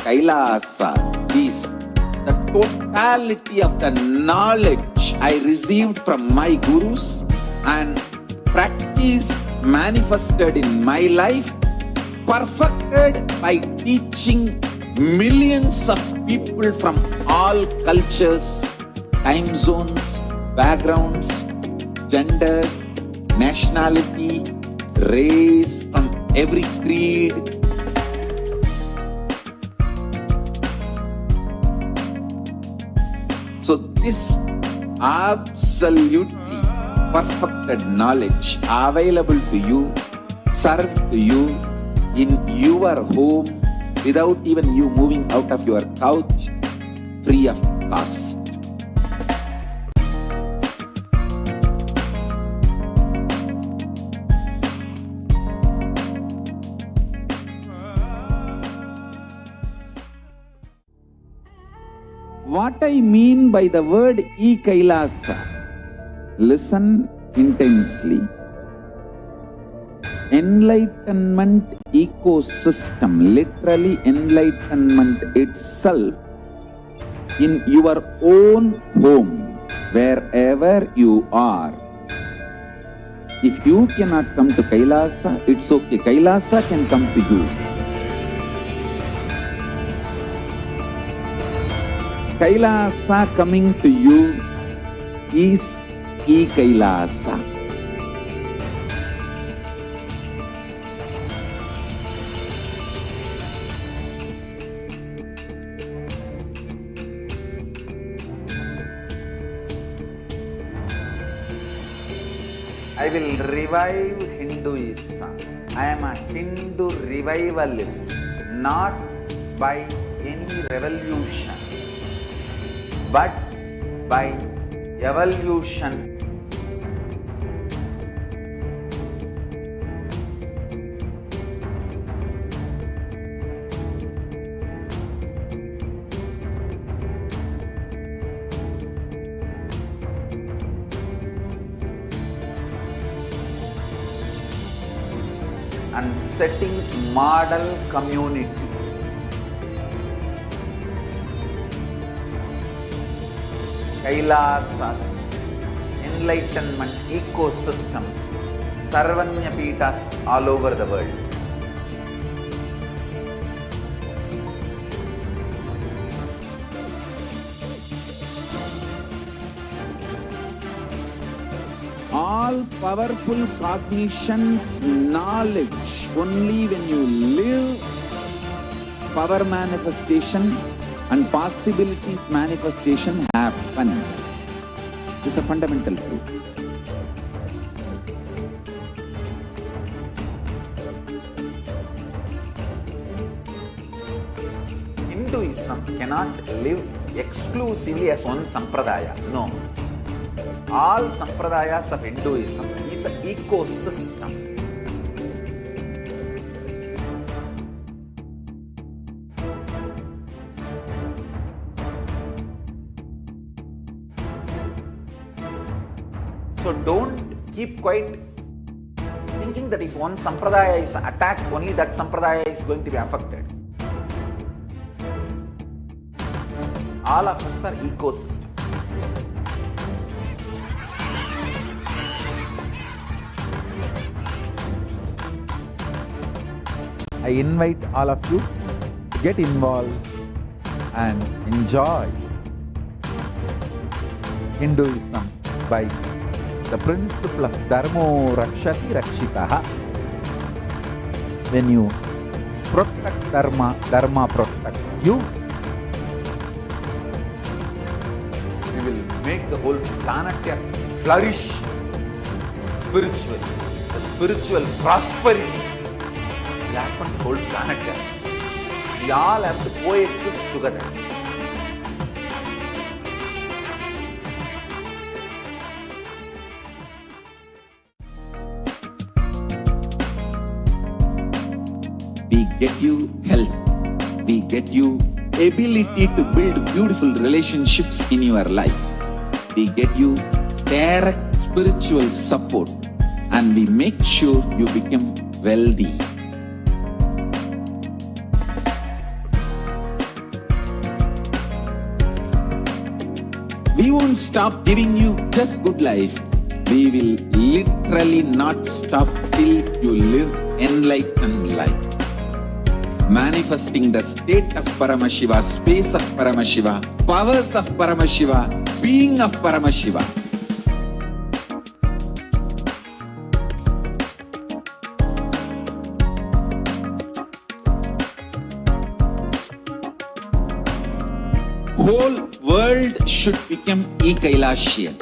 Kailasa is the totality of the knowledge I received from my gurus and practice manifested in my life, perfected by teaching millions of people from all cultures, time zones, backgrounds, genders, nationality, race, from every creed. So this absolutely perfected knowledge available to you, served to you in your home without even you moving out of your couch, free of cost. What I mean by the word e-Kailasa, listen intensely. Enlightenment ecosystem, literally enlightenment itself, in your own home, wherever you are. If you cannot come to Kailasa, it's okay. Kailasa can come to you. Kailasa coming to you is e-Kailasa. I will revive Hinduism. I am a Hindu revivalist, not by any revolution, but by evolution. And setting model community. Kailasa, enlightenment ecosystems, Sarvanya Peethas all over the world. All powerful cognition, knowledge, only when you live, power manifestation and possibilities manifestation happens. It's a fundamental truth. Hinduism cannot live exclusively as one sampradaya. No. All sampradayas of Hinduism is an ecosystem. So don't keep quiet thinking that if one sampradaya is attacked, only that sampradaya is going to be affected. All of us are ecosystem. I invite all of you to get involved and enjoy Hinduism by the principle of Dharmo Rakshati Rakshitaha. When you protect Dharma, Dharma protects you. We will make the whole planet flourish spiritually. The spiritual prosperity will happen to the whole planet here. We all have to coexist together. We get you health. We get you ability to build beautiful relationships in your life. We get you direct spiritual support, and we make sure you become wealthy. We won't stop giving you just good life. We will literally not stop till you live enlightened life. Manifesting the state of Paramashiva, space of Paramashiva, powers of Paramashiva, being of Paramashiva. Whole world should become e-Kailashian.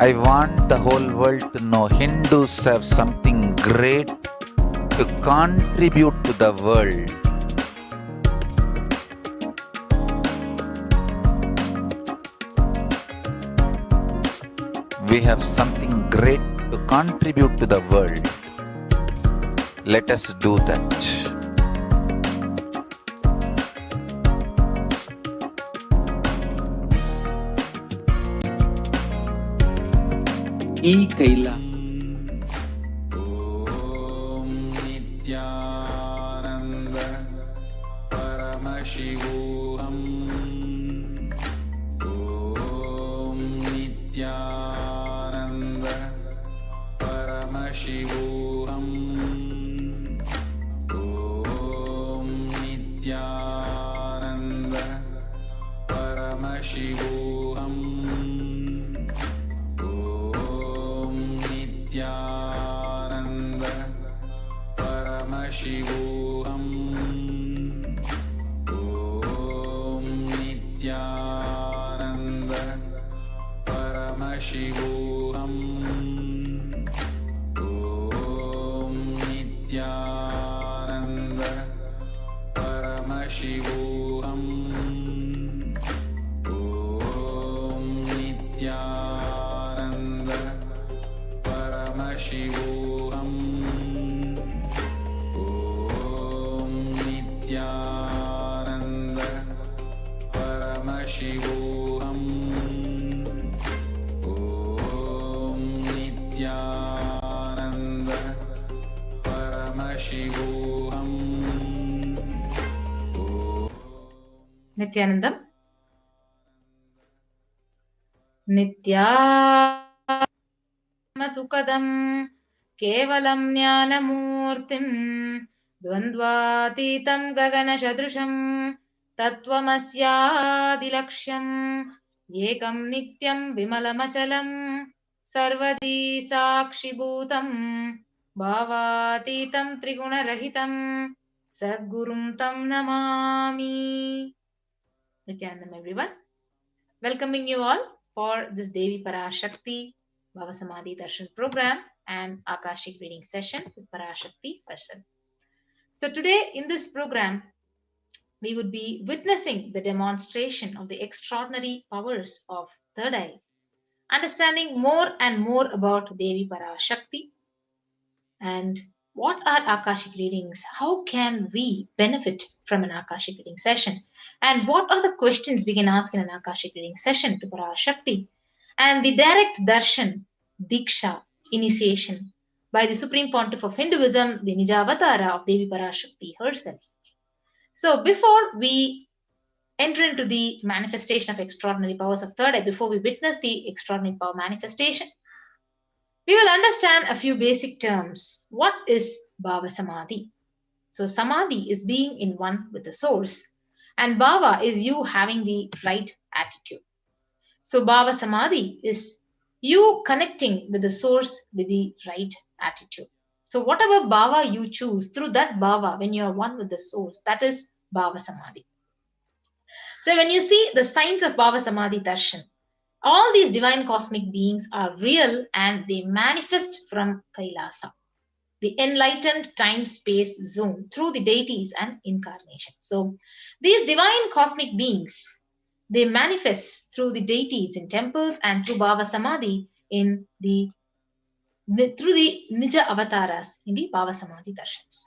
I want the whole world to know Hindus have something great to contribute to the world. We have something great to contribute to the world. Let us do that. E-Kaila. Om Nithyananda Paramashivoham. Om Nithyananda Paramashivoham. Om Nithyananda Paramashivoham. Nithyananda Paramashivoham. Om Nithyananda Paramashivoham. Om Nithyananda Paramashivoham. Om Nithyananda Paramashivoham. Om Nithyananda Paramashivoham. Om Nithyananda Paramashivoham. Nithyanandam. Nitya Sukadam Kevalam Jnanamurtim Dvandvatitam Gagana Shadrusham Tattvamasyaadilaksham Ekam Nityam Vimalamachalam Sarvadi Sakshibhutam Bhavatitam Trigunarahitam Sadgurum Tam Namami. Nithyanandam, everyone. Welcoming you all for this Devi PARASHAKTI Bhavasamadhi Darshan program and Akashic reading session with PARASHAKTI person. So today in this program, we would be witnessing the demonstration of the extraordinary powers of third eye, understanding more and more about Devi PARASHAKTI and what are Akashic readings, how can we benefit from an Akashic reading session, and what are the questions we can ask in an Akashic reading session to PARASHAKTI, and the direct darshan, diksha, initiation by the Supreme Pontiff of Hinduism, the Nijavatara of Devi PARASHAKTI herself. So before we enter into the manifestation of extraordinary powers of third eye, before we witness the extraordinary power manifestation, we will understand a few basic terms. What is Bhava Samadhi? So Samadhi is being in one with the source, and Bhava is you having the right attitude. So Bhava Samadhi is you connecting with the source with the right attitude. So whatever Bhava you choose, through that Bhava, when you are one with the source, that is Bhava Samadhi. So when you see the signs of Bhava Samadhi Darshan, all these divine cosmic beings are real and they manifest from Kailasa, the enlightened time-space zone, through the deities and incarnation. So these divine cosmic beings, they manifest through the deities in temples and through Bhava Samadhi through the Nija avatars in the Bhava Samadhi Darshans.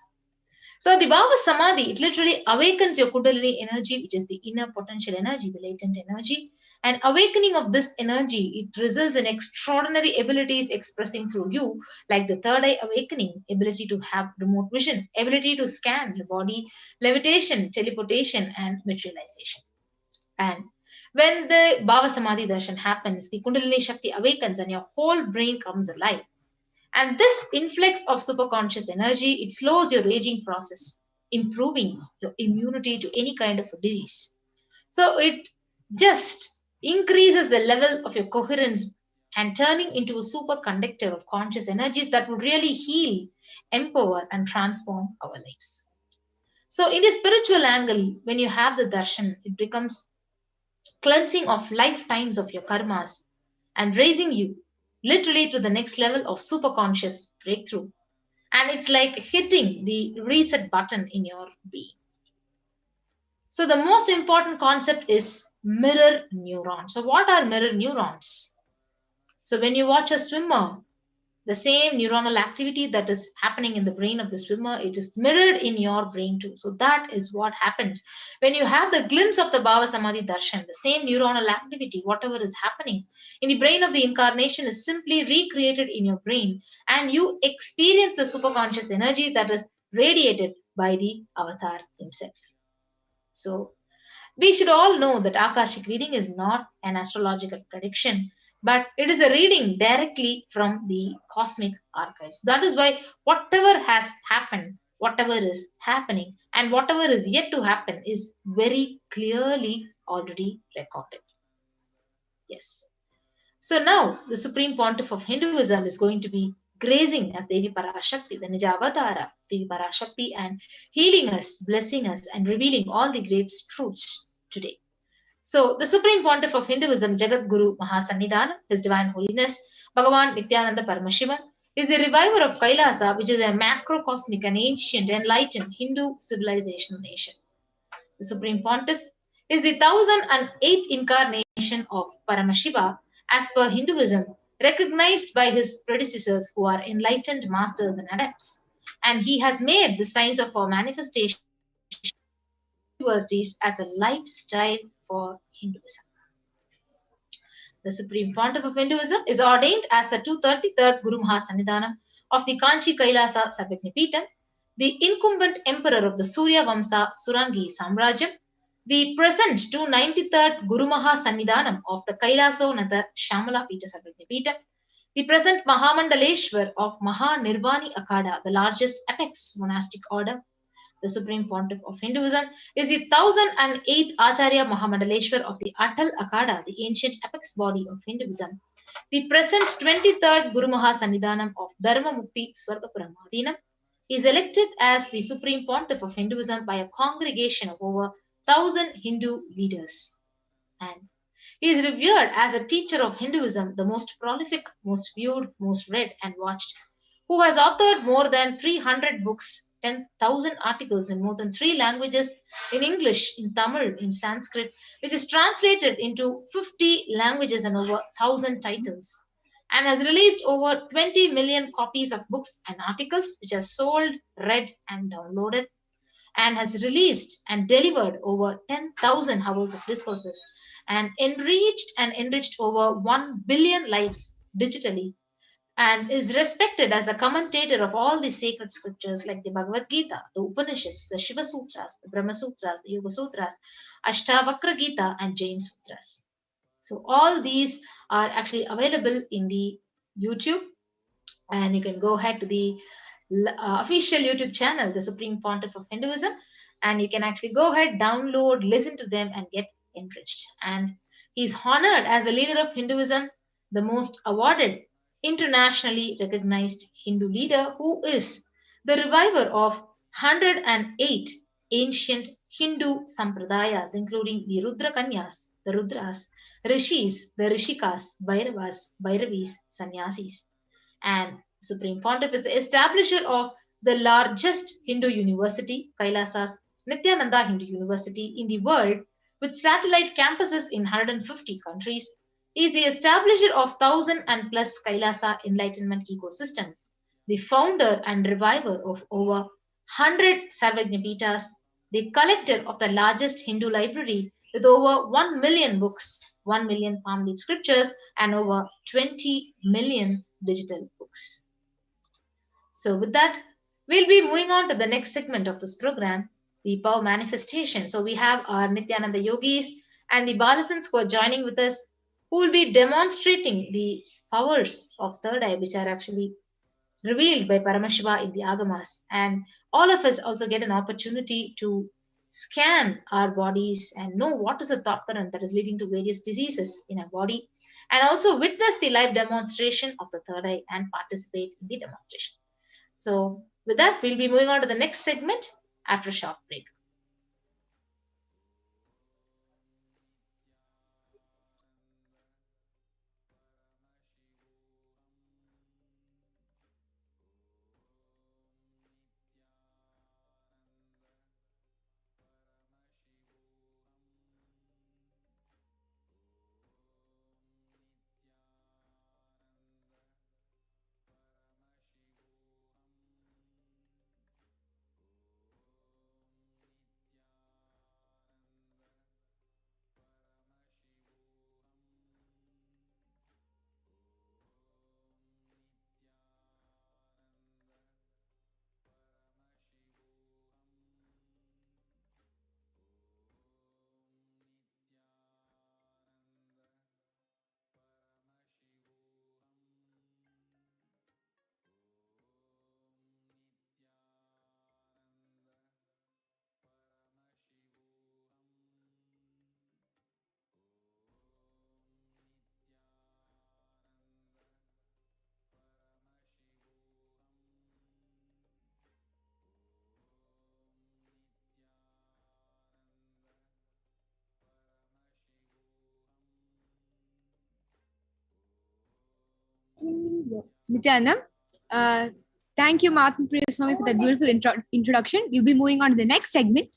So the Bhava Samadhi, it literally awakens your Kundalini energy, which is the inner potential energy, the latent energy. And awakening of this energy, it results in extraordinary abilities expressing through you, like the third eye awakening, ability to have remote vision, ability to scan the body, levitation, teleportation, and materialization. And When the Bhava Samadhi Darshan happens, the Kundalini Shakti awakens and your whole brain comes alive. And this influx of superconscious energy, it slows your aging process, improving your immunity to any kind of a disease. So it just increases the level of your coherence and turning into a superconductor of conscious energies that would really heal, empower, and transform our lives. So in the spiritual angle, when you have the darshan, it becomes cleansing of lifetimes of your karmas and raising you literally to the next level of superconscious breakthrough. And it's like hitting the reset button in your being. So the most important concept is mirror neurons. So what are mirror neurons? So when you watch a swimmer, the same neuronal activity that is happening in the brain of the swimmer, it is mirrored in your brain too. So that is what happens. When you have the glimpse of the Bhava Samadhi Darshan, the same neuronal activity, whatever is happening in the brain of the incarnation is simply recreated in your brain, and you experience the superconscious energy that is radiated by the avatar himself. So we should all know that Akashic reading is not an astrological prediction, but it is a reading directly from the cosmic archives. That is why whatever has happened, whatever is happening, and whatever is yet to happen is very clearly already recorded. Yes. So now the Supreme Pontiff of Hinduism is going to be grazing as Devi Parashakti, the Nija Avatara, Devi Parashakti, and healing us, blessing us, and revealing all the great truths today. So, the Supreme Pontiff of Hinduism, Jagat Guru Mahasannidhana, His Divine Holiness, Bhagavan Nithyananda Paramashiva, is the reviver of Kailasa, which is a macrocosmic and ancient, enlightened Hindu civilizational nation. The Supreme Pontiff is the 1008th incarnation of Paramashiva, as per Hinduism, recognized by his predecessors who are enlightened masters and adepts. And he has made the science of our manifestation universities as a lifestyle for Hinduism. The Supreme Pontiff of Hinduism is ordained as the 233rd Guru Mahasannidhanam of the Kanchi Kailasa Sarvajñapītam, the incumbent emperor of the Surya Vamsa Surangi Samrajyam, the present 293rd Guru Mahasannidhanam of the Kailasonatha Shamala Pita Sarvajñapītam, the present Mahamandaleshwar of Mahanirvani Akhada, the largest apex monastic order. The Supreme Pontiff of Hinduism is the 1008th Acharya Mahamandaleshwar of the Atal Akhada, the ancient apex body of Hinduism. The present 23rd Guru Mahasannidhanam of Dharma Mukti Swargapuram Madinam is elected as the Supreme Pontiff of Hinduism by a congregation of over 1000 Hindu leaders. And he is revered as a teacher of Hinduism, the most prolific, most viewed, most read and watched, who has authored more than 300 books, 10,000 articles in more than 3 languages, in English, in Tamil, in Sanskrit, which is translated into 50 languages and over 1,000 titles, and has released over 20 million copies of books and articles, which are sold, read, and downloaded, and has released and delivered over 10,000 hours of discourses, and enriched over 1 billion lives digitally, and is respected as a commentator of all the sacred scriptures like the Bhagavad Gita, the Upanishads, the Shiva Sutras, the Brahma Sutras, the Yoga Sutras, Ashtavakra Gita, and Jain Sutras. So all these are actually available in the YouTube, and you can go ahead to the official YouTube channel, the Supreme Pontiff of Hinduism, and you can actually go ahead, download, listen to them, and get enriched. And he's honored as the leader of Hinduism, the most awarded internationally recognized Hindu leader, who is the reviver of 108 ancient Hindu sampradayas, including the Rudra Kanyas, the Rudras, Rishis, the Rishikas, Bhairavas, Bhairavis, Sannyasis. And Supreme Pontiff is the establisher of the largest Hindu university, Kailasa's Nithyananda Hindu University in the world, with satellite campuses in 150 countries. He is the establisher of 1,000 and plus Kailasa enlightenment ecosystems, the founder and reviver of over 100 Sarvajñapitas, the collector of the largest Hindu library with over 1 million books, 1 million palm leaf scriptures, and over 20 million digital books. So with that, we'll be moving on to the next segment of this program, the power manifestation. So we have our Nithyananda yogis and the Balasans who are joining with us, who will be demonstrating the powers of third eye, which are actually revealed by Paramashiva in the Agamas. And all of us also get an opportunity to scan our bodies and know what is the thought current that is leading to various diseases in our body, and also witness the live demonstration of the third eye and participate in the demonstration. So, with that, we'll be moving on to the next segment after a short break. Nithyananda, thank you, Martin Swami, for that beautiful introduction. We'll be moving on to the next segment.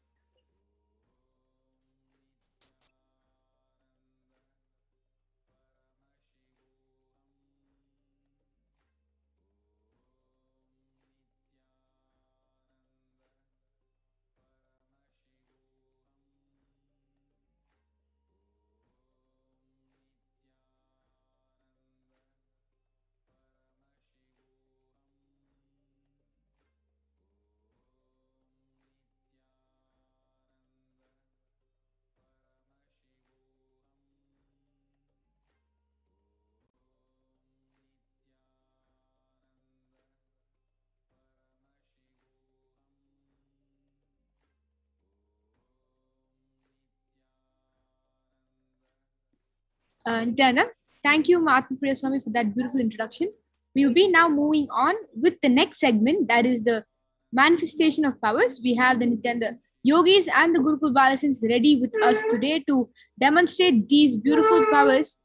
Nithyananda, thank you, Martin Swami, for that beautiful introduction. We will be now moving on with the next segment, that is the manifestation of powers. We have the Nithyananda yogis and the Gurukul Balasins ready with us today to demonstrate these beautiful powers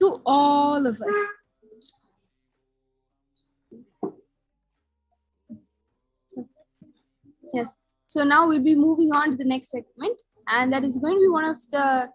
to all of us. Yes. So now we'll be moving on to the next segment, and that is going to be one of the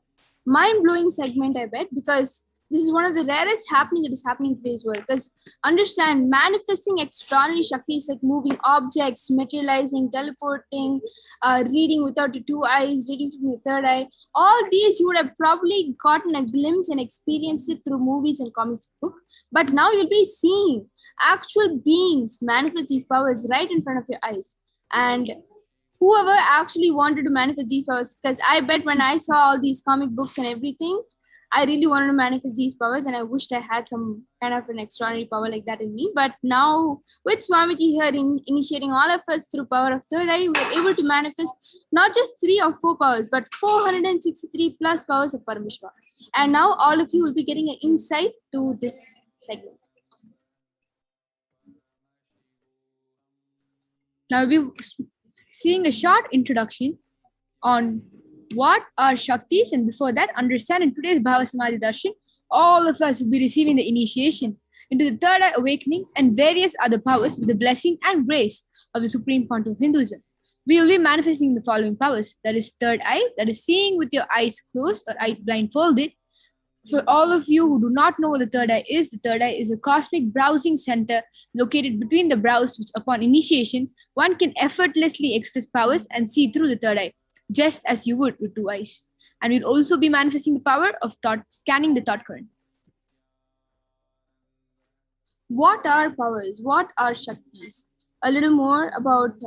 mind-blowing segment, I bet, because this is one of the rarest happening that is happening in today's world. Because understand, manifesting extraordinary Shakti is like moving objects, materializing, teleporting, reading without the two eyes, reading from the third eye. All these you would have probably gotten a glimpse and experienced it through movies and comics book. But now you'll be seeing actual beings manifest these powers right in front of your eyes. And whoever actually wanted to manifest these powers, because I bet when I saw all these comic books and everything, I really wanted to manifest these powers, and I wished I had some kind of an extraordinary power like that in me. But now, with Swamiji here initiating all of us through power of third eye, we are able to manifest not just 3 or 4 powers, but 463 plus powers of Parameshwar. And now all of you will be getting an insight to this segment. Now we'll be seeing a short introduction on what are Shaktis, and before that, understand in today's Bhava Samadhi Darshan, all of us will be receiving the initiation into the third eye awakening and various other powers with the blessing and grace of the Supreme Fount of Hinduism. We will be manifesting the following powers, that is third eye, that is seeing with your eyes closed or eyes blindfolded. For all of you who do not know what the third eye is a cosmic browsing center located between the brows, which upon initiation, one can effortlessly express powers and see through the third eye, just as you would with 2 eyes. And we'll also be manifesting the power of thought, scanning the thought current. What are powers? What are Shaktis? A little more about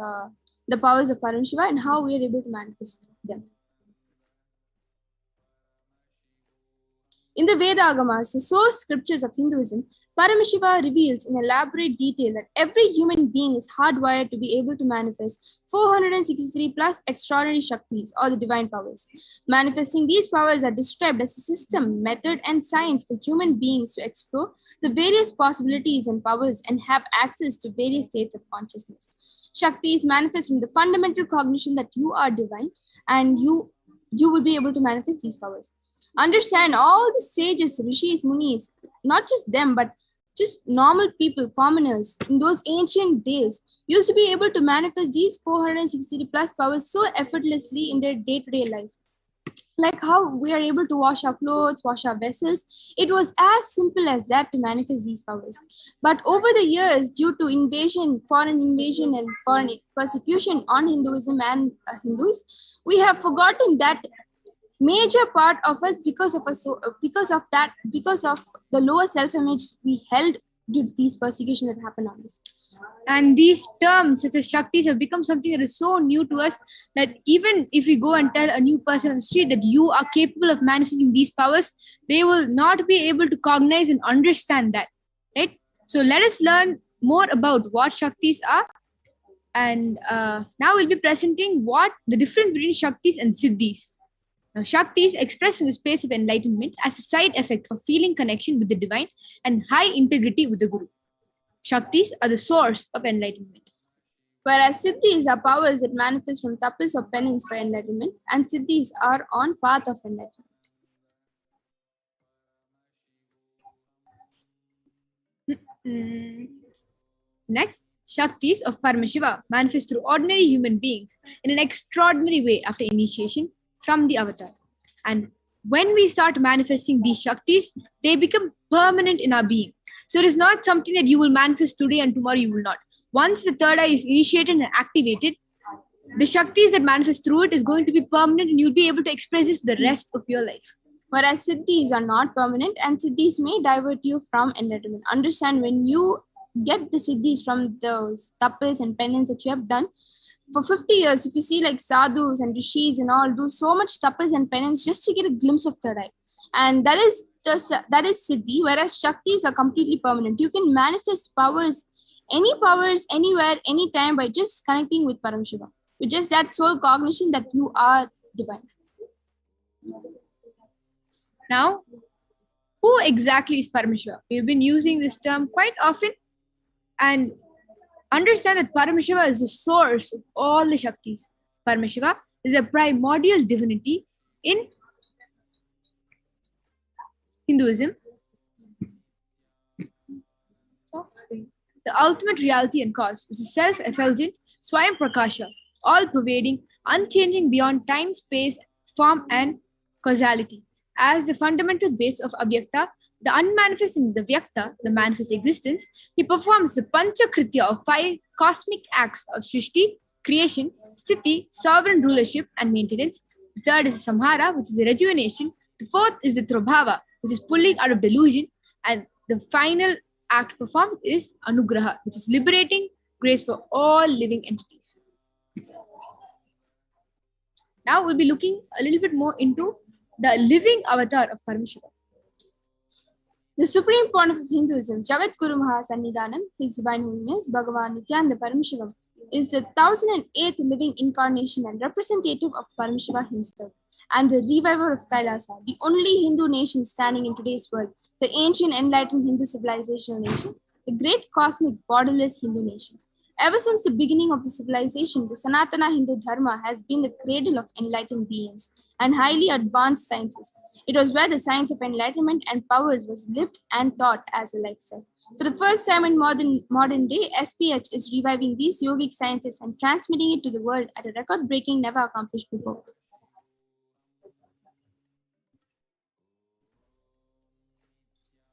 the powers of Parameshiva and how we are able to manifest them. In the Veda Agamas, the source scriptures of Hinduism, Paramashiva reveals in elaborate detail that every human being is hardwired to be able to manifest 463 plus extraordinary Shaktis or the divine powers. Manifesting these powers are described as a system, method, and science for human beings to explore the various possibilities and powers and have access to various states of consciousness. Shakti is manifest from the fundamental cognition that you are divine, and you will be able to manifest these powers. Understand all the sages, rishis, munis, not just them, but just normal people, commoners in those ancient days used to be able to manifest these 460 plus powers so effortlessly in their day-to-day life. Like how we are able to wash our clothes, wash our vessels. It was as simple as that to manifest these powers. But over the years, due to foreign invasion and foreign persecution on Hinduism and Hindus, we have forgotten that major part of us because of the lower self-image we held due to these persecution that happened on us. And these terms such as Shaktis have become something that is so new to us that even if we go and tell a new person on the street that you are capable of manifesting these powers, they will not be able to cognize and understand that, right? So let us learn more about what Shaktis are. And now we'll be presenting what the difference between Shaktis and Siddhis. Now, Shakti is expressed from the space of enlightenment as a side effect of feeling connection with the divine and high integrity with the Guru. Shaktis are the source of enlightenment. Whereas Siddhis are powers that manifest from tapas or penance for enlightenment, and Siddhis are on path of enlightenment. Next, Shaktis of Paramashiva manifest through ordinary human beings in an extraordinary way after initiation from the avatar. And when we start manifesting these Shaktis, they become permanent in our being. So it is not something that you will manifest today and tomorrow you will not. Once the third eye is initiated and activated, the Shaktis that manifest through it is going to be permanent and you'll be able to express it for the rest of your life. Whereas Siddhis are not permanent and Siddhis may divert you from enlightenment. Understand, when you get the Siddhis from those tapas and penance that you have done, for 50 years, if you see like sadhus and rishis and all do so much tapas and penance just to get a glimpse of third eye. And that is Siddhi, whereas Shaktis are completely permanent. You can manifest powers anywhere, anytime by just connecting with Paramashiva, with just that soul cognition that you are divine. Now, who exactly is Paramashiva? We've been using this term quite often, and understand that Paramashiva is the source of all the Shaktis. Paramashiva is a primordial divinity in Hinduism, the ultimate reality and cause, which is self-effulgent, Swayam Prakasha, all-pervading, unchanging beyond time, space, form, and causality. As the fundamental base of Avyakta, the unmanifest in the Vyakta, the manifest existence, he performs the Panchakritya of 5 cosmic acts of Srishti, creation, Sthiti, sovereign rulership and maintenance. The third is the Samhara, which is the rejuvenation. The fourth is the Trobhava, which is pulling out of delusion. And the final act performed is Anugraha, which is liberating grace for all living entities. Now we'll be looking a little bit more into the living avatar of Paramashiva. The supreme pontiff of Hinduism, Jagat Guru Mahasannidhanam, His Divine Holiness, Bhagavan Nithyananda Paramashivam, is the 1008th living incarnation and representative of Paramashiva himself, and the reviver of Kailasa, the only Hindu nation standing in today's world, the ancient enlightened Hindu civilizational nation, the great cosmic borderless Hindu nation. Ever since the beginning of the civilization, the Sanatana Hindu Dharma has been the cradle of enlightened beings and highly advanced sciences. It was where the science of enlightenment and powers was lived and taught as a lifestyle. For the first time in modern day, SPH is reviving these yogic sciences and transmitting it to the world at a record-breaking, never accomplished before.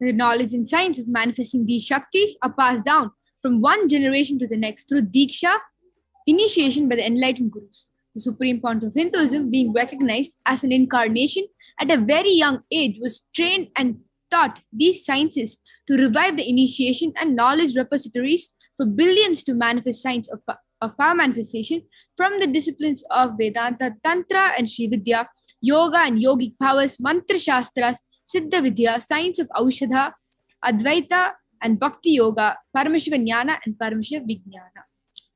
The knowledge and science of manifesting these Shaktis are passed down from one generation to the next through Diksha, initiation by the enlightened Gurus. The Supreme Pontiff of Hinduism, being recognized as an incarnation at a very young age, was trained and taught these sciences to revive the initiation and knowledge repositories for billions to manifest science of power manifestation from the disciplines of Vedanta, Tantra and Sri Vidya, Yoga and Yogic powers, Mantra Shastras, Siddha Vidya, science of Aushadha, Advaita and Bhakti Yoga, Paramashiva Jnana and Paramashiva Vijnana.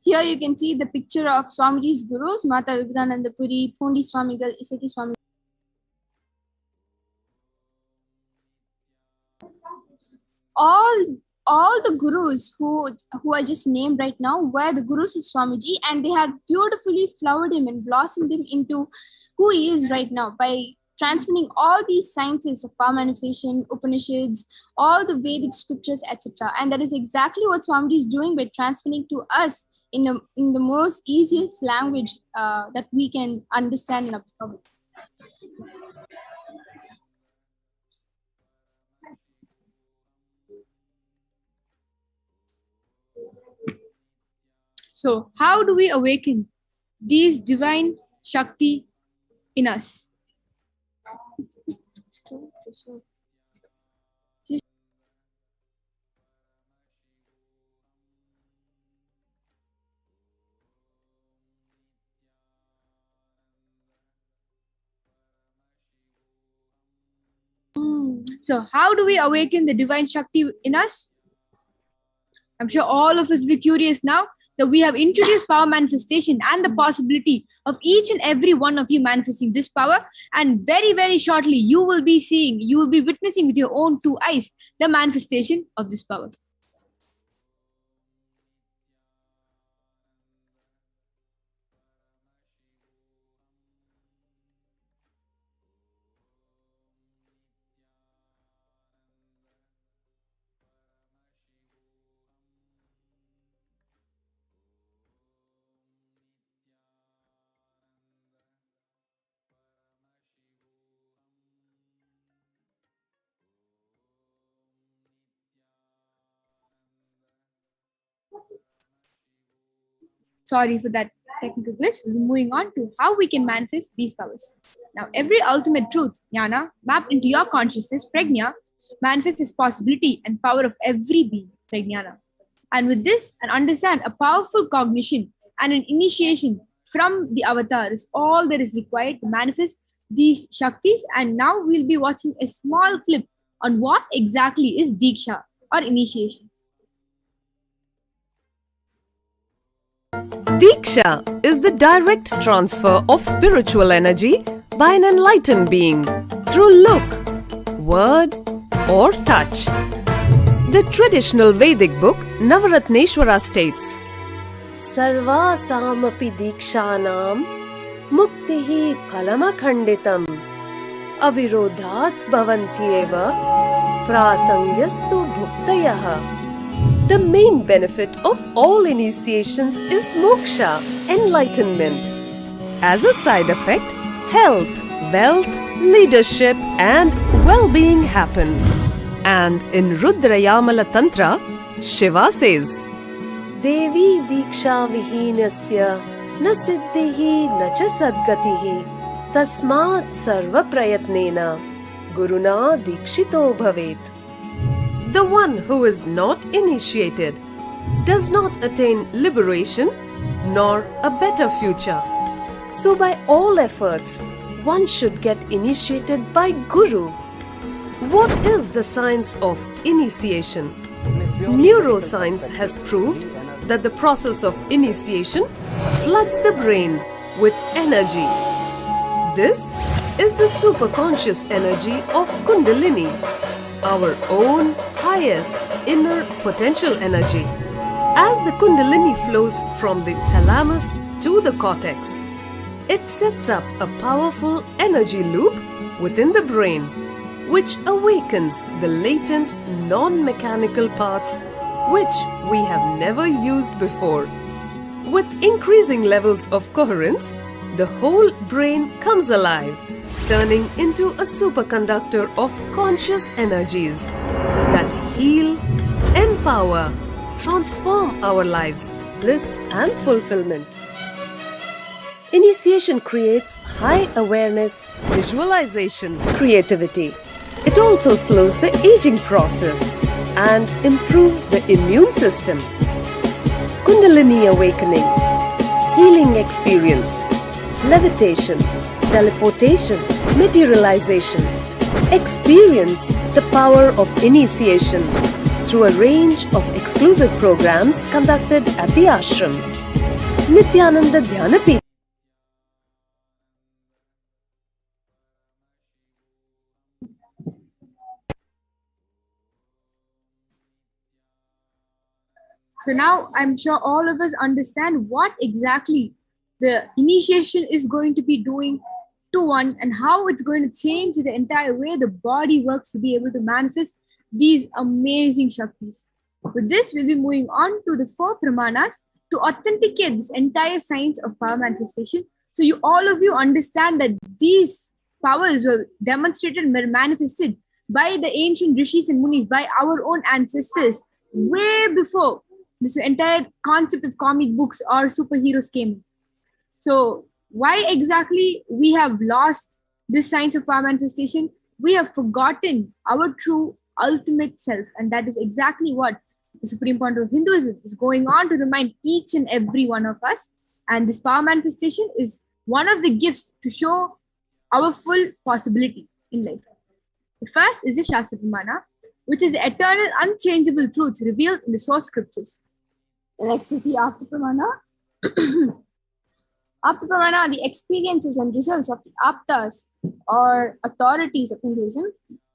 Here you can see the picture of Swamiji's gurus, Mata Vivekananda Puri, Pondi Swamigal, Isaki Swami. All the gurus who are just named right now were the gurus of Swamiji, and they had beautifully flowered him and blossomed him into who he is right now by transmitting all these sciences of power manifestation, Upanishads, all the Vedic scriptures, etc. And that is exactly what Swamiji is doing by transmitting to us in the most easiest language that we can understand and absorb. So, how do we awaken these divine Shakti in us? So, how do we awaken the divine Shakti in us? I'm sure all of us will be curious now that we have introduced power manifestation and the possibility of each and every one of you manifesting this power. And very, very shortly, you will be witnessing with your own two eyes the manifestation of this power. Sorry for that technical glitch. We'll be moving on to how we can manifest these powers. Now, every ultimate truth, jnana, mapped into your consciousness, prajna, manifests this possibility and power of every being, prajnana. And with this, and understand a powerful cognition and an initiation from the avatar is all that is required to manifest these Shaktis. And now we'll be watching a small clip on what exactly is Diksha or initiation. Diksha is the direct transfer of spiritual energy by an enlightened being through look, word, or touch. The traditional Vedic book Navaratneshwara states, Sarva samapi dikshanam muktihi phalamakhanditam avirodhat bhavantyeva prasangyastu bhuktayaha. The main benefit of all initiations is moksha, enlightenment. As a side effect, health, wealth, leadership and well-being happen. And in Rudrayamala Tantra, Shiva says, Devi diksha vihinasya na siddhihi na cha sadgatihi tasmat sarva prayatnena guruna dikshito bhavet. The one who is not initiated does not attain liberation nor a better future. So by all efforts, one should get initiated by Guru. What is the science of initiation? Neuroscience has proved that the process of initiation floods the brain with energy. This is the superconscious energy of Kundalini, our own highest inner potential energy. As the Kundalini flows from the thalamus to the cortex, it sets up a powerful energy loop within the brain, which awakens the latent non-mechanical parts which we have never used before. With increasing levels of coherence, the whole brain comes alive, turning into a superconductor of conscious energies that heal, empower, transform our lives, bliss and fulfillment. Initiation creates high awareness, visualization, creativity. It also slows the aging process and improves the immune system. Kundalini awakening, healing experience, levitation, teleportation, materialization, Experience the power of initiation through a range of exclusive programs conducted at the ashram. Nithyananda Dhyanapeeth. So now I'm sure all of us understand what exactly the initiation is going to be doing to one and how it's going to change the entire way the body works to be able to manifest these amazing Shaktis. With this, we'll be moving on to the 4 Pramanas to authenticate this entire science of power manifestation. So you all of you understand that these powers were demonstrated and were manifested by the ancient rishis and munis, by our own ancestors, way before this entire concept of comic books or superheroes came. So why exactly we have lost this science of power manifestation? We have forgotten our true ultimate self, and that is exactly what the supreme point of Hinduism is going on to remind each and every one of us. And this power manifestation is one of the gifts to show our full possibility in life. The first is the Shastra Pramana, which is the eternal, unchangeable truths revealed in the source scriptures. The next is the Apta Pramana. Apta Pramana are the experiences and results of the Aptas or authorities of Hinduism.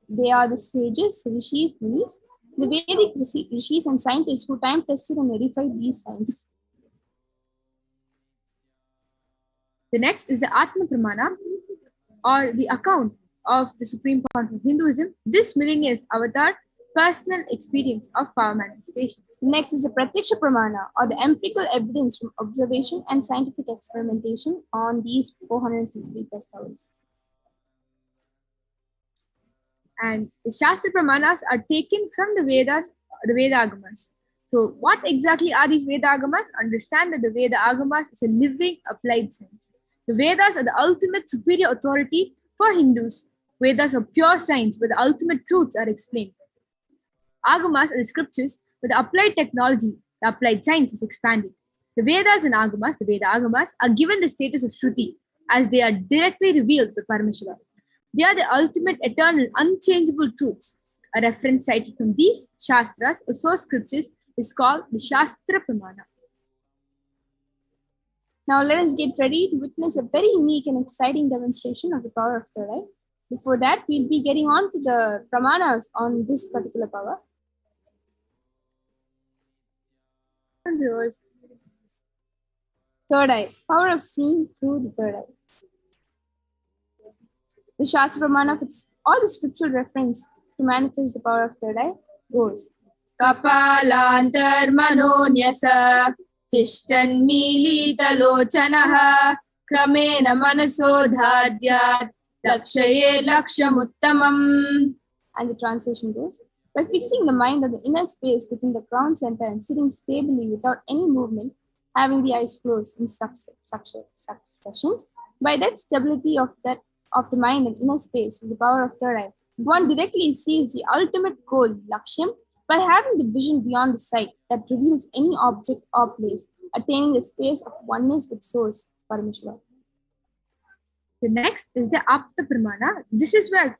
They are the sages, rishis, munis, the Vedic rishis and scientists who time tested and verified these science. The next is the Atma Pramana, or the account of the supreme point of Hinduism, this millennia's avatar, personal experience of power manifestation. Next is the Pratyaksha Pramana, or the empirical evidence from observation and scientific experimentation on these 450 plus powers. And the Shastra Pramanas are taken from the Vedas, the Veda Agamas. So what exactly are these Veda Agamas? Understand that the Veda Agamas is a living applied science. The Vedas are the ultimate superior authority for Hindus. Vedas are pure science where the ultimate truths are explained. Agamas are the scriptures where the applied technology, the applied science is expanded. The Vedas and Agamas, the Veda Agamas, are given the status of Shruti as they are directly revealed by Parameshwara. They are the ultimate, eternal, unchangeable truths. A reference cited from these Shastras or source scriptures is called the Shastra Pramana. Now let us get ready to witness a very unique and exciting demonstration of the power of third eye. Before that, we'll be getting on to the Pramanas on this particular power. Third eye, power of seeing through the third eye. The Shastra Pramana fits all the scriptural reference to manifest the power of third eye goes Kapalantar Manonyasa Tishtan Milita Lochanaha Kramena Manasodhadyat Lakshaye Lakshamuttamam. And the translation goes, by fixing the mind on the inner space within the crown center and sitting stably without any movement, having the eyes closed in succession, by that stability of the mind and inner space with the power of third eye, one directly sees the ultimate goal, Laksham, by having the vision beyond the sight that reveals any object or place, attaining the space of oneness with Source, Parameshwara. The next is the Apta Pramana. This is where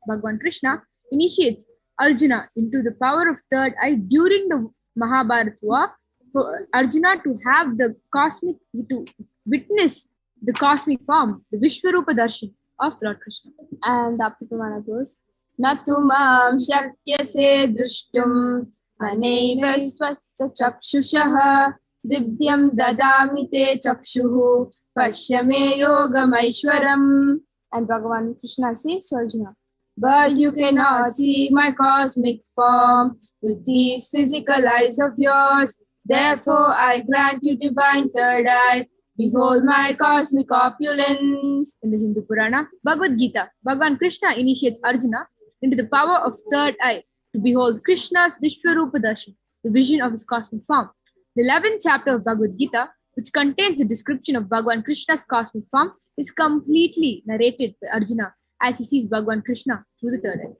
Bhagavan Krishna, initiates Arjuna into the power of third eye during the Mahabharata war, for Arjuna to have the cosmic, to witness the cosmic form, the Vishwarupa Darshan of Lord Krishna. And the Apta Pramana goes, Natumam shakyase drushtum maneva swasta chakshushaha divyam dadamite chakshuhu pashyame yogamaishwaram. And Bhagavan Krishna says to Arjuna, but you cannot see my cosmic form with these physical eyes of yours. Therefore, I grant you divine third eye. Behold my cosmic opulence. In the Hindu Purana, Bhagavad Gita, Bhagavan Krishna initiates Arjuna into the power of third eye to behold Krishna's Vishwarupa Darshan, the vision of his cosmic form. The 11th chapter of Bhagavad Gita, which contains the description of Bhagavan Krishna's cosmic form, is completely narrated by Arjuna as he sees Bhagavan Krishna through the third eye.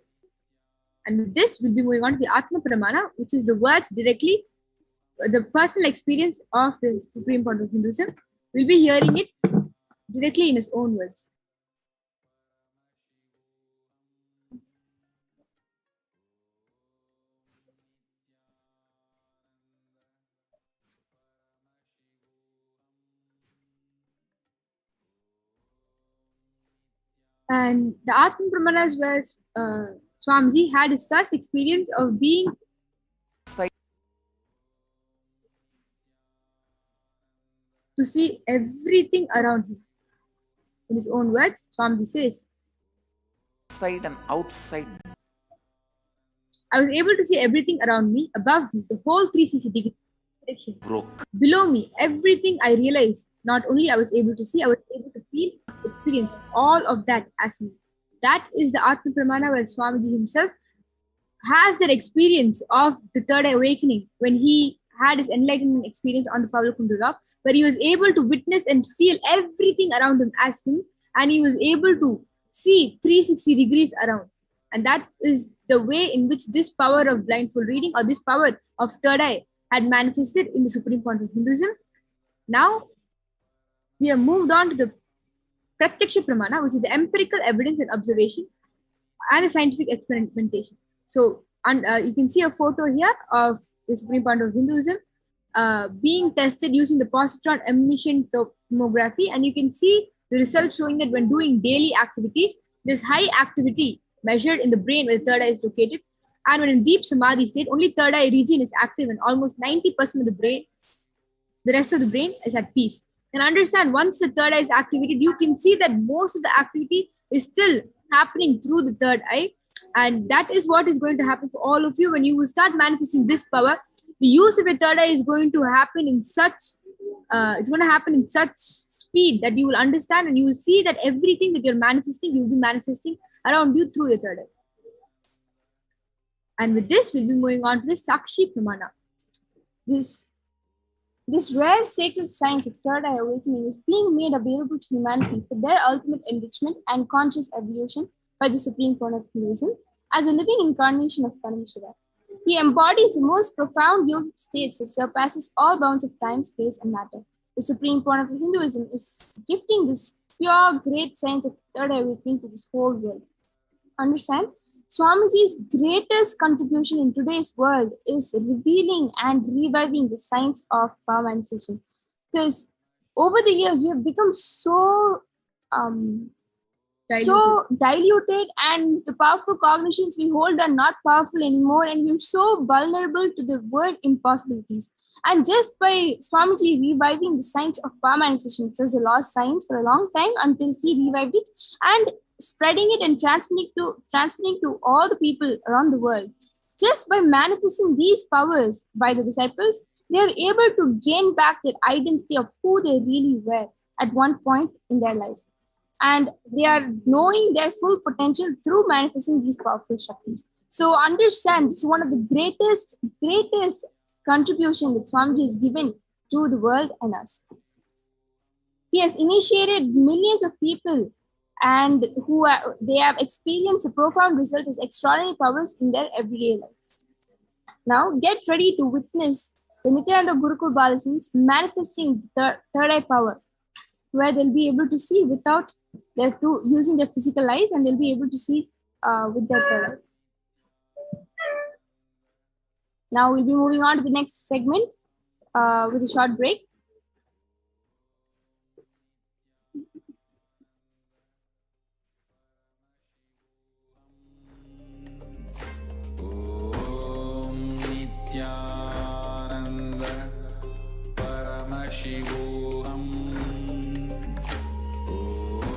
And with this, we'll be moving on to the Atma Pramana, which is the words directly, the personal experience of the supreme point of Hinduism. We'll be hearing it directly in his own words. And the Atma Brahmanas where Swamiji had his first experience of being to see everything around him. In his own words, Swamiji says, Inside and outside. I was able to see everything around me, above me, the whole 360 degree direction. Broke. Below me, everything I realized, not only I was able to see, I was able to feel, experience all of that as me. That is the Atma Pramana where Swamiji himself has that experience of the third eye awakening when he had his enlightenment experience on the Pavlakundu rock, where he was able to witness and feel everything around him as him, and he was able to see 360 degrees around. And that is the way in which this power of blindfold reading or this power of third eye had manifested in the supreme point of Hinduism. Now, we have moved on to the Pratyaksha Pramana, which is the empirical evidence and observation and the scientific experimentation. So, you can see a photo here of the supreme point of Hinduism being tested using the positron emission tomography, and you can see the results showing that when doing daily activities, there's high activity measured in the brain where the third eye is located, and when in deep samadhi state, only third eye region is active and almost 90% of the brain, the rest of the brain is at peace. And understand, once the third eye is activated, you can see that most of the activity is still happening through the third eye, and that is what is going to happen for all of you when you will start manifesting this power. The use of your third eye is going to happen in such speed that you will understand, and you will see that everything that you're manifesting, you'll be manifesting around you through your third eye. And with this, we'll be moving on to the Sakshi Pramana. This rare sacred science of third eye awakening is being made available to humanity for their ultimate enrichment and conscious evolution by the Supreme Point of Hinduism as a living incarnation of Parameshwara. He embodies the most profound yogic states that surpasses all bounds of time, space, and matter. The Supreme Point of Hinduism is gifting this pure, great science of third eye awakening to this whole world. Understand? Swamiji's greatest contribution in today's world is revealing and reviving the science of power manifestation. Because over the years, we have become so diluted, and the powerful cognitions we hold are not powerful anymore, and we're so vulnerable to the word impossibilities. And just by Swamiji reviving the science of power manifestation, which was a lost science for a long time until he revived it, and spreading it and transmitting to all the people around the world, just by manifesting these powers by the disciples, they are able to gain back their identity of who they really were at one point in their life. And they are knowing their full potential through manifesting these powerful Shaktis. So understand, this is one of the greatest contribution that Swamiji has given to the world and us. He has initiated millions of people, and they have experienced the profound results as extraordinary powers in their everyday life. Now get ready to witness the Nithyananda Gurukul Balasins manifesting the third eye power, where they'll be able to see without using their physical eyes, and they'll be able to see with their third eye. Now we'll be moving on to the next segment with a short break. Nithyananda Paramashivoham.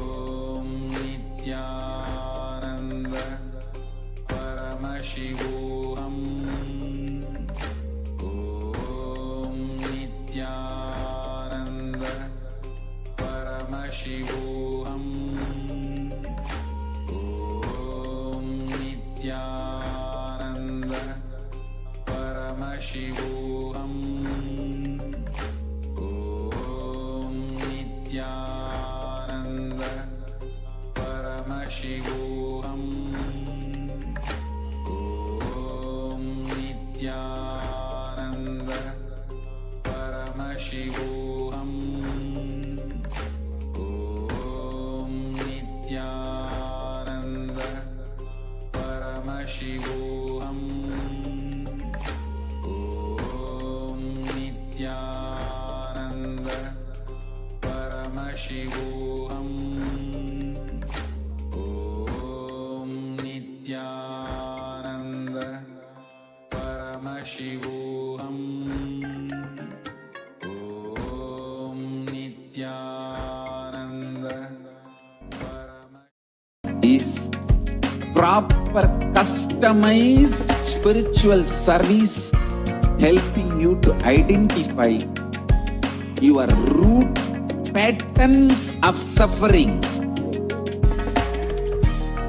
Om Nithyananda Paramashivoham. Om Nithyananda Paramashivoham. Om Nithyananda Paramashivoham. Om Nithyananda Paramashivoham. Om Nithyananda Paramashivoham. Om Nithyananda Paramashivoham. Om Nithyananda Paramashivoham. Om proper customized spiritual service helping you to identify your root patterns of suffering.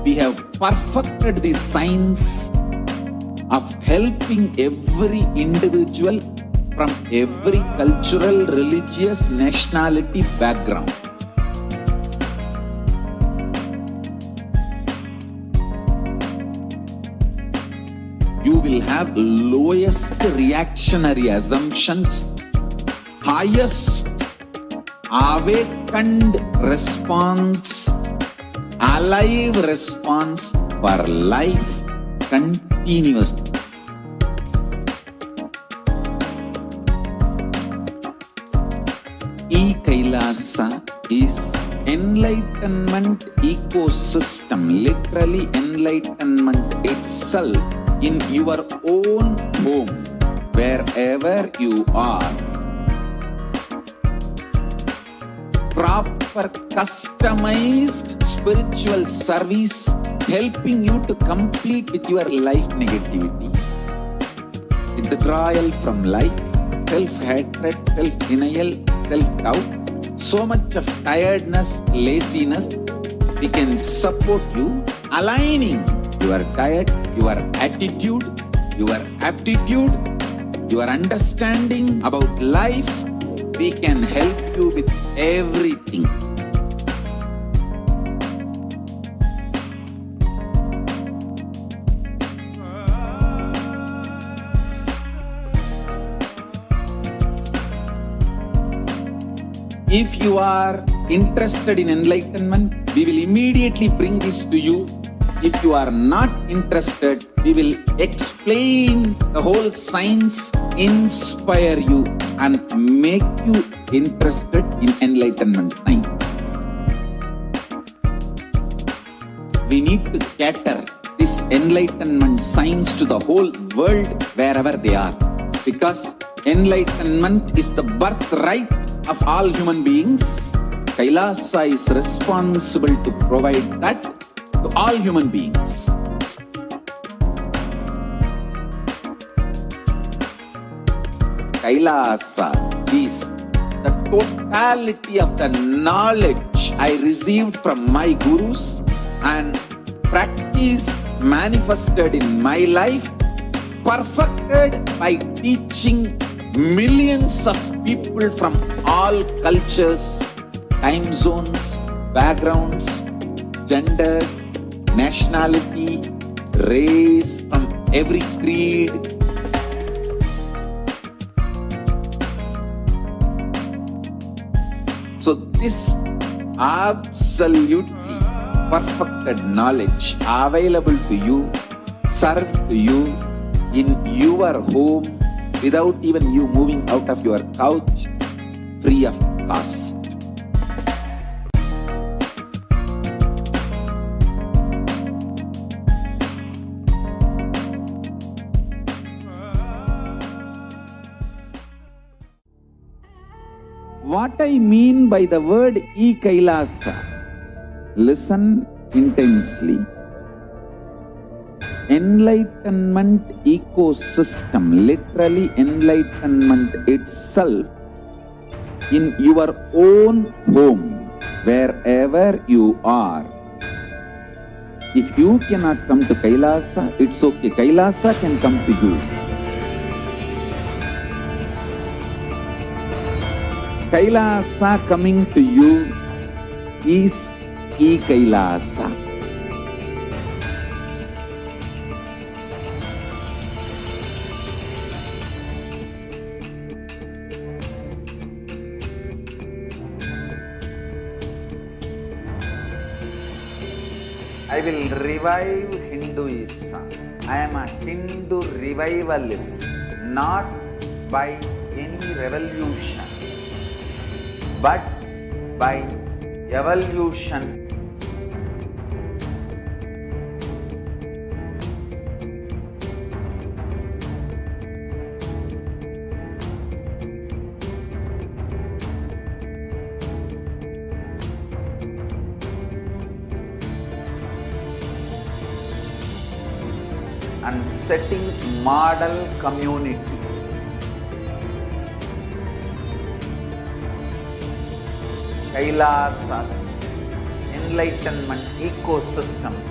We have perfected the science of helping every individual from every cultural, religious, nationality background. You will have lowest reactionary assumptions, highest awakened response, alive response for life continuously. E-Kailasa is enlightenment ecosystem, literally enlightenment itself in your own home, wherever you are. Proper customized spiritual service helping you to complete with your life negativity, withdrawal from life, self-hatred, self-denial, self-doubt, so much of tiredness, laziness. We can support you aligning your diet, your attitude, your aptitude, your understanding about life. We can help you with everything. If you are interested in enlightenment, we will immediately bring this to you. If you are not interested, we will explain the whole science, inspire you and make you interested in enlightenment science. We need to cater this enlightenment science to the whole world wherever they are, because enlightenment is the birthright of all human beings. Kailasa is responsible to provide that to all human beings. Kailasa is the totality of the knowledge I received from my gurus and practice manifested in my life, perfected by teaching millions of people from all cultures, time zones, backgrounds, genders, nationality, race, from every creed. So this absolutely perfected knowledge available to you, served to you in your home without even you moving out of your couch, free of cost. What I mean by the word E-Kailasa, listen intensely. Enlightenment ecosystem, literally enlightenment itself in your own home, wherever you are. If you cannot come to Kailasa, it's okay. Kailasa can come to you. Kailasa coming to you is E-Kailasa. I will revive Hinduism. I am a Hindu revivalist, not by any revolution, but by evolution. and setting model community. Kailasas, enlightenment ecosystems,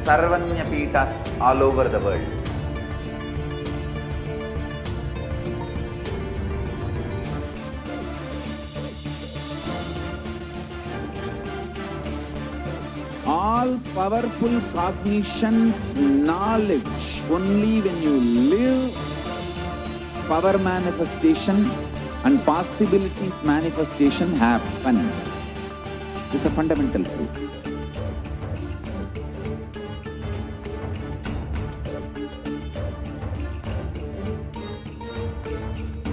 Sarvanya Peethas all over the world. All powerful cognition, knowledge, only when you live, power manifestation and possibilities manifestation happens. It's a fundamental truth.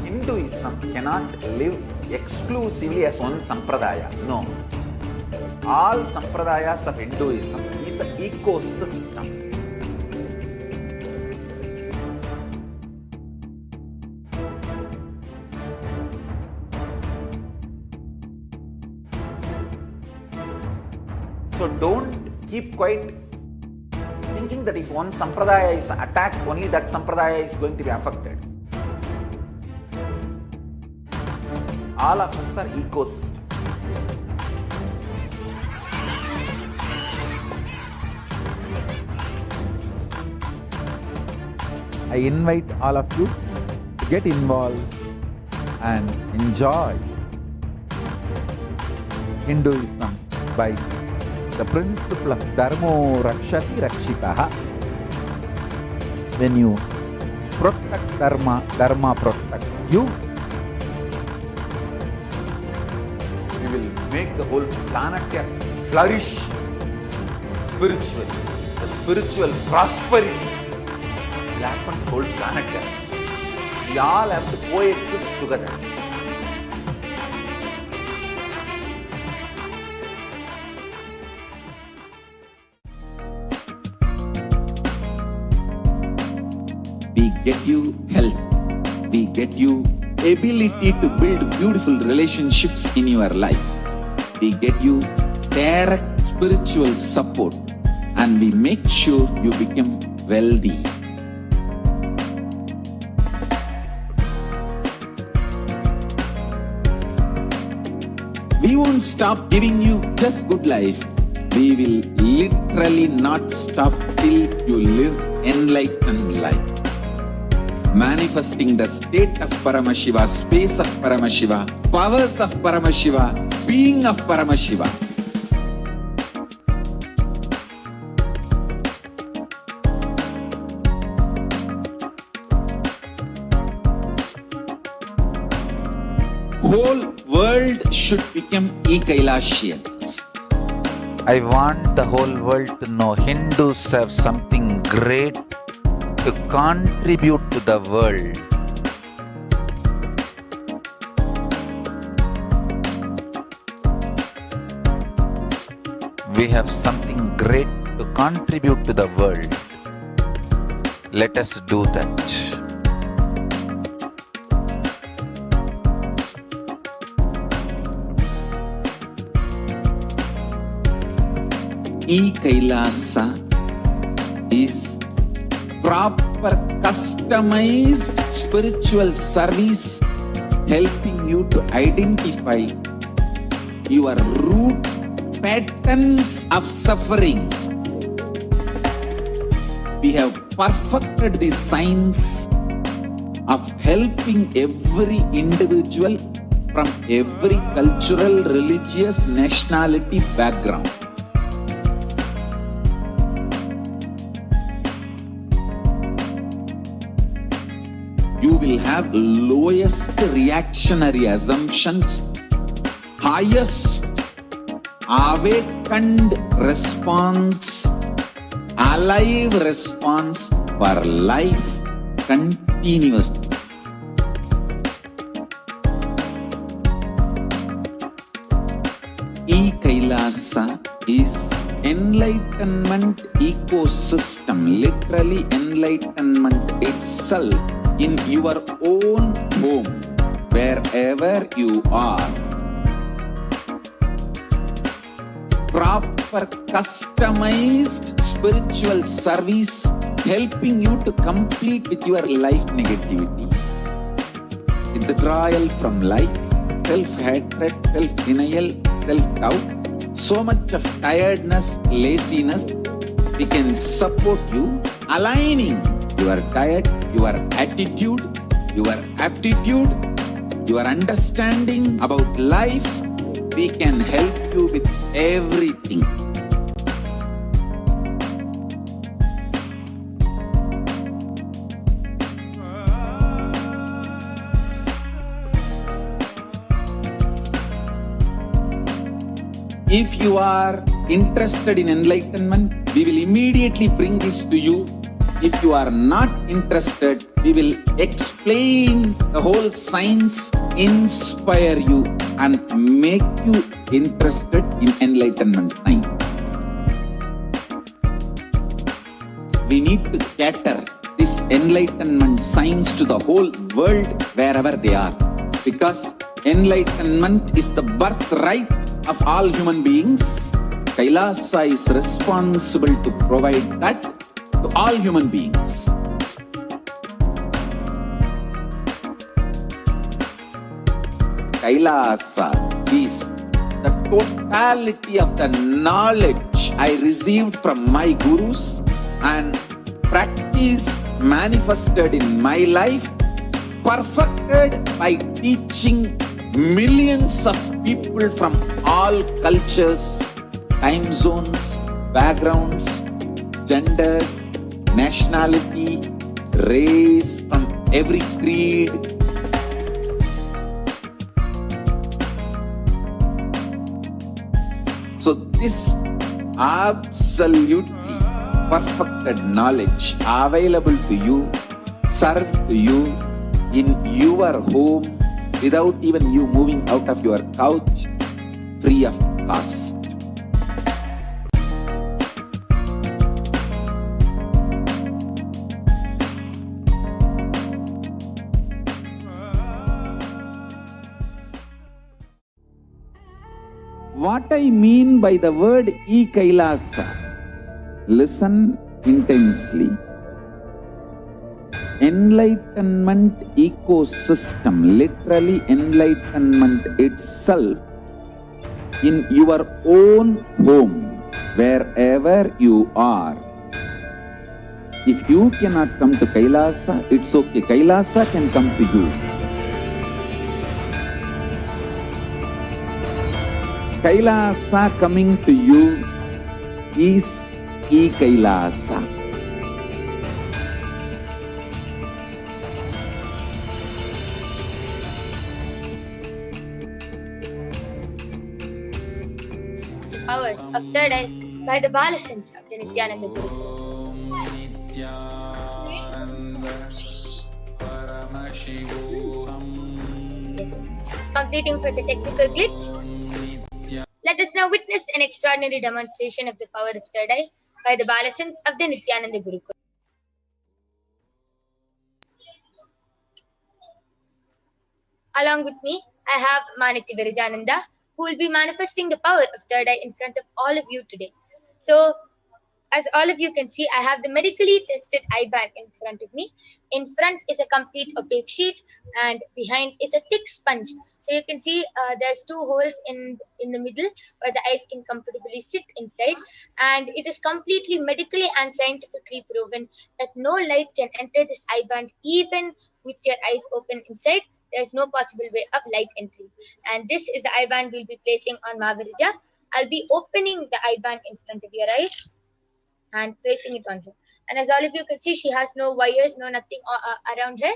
Hinduism cannot live exclusively as one sampradaya. No. All sampradayas of Hinduism is an ecosystem. So don't keep quiet thinking that if one sampradaya is attacked, only that sampradaya is going to be affected. All of us are ecosystem. I invite all of you to get involved and enjoy Hinduism by the principle of Dharmo Rakshati Rakshitaha. When you protect Dharma, Dharma protects you. We will make the whole planet flourish spiritually. The spiritual prosperity will happen to the whole planet. We all have to coexist together. We get you health. We get you ability to build beautiful relationships in your life. We get you direct spiritual support, and we make sure you become wealthy. We won't stop giving you just good life. We will literally not stop till you live enlightened life. Manifesting the state of Paramashiva, space of Paramashiva, powers of Paramashiva, being of Paramashiva. Whole world should become e-Kailashians. I want the whole world to know Hindus have something great to contribute to the world. We have something great to contribute to the world. Let us do that. E-Kailasa is proper customized spiritual service helping you to identify your root patterns of suffering. We have perfected the science of helping every individual from every cultural, religious, nationality background. You will have lowest reactionary assumptions, highest awakened response, alive response for life continuously. E-Kailasa is enlightenment ecosystem, literally enlightenment itself in your own home, wherever you are. Proper customized spiritual service helping you to complete with your life negativity. Withdrawal from life, self-hatred, self-denial, self-doubt, so much of tiredness, laziness. We can support you, aligning your diet, your attitude, your aptitude, your understanding about life. We can help you with everything. If you are interested in enlightenment, we will immediately bring this to you. If you are not interested, we will explain the whole science, inspire you and make you interested in enlightenment time. We need to cater this enlightenment science to the whole world wherever they are, because enlightenment is the birthright of all human beings. Kailasa is responsible to provide that to all human beings. Kailasa is the totality of the knowledge I received from my gurus and practice manifested in my life, perfected by teaching millions of people from all cultures, time zones, backgrounds, genders, nationality, race, from every creed. So this absolutely perfected knowledge available to you, served to you in your home without even you moving out of your couch, free of cost. What I mean by the word e-Kailasa, listen intensely. Enlightenment ecosystem, literally enlightenment itself, in your own home, wherever you are. If you cannot come to Kailasa, it's okay. Kailasa can come to you. Kailasa coming to you is e-Kailasa. Power of third eye by the Balasins of the Nithyananda Guru. Om Nithyananda Paramashivoham. Yes. Completing for the technical glitch. Let us now witness an extraordinary demonstration of the power of third eye by the Balasins of the Nithyananda Guru. Along with me, I have Maniti Virajananda, who will be manifesting the power of third eye in front of all of you today. So, as all of you can see, I have the medically tested eye band in front of me. In front is a complete opaque sheet and behind is a thick sponge. So you can see there's two holes in the middle where the eyes can comfortably sit inside. And it is completely medically and scientifically proven that no light can enter this eye band even with your eyes open inside. There's no possible way of light entry. And this is the eye band we'll be placing on Mahavirija. I'll be opening the eye band in front of your eyes and placing it on her. And as all of you can see, she has no wires, no nothing around her.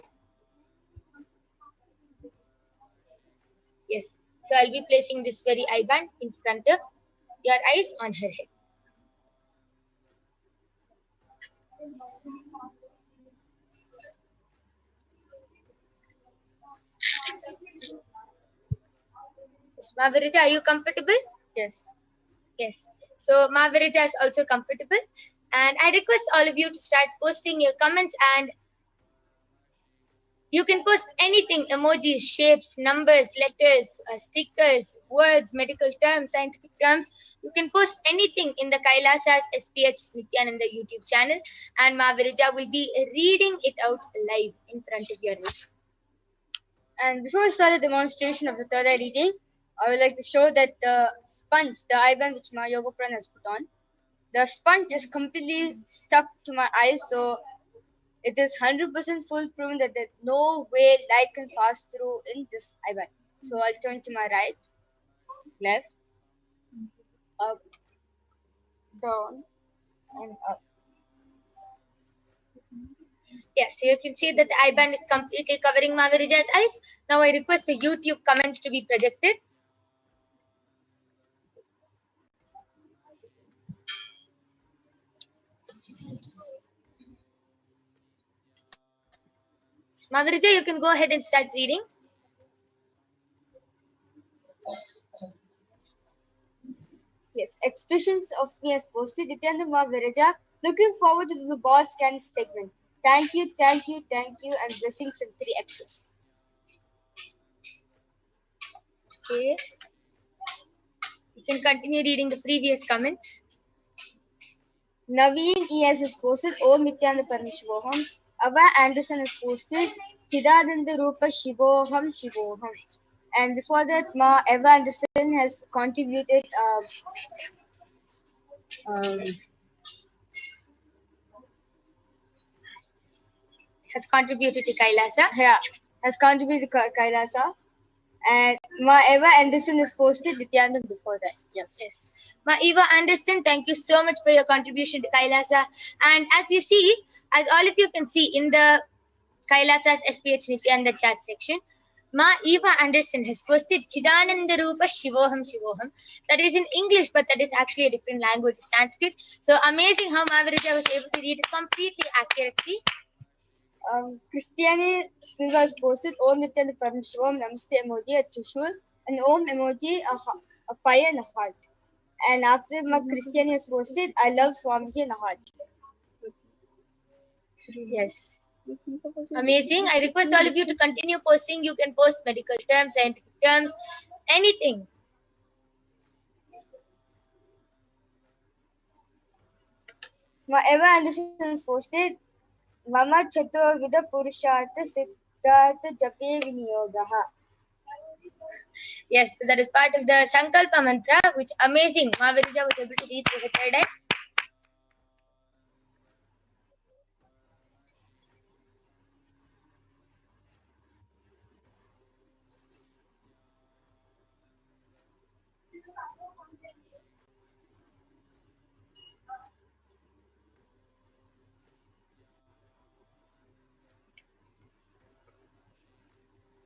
Yes. So I'll be placing this very eye band in front of your eyes on her head. Yes, Mahavirija, are you comfortable? Yes. Yes. So Mahavirija is also comfortable. And I request all of you to start posting your comments and You can post anything, emojis, shapes, numbers, letters, stickers, words, medical terms, scientific terms. You can post anything in the Kailasa's SPH Nithyananda YouTube channel, and Ma Virija will be reading it out live in front of your eyes. And before we start the demonstration of the third eye reading, I would like to show that the sponge, the eye band which my yoga pran has put on, the sponge is completely stuck to my eyes, so it is 100% full proven that there's no way light can pass through in this eye band. So I'll turn to my right, left, up, down, and up. Yes, so you can see that the eye band is completely covering Ma Virija's eyes. Now I request the YouTube comments to be projected. Ma Virija, you can go ahead and start reading. Yes, expressions of me as posted. Nithyananda Ma Virija, looking forward to the boss scan segment. Thank you, thank you, thank you, and blessings in 3Xs. Okay. You can continue reading the previous comments. Naveen ES has posted Om Nithyananda Parameshvoham. Ava Anderson has posted Chidananda Rupa Shivoham Shivoham. And before that, Ma Eva Anderson has contributed Has contributed to Kailasa. yeah, has contributed to Kailasa. And Ma Eva Anderson has posted Nithyananda before that. Yes. Ma Eva Anderson, thank you so much for your contribution to Kailasa. And as you see, as all of you can see in the Kailasa's SPH Nithyananda chat section, Ma Eva Anderson has posted Chidananda Rupa Shivoham Shivoham. That is in English, but that is actually a different language, Sanskrit. So amazing how Ma Virija was able to read it completely accurately. Christiane Silva has posted Om Nithyananda Parameshvoham Namaste emoji at Trishul, and Om emoji, a fire and a heart. And after Ma Christiane has posted I love Swamiji and a heart. Yes. Amazing. I request all of you to continue posting. You can post medical terms, scientific terms, anything. Ma Eva Anderson has posted Mama Chaturvida Purushartha Siddhartha Jape Viniyogaha. Yes, so that is part of the Sankalpa mantra, which amazing. Ma Virija was able to read through the third eye.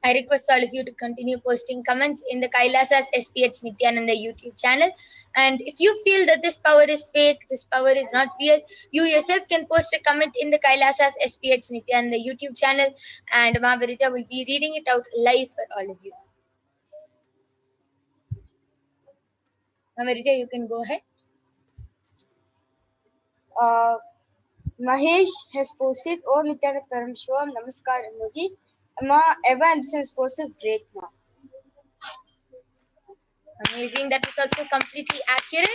I request all of you to continue posting comments in the Kailasa's SPH Nithyananda YouTube channel. And if you feel that this power is fake, this power is not real, you yourself can post a comment in the Kailasa's SPH Nithyananda YouTube channel, and Ma Virija will be reading it out live for all of you. Ma Virija, you can go ahead. Mahesh has posted Om Nithyananda Parameshvoham Namaskar emoji. Ma Eva Anderson has posted great Ma. Amazing. That is also completely accurate.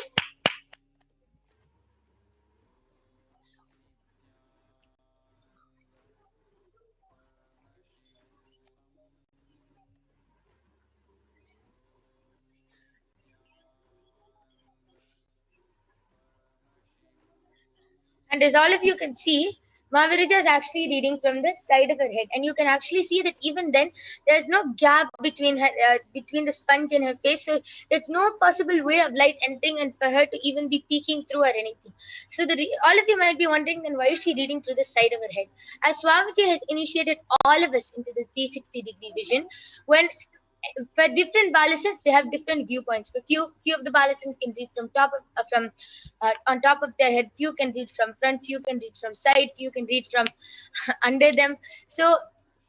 And as all of you can see, Ma Virija is actually reading from the side of her head, and you can actually see that even then there's no gap between her, between the sponge and her face, so there's no possible way of light entering and for her to even be peeking through or anything. So all of you might be wondering, then why is she reading through the side of her head? As Swamiji has initiated all of us into the 360-degree vision, when for different balasans, they have different viewpoints. For few of the balasans can read from on top of their head. Few can read from front. Few can read from side. Few can read from under them. So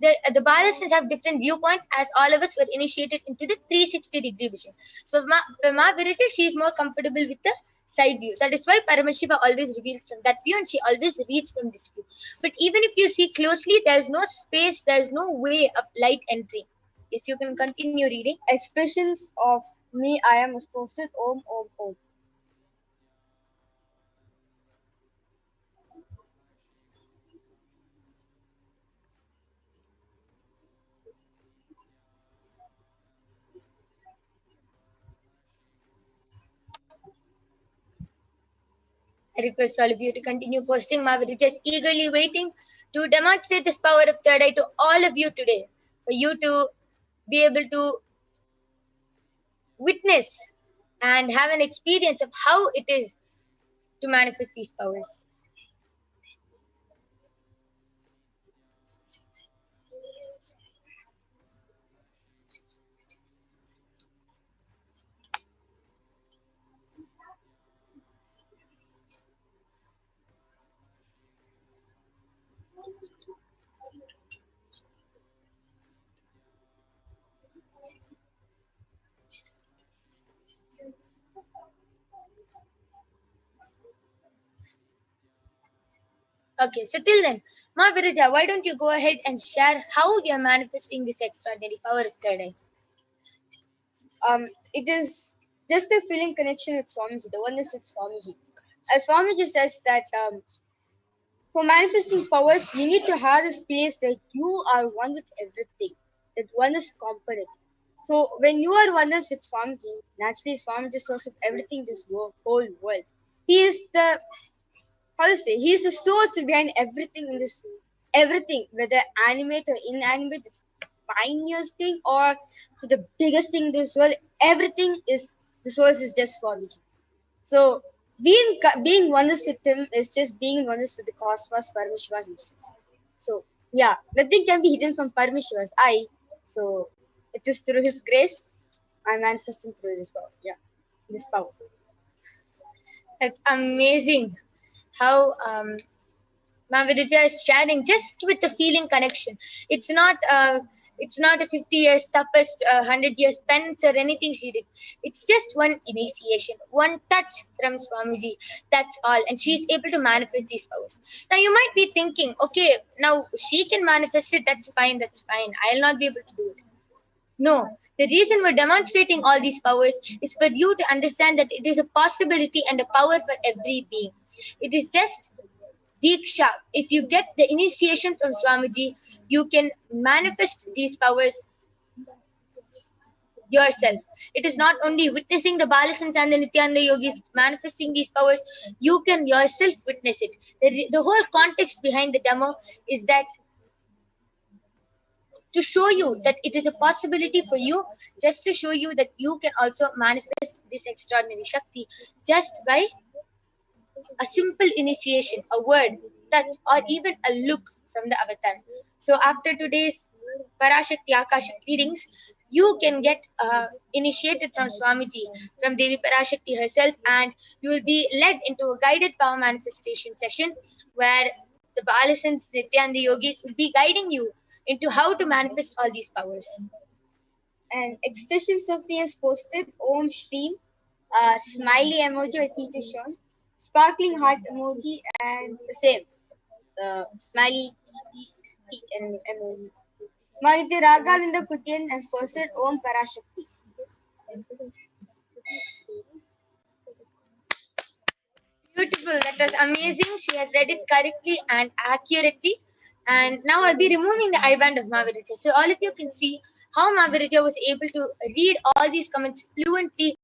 the balasans have different viewpoints, as all of us were initiated into the 360-degree vision. So for Ma Virija, she is more comfortable with the side view. That is why Paramashiva always reveals from that view and she always reads from this view. But even if you see closely, there is no space, there is no way of light entering. Yes, you can continue reading. Expressions of me, I am was posted Om Om Om. I request all of you to continue posting. Mahamari is eagerly waiting to demonstrate this power of third eye to all of you today, for you to be able to witness and have an experience of how it is to manifest these powers. Okay, so till then, Ma Virija, why don't you go ahead and share how you are manifesting this extraordinary power of third eye? It is just a feeling connection with Swamiji, the oneness with Swamiji. As Swamiji says that for manifesting powers, you need to have a space that you are one with everything, that one is component. So when you are oneness with Swamiji, naturally Swamiji is the source of everything in this whole world. He is the, he is the source behind everything in this world. Everything, whether animate or inanimate, the tiniest thing or to the biggest thing in this world, everything is, the source is just Swamiji. So being oneness with him is just being oneness with the cosmos, Parameshwar himself. So yeah, nothing can be hidden from Parameshwar's eye. So it is through his grace I'm manifesting through this power. Yeah, this power. That's amazing how Mahamari is sharing just with the feeling connection. It's not a 50 years tapas, 100 years penance or anything she did. It's just one initiation, one touch from Swamiji. That's all. And she's able to manifest these powers. Now you might be thinking, okay, now she can manifest it. That's fine. I'll not be able to do it. No, the reason we're demonstrating all these powers is for you to understand that it is a possibility and a power for every being. It is just Diksha. If you get the initiation from Swamiji, you can manifest these powers yourself. It is not only witnessing the Balasans and the Nithyananda yogis manifesting these powers, you can yourself witness it. The whole context behind the demo is that to show you that it is a possibility for you, just to show you that you can also manifest this extraordinary Shakti just by a simple initiation, a word, touch, or even a look from the avatar. So after today's PARASHAKTI Akashic readings, you can get initiated from Swamiji, from Devi PARASHAKTI herself, and you will be led into a guided power manifestation session where the Balasans, Nithyananda yogis will be guiding you into how to manifest all these powers. And expressions of me is posted Om Shreem, smiley emoji I think is shown, sparkling heart emoji, and the same smiley and emoji. Manite Ragalinda Kutyan and posted Om Parashakti. Beautiful. That was amazing. She has read it correctly and accurately. And now I'll be removing the eyeband of Mahamari. So all of you can see how Mahamari was able to read all these comments fluently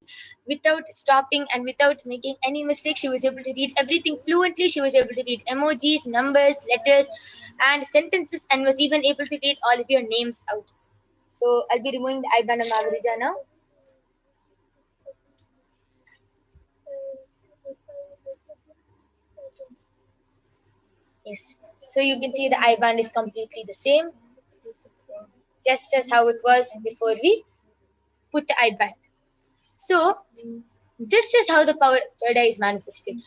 without stopping and without making any mistake. She was able to read everything fluently. She was able to read emojis, numbers, letters, and sentences, and was even able to read all of your names out. So I'll be removing the eyeband of Mahamari now. Yes. So you can see the eyeband is completely the same, just as how it was before we put the eyeband. So This is how the power of third eye is manifested.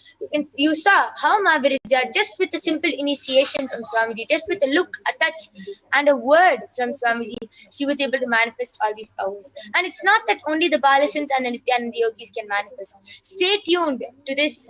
You saw how Mahabirija, just with a simple initiation from Swamiji, just with a look, a touch, and a word from Swamiji, she was able to manifest all these powers. And it's not that only the Balasins and the Nithyananda yogis can manifest. Stay tuned to this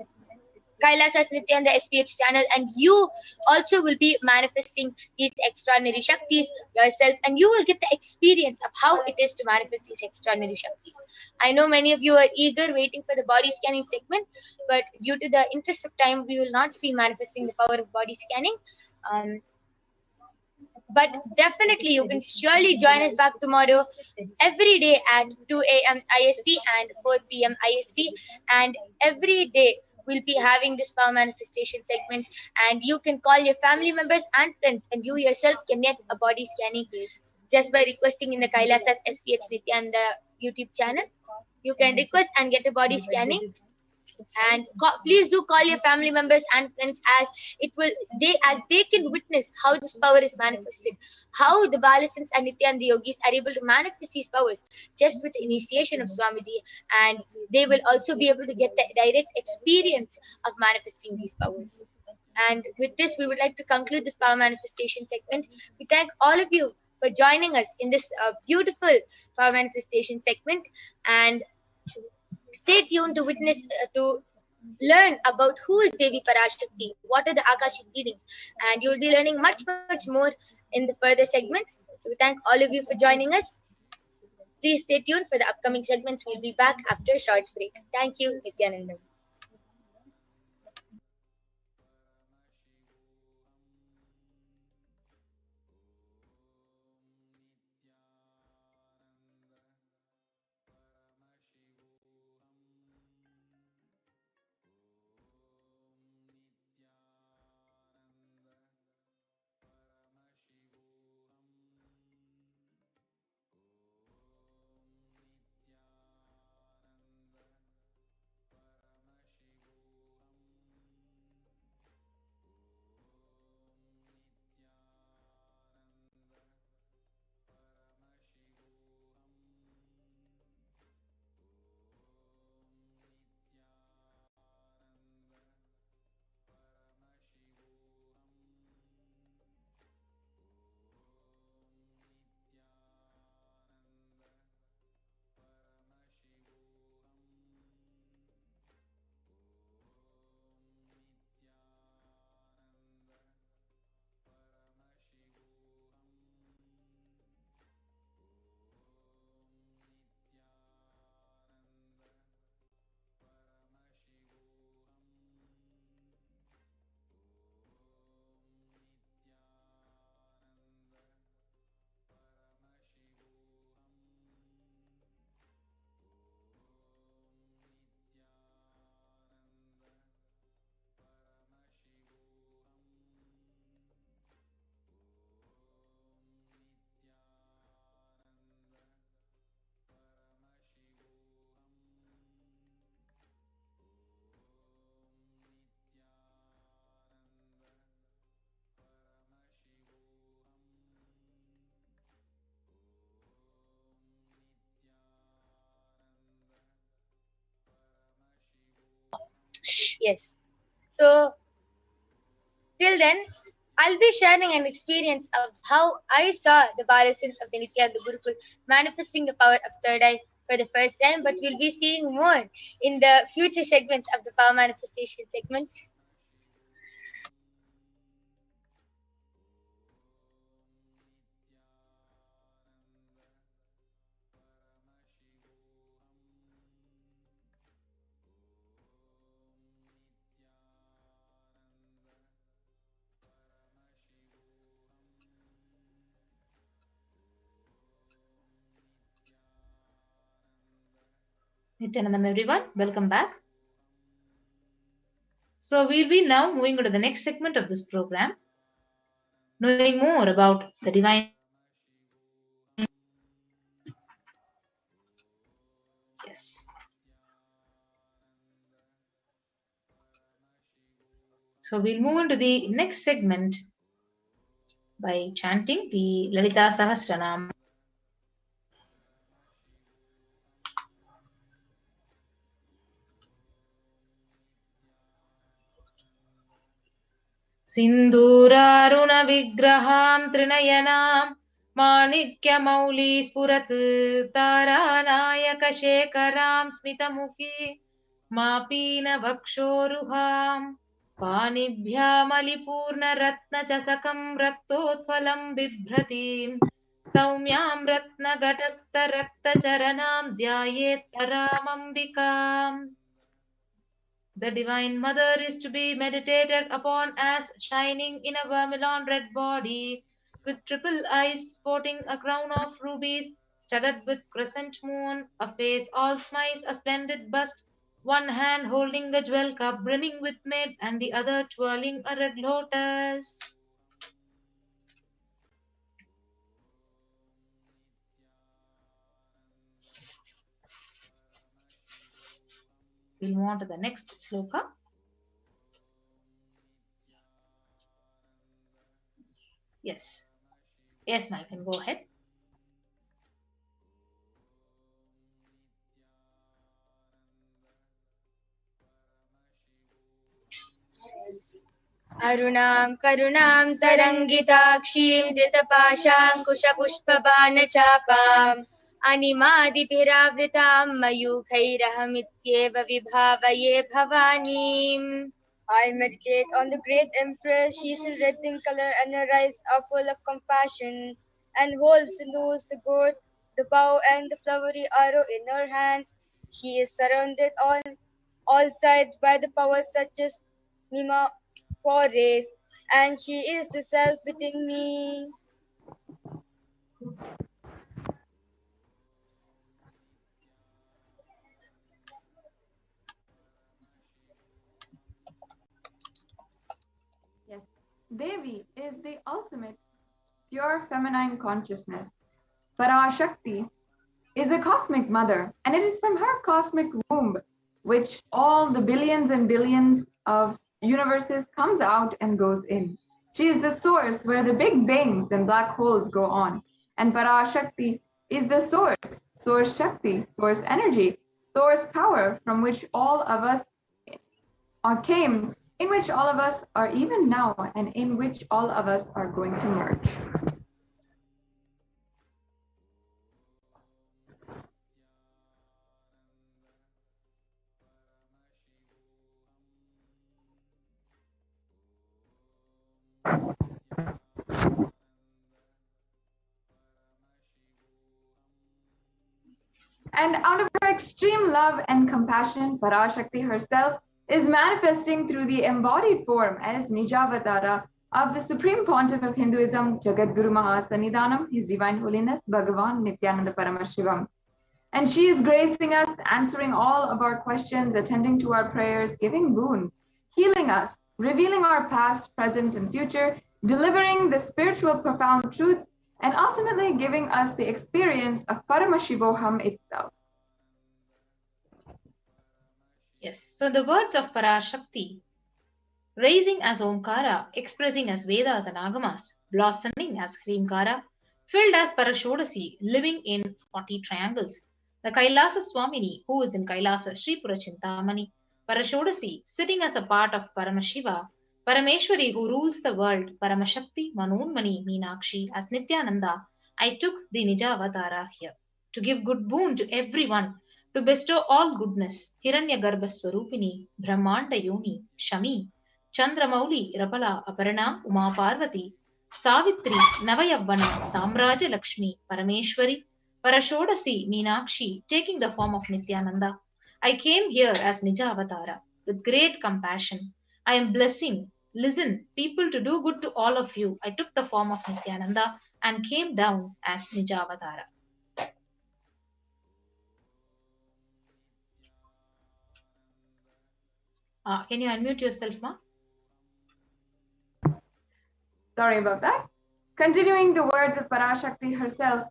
Kailasa's Nithyananda SPH channel, and you also will be manifesting these extraordinary Shaktis yourself, and you will get the experience of how it is to manifest these extraordinary Shaktis. I know many of you are eager waiting for the body scanning segment, but due to the interest of time, we will not be manifesting the power of body scanning. But definitely, you can surely join us back tomorrow every day at 2 a.m. IST and 4 p.m. IST. And every day, we'll be having this power manifestation segment. And you can call your family members and friends, and you yourself can get a body scanning just by requesting in the Kailasa's SPH Nithyananda YouTube channel. You can request and get a body scanning. And please do call your family members and friends, as they can witness how this power is manifested, how the Balasins and Nithyananda yogis are able to manifest these powers just with initiation of Swamiji, and they will also be able to get the direct experience of manifesting these powers. And with this, we would like to conclude this power manifestation segment. We thank all of you for joining us in this beautiful power manifestation segment, and stay tuned to witness, to learn about who is Devi Parashakti, what are the Akashic readings, and you'll be learning much more in the further segments. So we thank all of you for joining us. Please stay tuned for the upcoming segments. We'll be back after a short break. Thank you, Nithyananda. Yes. So till then, I'll be sharing an experience of how I saw the Balasins of the Nithyananda Gurukul manifesting the power of third eye for the first time, but we'll be seeing more in the future segments of the power manifestation segment. Nithyanandam, everyone, welcome back. So we'll be now moving on to the next segment of this program, knowing more about the divine. Yes. So we'll move on to the next segment by chanting the Lalita Sahasranam. सिन्दूरारुणविग्रहां त्रिनयनां माणिक्यमौली स्फुरत् तारानायकशेखरां स्मितमुखी मापीनवक्षोरुहां पाणिभ्यामलिपूर्णरत्नचषकं रक्तोत्फलं बिभ्रतीं सौम्यां रत्नघटस्थरक्तचरणां ध्यायेत् परामम्बिकाम्. The Divine Mother is to be meditated upon as shining in a vermilion red body, with triple eyes sporting a crown of rubies, studded with crescent moon, a face all smiles, a splendid bust, one hand holding a jewel cup brimming with mid, and the other twirling a red lotus. We'll move on to the next sloka. Yes. Yes, ma'am, you can go ahead. अरुणां करुणां तरङ्गिताक्षीं धृतपाशाङ्कुशपुष्पबाणचापाम् अनिमादिभिरावृतां मयूखैरहमित्येव विभावये भवानीम्. I meditate on the great empress. She is in red in color and her eyes are full of compassion, and holds sindoors, the gourd, the bow, and the flowery arrow in her hands. She is surrounded on all sides by the powers such as Nima for race, and she is the self within me. Yes, Devi is the ultimate pure feminine consciousness. PARASHAKTI is the cosmic mother, and it is from her cosmic womb which all the billions and billions of universes comes out and goes in. She is the source where the big bangs and black holes go on. And PARASHAKTI is the source Shakti, source energy, source power from which all of us came, in which all of us are even now, and in which all of us are going to merge. And out of her extreme love and compassion, PARASHAKTI herself is manifesting through the embodied form as Nijavatara of the Supreme Pontiff of Hinduism, Jagadguru Mahasannidhanam, His Divine Holiness, Bhagavan Nithyananda Paramashivam. And she is gracing us, answering all of our questions, attending to our prayers, giving boons, healing us, revealing our past, present, and future, delivering the spiritual profound truths, and ultimately giving us the experience of Paramashivoham itself. Yes, so the words of Parashakti, raising as Omkara, expressing as Vedas and Agamas, blossoming as Hrimkara, filled as Parashodasi, living in 40 triangles. The Kailasa Swamini, who is in Kailasa Sripura Chintamani, Parashodasi, sitting as a part of Paramashiva, Parameshwari, who rules the world, Paramashakti, Manonmani, Meenakshi, as Nithyananda, I took the Nijavatara here to give good boon to everyone, to bestow all goodness, Hiranyagarbha Swarupini, Brahmanda Yoni, Shami, Chandramauli, Rapala, Aparana, Uma Parvati, Savitri, Navayavana, Samraja Lakshmi, Parameshwari, Parashodasi, Meenakshi, taking the form of Nithyananda. I came here as Nijavatara with great compassion. I am blessing. Listen, people, to do good to all of you. I took the form of Nithyananda and came down as Nijavatara. Can you unmute yourself, Ma? Sorry about that. Continuing the words of Parashakti herself,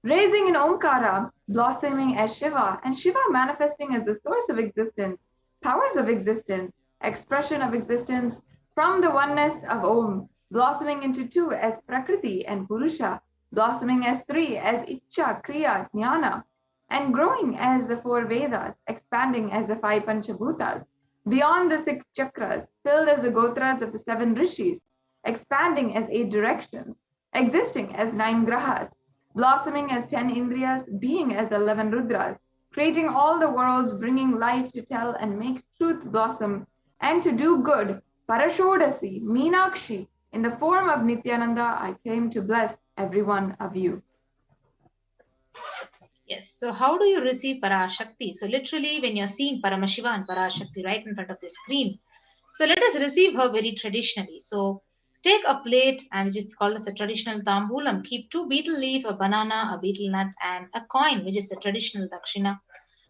raising in Omkara, blossoming as Shiva, and Shiva manifesting as the source of existence, powers of existence, expression of existence from the oneness of Om, blossoming into two as Prakriti and Purusha, blossoming as three as Icha, Kriya, Jnana, and growing as the 4 Vedas, expanding as the 5 Panchabhutas, beyond the 6 chakras, filled as the gotras of the 7 rishis, expanding as 8 directions, existing as 9 grahas, blossoming as 10 indriyas, being as 11 rudras, creating all the worlds, bringing life to tell and make truth blossom, and to do good. Parashodasi, Meenakshi, in the form of Nithyananda, I came to bless every one of you. Yes. So how do you receive Parashakti? So literally when you're seeing Paramashiva and Parashakti right in front of the screen, so let us receive her very traditionally. So take a plate, and which is called as a traditional tambulam. Keep 2 betel leaf, a banana, a betel nut, and a coin, which is the traditional dakshina.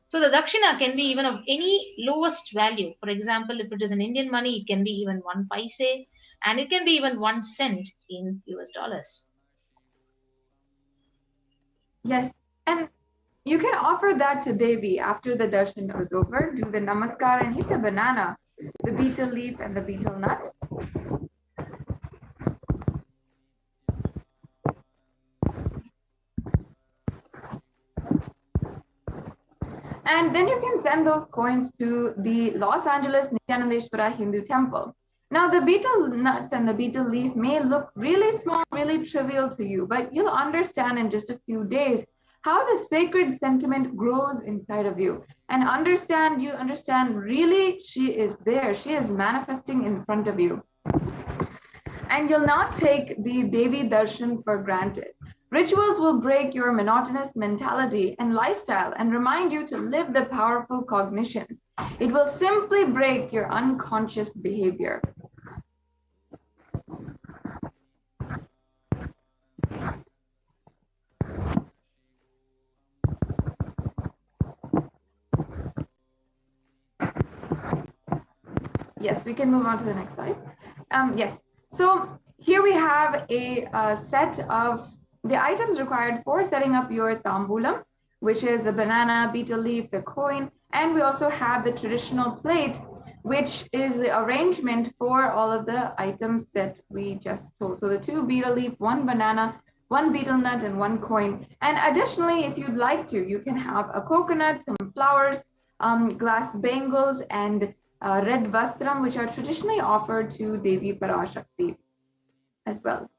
So the dakshina can be even of any lowest value. For example, if it is an Indian money, it can be even 1 paise, and it can be even 1 cent in US dollars. Yes, and you can offer that to Devi after the darshan is over. Do the namaskar and hit the banana, the betel leaf, and the betel nut. And then you can send those coins to the Los Angeles Nithyanandeshwara Hindu temple. Now, the betel nut and the betel leaf may look really small, really trivial to you, but you'll understand in just a few days how the sacred sentiment grows inside of you. And you understand really she is there. She is manifesting in front of you. And you'll not take the Devi darshan for granted. Rituals will break your monotonous mentality and lifestyle and remind you to live the powerful cognitions. It will simply break your unconscious behavior. Yes, we can move on to the next slide. Yes, so here we have a set of the items required for setting up your tambulam, which is the banana, betel leaf, the coin, and we also have the traditional plate, which is the arrangement for all of the items that we just told. So the 2 betel leaf, 1 banana, 1 betel nut, and 1 coin. And additionally, if you'd like to, you can have a coconut, some flowers, glass bangles, and red vastram, which are traditionally offered to Devi Parashakti as well.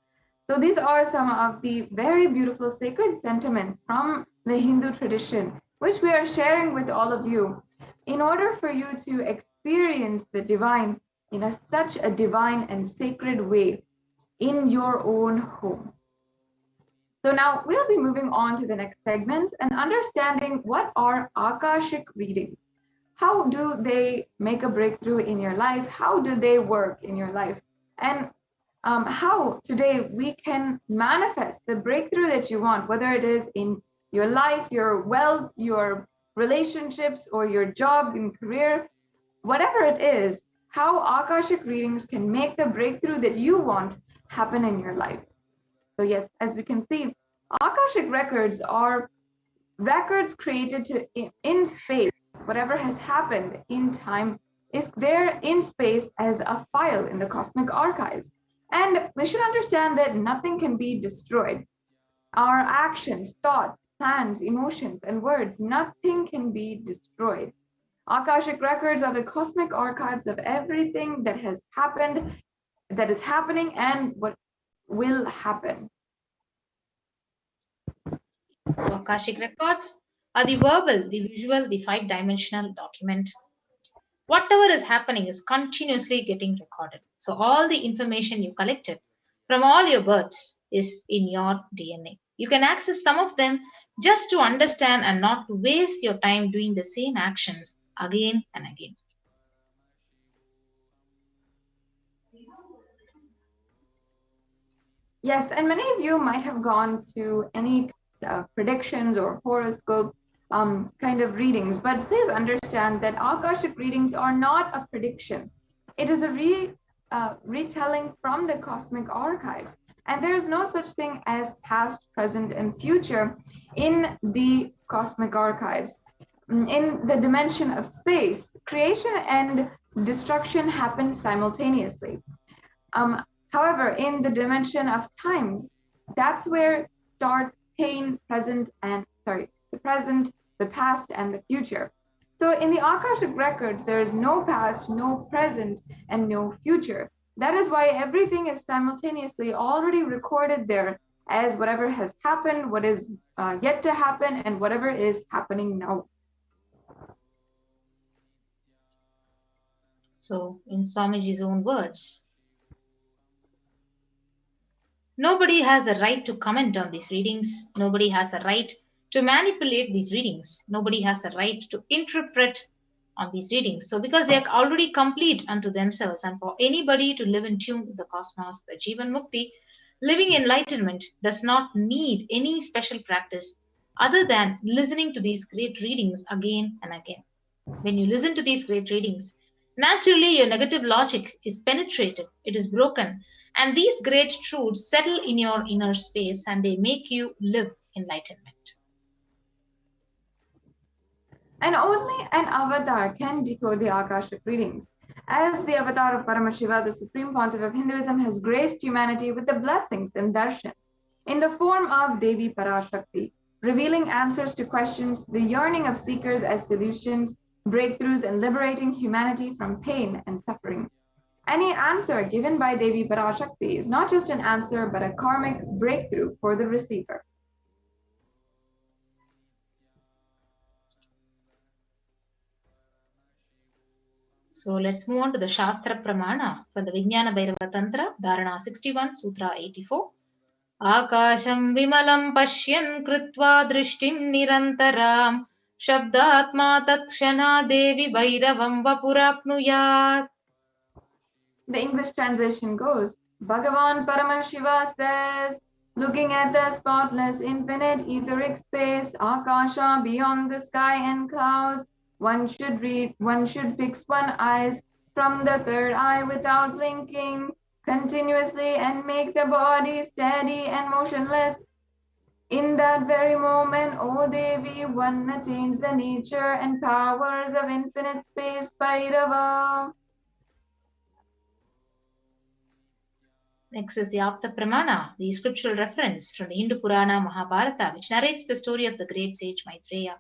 So these are some of the very beautiful sacred sentiments from the Hindu tradition, which we are sharing with all of you in order for you to experience the divine in such a divine and sacred way in your own home. So now we'll be moving on to the next segment and understanding what are Akashic readings. How do they make a breakthrough in your life? How do they work in your life? And how today we can manifest the breakthrough that you want, whether it is in your life, your wealth, your relationships, or your job and career, whatever it is, how Akashic readings can make the breakthrough that you want happen in your life. So yes, as we can see, Akashic records are records created in space. Whatever has happened in time is there in space as a file in the cosmic archives. And we should understand that nothing can be destroyed. Our actions, thoughts, plans, emotions, and words, nothing can be destroyed. Akashic records are the cosmic archives of everything that has happened, that is happening, and what will happen. Akashic records are the verbal, the visual, the 5-dimensional document. Whatever is happening is continuously getting recorded. So all the information you collected from all your births is in your DNA. You can access some of them just to understand and not to waste your time doing the same actions again and again. Yes, and many of you might have gone to any predictions or horoscope kind of readings, but please understand that Akashic readings are not a prediction. It is a retelling from the cosmic archives, and there is no such thing as past, present, and future in the cosmic archives. In the dimension of space, creation and destruction happen simultaneously. However, in the dimension of time, that's where starts pain, the present, the past, and the future. So in the Akashic records, there is no past, no present, and no future. That is why everything is simultaneously already recorded there as whatever has happened, what is yet to happen, and whatever is happening now. So, in Swamiji's own words, nobody has a right to comment on these readings. Nobody has a right to manipulate these readings. Nobody has a right to interpret on these readings. So, because they are already complete unto themselves, and for anybody to live in tune with the cosmos, the Jivan Mukti, living enlightenment does not need any special practice other than listening to these great readings again and again. When you listen to these great readings, naturally your negative logic is penetrated, it is broken, and these great truths settle in your inner space and they make you live enlightenment. And only an avatar can decode the Akashic readings. As the avatar of Paramashiva, the Supreme Pontiff of Hinduism has graced humanity with the blessings and darshan in the form of Devi PARASHAKTI, revealing answers to questions, the yearning of seekers as solutions, breakthroughs, and liberating humanity from pain and suffering. Any answer given by Devi PARASHAKTI is not just an answer, but a karmic breakthrough for the receiver. So let's move on to the Shastra Pramana from the Vijnana Bhairava Tantra, Dharana 61, Sutra 84. Akasham vimalam pashyan kritva drishtim nirantaram shabdatma tatshana devi bhairavam vapurapnuyat. The English translation goes, Bhagavan Paramashiva says, looking at the spotless infinite etheric space, Akasha beyond the sky and clouds, one should fix one eyes from the third eye without blinking continuously and make the body steady and motionless. In that very moment, O Devi, one attains the nature and powers of infinite space, Bhairava. Next is the Apta Pramana, the scriptural reference from the Hindu Purana Mahabharata, which narrates the story of the great sage Maitreya,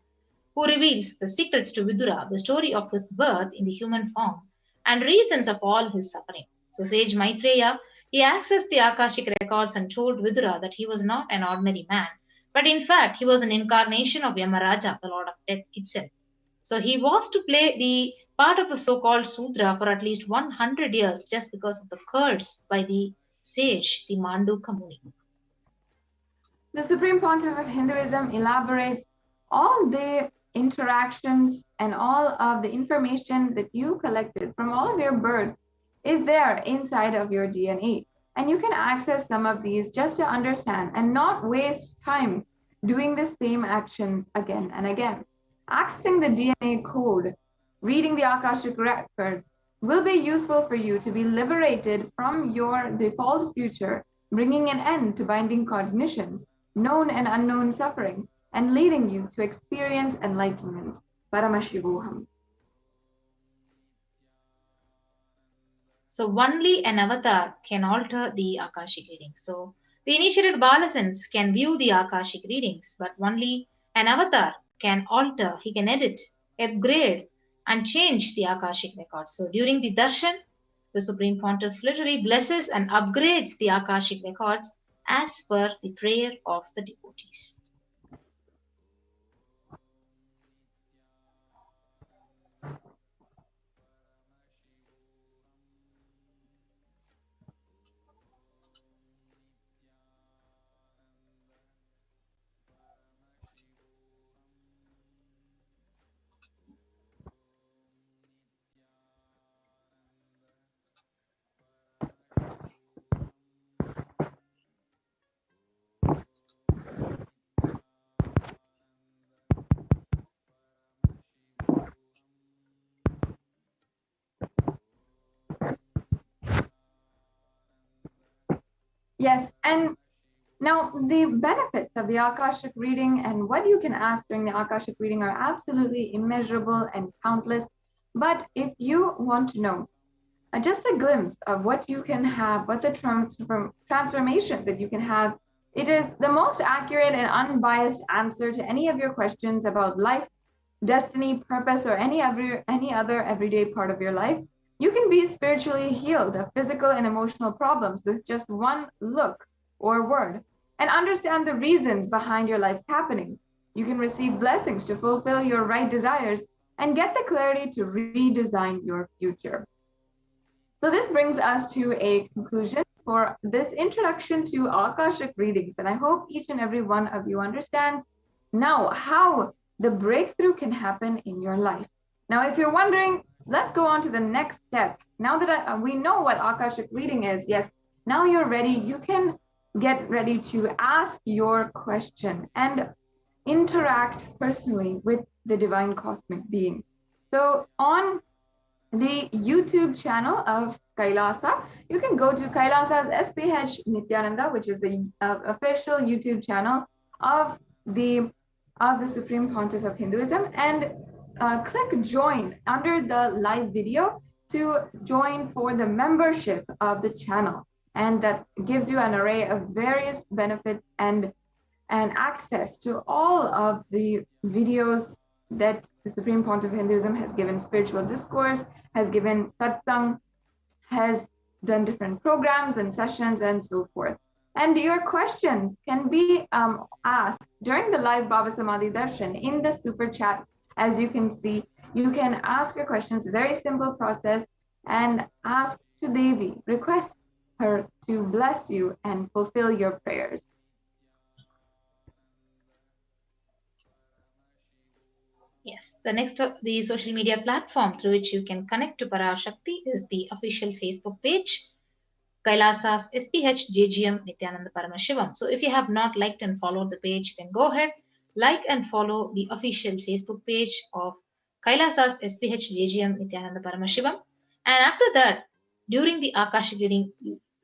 who reveals the secrets to Vidura, the story of his birth in the human form, and reasons of all his suffering. So sage Maitreya, he accessed the Akashic records and told Vidura that he was not an ordinary man, but in fact he was an incarnation of Yamaraja, the Lord of Death itself. So he was to play the part of a so-called Sudra for at least 100 years just because of the curse by the sage, the Manduka Muni. The Supreme Pontiff of Hinduism elaborates all the interactions and all of the information that you collected from all of your births is there inside of your DNA. And you can access some of these just to understand and not waste time doing the same actions again and again. Accessing the DNA code, reading the Akashic records will be useful for you to be liberated from your default future, bringing an end to binding cognitions, known and unknown suffering, and leading you to experience enlightenment. Paramashivoham. So only an avatar can alter the Akashic readings. So the initiated Balasans can view the Akashic readings, but only an avatar can alter, he can edit, upgrade, and change the Akashic records. So during the darshan, the Supreme Pontiff literally blesses and upgrades the Akashic records as per the prayer of the devotees. Yes, and now the benefits of the Akashic reading and what you can ask during the Akashic reading are absolutely immeasurable and countless. But if you want to know just a glimpse of what you can have, what the transformation that you can have, it is the most accurate and unbiased answer to any of your questions about life, destiny, purpose, or any other everyday part of your life, you can be spiritually healed of physical and emotional problems with just one look or word, and understand the reasons behind your life's happenings. You can receive blessings to fulfill your right desires and get the clarity to redesign your future. So this brings us to a conclusion for this introduction to Akashic readings. And I hope each and every one of you understands now how the breakthrough can happen in your life. Now, if you're wondering, let's go on to the next step. Now that we know what Akashic reading is, yes, now you're ready. You can get ready to ask your question and interact personally with the divine cosmic being. So on the YouTube channel of Kailasa, you can go to Kailasa's SPH Nithyananda, which is the official YouTube channel of the Supreme Pontiff of Hinduism, and click join under the live video to join for the membership of the channel. And that gives you an array of various benefits and access to all of the videos that the Supreme Pontiff of Hinduism has given spiritual discourse, has given satsang, has done different programs and sessions and so forth. And your questions can be asked during the live Baba Samadhi Darshan in the super chat. As you can see, you can ask your questions, very simple process, and ask to Devi, request her to bless you and fulfill your prayers. Yes, the social media platform through which you can connect to Parashakti is the official Facebook page, Kailasa's SPH JGM Nithyananda Paramashivam. So if you have not liked and followed the page, you can go ahead, like and follow the official Facebook page of Kailasa's SPH JGM Nithyananda Paramashivam. And after that, during the Akashic reading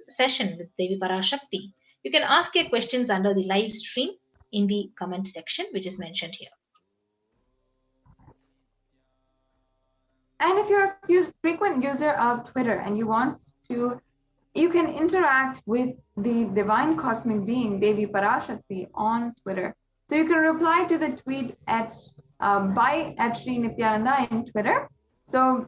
session with Devi Parashakti, you can ask your questions under the live stream in the comment section, which is mentioned here. And if you're a frequent user of Twitter and you want to, you can interact with the divine cosmic being, Devi Parashakti, on Twitter. So you can reply to the tweet at Sri Nithyananda in Twitter. So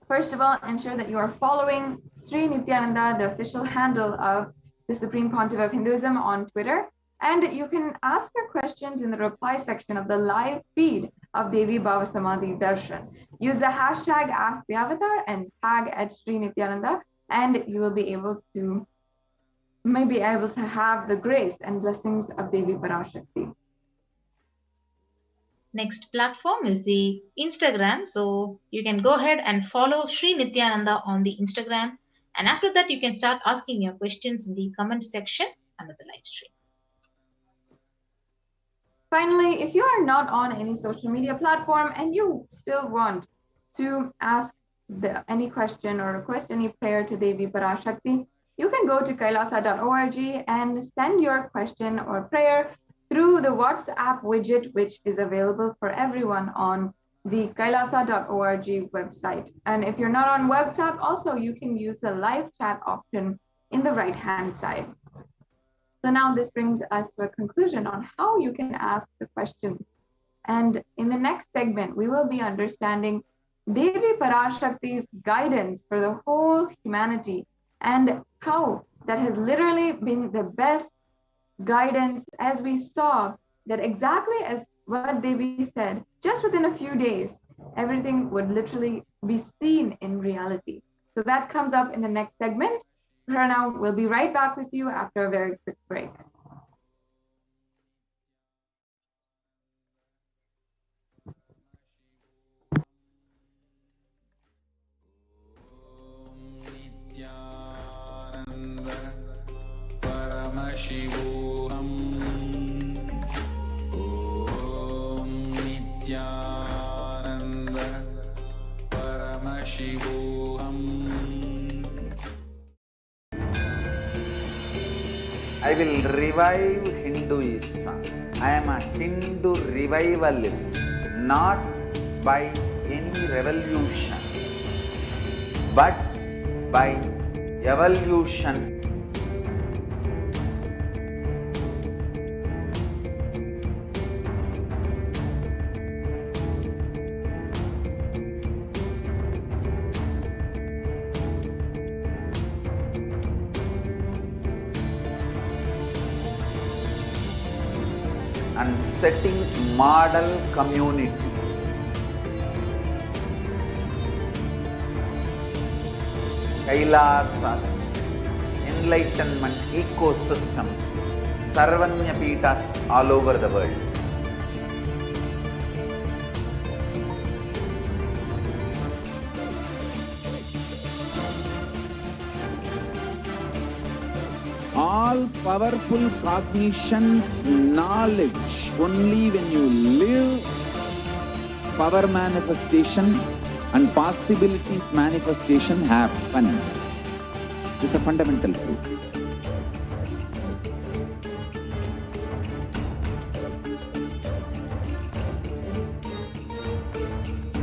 first of all, ensure that you are following Sri Nithyananda, the official handle of the Supreme Pontiff of Hinduism, on Twitter. And you can ask your questions in the reply section of the live feed of Devi Bhava Samadhi Darshan. Use the hashtag AskTheAvatar and tag at Sri Nithyananda, and you will be able to have the grace and blessings of Devi Parashakti. Next platform is the Instagram. So you can go ahead and follow Sri Nithyananda on the Instagram. And after that, you can start asking your questions in the comment section under the live stream. Finally, if you are not on any social media platform and you still want to ask any question or request any prayer to Devi Parashakti, you can go to kailasa.org and send your question or prayer through the WhatsApp widget, which is available for everyone on the kailasa.org website. And if you're not on WhatsApp, also you can use the live chat option in the right-hand side. So now this brings us to a conclusion on how you can ask the question. And in the next segment, we will be understanding Devi Parashakti's guidance for the whole humanity and how that has literally been the best guidance, as we saw that exactly as what Devi said, just within a few days, everything would literally be seen in reality. So that comes up in the next segment. For now, we'll be right back with you after a very quick break. Nithyananda Paramashivoham. Om Nithyananda Paramashivoham. I will revive Hinduism. I am a Hindu revivalist, not by any revolution, but by evolution. and setting model community. Kailasas, enlightenment ecosystems, Sarvanya Peethas all over the world. All powerful cognition, knowledge, only when you live, power manifestation and possibilities manifestation happens. It's a fundamental truth.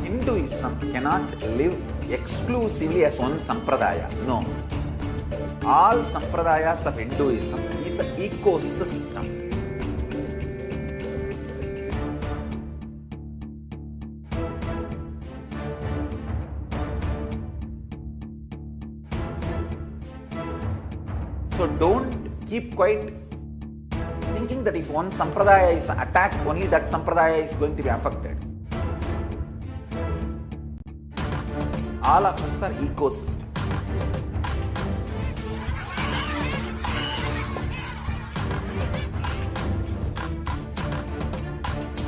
Hinduism cannot live exclusively as one sampradaya. No. All sampradayas of Hinduism is an ecosystem. So don't keep quiet thinking that if one sampradaya is attacked, only that sampradaya is going to be affected. All of us are ecosystem.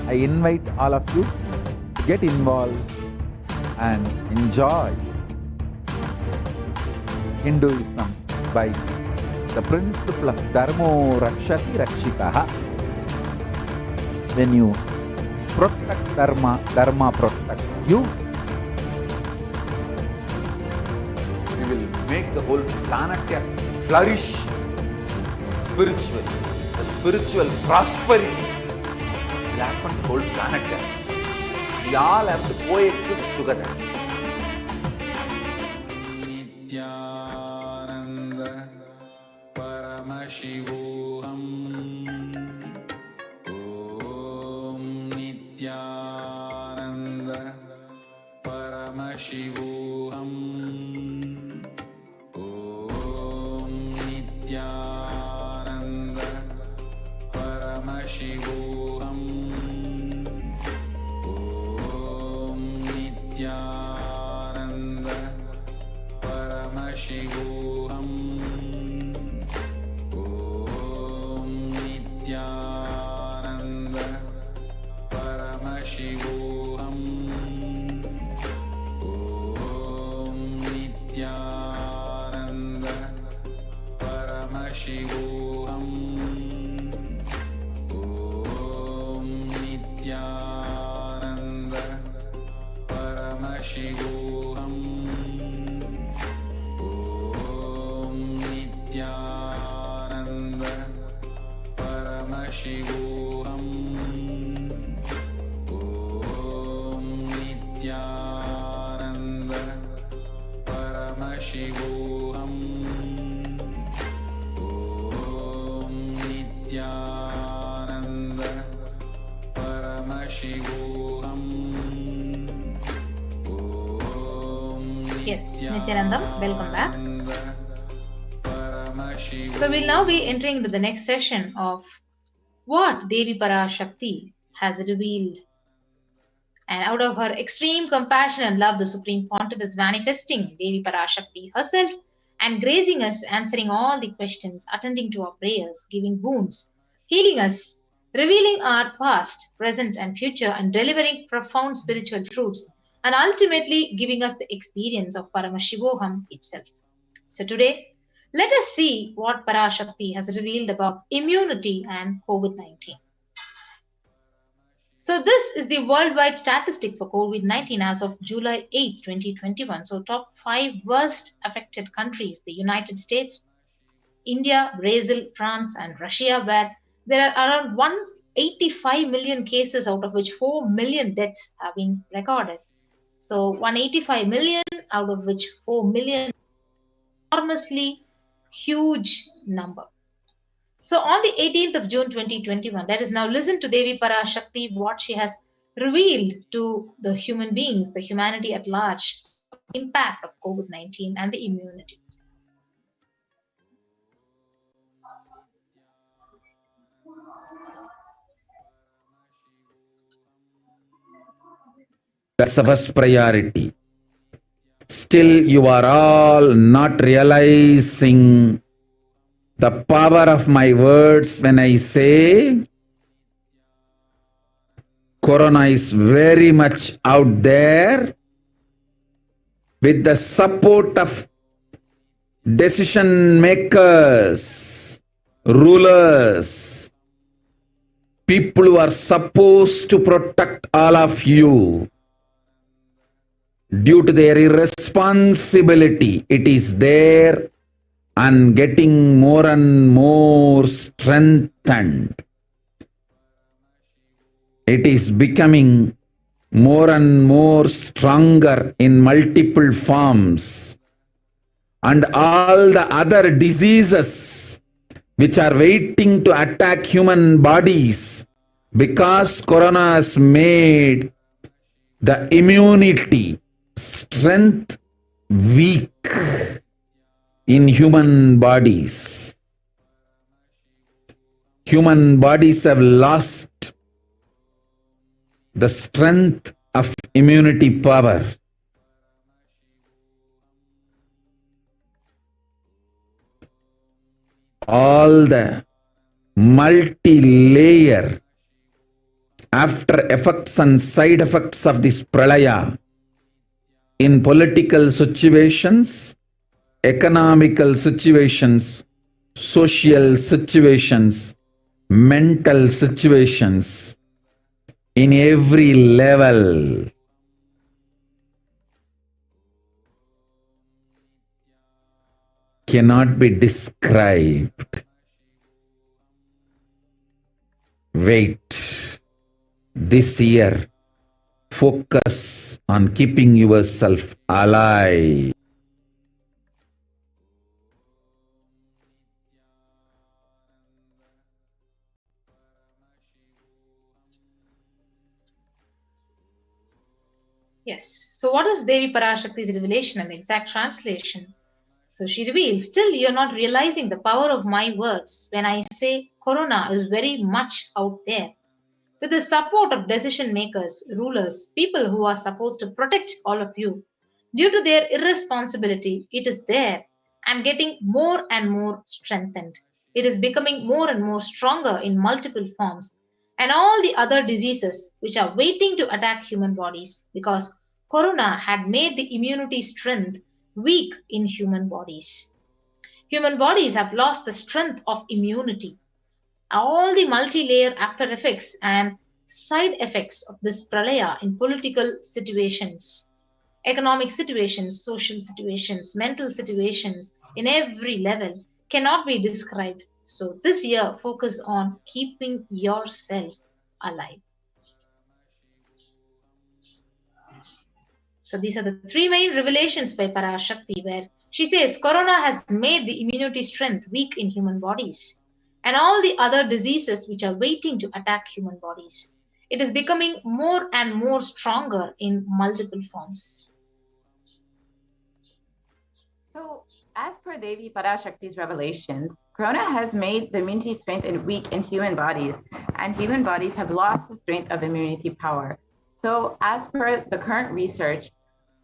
I invite all of you to get involved and enjoy Hinduism by the principle of Dharmo Rakshati Rakshitaha. When you protect Dharma, Dharma protects you. We will make the whole planet flourish spiritually. The spiritual prosperity will happen to the whole planet. We all have to coexist together. Nithyananda Paramashivoham. Om Nithyananda Paramashivoham. Om Nithyananda Paramashivoham. Om Nithyananda Paramashivoham. Om Nithyananda Paramashivoham. Om Nithyananda Paramashivoham. Om Nithyananda Paramashivoham. Om Nithyananda Paramashivoham. Om Nithyananda Paramashivoham. Om Nithyananda Paramashivoham. Yes, Nithyanandam, welcome back. So we'll now be entering into the next session of what Devi PARASHAKTI has revealed. And out of her extreme compassion and love, the Supreme Pontiff is manifesting Devi PARASHAKTI herself and gracing us, answering all the questions, attending to our prayers, giving boons, healing us, revealing our past, present, and future, and delivering profound spiritual truths, and ultimately giving us the experience of Paramashivoham itself. So today, let us see what PARASHAKTI has revealed about immunity and COVID-19. So this is the worldwide statistics for COVID-19 as of July 8, 2021. So top 5 worst affected countries: the United States, India, Brazil, France, and Russia, where there are around 185 million cases, out of which 4 million deaths have been recorded. So 185 million, out of which 4 million, enormously huge number. So on the 18th of June 2021, let us now listen to Devi PARASHAKTI, what she has revealed to the human beings, the humanity at large, impact of COVID-19 and the immunity. That's the first priority. Still, you are all not realizing the power of my words when I say Corona is very much out there with the support of decision makers, rulers, people who are supposed to protect all of you. Due to their irresponsibility, it is there and getting more and more strengthened. It is becoming more and more stronger in multiple forms. And all the other diseases which are waiting to attack human bodies, because Corona has made the immunity strength weak in human bodies. Human bodies have lost the strength of immunity power. All the multi-layer after effects and side effects of this pralaya in political situations, economical situations, social situations, mental situations, in every level. Cannot be described. Wait. This year, focus on keeping yourself alive. Yes. So what is Devi Parashakti's revelation and exact translation? So she reveals, still you're not realizing the power of my words when I say Corona is very much out there. With the support of decision makers, rulers, people who are supposed to protect all of you, due to their irresponsibility, it is there and getting more and more strengthened. It is becoming more and more stronger in multiple forms, and all the other diseases which are waiting to attack human bodies because Corona had made the immunity strength weak in human bodies. Human bodies have lost the strength of immunity. All the multi-layer after effects and side effects of this pralaya in political situations, economic situations, social situations, mental situations, in every level cannot be described. So this year, focus on keeping yourself alive. So these are the three main revelations by Parashakti, where she says Corona has made the immunity strength weak in human bodies and all the other diseases which are waiting to attack human bodies. It is becoming more and more stronger in multiple forms. So, as per Devi Parashakti's revelations, Corona has made the immunity strength weak in human bodies, and human bodies have lost the strength of immunity power. So, as per the current research,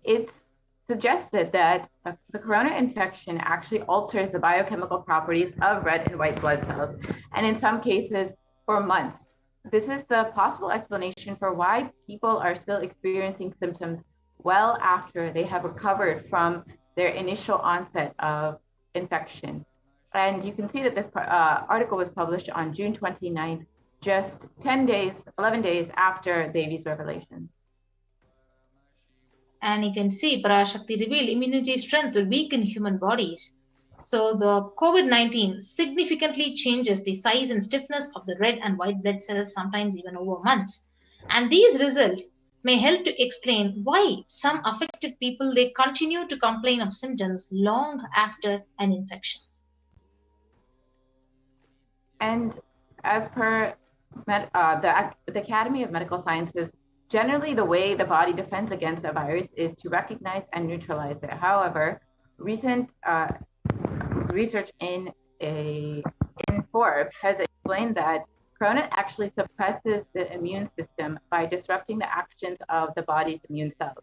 it's suggested that the corona infection actually alters the biochemical properties of red and white blood cells, and in some cases for months. This is the possible explanation for why people are still experiencing symptoms well after they have recovered from their initial onset of infection. And you can see that this article was published on June 29th, just 11 days after Devi's revelation. And you can see Parashakti revealed immunity strength will weaken human bodies. So the COVID-19 significantly changes the size and stiffness of the red and white blood cells, sometimes even over months. And these results may help to explain why some affected people, they continue to complain of symptoms long after an infection. And as per the Academy of Medical Sciences, generally the way the body defends against a virus is to recognize and neutralize it. However, recent research in Forbes has explained that corona actually suppresses the immune system by disrupting the actions of the body's immune cells.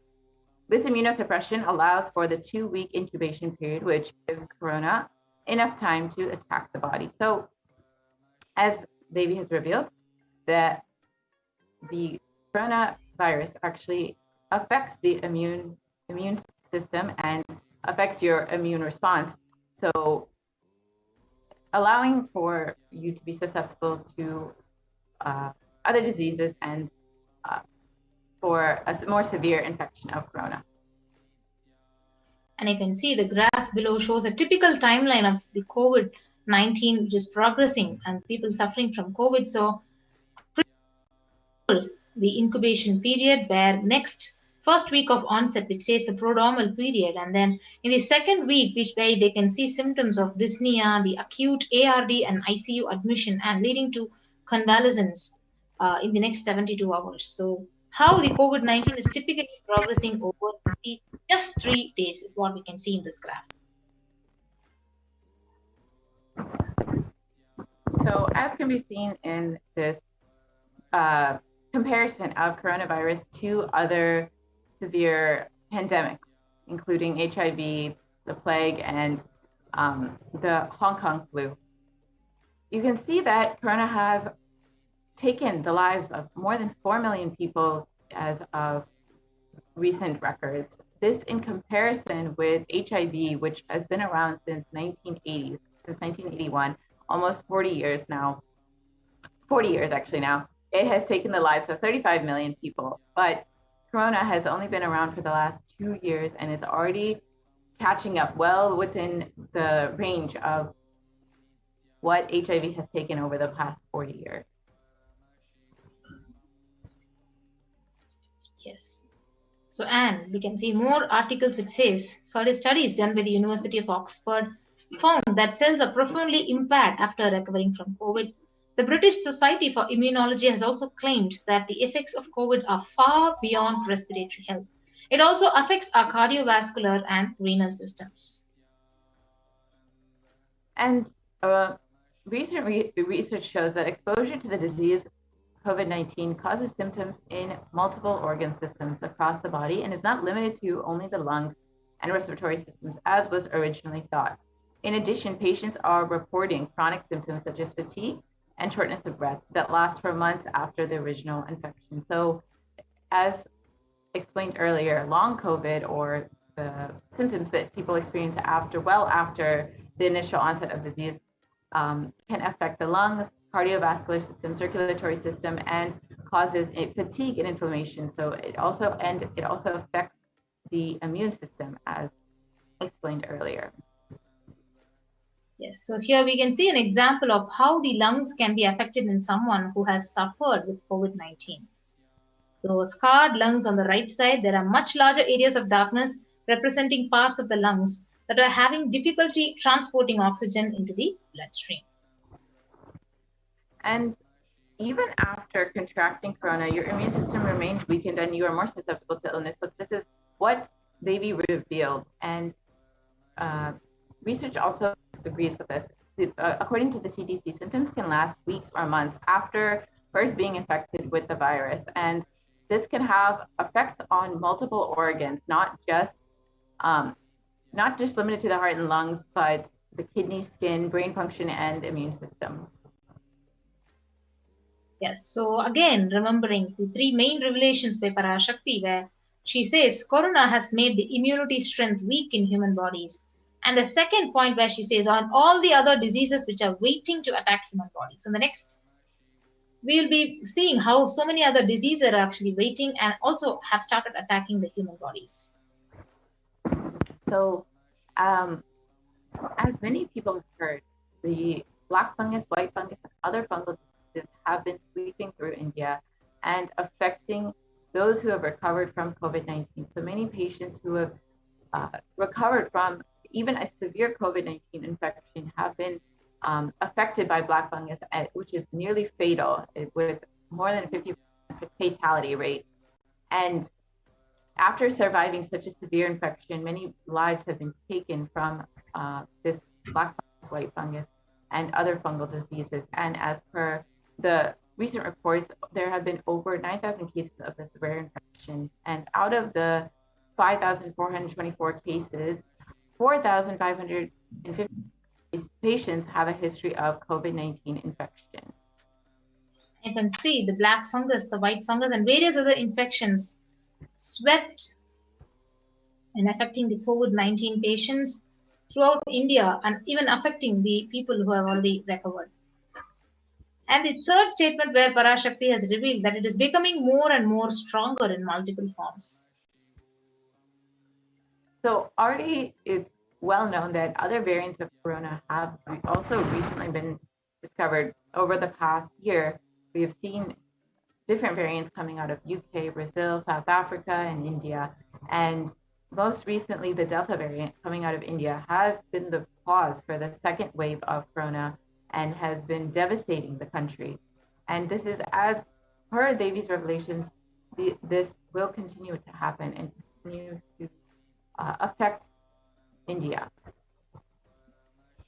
This immunosuppression allows for the 2-week incubation period, which gives corona enough time to attack the body. So, as Devi has revealed, that the coronavirus actually affects the immune system and affects your immune response. So, allowing for you to be susceptible to other diseases and for a more severe infection of corona. And you can see the graph below shows a typical timeline of the COVID-19, which is progressing and people suffering from COVID. So the incubation period, where first week of onset, which says a prodromal period, and then in the second week, which way they can see symptoms of dyspnea, the acute ARD and ICU admission, and leading to convalescence in the next 72 hours. So how the COVID-19 is typically progressing over just 3 days is what we can see in this graph. So as can be seen in this comparison of coronavirus to other severe pandemics, including HIV, the plague, and the Hong Kong flu, you can see that corona has taken the lives of more than 4 million people as of recent records. This in comparison with HIV, which has been around since 1981, almost 40 years now. 40 years actually now. It has taken the lives of 35 million people, but corona has only been around for the last 2 years, and it's already catching up well within the range of what HIV has taken over the past 40 years. Yes. So, Anne, we can see more articles which says, further studies done by the University of Oxford found that cells are profoundly impaired after recovering from COVID. The British Society for Immunology has also claimed that the effects of COVID are far beyond respiratory health. It also affects our cardiovascular and renal systems. And recent research shows that exposure to the disease COVID-19 causes symptoms in multiple organ systems across the body and is not limited to only the lungs and respiratory systems, as was originally thought. In addition, patients are reporting chronic symptoms such as fatigue and shortness of breath that last for months after the original infection. So, as explained earlier, long COVID, or the symptoms that people experience after the initial onset of disease, can affect the lungs, cardiovascular system, circulatory system, and causes fatigue and inflammation. So it also affects the immune system, as explained earlier. Yes, so here we can see an example of how the lungs can be affected in someone who has suffered with COVID-19. So scarred lungs on the right side, there are much larger areas of darkness representing parts of the lungs that are having difficulty transporting oxygen into the bloodstream. And even after contracting corona, your immune system remains weakened and you are more susceptible to illness. So this is what Devi revealed. And research also agrees with this. According to the CDC, symptoms can last weeks or months after first being infected with the virus. And this can have effects on multiple organs, not just limited to the heart and lungs, but the kidney, skin, brain function, and immune system. Yes, so again, remembering the 3 main revelations by PARASHAKTI, where she says corona has made the immunity strength weak in human bodies. And the second point where she says on all the other diseases which are waiting to attack human bodies. So the next, we'll be seeing how so many other diseases are actually waiting and also have started attacking the human bodies. So, as many people have heard, the black fungus, white fungus, and other fungal diseases have been sweeping through India and affecting those who have recovered from COVID-19. So many patients who have recovered from even a severe COVID-19 infection have been affected by black fungus, which is nearly fatal, with more than a 50% fatality rate. And after surviving such a severe infection, many lives have been taken from this black fungus, white fungus, and other fungal diseases. And as per the recent reports, there have been over 9,000 cases of this rare infection. And out of the 5,424 cases, 4,550 patients have a history of COVID-19 infection. You can see the black fungus, the white fungus, and various other infections swept and affecting the COVID-19 patients throughout India and even affecting the people who have already recovered. And the third statement where Parashakti has revealed that it is becoming more and more stronger in multiple forms. So already it's well known that other variants of corona have also recently been discovered over the past year. We have seen different variants coming out of UK, Brazil, South Africa, and India. And most recently, the Delta variant coming out of India has been the cause for the second wave of corona and has been devastating the country. And this is, as per Devi's revelations, this will continue to happen and continue to affect India.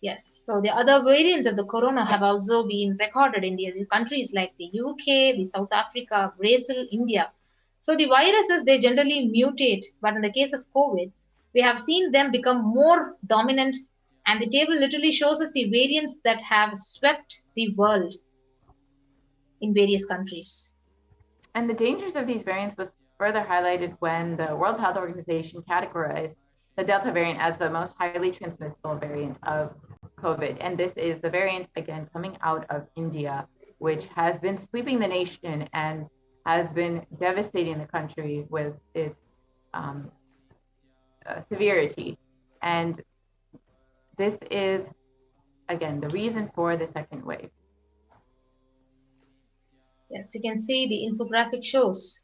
Yes, so the other variants of the corona have also been recorded in the countries like the UK, the South Africa, Brazil, India. So the viruses, they generally mutate, but in the case of COVID, we have seen them become more dominant, and the table literally shows us the variants that have swept the world in various countries. And the dangers of these variants was further highlighted when the World Health Organization categorized the Delta variant as the most highly transmissible variant of COVID. And this is the variant, again, coming out of India, which has been sweeping the nation and has been devastating the country with its severity. And this is, again, the reason for the second wave. Yes, you can see the infographic shows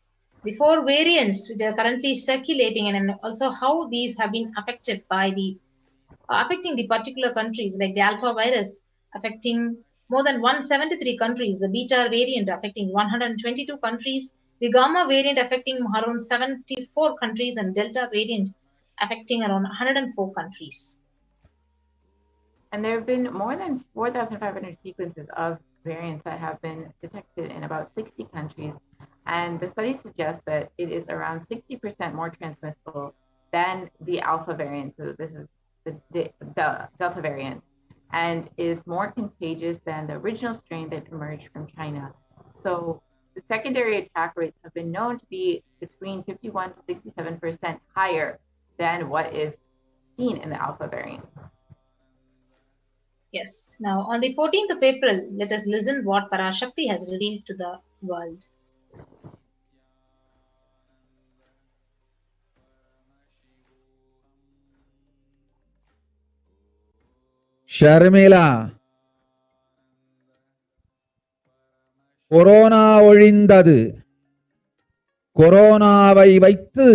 the four variants which are currently circulating and also how these have been affected by affecting the particular countries, like the alpha virus affecting more than 173 countries, the beta variant affecting 122 countries, the gamma variant affecting around 74 countries, and delta variant affecting around 104 countries. And there have been more than 4,500 sequences of variants that have been detected in about 60 countries. And the study suggests that it is around 60% more transmissible than the alpha variant. So this is the Delta variant, and is more contagious than the original strain that emerged from China. So the secondary attack rates have been known to be between 51 to 67% higher than what is seen in the alpha variants. Yes. Now, on the 14th of April, let us listen what Parashakti has revealed to the world. Sharmila, corona ஒழிந்தது. கொரோனாவை வைத்து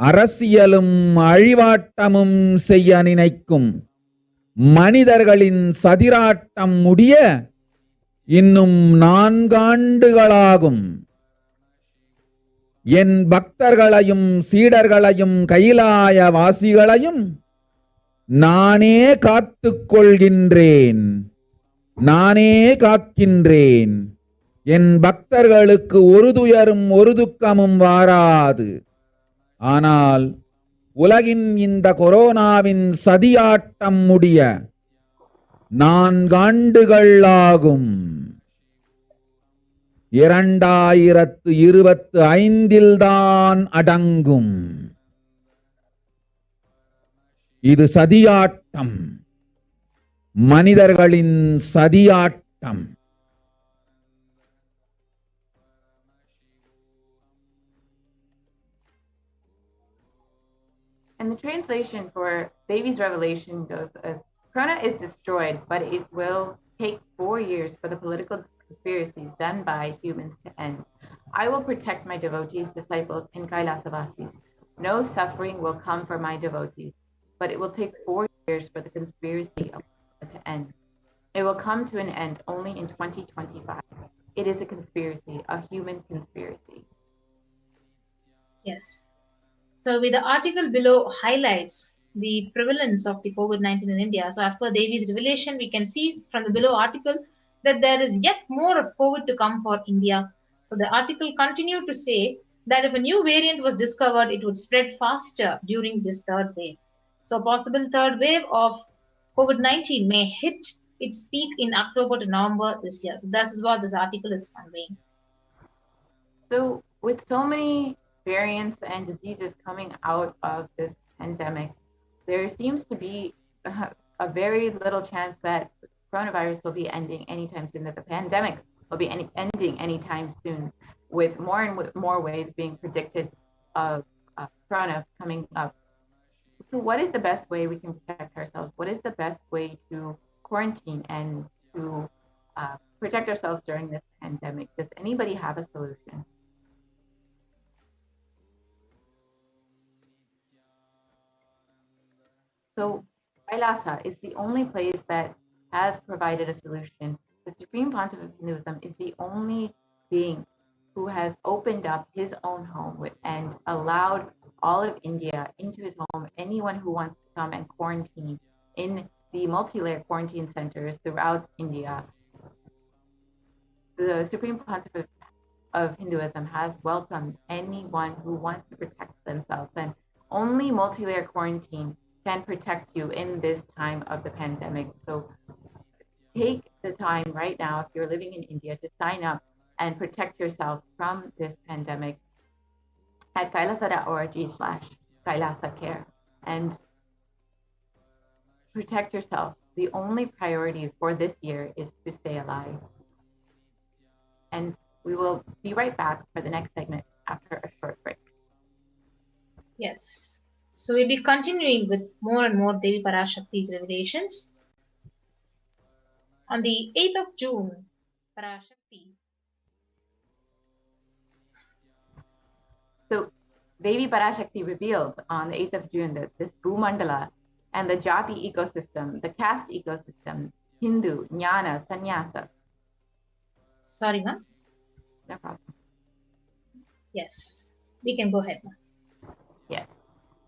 அரசியலும் அழிவாட்டமும் செய்ய நினைக்கும் மனிதர்களின் சதிராட்டம் முடிய இன்னும் 4 ஆண்டுகளாகும். என் பக்தர்களையும் சீடர்களையும் கைலாய வாசிகளையும் நானே காத்துக் கொள்கின்றேன், நானே காக்கின்றேன். என் பக்தர்களுக்கு ஒரு துயரும் ஒரு துக்கமும் வாராது. ஆனால் உலகின் இந்த கொரோனாவின் சதியாட்டம் முடிய 4 ஆண்டுகள் ஆகும். 2025 தான் அடங்கும். இது சதியாட்டம், மனிதர்களின் சதியாட்டம். And the translation for Devi's revelation goes as, Corona is destroyed, but it will take 4 years for the political conspiracies done by humans to end. I will protect my devotees, disciples, and Kailasavasis. No suffering will come for my devotees, but it will take 4 years for the conspiracy to end. It will come to an end only in 2025. It is a conspiracy, a human conspiracy. Yes. So with the article below highlights the prevalence of the COVID-19 in India. So as per Devi's revelation, we can see from the below article, that there is yet more of COVID to come for India. So the article continued to say that if a new variant was discovered, it would spread faster during this third wave. So possible third wave of COVID-19 may hit its peak in October to November this year. So that is what this article is conveying. So with so many variants and diseases coming out of this pandemic, there seems to be a very little chance that coronavirus will be ending anytime soon, that the pandemic will be ending anytime soon, with more and more waves being predicted of corona coming up. So what is the best way we can protect ourselves? What is the best way to quarantine and to protect ourselves during this pandemic? Does anybody have a solution? So Kailasa is the only place that has provided a solution. The Supreme Pontiff of Hinduism is the only being who has opened up his own home and allowed all of India into his home. Anyone who wants to come and quarantine in the multi-layer quarantine centers throughout India. The Supreme Pontiff of Hinduism has welcomed anyone who wants to protect themselves, and only multi-layer quarantine can protect you in this time of the pandemic. So take the time right now, if you're living in India, to sign up and protect yourself from this pandemic at kailasa.org/kailasacare and protect yourself. The only priority for this year is to stay alive. And we will be right back for the next segment after a short break. Yes. So we'll be continuing with more and more Devi Parashakti's revelations. On the 8th of June, Parashakti. So Devi Parashakti revealed on the 8th of June that this Bhumandala and the Jati ecosystem, the caste ecosystem, Hindu, Jnana, Sannyasa. Sorry, ma'am. No problem. Yes, we can go ahead, ma'am. Yeah.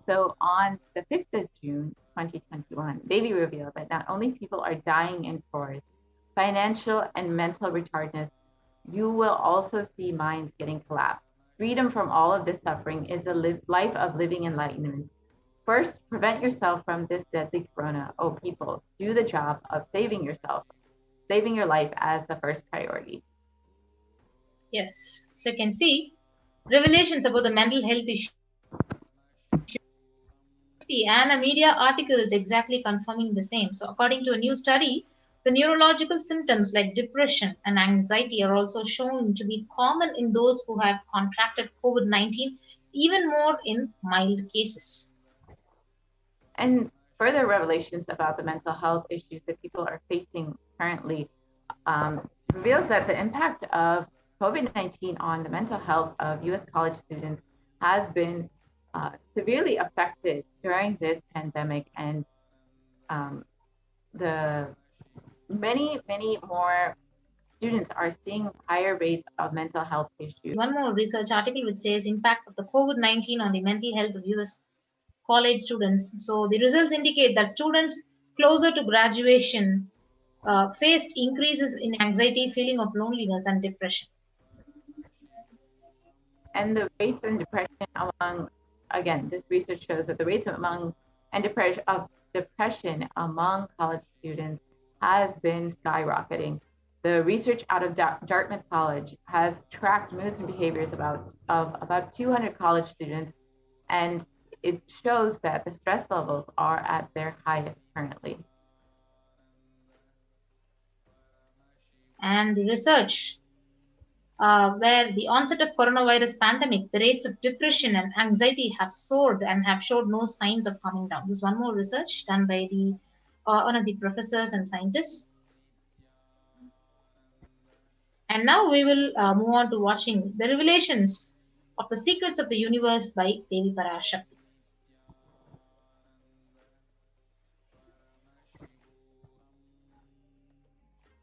So on the 5th of June, 2021, Devi revealed that not only people are dying in forest, financial and mental retardedness, you will also see minds getting collapsed. Freedom from all of this suffering is the life of living enlightenment. First, prevent yourself from this deadly corona. Oh, people, do the job of saving yourself, saving your life as the first priority. Yes. So you can see revelations about the mental health issue. And a media article is exactly confirming the same. So according to a new study, the neurological symptoms like depression and anxiety are also shown to be common in those who have contracted COVID-19, even more in mild cases. And further revelations about the mental health issues that people are facing currently reveals that the impact of COVID-19 on the mental health of U.S. college students has been severely affected during this pandemic, and the many more students are seeing higher rates of mental health issues. One more research article which says impact of the COVID-19 on the mental health of U.S. college students. So the results indicate that students closer to graduation faced increases in anxiety, feeling of loneliness, and depression. And the rates in depression among, again, this research shows that the rates among depression among college students has been skyrocketing. The research out of Dartmouth College has tracked moods and behaviors of about 200 college students, and it shows that the stress levels are at their highest currently. And the research where the onset of coronavirus pandemic, the rates of depression and anxiety have soared and have showed no signs of coming down. This is one more research done by the one of the professors and scientists. And now we will move on to watching the revelations of the secrets of the universe by Devi Parashakti.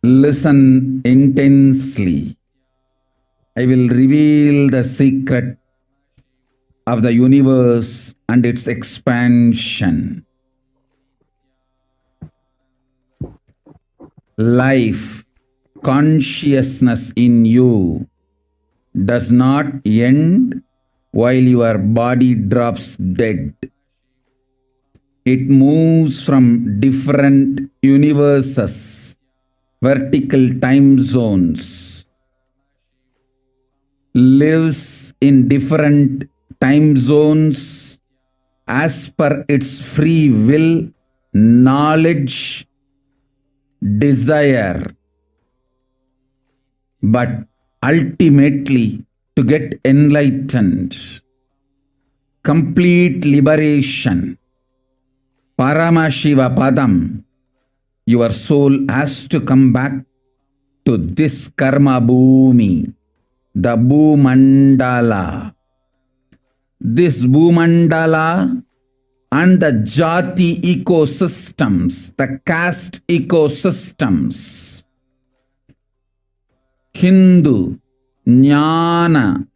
Listen intensely. I will reveal the secret of the universe and its expansion. Life consciousness in you does not end while your body drops dead. It moves from different universes, vertical time zones, lives in different time zones as per its free will, knowledge, desire. But ultimately, to get enlightened, complete liberation, Paramashiva Padam, your soul has to come back to this karma bhumi, the Bhumandala. This Bhumandala and the Jati ecosystems, the caste ecosystems, Hindu, Jnana,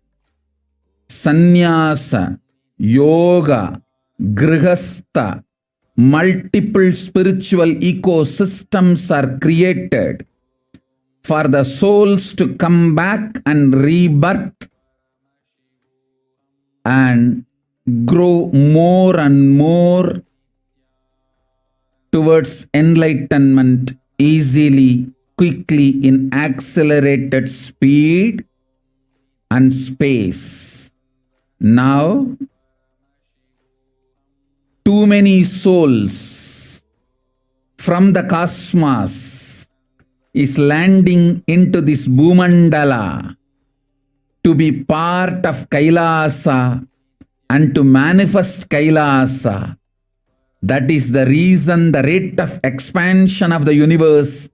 Sannyasa, Yoga, Grihastha, multiple spiritual ecosystems are created for the souls to come back and rebirth and grow more and more towards enlightenment easily, quickly, in accelerated speed and space. Now, too many souls from the cosmos is landing into this Bhumandala to be part of Kailasa and to manifest Kailasa. That is the reason the rate of expansion of the universe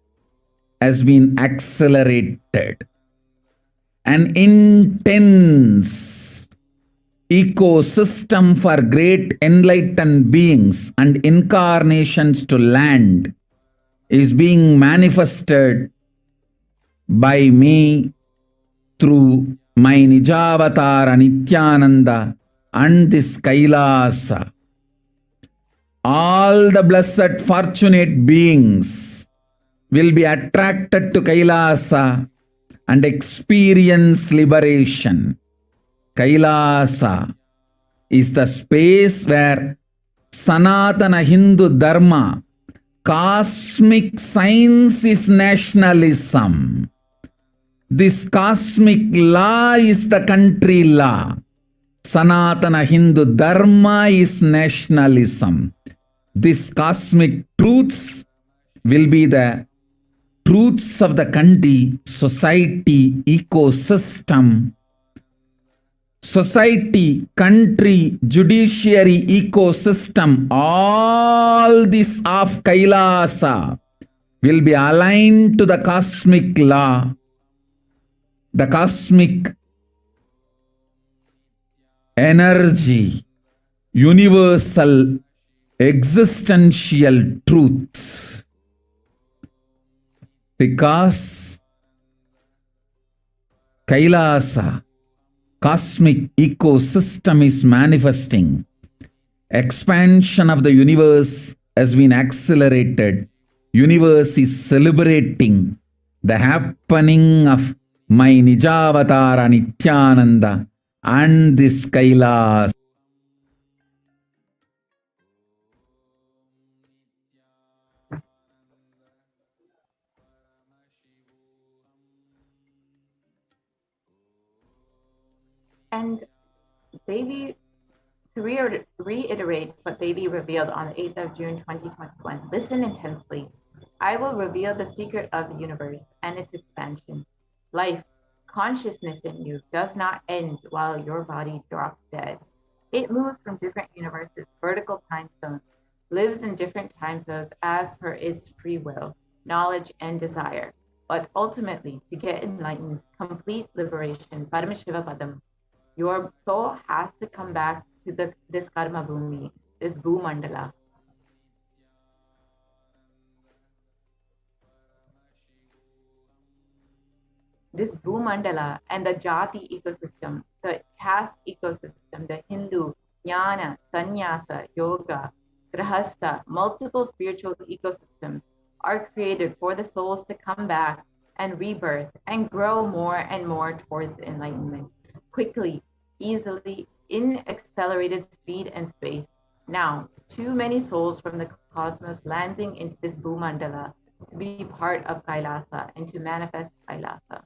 has been accelerated. An intense ecosystem for great enlightened beings and incarnations to land is being manifested by me through my Nijavatara Nithyananda and this Kailasa. All the blessed fortunate beings will be attracted to Kailasa and experience liberation. Kailasa is the space where Sanatana Hindu Dharma, cosmic science, is nationalism. This cosmic law is the country law. Sanatana Hindu Dharma is nationalism. These cosmic truths will be the truths of the country, society, ecosystem. Society, country, judiciary, ecosystem, all this of Kailasa will be aligned to the cosmic law, the cosmic energy, universal existential truths. Because Kailasa, cosmic ecosystem, is manifesting. Expansion of the universe has been accelerated. Universe is celebrating the happening of my Nijavatara Nithyananda and this Kailas. And Devi, to reiterate what Devi revealed on the 8th of June 2021, listen intensely. I will reveal the secret of the universe and its expansion. Life, consciousness in you does not end while your body drops dead. It moves from different universes, vertical time zones, lives in different time zones as per its free will, knowledge, and desire. But ultimately, to get enlightened, complete liberation, Paramashiva Padam, your soul has to come back to this karma bhumi, this Bhumandala. This Bhumandala and the Jati ecosystem, the caste ecosystem, the Hindu, Jnana, Sannyasa, Yoga, Grihastha, multiple spiritual ecosystems are created for the souls to come back and rebirth and grow more and more towards enlightenment, quickly, easily, in accelerated speed and space. Now, too many souls from the cosmos landing into this Bhumandala to be part of Kailasa and to manifest Kailasa.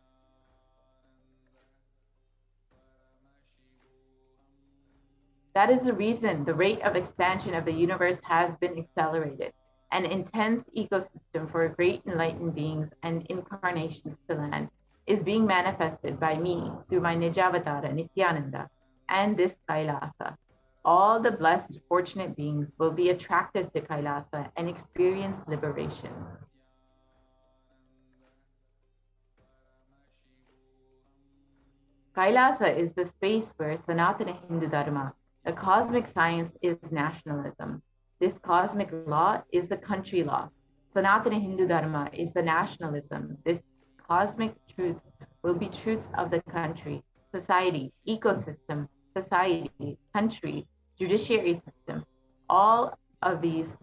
That is the reason the rate of expansion of the universe has been accelerated. An intense ecosystem for great enlightened beings and incarnations to land is being manifested by me through my Nijavatara Nithyananda and this Kailasa. All the blessed, fortunate beings will be attracted to Kailasa and experience liberation. Kailasa is the space where Sanatana Hindu Dharma, the cosmic science, is nationalism. This cosmic law is the country law. Sanatana Hindu Dharma is the nationalism. This cosmic truths will be truths of the country, society, ecosystem, society, country, judiciary system. All these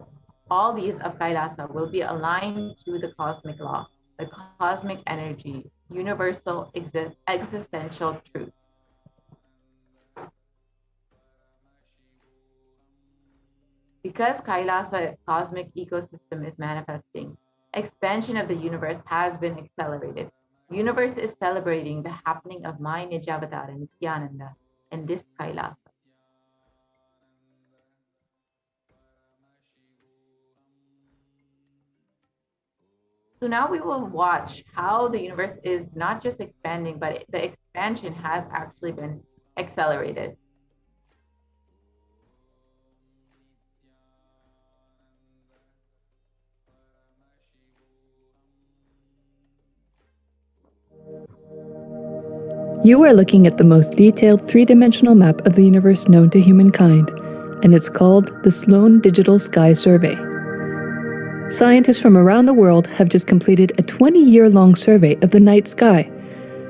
of Kailasa will be aligned to the cosmic law, the cosmic energy, universal existential truth. Because Kailasa cosmic ecosystem is manifesting, expansion of the universe has been accelerated. Universe is celebrating the happening of my Nijavatara Nithyananda and this Kailasa. So now we will watch how the universe is not just expanding, but the expansion has actually been accelerated. You are looking at the most detailed three-dimensional map of the universe known to humankind, and it's called the Sloan Digital Sky Survey. Scientists from around the world have just completed a 20-year-long survey of the night sky,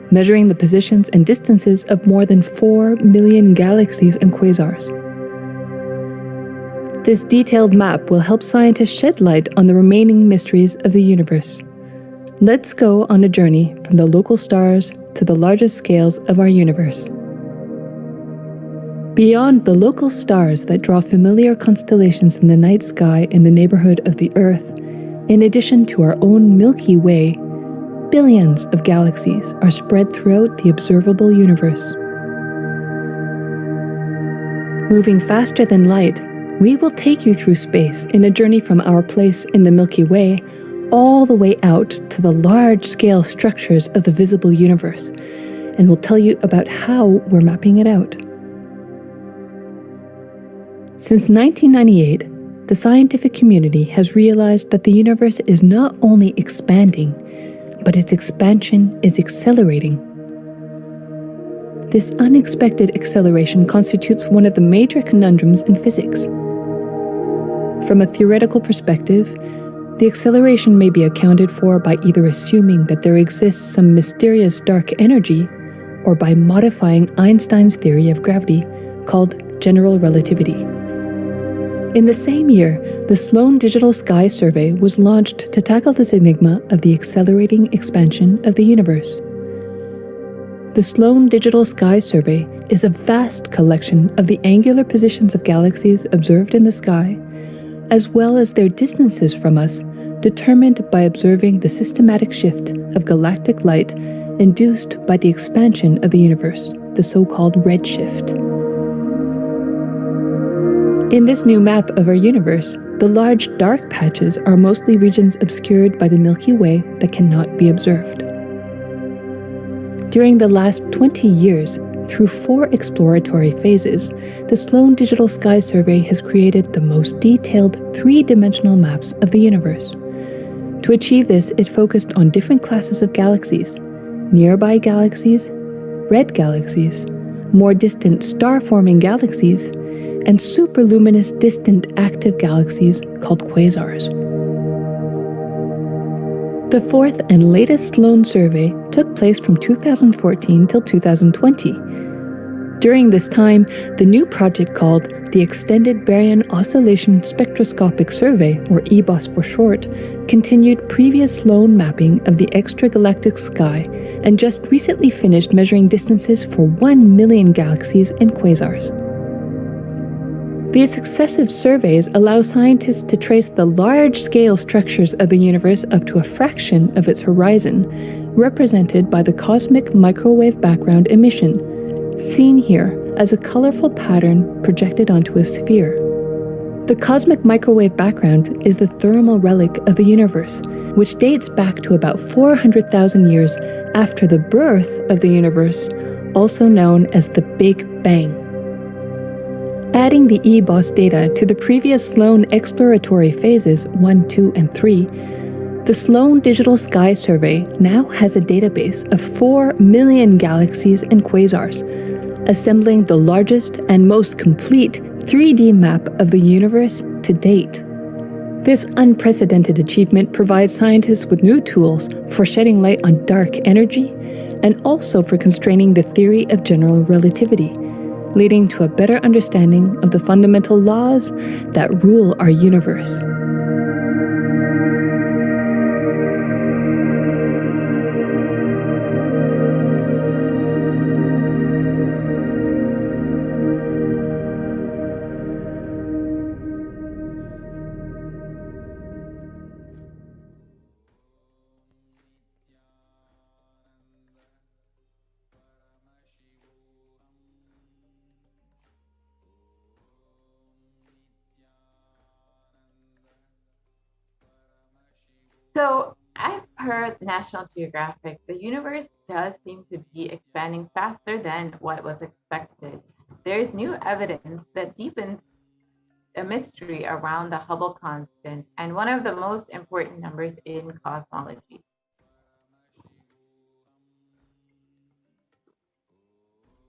measuring the positions and distances of more than 4 million galaxies and quasars. This detailed map will help scientists shed light on the remaining mysteries of the universe. Let's go on a journey from the local stars to the largest scales of our universe. Beyond the local stars that draw familiar constellations in the night sky in the neighborhood of the Earth, in addition to our own Milky Way, billions of galaxies are spread throughout the observable universe. Moving faster than light, we will take you through space in a journey from our place in the Milky Way all the way out to the large-scale structures of the visible universe, and we'll tell you about how we're mapping it out. Since 1998, the scientific community has realized that the universe is not only expanding, but its expansion is accelerating. This unexpected acceleration constitutes one of the major conundrums in physics. From a theoretical perspective, the acceleration may be accounted for by either assuming that there exists some mysterious dark energy, or by modifying Einstein's theory of gravity, called general relativity. In the same year, the Sloan Digital Sky Survey was launched to tackle this enigma of the accelerating expansion of the universe. The Sloan Digital Sky Survey is a vast collection of the angular positions of galaxies observed in the sky, as well as their distances from us, determined by observing the systematic shift of galactic light induced by the expansion of the universe, the so-called redshift. In this new map of our universe, the large dark patches are mostly regions obscured by the Milky Way that cannot be observed. During the last 20 years, through 4 exploratory phases, the Sloan Digital Sky Survey has created the most detailed 3-dimensional maps of the universe. To achieve this, it focused on different classes of galaxies: nearby galaxies, red galaxies, more distant star-forming galaxies, and superluminous distant active galaxies called quasars. The 4th and latest Sloan survey took place from 2014 till 2020. During this time, the new project called the Extended Baryon Oscillation Spectroscopic Survey, or EBOS for short, continued previous lone mapping of the extragalactic sky and just recently finished measuring distances for 1 million galaxies and quasars. These successive surveys allow scientists to trace the large-scale structures of the universe up to a fraction of its horizon, represented by the cosmic microwave background emission, seen here as a colorful pattern projected onto a sphere. The cosmic microwave background is the thermal relic of the universe, which dates back to about 400,000 years after the birth of the universe, also known as the Big Bang. Adding the EBOS data to the previous Sloan exploratory phases 1, 2, and 3, the Sloan Digital Sky Survey now has a database of 4 million galaxies and quasars, assembling the largest and most complete 3D map of the universe to date. This unprecedented achievement provides scientists with new tools for shedding light on dark energy and also for constraining the theory of general relativity, leading to a better understanding of the fundamental laws that rule our universe. So, as per National Geographic, the universe does seem to be expanding faster than what was expected. There is new evidence that deepens a mystery around the Hubble constant and one of the most important numbers in cosmology.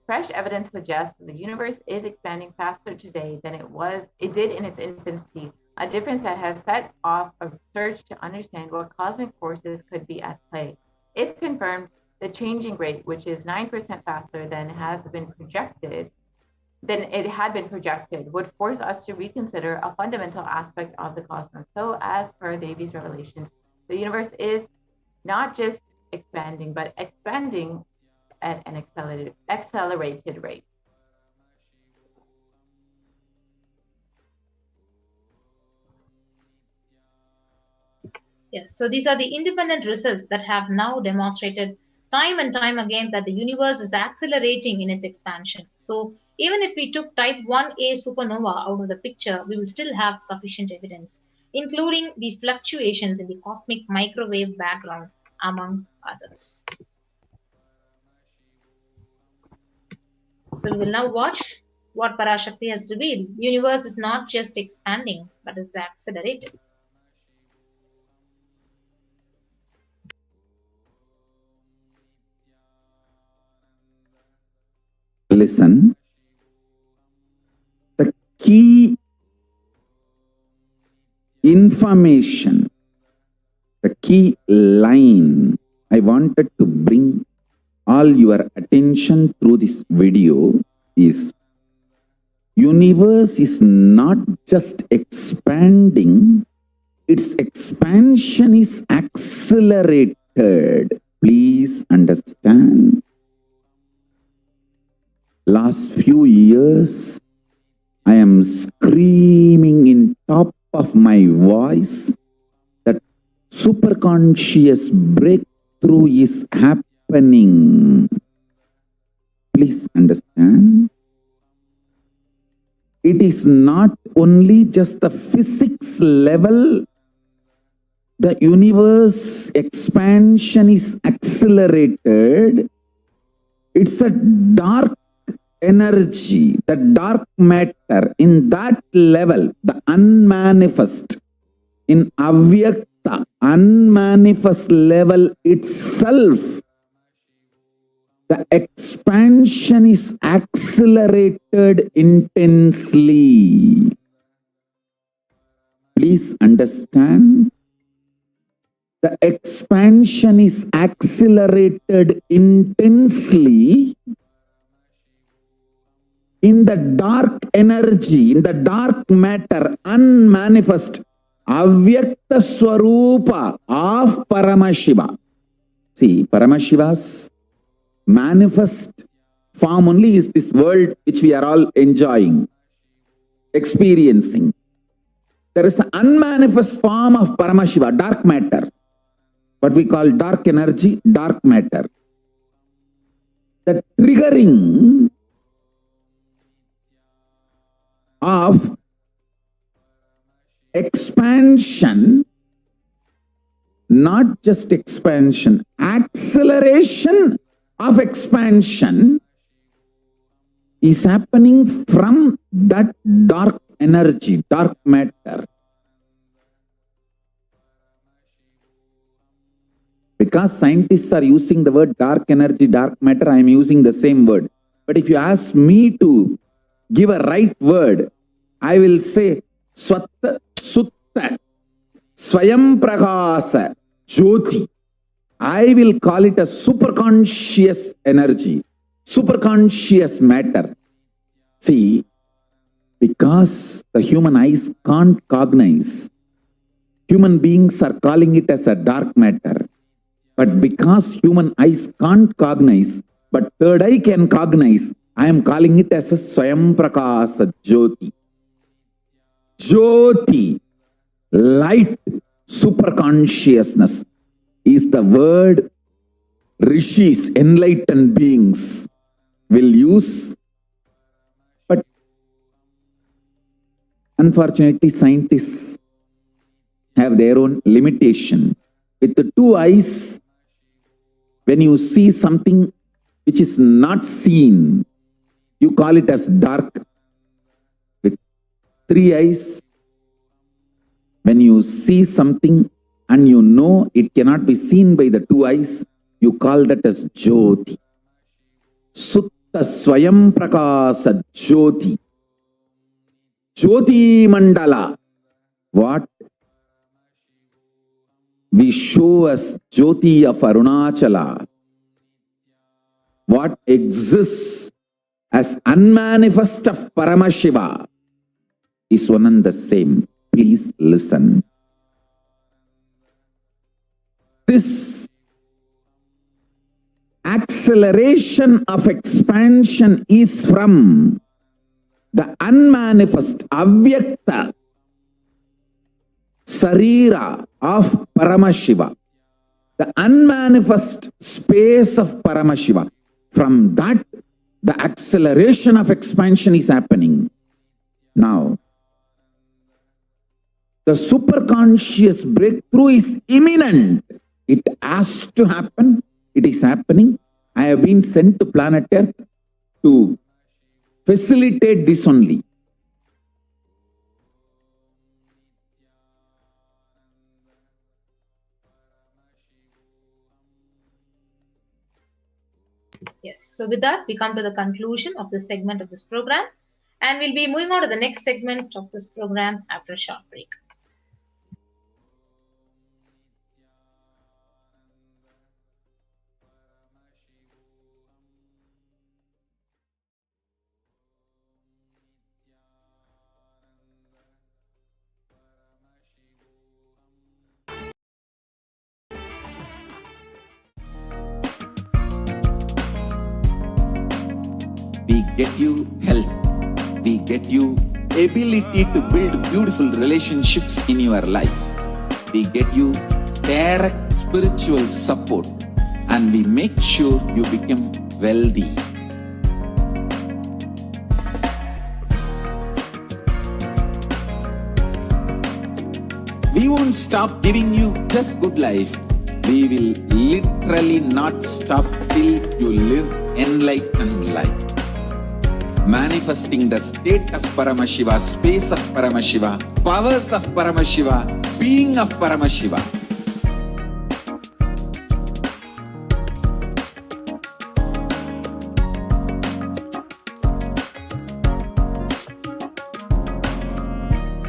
Fresh evidence suggests that the universe is expanding faster today than it did in its infancy, a difference that has set off a search to understand what cosmic forces could be at play. If confirmed, the changing rate, which is 9% faster than it had been projected, would force us to reconsider a fundamental aspect of the cosmos. So, as per Devi's revelations, the universe is not just expanding, but expanding at an accelerated rate. Yes, so these are the independent results that have now demonstrated time and time again that the universe is accelerating in its expansion. So even if we took type 1a supernova out of the picture, we will still have sufficient evidence, including the fluctuations in the cosmic microwave background, among others. So we will now watch what Parashakti has revealed. The universe is not just expanding, but is accelerating. Listen, the key information, the key line I wanted to bring all your attention through this video is universe is not just expanding, its expansion is accelerated. Please understand. Last few years, I am screaming in top of my voice that superconscious breakthrough is happening. Please understand. It is not only just the physics level. The universe expansion is accelerated. It's a dark energy, the dark matter, in that level, the unmanifest, in avyakta, unmanifest level itself, the expansion is accelerated intensely. Please understand. The expansion is accelerated intensely in the dark energy, in the dark matter, unmanifest, avyakta swarupa of Paramashiva. See, Paramashiva's manifest form only is this world which we are all enjoying, experiencing. There is an unmanifest form of Paramashiva, dark matter. What we call dark energy, dark matter. The triggering of expansion, not just expansion, acceleration of expansion is happening from that dark energy, dark matter. Because scientists are using the word dark energy, dark matter, I am using the same word. But if you ask me to give a right word, I will say Swatta Sutta Swayam Prakasa Jyoti. I will call it a superconscious energy, superconscious matter. See, because the human eyes can't cognize, human beings are calling it as a dark matter. But because human eyes can't cognize, but third eye can cognize, I am calling it as a Swayam Prakasa Jyoti. Jyoti, light, superconsciousness is the word rishis, enlightened beings will use. But unfortunately, scientists have their own limitation. With the two eyes, when you see something which is not seen, you call it as dark. With three eyes, when you see something and you know it cannot be seen by the two eyes, you call that as Jyoti. Sutta Swayam Prakasa Jyoti. Jyoti Mandala. What we show as Jyoti of Arunachala, what exists as unmanifest of Paramashiva is one and the same. Please listen. This acceleration of expansion is from the unmanifest, avyakta Sarira of Paramashiva, the unmanifest space of Paramashiva. From that, the acceleration of expansion is happening. Now, the superconscious breakthrough is imminent. It has to happen. It is happening. I have been sent to planet Earth to facilitate this only. Yes, so with that, we come to the conclusion of this segment of this program, and we'll be moving on to the next segment of this program after a short break. We get you health. We get you ability to build beautiful relationships in your life. We get you direct spiritual support, and we make sure you become wealthy. We won't stop giving you just good life. We will literally not stop till you live enlightened life. Manifesting the state of Paramashiva, space of Paramashiva, powers of Paramashiva, being of Paramashiva.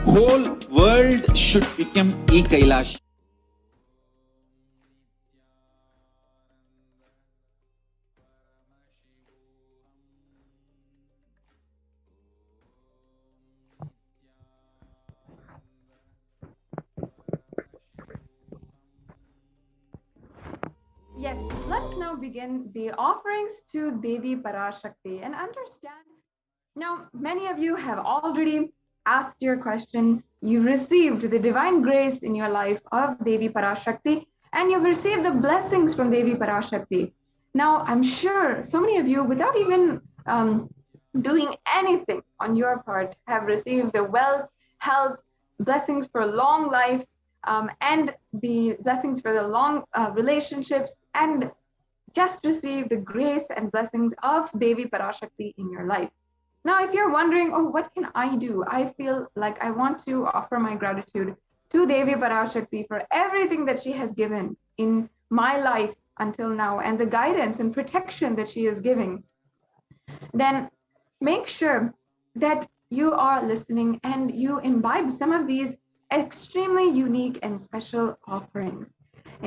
Whole world should become E-Kailash. Yes, let's now begin the offerings to Devi Parashakti and understand. Now, many of you have already asked your question. You've received the divine grace in your life of Devi Parashakti, and you've received the blessings from Devi Parashakti. Now, I'm sure so many of you, without even doing anything on your part, have received the wealth, health, blessings for long life, and the blessings for the long relationships, and just receive the grace and blessings of Devi Parashakti in your life. Now, if you're wondering, oh, what can I do? I feel like I want to offer my gratitude to Devi Parashakti for everything that she has given in my life until now and the guidance and protection that she is giving. Then make sure that you are listening and you imbibe some of these extremely unique and special offerings.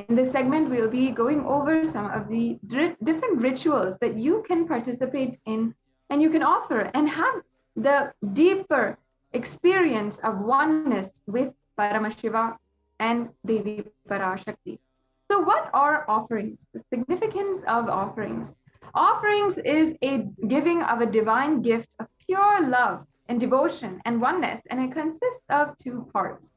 In this segment, we'll be going over some of the different rituals that you can participate in and you can offer and have the deeper experience of oneness with Paramashiva and Devi Parashakti. So, what are offerings? The significance of offerings. Offerings is a giving of a divine gift of pure love and devotion and oneness, and it consists of two parts: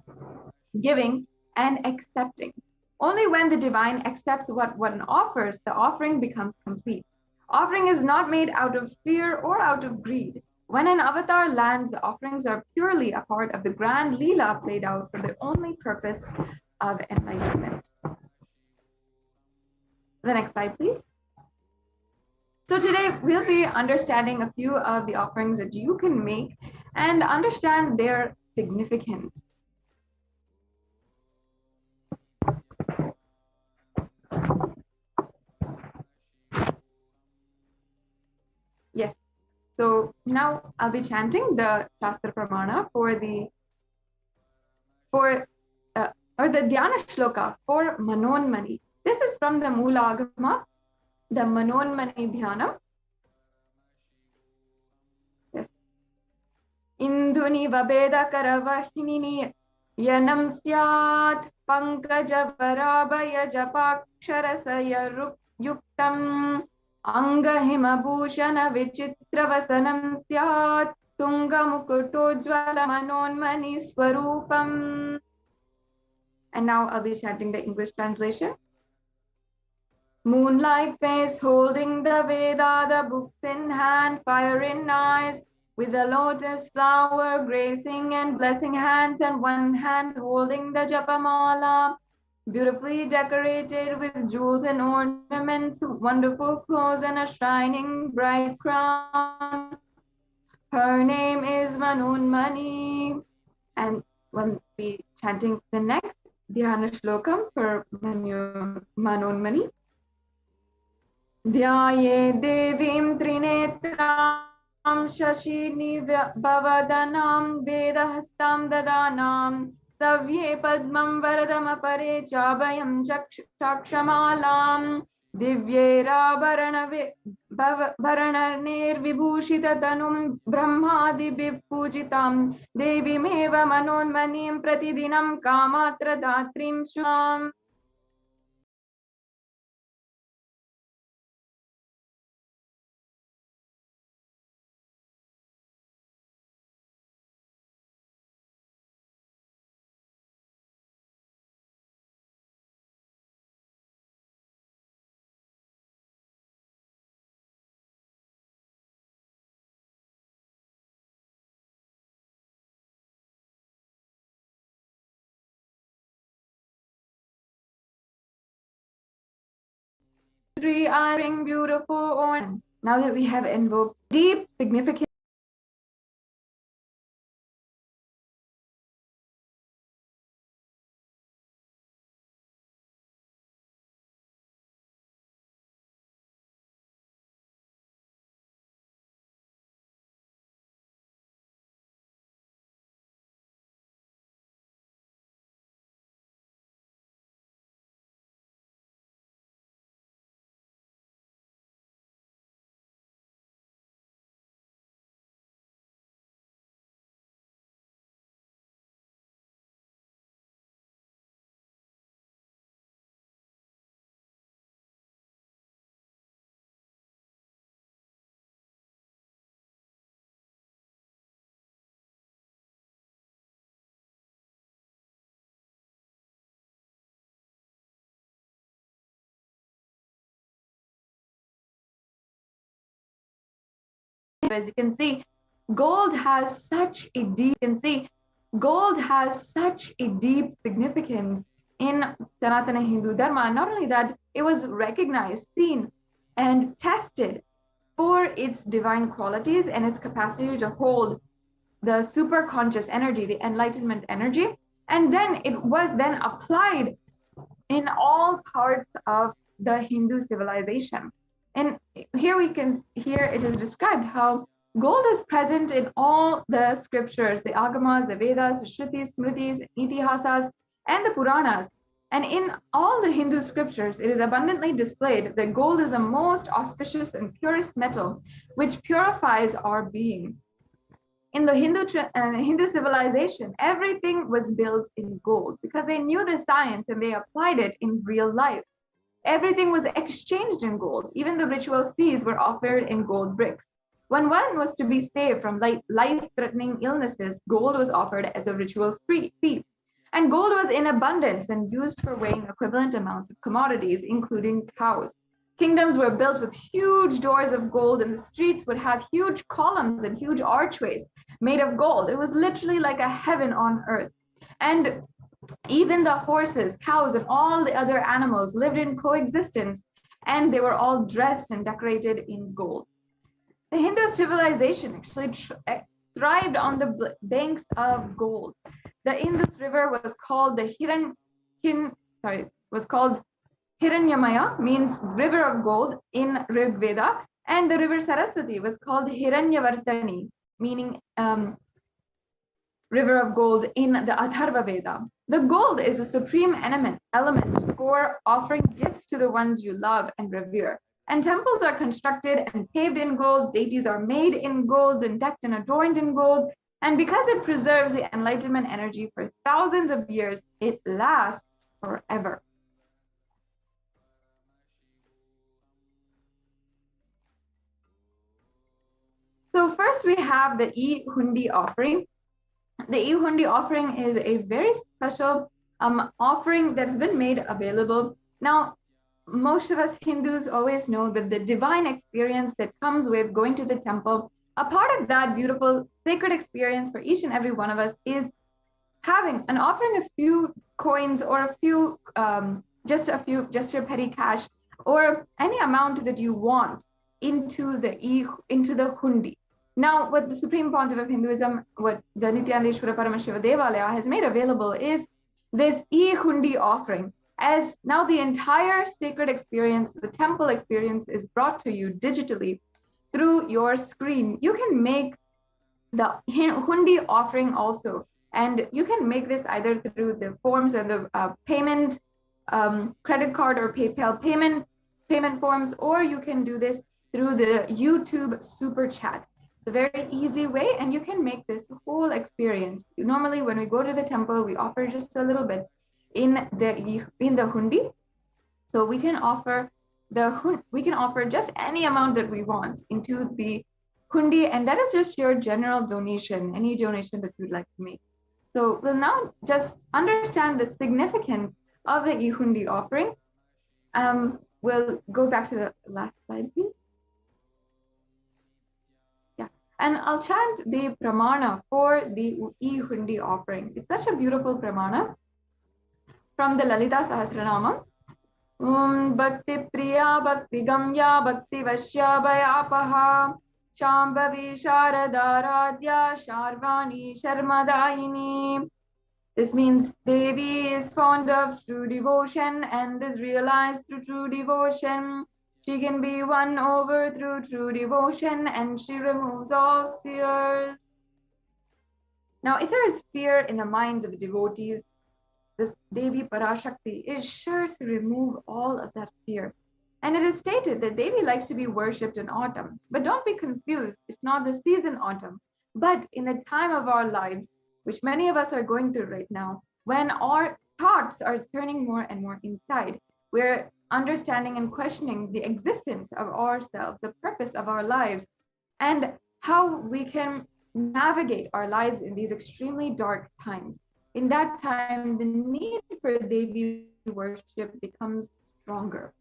giving and accepting. Only when the divine accepts what one offers, the offering becomes complete. Offering is not made out of fear or out of greed. When an avatar lands, the offerings are purely a part of the grand Leela played out for the only purpose of enlightenment. The next slide, please. So today we'll be understanding a few of the offerings that you can make and understand their significance. Yes. So now I'll be chanting the Shastra Pramana or the Dhyana Shloka for Manonmani. This is from the Moola Agama, the Manonmani Dhyana. Yes. Induni Vabeda Karavahinini Yanam Syat Pankaja Varabaya Japakshara Yuktam Angahimabhushana Vichitravasanam Syat Tungamukutojvala Manonmani Swarupam. And now I'll be chanting the English translation. Moonlight face holding the Veda, the books in hand, fire in eyes, with a lotus flower gracing and blessing hands, and one hand holding the Japamala, beautifully decorated with jewels and ornaments, wonderful clothes, and a shining bright crown. Her name is Manonmani. And we'll be chanting the next Dhyana Shlokam for Manonmani. Dhyaye Devim Trinetram Shashini Bhavadanam Vedahastam Dadanam Savye Padmam Varadam Apare Chabhayam Chakshamalam Divyera Bharanarnir Vibhushita Tanum Brahmadi Vippujitam Devimeva Manonmanim Pratidinam Kamatra Dhatrim Sham. I bring beautiful ornaments. Now that we have invoked deep, significant as you can see, gold has such a deep significance in Sanatana Hindu Dharma. Not only that, it was recognized, seen, and tested for its divine qualities and its capacity to hold the super conscious energy, the enlightenment energy. And then it was then applied in all parts of the Hindu civilization. And here it is described how gold is present in all the scriptures, the Agamas, the Vedas, the Shrutis, Smritis, Itihasas, and the Puranas. And in all the Hindu scriptures, it is abundantly displayed that gold is the most auspicious and purest metal, which purifies our being. In the Hindu civilization, everything was built in gold because they knew the science and they applied it in real life. Everything was exchanged in gold. Even the ritual fees were offered in gold bricks. When one was to be saved from life-threatening illnesses, gold was offered as a ritual fee. And gold was in abundance and used for weighing equivalent amounts of commodities, including cows. Kingdoms were built with huge doors of gold, and the streets would have huge columns and huge archways made of gold. It was literally like a heaven on earth. And even the horses, cows, and all the other animals lived in coexistence, and they were all dressed and decorated in gold. The Hindu civilization actually thrived on the banks of gold. The Indus River was called Hiranyamaya, means river of gold in Rig Veda, and the river Saraswati was called Hiranyavartani, meaning river of gold in the Atharva Veda. The gold is a supreme element for offering gifts to the ones you love and revere. And temples are constructed and paved in gold, deities are made in gold and decked and adorned in gold. And because it preserves the enlightenment energy for thousands of years, it lasts forever. So first we have the E-Hundi offering. The E-Hundi offering is a very special offering that has been made available. Now, most of us Hindus always know that the divine experience that comes with going to the temple, a part of that beautiful sacred experience for each and every one of us is having and offering a few coins or a few, just your petty cash or any amount that you want into the hundi. Now, what the Supreme Pontiff of Hinduism, what the Nithyananda Paramashiva Devalaya has made available is this e-hundi offering. As now the entire sacred experience, the temple experience is brought to you digitally through your screen. You can make the hundi offering also, and you can make this either through the forms and the payment, credit card or PayPal payment forms, or you can do this through the YouTube super chat. It's a very easy way, and you can make this whole experience. Normally, when we go to the temple, we offer just a little bit in the hundi. So we can offer just any amount that we want into the hundi, and that is just your general donation, any donation that you'd like to make. So we'll now just understand the significance of the e-hundi offering. We'll go back to the last slide, please. Yeah, and I'll chant the pramana for the e-hundi offering. It's such a beautiful pramana from the Lalita Sahasranama. Bhakti Priya Bhakti Gamya Bhakti Vashya Bhayapaha Shambhavi Sharadaradhya Sharvani Sharmadayini. This means Devi is fond of true devotion and is realized through true devotion. She can be won over through true devotion, and she removes all fears. Now, if there is fear in the minds of the devotees, this Devi PARASHAKTI is sure to remove all of that fear. And it is stated that Devi likes to be worshipped in autumn. But don't be confused, it's not the season autumn, but in the time of our lives, which many of us are going through right now, when our thoughts are turning more and more inside, we're understanding and questioning the existence of ourselves, the purpose of our lives, and how we can navigate our lives in these extremely dark times. In that time, the need for Devi worship becomes stronger.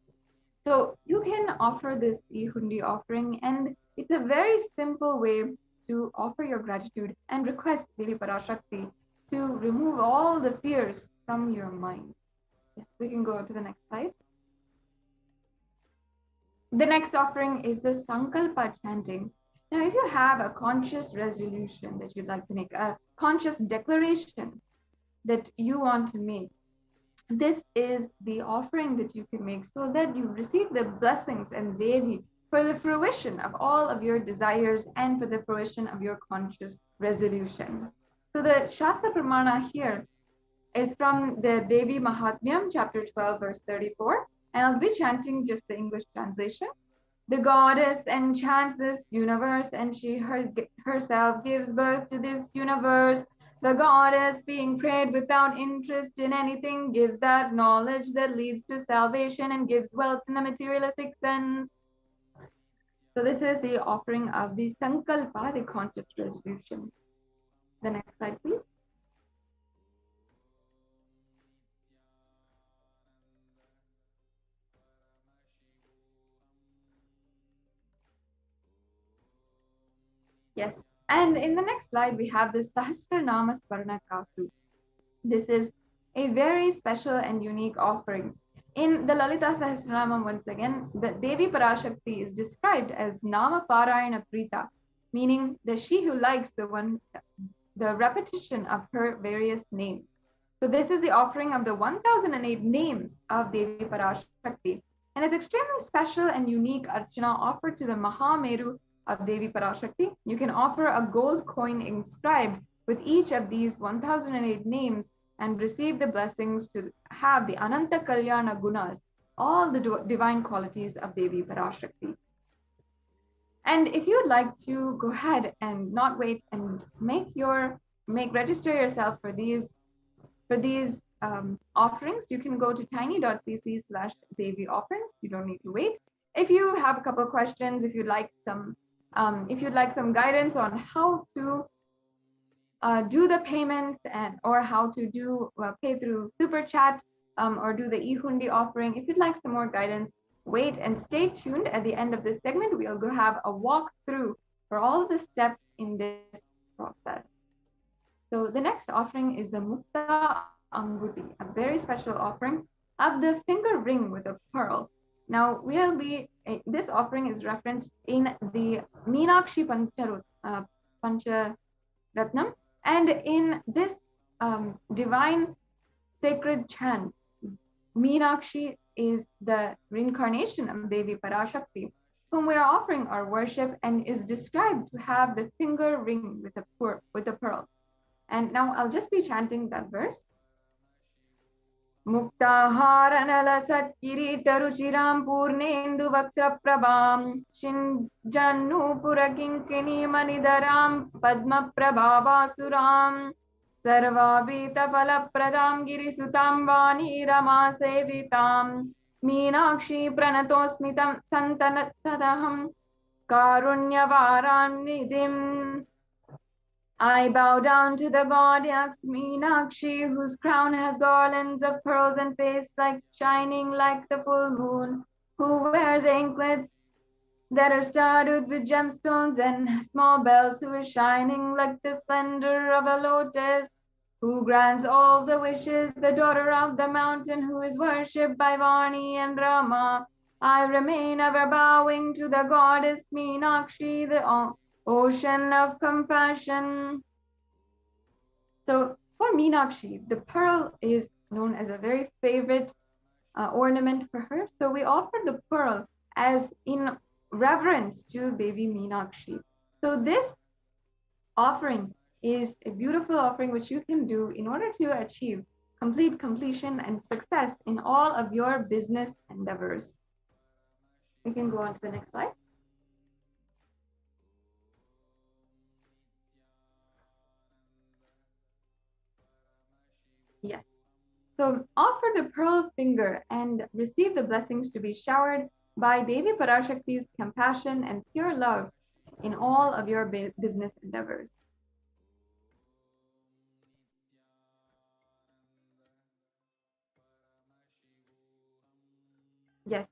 So you can offer this e-hundi offering, and It's a very simple way to offer your gratitude and request Devi Parashakti to remove all the fears from your mind. Yes, we can go to the next slide. The next offering is the Sankalpa chanting. Now, if you have a conscious resolution that you'd like to make, a conscious declaration that you want to make, this is the offering that you can make so that you receive the blessings and Devi for the fruition of all of your desires and for the fruition of your conscious resolution. So the Shastra Pramana here is from the Devi Mahatmyam, chapter 12, verse 34. And I'll be chanting just the English translation. The goddess enchants this universe, and she herself gives birth to this universe. The goddess, being prayed without interest in anything, gives that knowledge that leads to salvation and gives wealth in the materialistic sense. So this is the offering of the Sankalpa, the conscious resolution. The next slide, please. Yes, and in the next slide, we have the Sahasranama Swarna Kasu. This is a very special and unique offering. In the Lalita Sahasranama, once again, the Devi Parashakti is described as Nama Parayana Prita, meaning that she who likes the repetition of her various names. So this is the offering of the 1008 names of Devi Parashakti, and it's extremely special and unique archana offered to the Mahameru of Devi Parashakti. You can offer a gold coin inscribed with each of these 1008 names and receive the blessings to have the Ananta Kalyana Gunas, all the divine qualities of Devi Parashakti. And if you'd like to go ahead and not wait and register yourself for these offerings, you can go to tiny.cc/Devi offerings. You don't need to wait. If you have a couple of questions, if you'd like some guidance on how to do the payments or how to pay through super chat or do the e-hundi offering, if you'd like some more guidance, wait and stay tuned. At the end of this segment, we'll go have a walkthrough for all the steps in this process. So the next offering is the Mukta Anguti, a very special offering of the finger ring with a pearl. Now, this offering is referenced in the Meenakshi Pancharatnam, and in this divine sacred chant, Meenakshi is the reincarnation of Devi Parashakti, whom we are offering our worship, and is described to have the finger ring with a pearl. And now I'll just be chanting that verse. Muktaharanala Satkiritaruchiram Purnendu Vaktra Prabham Shinjannu Purakinkini Manidaram Padma Prabhavasuram Sarvabhita Palapradam Girisutam Vani Rama Sevitam Meenakshi Pranatosmitam Santanatadaham Karunyavaran Nidhim. I bow down to the goddess Meenakshi, whose crown has garlands of pearls and face shining like the full moon, who wears anklets that are studded with gemstones and small bells, who is shining like the splendor of a lotus, who grants all the wishes, the daughter of the mountain, who is worshipped by Vani and Rama. I remain ever bowing to the goddess Meenakshi, the ocean of compassion. So for Meenakshi, the pearl is known as a very favorite ornament for her. So we offer the pearl as in reverence to Devi Meenakshi. So this offering is a beautiful offering which you can do in order to achieve complete completion and success in all of your business endeavors. We can go on to the next slide. Yes. So offer the pearl finger and receive the blessings to be showered by Devi Parashakti's compassion and pure love in all of your business endeavors. Yes.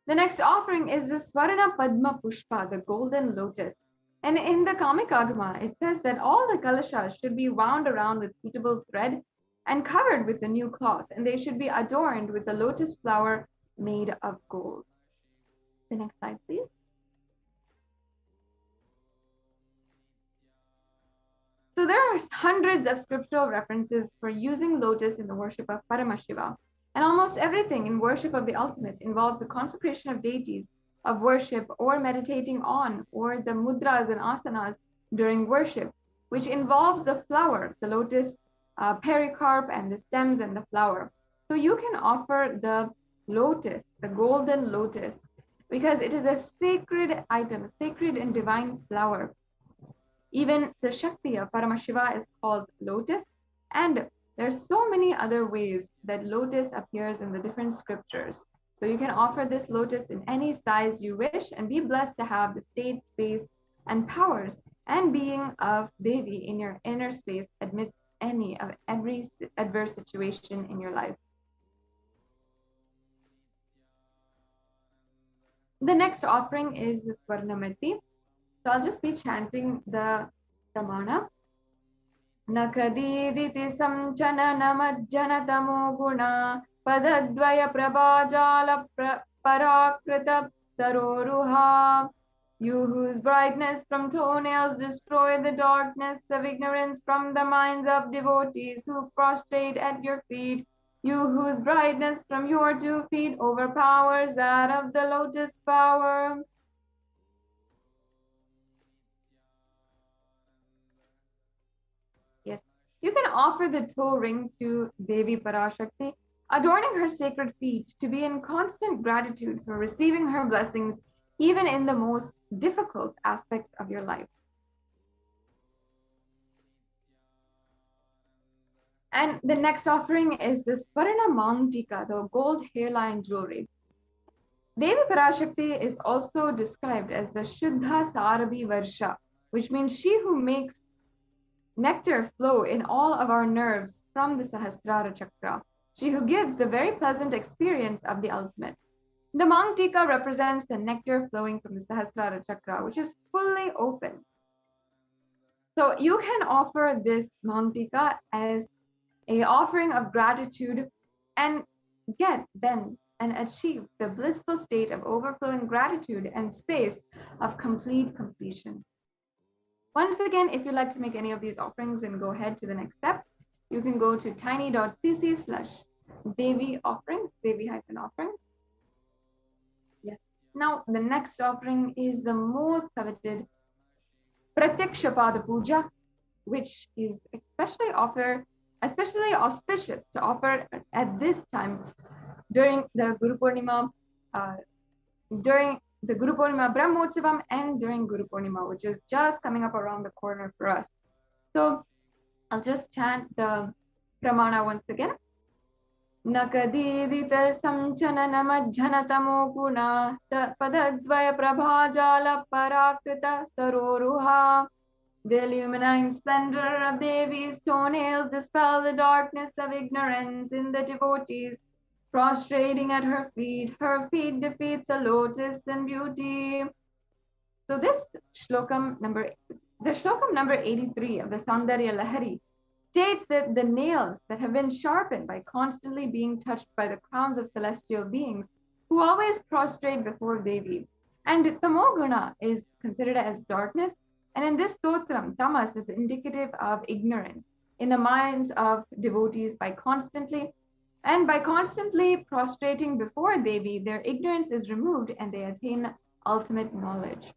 The next offering is the Swarna Padma Pushpa, the golden lotus. And in the Kamik Agama, it says that all the kalashas should be wound around with suitable thread and covered with a new cloth, and they should be adorned with the lotus flower made of gold. The next slide, please. So there are hundreds of scriptural references for using lotus in the worship of Paramashiva, and almost everything in worship of the ultimate involves the consecration of deities, of worship, or meditating on, or the mudras and asanas during worship, which involves the flower, the lotus pericarp, and the stems and the flower. So you can offer the lotus, the golden lotus, because it is a sacred item, a sacred and divine flower. Even the Shakti of Paramashiva is called lotus, and there's so many other ways that lotus appears in the different scriptures. So you can offer this lotus in any size you wish and be blessed to have the state, space, and powers and being of Devi in your inner space amidst every adverse situation in your life. The next offering is the Swarnamati. So I'll just be chanting the Pramana. Nakadiditi samchana namajjana tamo guna padadvaya prabhajala parakrita saroruha. You whose brightness from toenails destroy the darkness of ignorance from the minds of devotees who prostrate at your feet. You whose brightness from your 2 feet overpowers that of the lotus flower. Yes, you can offer the toe ring to Devi Parashakti, adorning her sacred feet to be in constant gratitude for receiving her blessings even in the most difficult aspects of your life. And the next offering is the Swarna Mangtika, the gold hairline jewelry. Devi Parashakti is also described as the Shuddha Sarabhi Varsha, which means she who makes nectar flow in all of our nerves from the Sahasrara Chakra, she who gives the very pleasant experience of the ultimate. The Mangtika represents the nectar flowing from the Sahasrara Chakra, which is fully open. So you can offer this Mangtika as an offering of gratitude and get then and achieve the blissful state of overflowing gratitude and space of complete completion. Once again, if you'd like to make any of these offerings and go ahead to the next step, you can go to tiny.cc/Devi offerings, Devi-offerings. Yes. Now, the next offering is the most coveted Pratyakshapada Puja, which is especially auspicious to offer at this time during the Guru Purnima, Brahmotsavam, and during Guru Purnima, which is just coming up around the corner for us. So I'll just chant the Pramana once again. Nakadidita samchana namajjana tamo guna padadvaya prabhajala parakrita saroruha. The illuminating splendor of Devi's toenails dispel the darkness of ignorance in the devotees. Prostrating at her feet defeat the lotus and beauty. So this shlokam number 83 of the Saundarya Lahari states that the nails that have been sharpened by constantly being touched by the crowns of celestial beings who always prostrate before Devi. And tamoguna is considered as darkness. And in this stotram, tamas is indicative of ignorance in the minds of devotees by constantly prostrating before Devi, their ignorance is removed and they attain ultimate knowledge.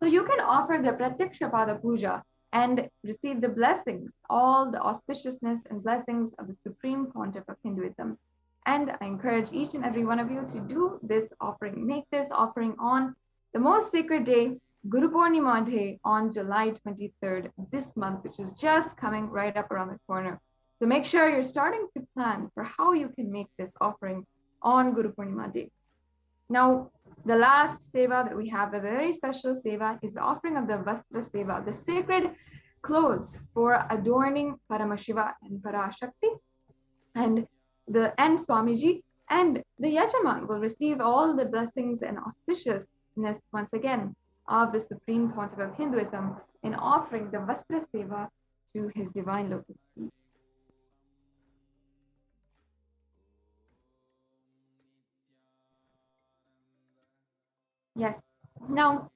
So you can offer the Pratyakshapada Puja and receive the blessings, all the auspiciousness and blessings of the Supreme Pontiff of Hinduism. And I encourage each and every one of you to do this offering. Make this offering on the most sacred day, Guru Purnima Day, on July 23rd, this month, which is just coming right up around the corner. So make sure you're starting to plan for how you can make this offering on Guru Purnima Day. Now, the last seva that we have, a very special seva, is the offering of the Vastra Seva, the sacred clothes for adorning Paramashiva and Parashakti and Swamiji. And the Yajaman will receive all the blessings and auspiciousness once again of the Supreme Pontiff of Hinduism in offering the Vastra Seva to his divine lotus feet. Yes, now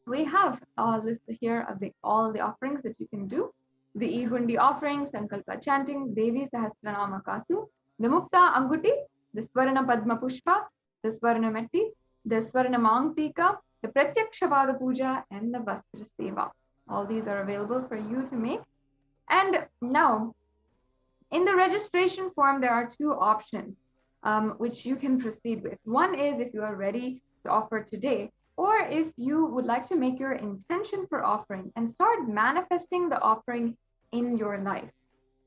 we have a list here of all the offerings that you can do. The Ihundi offering, Sankalpa chanting, Devi Sahasranama Kasu, the Mukta Anguti, the Swarna Padma Pushpa, the Swarna Metti, the Swarna Mangtika, the Pratyakshavada Puja, and the Vastra Seva. All these are available for you to make. And now, in the registration form, there are two options which you can proceed with. One is if you are ready to offer today, or if you would like to make your intention for offering and start manifesting the offering in your life.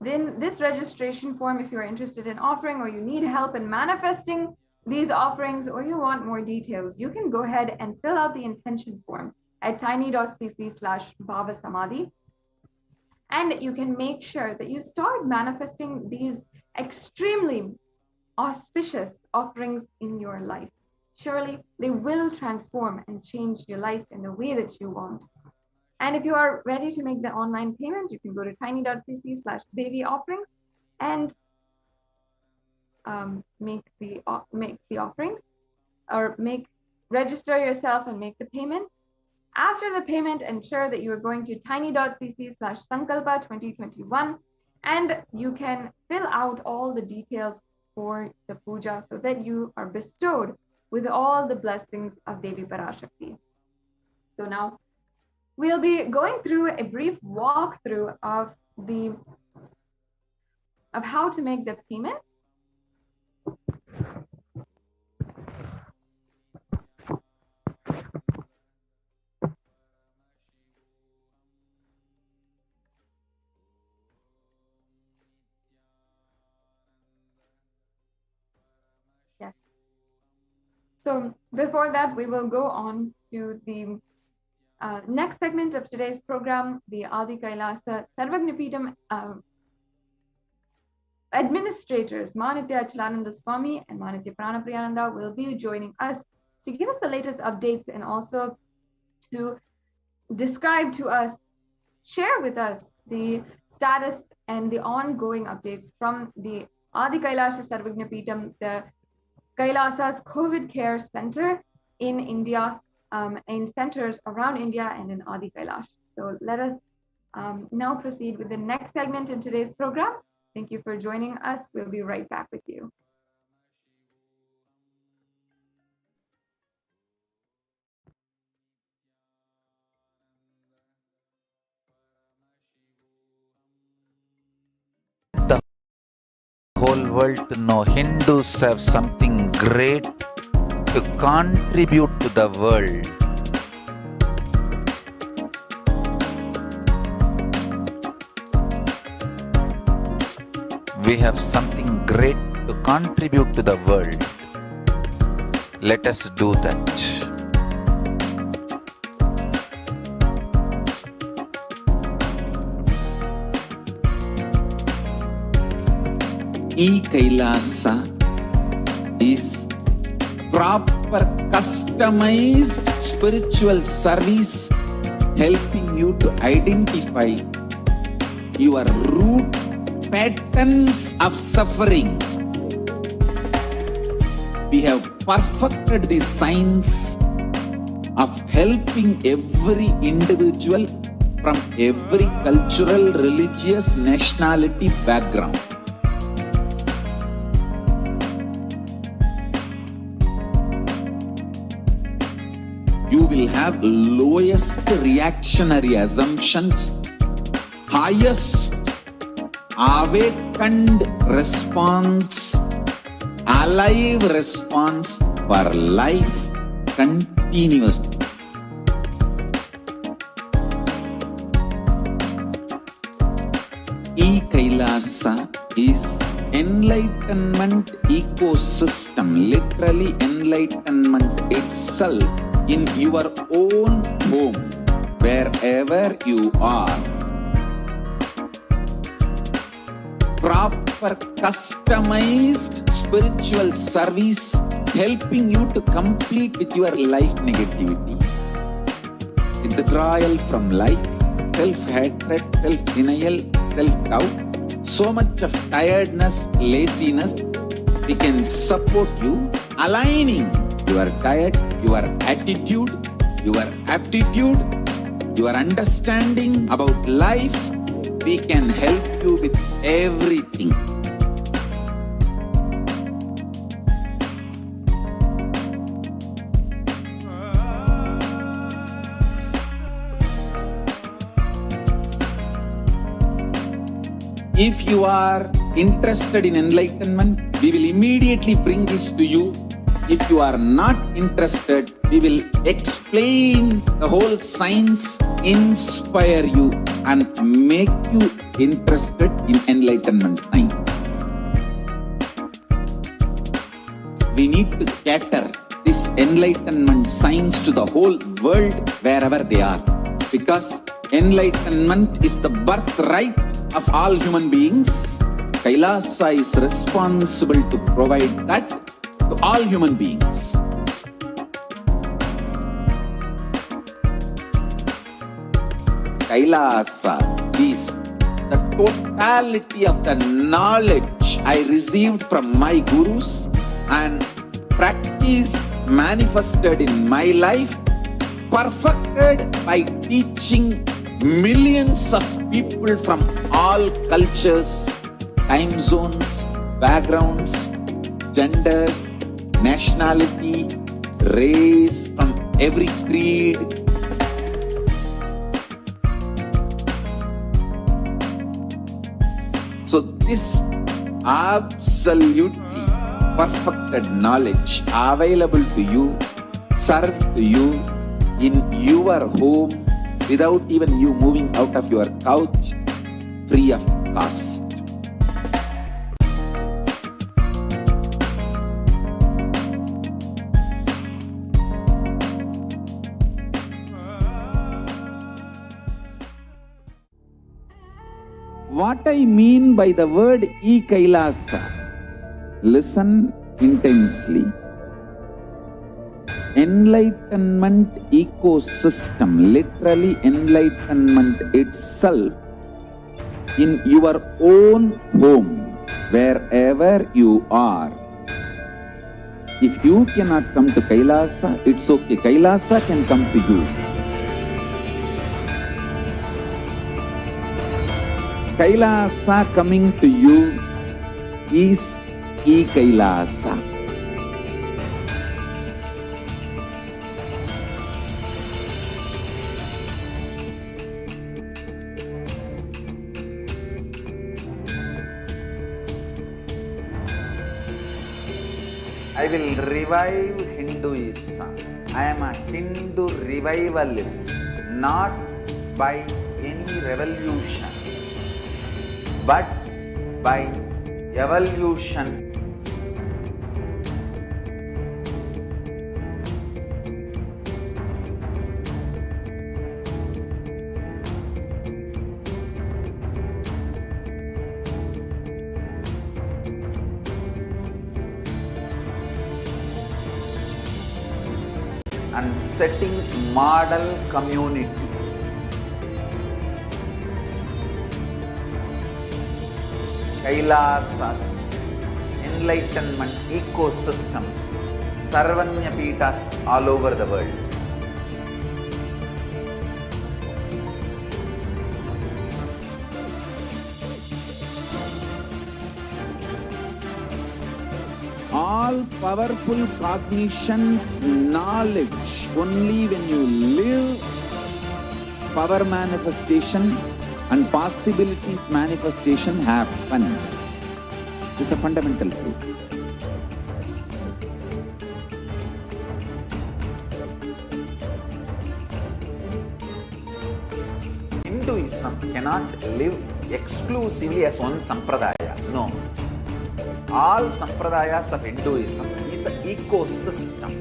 Then this registration form, if you're interested in offering or you need help in manifesting these offerings or you want more details, you can go ahead and fill out the intention form at tiny.cc/bhavasamadhi. And you can make sure that you start manifesting these extremely auspicious offerings in your life. Surely they will transform and change your life in the way that you want. And if you are ready to make the online payment, you can go to tiny.cc/Devi offerings and make the offerings, or register yourself and make the payment. After the payment, ensure that you are going to tiny.cc/Sankalpa 2021, and you can fill out all the details for the puja so that you are bestowed with all the blessings of Devi Parashakti. So now we'll be going through a brief walkthrough of how to make the payment. Yes. So before that, we will go on to the next segment of today's program. The Adi Kailasa Sarvagnapeetam administrators, Nithyananda Swami and Manitya Pranapriyananda, will be joining us to give us the latest updates and also to describe to us, share with us the status and the ongoing updates from the Adi Kailasa Sarvagnapeetam, the Kailasa's COVID Care Center in India, in centers around India and in Adi Kailash. So let us now proceed with the next segment in today's program. Thank you for joining us. We'll be right back with you. The whole world to know Hindus have something great to contribute to the world. We have something great to contribute to the world. Let us do that. E-Kailasa is proper customized spiritual service helping you to identify your root patterns of suffering. We have perfected the science of helping every individual from every cultural, religious, nationality background. You will have lowest reactionary assumptions, highest awakened response, alive response for life continuously. E-Kailasa is enlightenment ecosystem, literally enlightenment itself in your own home, wherever you are. Proper offer customized spiritual service, helping you to complete with your life negativity. Withdrawal from life, self-hatred, self-denial, self-doubt, so much of tiredness, laziness. We can support you, aligning your diet, your attitude, your aptitude, your understanding about life. We can help you with everything. If you are interested in enlightenment, we will immediately bring this to you. If you are not interested, we will explain the whole science, inspire you and make you interested in enlightenment science. We need to cater this enlightenment science to the whole world wherever they are, because enlightenment is the birthright of all human beings. Kailasa is responsible to provide that to all human beings. Kailasa is the totality of the knowledge I received from my gurus and practice manifested in my life, perfected by teaching millions of people from all cultures, time zones, backgrounds, genders, nationality, race, from every creed. So this absolutely perfected knowledge available to you, served to you in your home without even you moving out of your couch, free of cost. What I mean by the word e-Kailasa, listen intensely. Enlightenment ecosystem, literally enlightenment itself, in your own home, wherever you are. If you cannot come to Kailasa, it's okay. Kailasa can come to you. Kailasa coming to you is e-Kailasa. I will revive Hinduism. I am a Hindu revivalist, not by any revolution, but by evolution. And setting model community. Kailasas, enlightenment ecosystems, Sarvanya Pitas all over the world. All powerful cognition, knowledge, only when you live, power manifestation and possibilities manifestation happens. It's a fundamental truth. Hinduism cannot live exclusively as one sampradaya. No. All sampradayas of Hinduism is an ecosystem.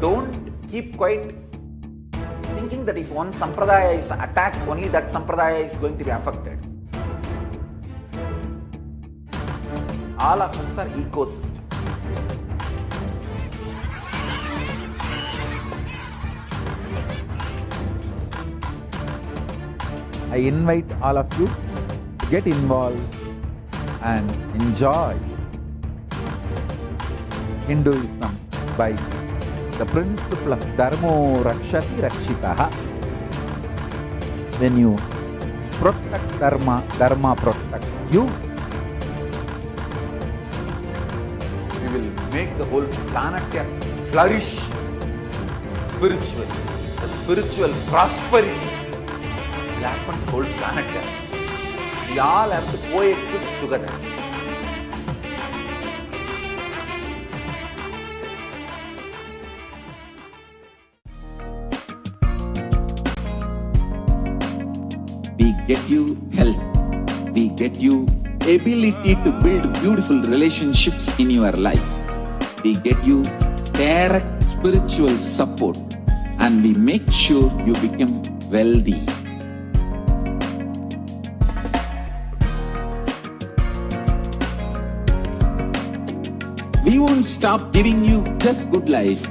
don't keep quiet thinking that if one sampradaya is attacked, only that sampradaya is going to be affected. All of us are ecosystem. I invite all of you to get involved and enjoy Hinduism by the principle of Dharmo Rakshati Rakshitaha. When you protect Dharma, Dharma protects you. We will make the whole planet flourish spiritually. The spiritual prosperity will happen to the whole planet. We all have to coexist together. We get you health. We get you ability to build beautiful relationships in your life. We get you direct spiritual support, and we make sure you become wealthy. We won't stop giving you just good life.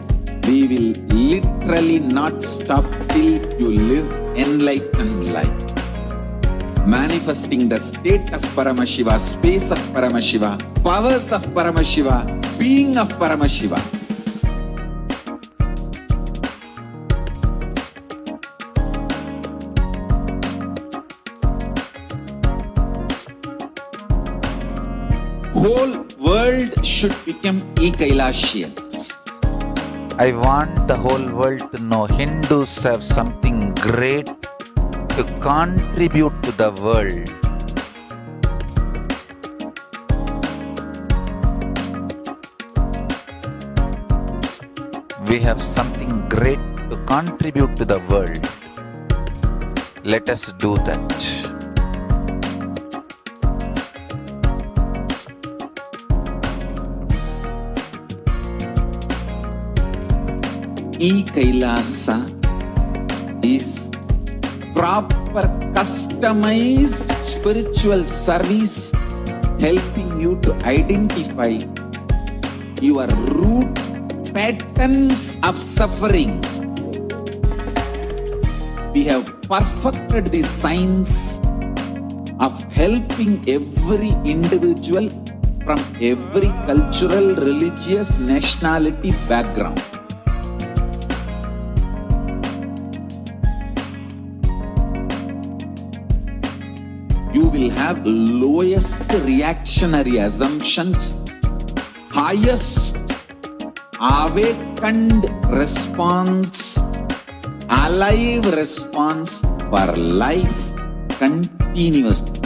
We will literally not stop till you live enlightened life. Manifesting the state of Paramashiva, space of Paramashiva, powers of Paramashiva, being of Paramashiva. Whole world should become e-Kailashians. I want the whole world to know Hindus have something great to contribute to the world. We have something great to contribute to the world. Let us do that. E-Kailasa is proper customized spiritual service helping you to identify your root patterns of suffering. We have perfected the science of helping every individual from every cultural, religious, nationality background. You will have lowest reactionary assumptions, highest awakened response, alive response for life continuously.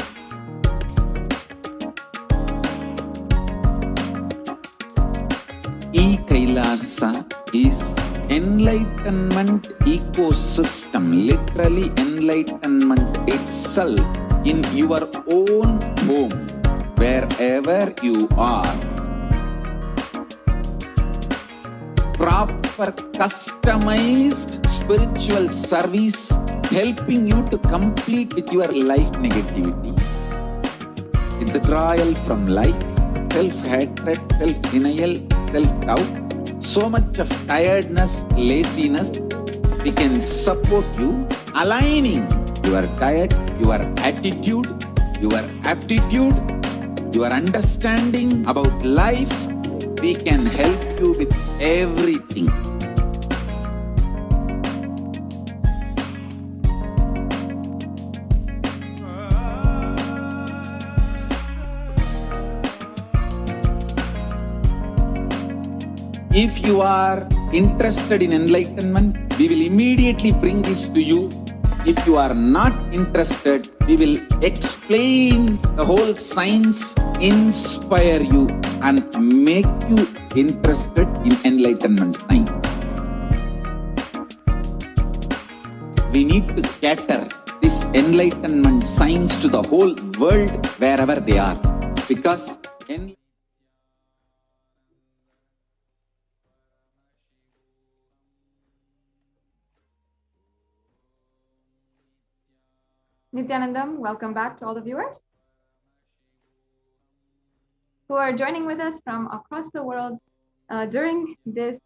E-Kailasa is enlightenment ecosystem, literally enlightenment itself in your own home, wherever you are. Proper customized spiritual service helping you to complete with your life negativity. Withdrawal from life, self-hatred, self-denial, self-doubt, so much of tiredness, laziness. We can support you aligning your diet, your attitude, your aptitude, your understanding about life. We can help you with everything. If you are interested in enlightenment, we will immediately bring this to you. If you are not interested, we will explain the whole science, inspire you and make you interested in enlightenment science. We need to cater this enlightenment science to the whole world wherever they are, because Nithyanandam, welcome back to all the viewers who are joining with us from across the world during this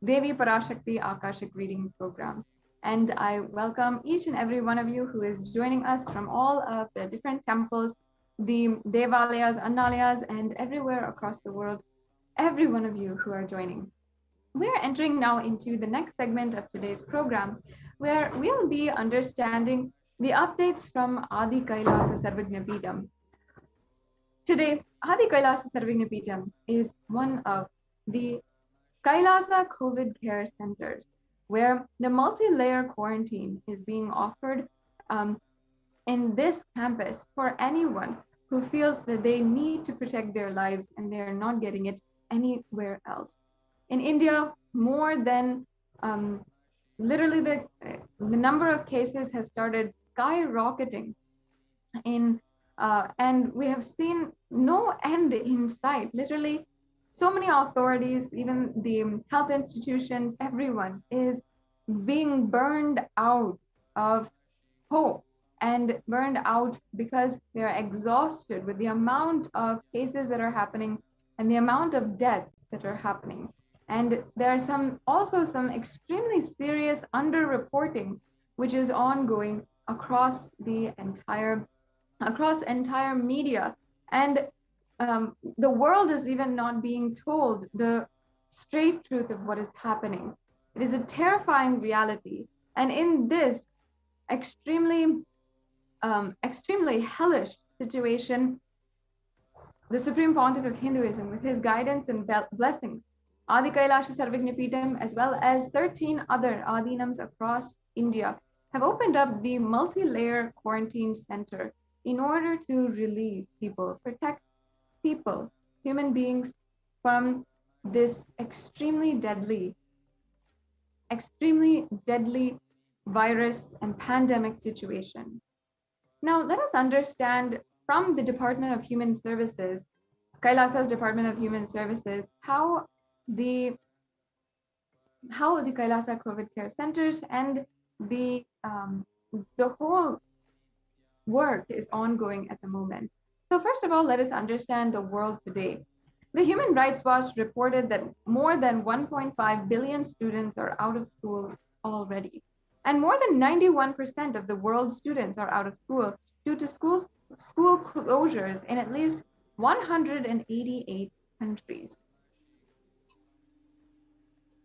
Devi PARASHAKTI Akashic reading program. And I welcome each and every one of you who is joining us from all of the different temples, the Devalayas, Annalayas, and everywhere across the world, every one of you who are joining. We are entering now into the next segment of today's program, where we'll be understanding the updates from Adi Kailasa Sarvagnapeetham. Today, Adi Kailasa Sarvagnapeetham is one of the Kailasa COVID care centers, where the multi-layer quarantine is being offered in this campus for anyone who feels that they need to protect their lives and they are not getting it anywhere else. In India, more than literally the number of cases have started skyrocketing and we have seen no end in sight. Literally, so many authorities, even the health institutions, everyone is being burned out of hope and burned out because they are exhausted with the amount of cases that are happening and the amount of deaths that are happening. And there are also some extremely serious underreporting, which is ongoing across entire media. And the world is even not being told the straight truth of what is happening. It is a terrifying reality. And in this extremely hellish situation, the Supreme Pontiff of Hinduism, with his guidance and blessings, Adi Kailasa Sarvagnapeetham, as well as 13 other Adinams across India, have opened up the multi-layer quarantine center in order to relieve people, protect people, human beings, from this extremely deadly virus and pandemic situation. Now, let us understand from the Department of Human Services, Kailasa's Department of Human Services, how the Kailasa COVID care centers and the whole work is ongoing at the moment. So first of all, let us understand the world today. The Human Rights Watch reported that more than 1.5 billion students are out of school already. And more than 91% of the world's students are out of school due to school closures in at least 188 countries.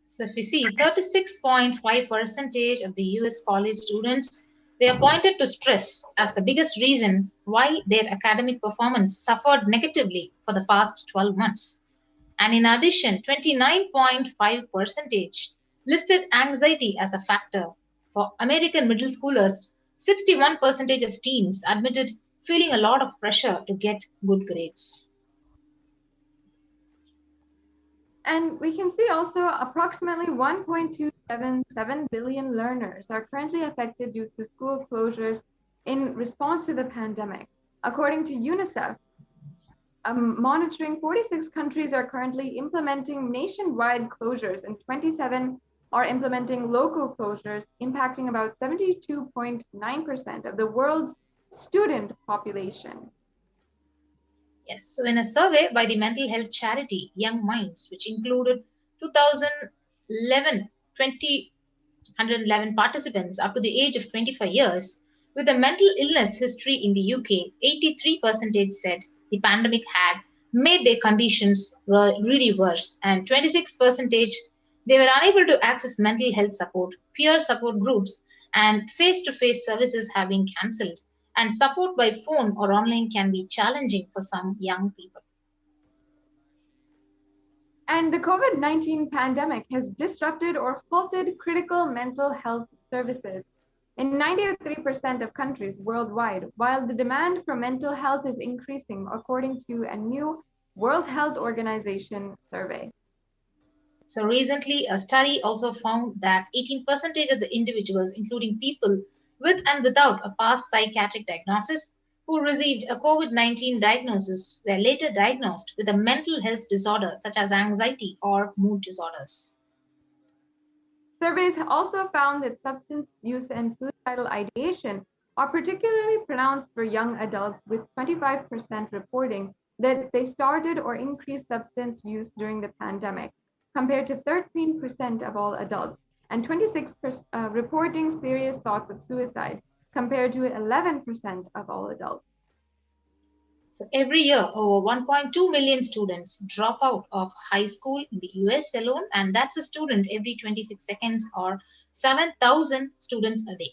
So if we see 36.5% of the US college students, they are pointed to stress as the biggest reason why their academic performance suffered negatively for the past 12 months. And in addition, 29.5% listed anxiety as a factor. For American middle schoolers, 61% of teens admitted feeling a lot of pressure to get good grades. And we can see also approximately 1.277 billion learners are currently affected due to school closures in response to the pandemic. According to UNICEF, monitoring 46 countries are currently implementing nationwide closures and 27 are implementing local closures, impacting about 72.9% of the world's student population. Yes, so in a survey by the mental health charity Young Minds, which included 211 participants up to the age of 25 years with a mental illness history in the UK, 83% said the pandemic had made their conditions really worse, and 26% they were unable to access mental health support, peer support groups, and face-to-face services have been cancelled. And support by phone or online can be challenging for some young people. And the COVID-19 pandemic has disrupted or halted critical mental health services in 93% of countries worldwide, while the demand for mental health is increasing, according to a new World Health Organization survey. So recently, a study also found that 18% of the individuals, including people with and without a past psychiatric diagnosis, who received a COVID-19 diagnosis were later diagnosed with a mental health disorder such as anxiety or mood disorders. Surveys also found that substance use and suicidal ideation are particularly pronounced for young adults, with 25% reporting that they started or increased substance use during the pandemic, compared to 13% of all adults, and 26% reporting serious thoughts of suicide, compared to 11% of all adults. So every year, over 1.2 million students drop out of high school in the US alone, and that's a student every 26 seconds, or 7,000 students a day.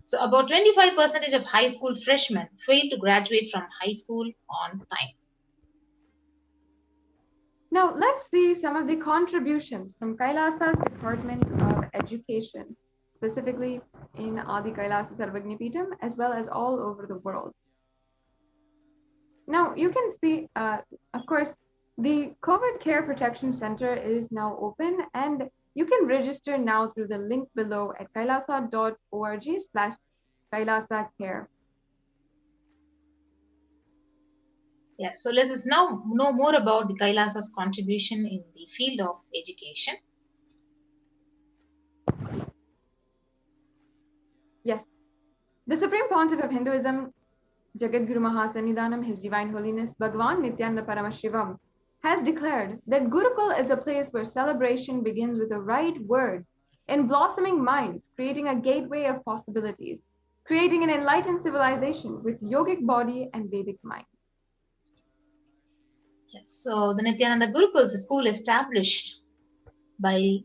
So about 25% of high school freshmen fail to graduate from high school on time. Now let's see some of the contributions from Kailasa's Department of Education, specifically in Adi Kailasa Sarvagnipeetham, as well as all over the world. Now you can see, of course, the COVID Care Protection Center is now open, and you can register now through the link below at kailasa.org/kailasacare. Yes, so let us now know more about the Kailasa's contribution in the field of education. Yes, the Supreme Pontiff of Hinduism, Jagadguru Mahasannidhanam, His Divine Holiness Bhagavan Nithyananda Paramashivam, has declared that Gurukul is a place where celebration begins with the right words in blossoming minds, creating a gateway of possibilities, creating an enlightened civilization with yogic body and Vedic mind. Yes, so the Nithyananda Gurukul is a school established by...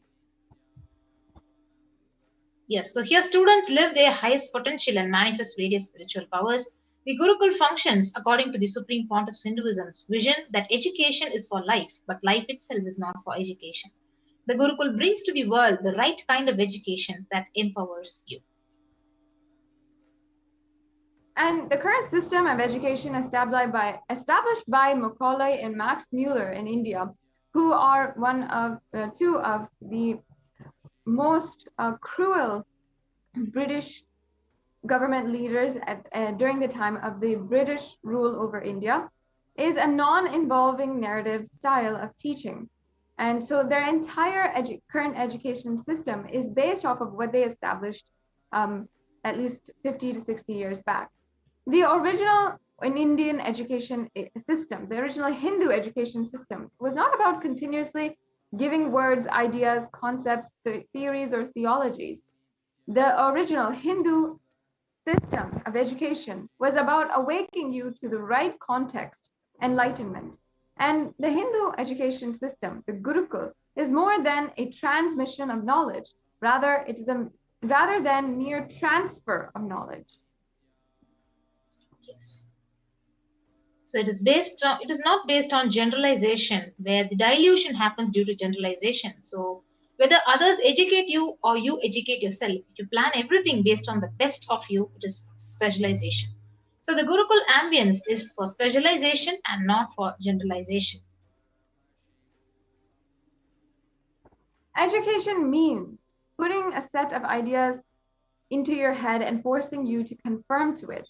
Yes, so here students live their highest potential and manifest various spiritual powers. The Gurukul functions according to the Supreme Pontiff of Hinduism's vision that education is for life, but life itself is not for education. The Gurukul brings to the world the right kind of education that empowers you. And the current system of education established by Macaulay and Max Muller in India, who are two of the most cruel British government leaders during the time of the British rule over India, is a non-involving narrative style of teaching. And so their entire current education system is based off of what they established at least 50 to 60 years back. The original Indian education system, the original Hindu education system, was not about continuously giving words, ideas, concepts, theories, or theologies. The original Hindu system of education was about awakening you to the right context, enlightenment. And the Hindu education system, the Gurukul, is more than a transmission of knowledge. Rather than mere transfer of knowledge. Yes. So it is not based on generalization, where the dilution happens due to generalization. So whether others educate you or you educate yourself, if you plan everything based on the best of you, it is specialization. So the Gurukul ambience is for specialization and not for generalization. Education means putting a set of ideas into your head and forcing you to conform to it,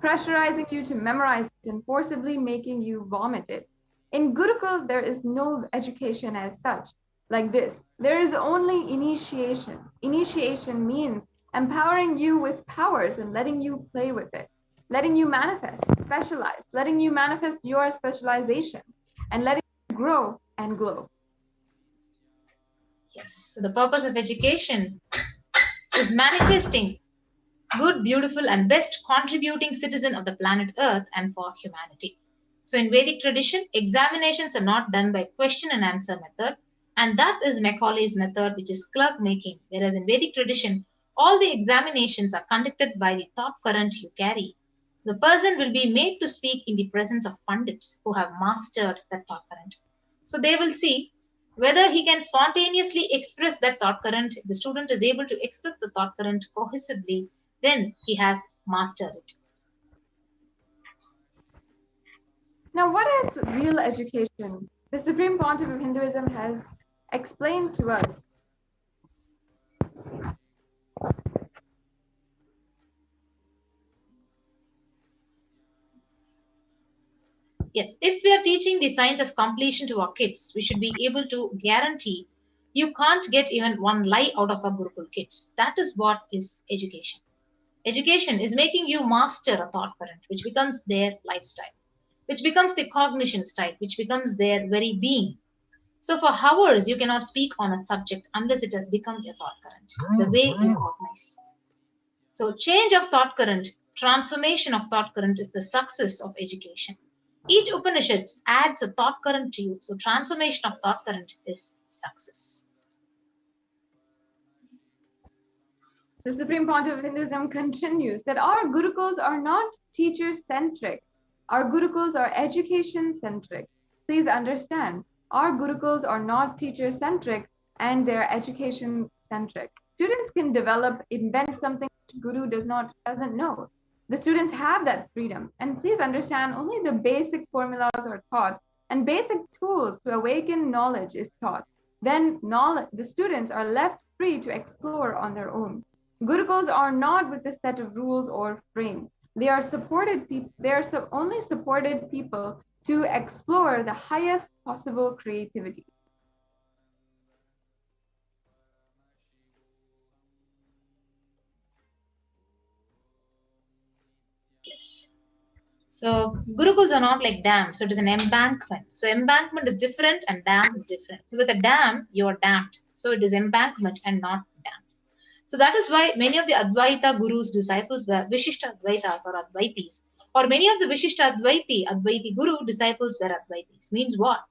pressurizing you to memorize it and forcibly making you vomit it. In Gurukul, there is no education as such, like this. There is only initiation. Initiation means empowering you with powers and letting you play with it, letting you manifest, specialize, letting you manifest your specialization, and letting you grow and glow. Yes, so the purpose of education is manifesting good, beautiful, and best contributing citizen of the planet Earth and for humanity. So in Vedic tradition, examinations are not done by question and answer method, and that is Macaulay's method, which is clerk making, whereas in Vedic tradition, all the examinations are conducted by the thought current you carry. The person will be made to speak in the presence of pandits who have mastered that thought current. So they will see whether he can spontaneously express that thought current. If the student is able to express the thought current cohesively, then he has mastered it. Now, what is real education? The Supreme Pontiff of Hinduism has explained to us. Yes, if we are teaching the science of completion to our kids, we should be able to guarantee you can't get even one lie out of our Gurukul kids. That is what is education. Education is making you master a thought current, which becomes their lifestyle, which becomes the cognition style, which becomes their very being. So for hours, you cannot speak on a subject unless it has become your thought current, the way you cognize. So change of thought current, transformation of thought current is the success of education. Each Upanishad adds a thought current to you. So transformation of thought current is success. The Supreme Pontiff of Hinduism continues that our Gurukuls are not teacher-centric. Our Gurukuls are education-centric. Please understand, our Gurukuls are not teacher-centric and they're education-centric. Students can develop, invent something which Guru doesn't know. The students have that freedom. And please understand, only the basic formulas are taught and basic tools to awaken knowledge is taught. Then the students are left free to explore on their own. Gurukuls are not with a set of rules or frame. They are supported people. They are only supported people to explore the highest possible creativity. Yes. So Gurukuls are not like dams. So it is an embankment. So embankment is different and dam is different. So with a dam, you are dammed. So it is embankment and not dam. So that is why many of the Advaita Guru's disciples were Vishishta Advaitas or Advaitis. Or many of the Vishishta Advaiti Guru disciples were Advaitis. Means what?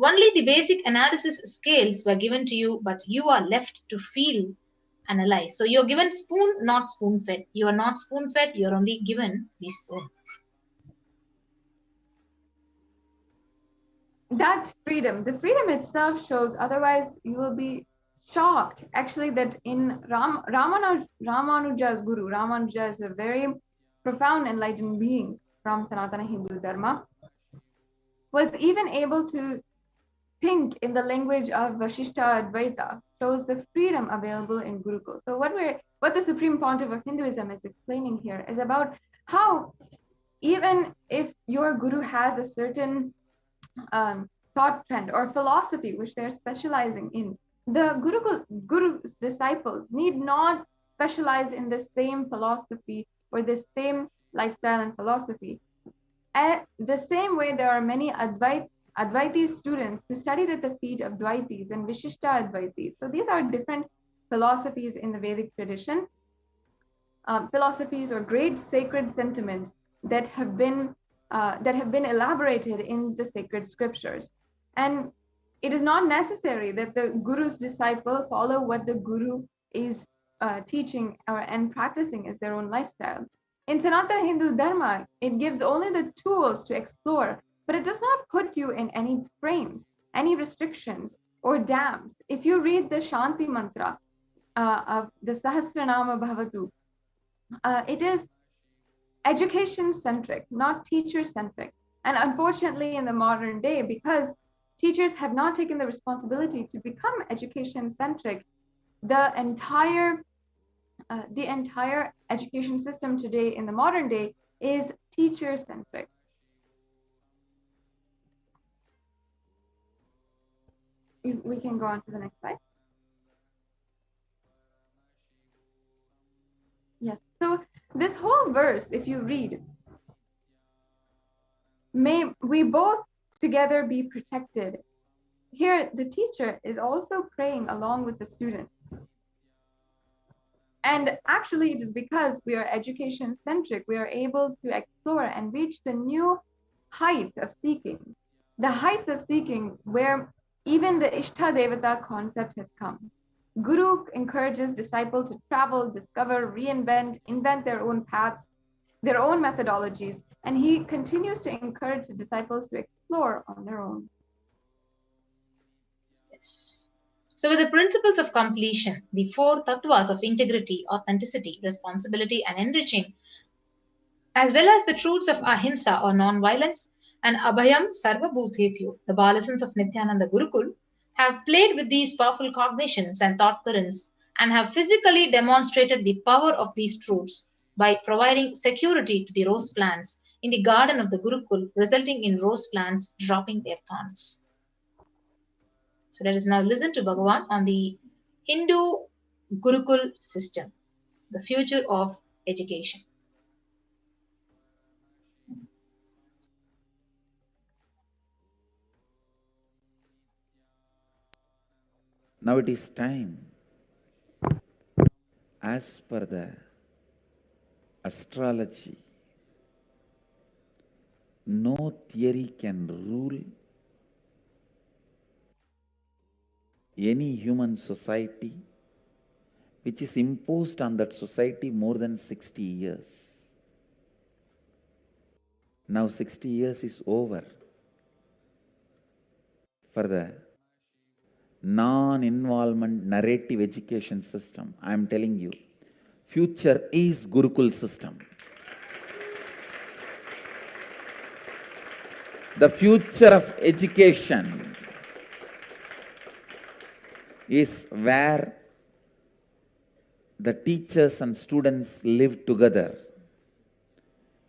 Only the basic analysis scales were given to you, but you are left to feel, analyze. So you're given spoon, not spoon-fed. You are not spoon-fed, you're only given the spoon. That freedom, the freedom itself shows, otherwise you will be shocked actually that in Ramanuja's Guru, Ramanuja is a very profound enlightened being from Sanatana Hindu Dharma, was even able to think in the language of Vashishta Advaita, shows the freedom available in Gurukul. So what the Supreme Pontiff of Hinduism is explaining here is about how even if your Guru has a certain thought trend or philosophy which they're specializing in, the Guru's disciple need not specialize in the same philosophy or the same lifestyle and philosophy. At the same way, there are many Advaiti students who studied at the feet of Dvaitis and Vishishta Advaitis. So these are different philosophies in the Vedic tradition, philosophies or great sacred sentiments that have been elaborated in the sacred scriptures. And it is not necessary that the Guru's disciple follow what the Guru is teaching and practicing as their own lifestyle. In Sanatana Hindu Dharma, it gives only the tools to explore, but it does not put you in any frames, any restrictions or dams. If you read the Shanti mantra of the Sahasranama Bhavatu, it is education-centric, not teacher-centric. And unfortunately, in the modern day, because teachers have not taken the responsibility to become education-centric, the entire education system today in the modern day is teacher-centric. We can go on to the next slide. Yes, so this whole verse, if you read, may we both together be protected. Here, the teacher is also praying along with the student. And actually, it is because we are education-centric, we are able to explore and reach the new heights of seeking. The heights of seeking where even the Ishta Devata concept has come. Guru encourages disciples to travel, discover, reinvent, invent their own paths, their own methodologies, and he continues to encourage the disciples to explore on their own. Yes. So with the principles of completion, the four tattvas of integrity, authenticity, responsibility, and enriching, as well as the truths of ahimsa or non-violence, and abhayam sarva bhutebhyo, the Balasons of Nithyananda Gurukul, have played with these powerful cognitions and thought currents and have physically demonstrated the power of these truths by providing security to the rose plants in the garden of the Gurukul, resulting in rose plants dropping their thorns. So let us now listen to Bhagavan on the Hindu Gurukul system, the future of education. Now it is time, as per the astrology, no theory can rule any human society which is imposed on that society more than 60 years. Now 60 years is over for the non-involvement narrative education system. I am telling you, future is Gurukul system. The future of education is where the teachers and students live together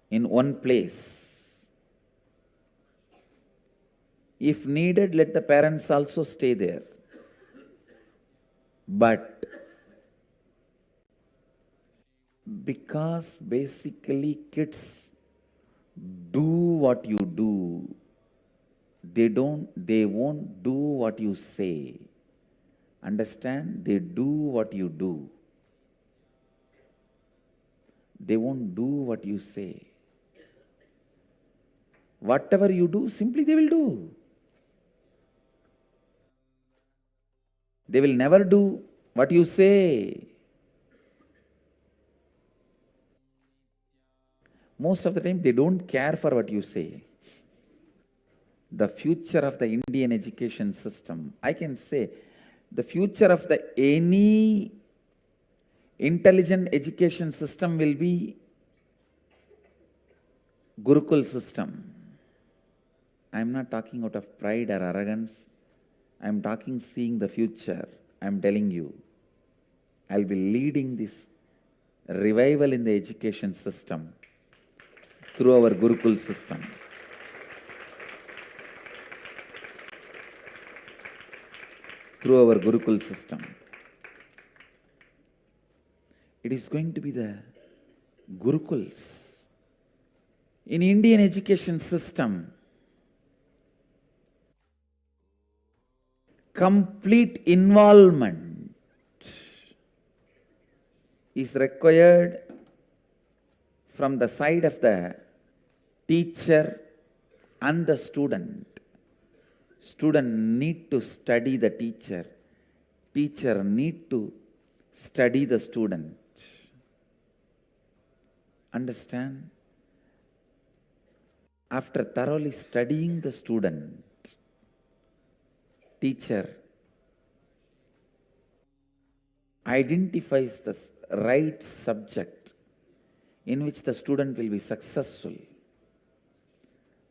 in one place. If needed, let the parents also stay there. But because basically kids do what you do, they won't do what you say. Understand? They do what you do. They won't do what you say. Whatever you do, simply they will do. They will never do what you say. Most of the time, they don't care for what you say. The future of the Indian education system, I can say, the future of any intelligent education system will be Gurukul system. I am not talking out of pride or arrogance. I am talking seeing the future. I am telling you, I will be leading this revival in the education system through our Gurukul system. Through our Gurukul system. It is going to be the Gurukuls. In Indian education system, complete involvement is required from the side of the teacher and the student. Student need to study the teacher. Teacher need to study the student. Understand? After thoroughly studying the student, teacher identifies the right subject in which the student will be successful.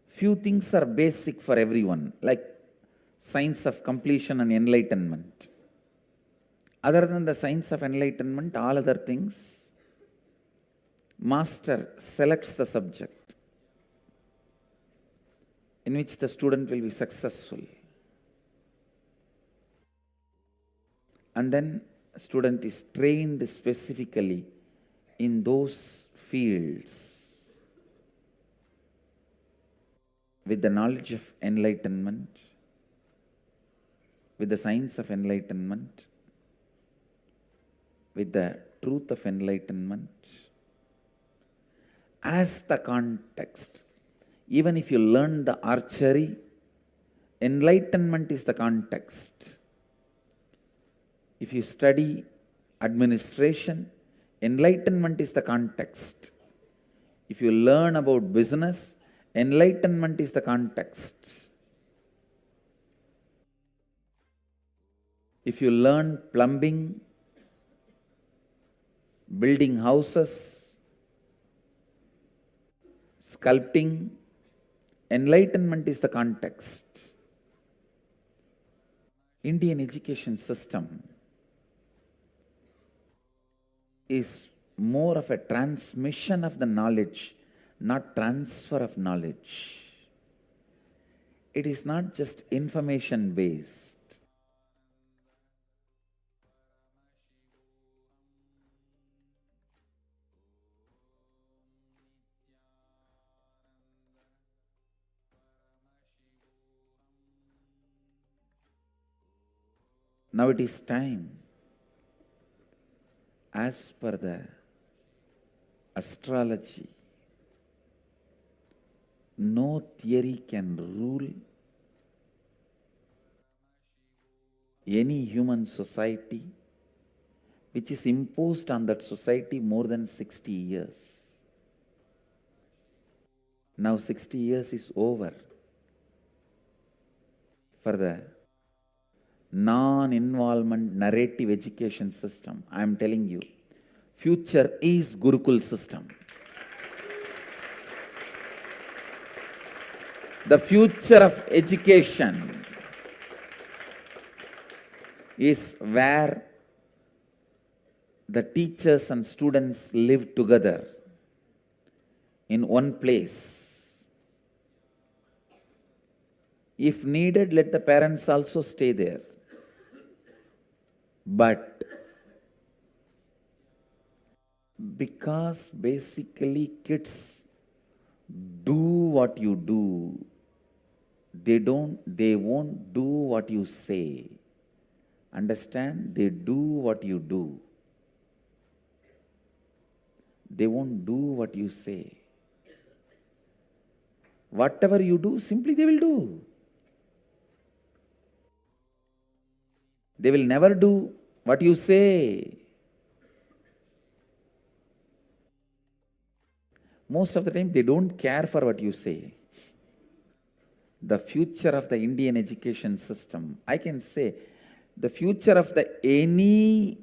Few things are basic for everyone, like science of completion and enlightenment. Other than the science of enlightenment, all other things, master selects the subject in which the student will be successful. And then student is trained specifically in those fields with the knowledge of enlightenment, with the science of enlightenment, with the truth of enlightenment as the context. Even if you learn the archery, enlightenment is the context. If you study administration, enlightenment is the context. If you learn about business, enlightenment is the context. If you learn plumbing, building houses, sculpting, enlightenment is the context. Indian education system is more of a transmission of the knowledge, not transfer of knowledge. It is not just information based. Now it is time, as per the astrology, no theory can rule any human society which is imposed on that society more than 60 years. Now 60 years is over for the non-involvement narrative education system. I am telling you, future is Gurukul system. The future of education is where the teachers and students live together in one place. If needed, let the parents also stay there. But because basically kids do what you do, they won't do what you say. Understand? They do what you do. They won't do what you say. Whatever you do, simply they will do. They will never do what you say. Most of the time, they don't care for what you say. The future of the Indian education system, I can say, the future of any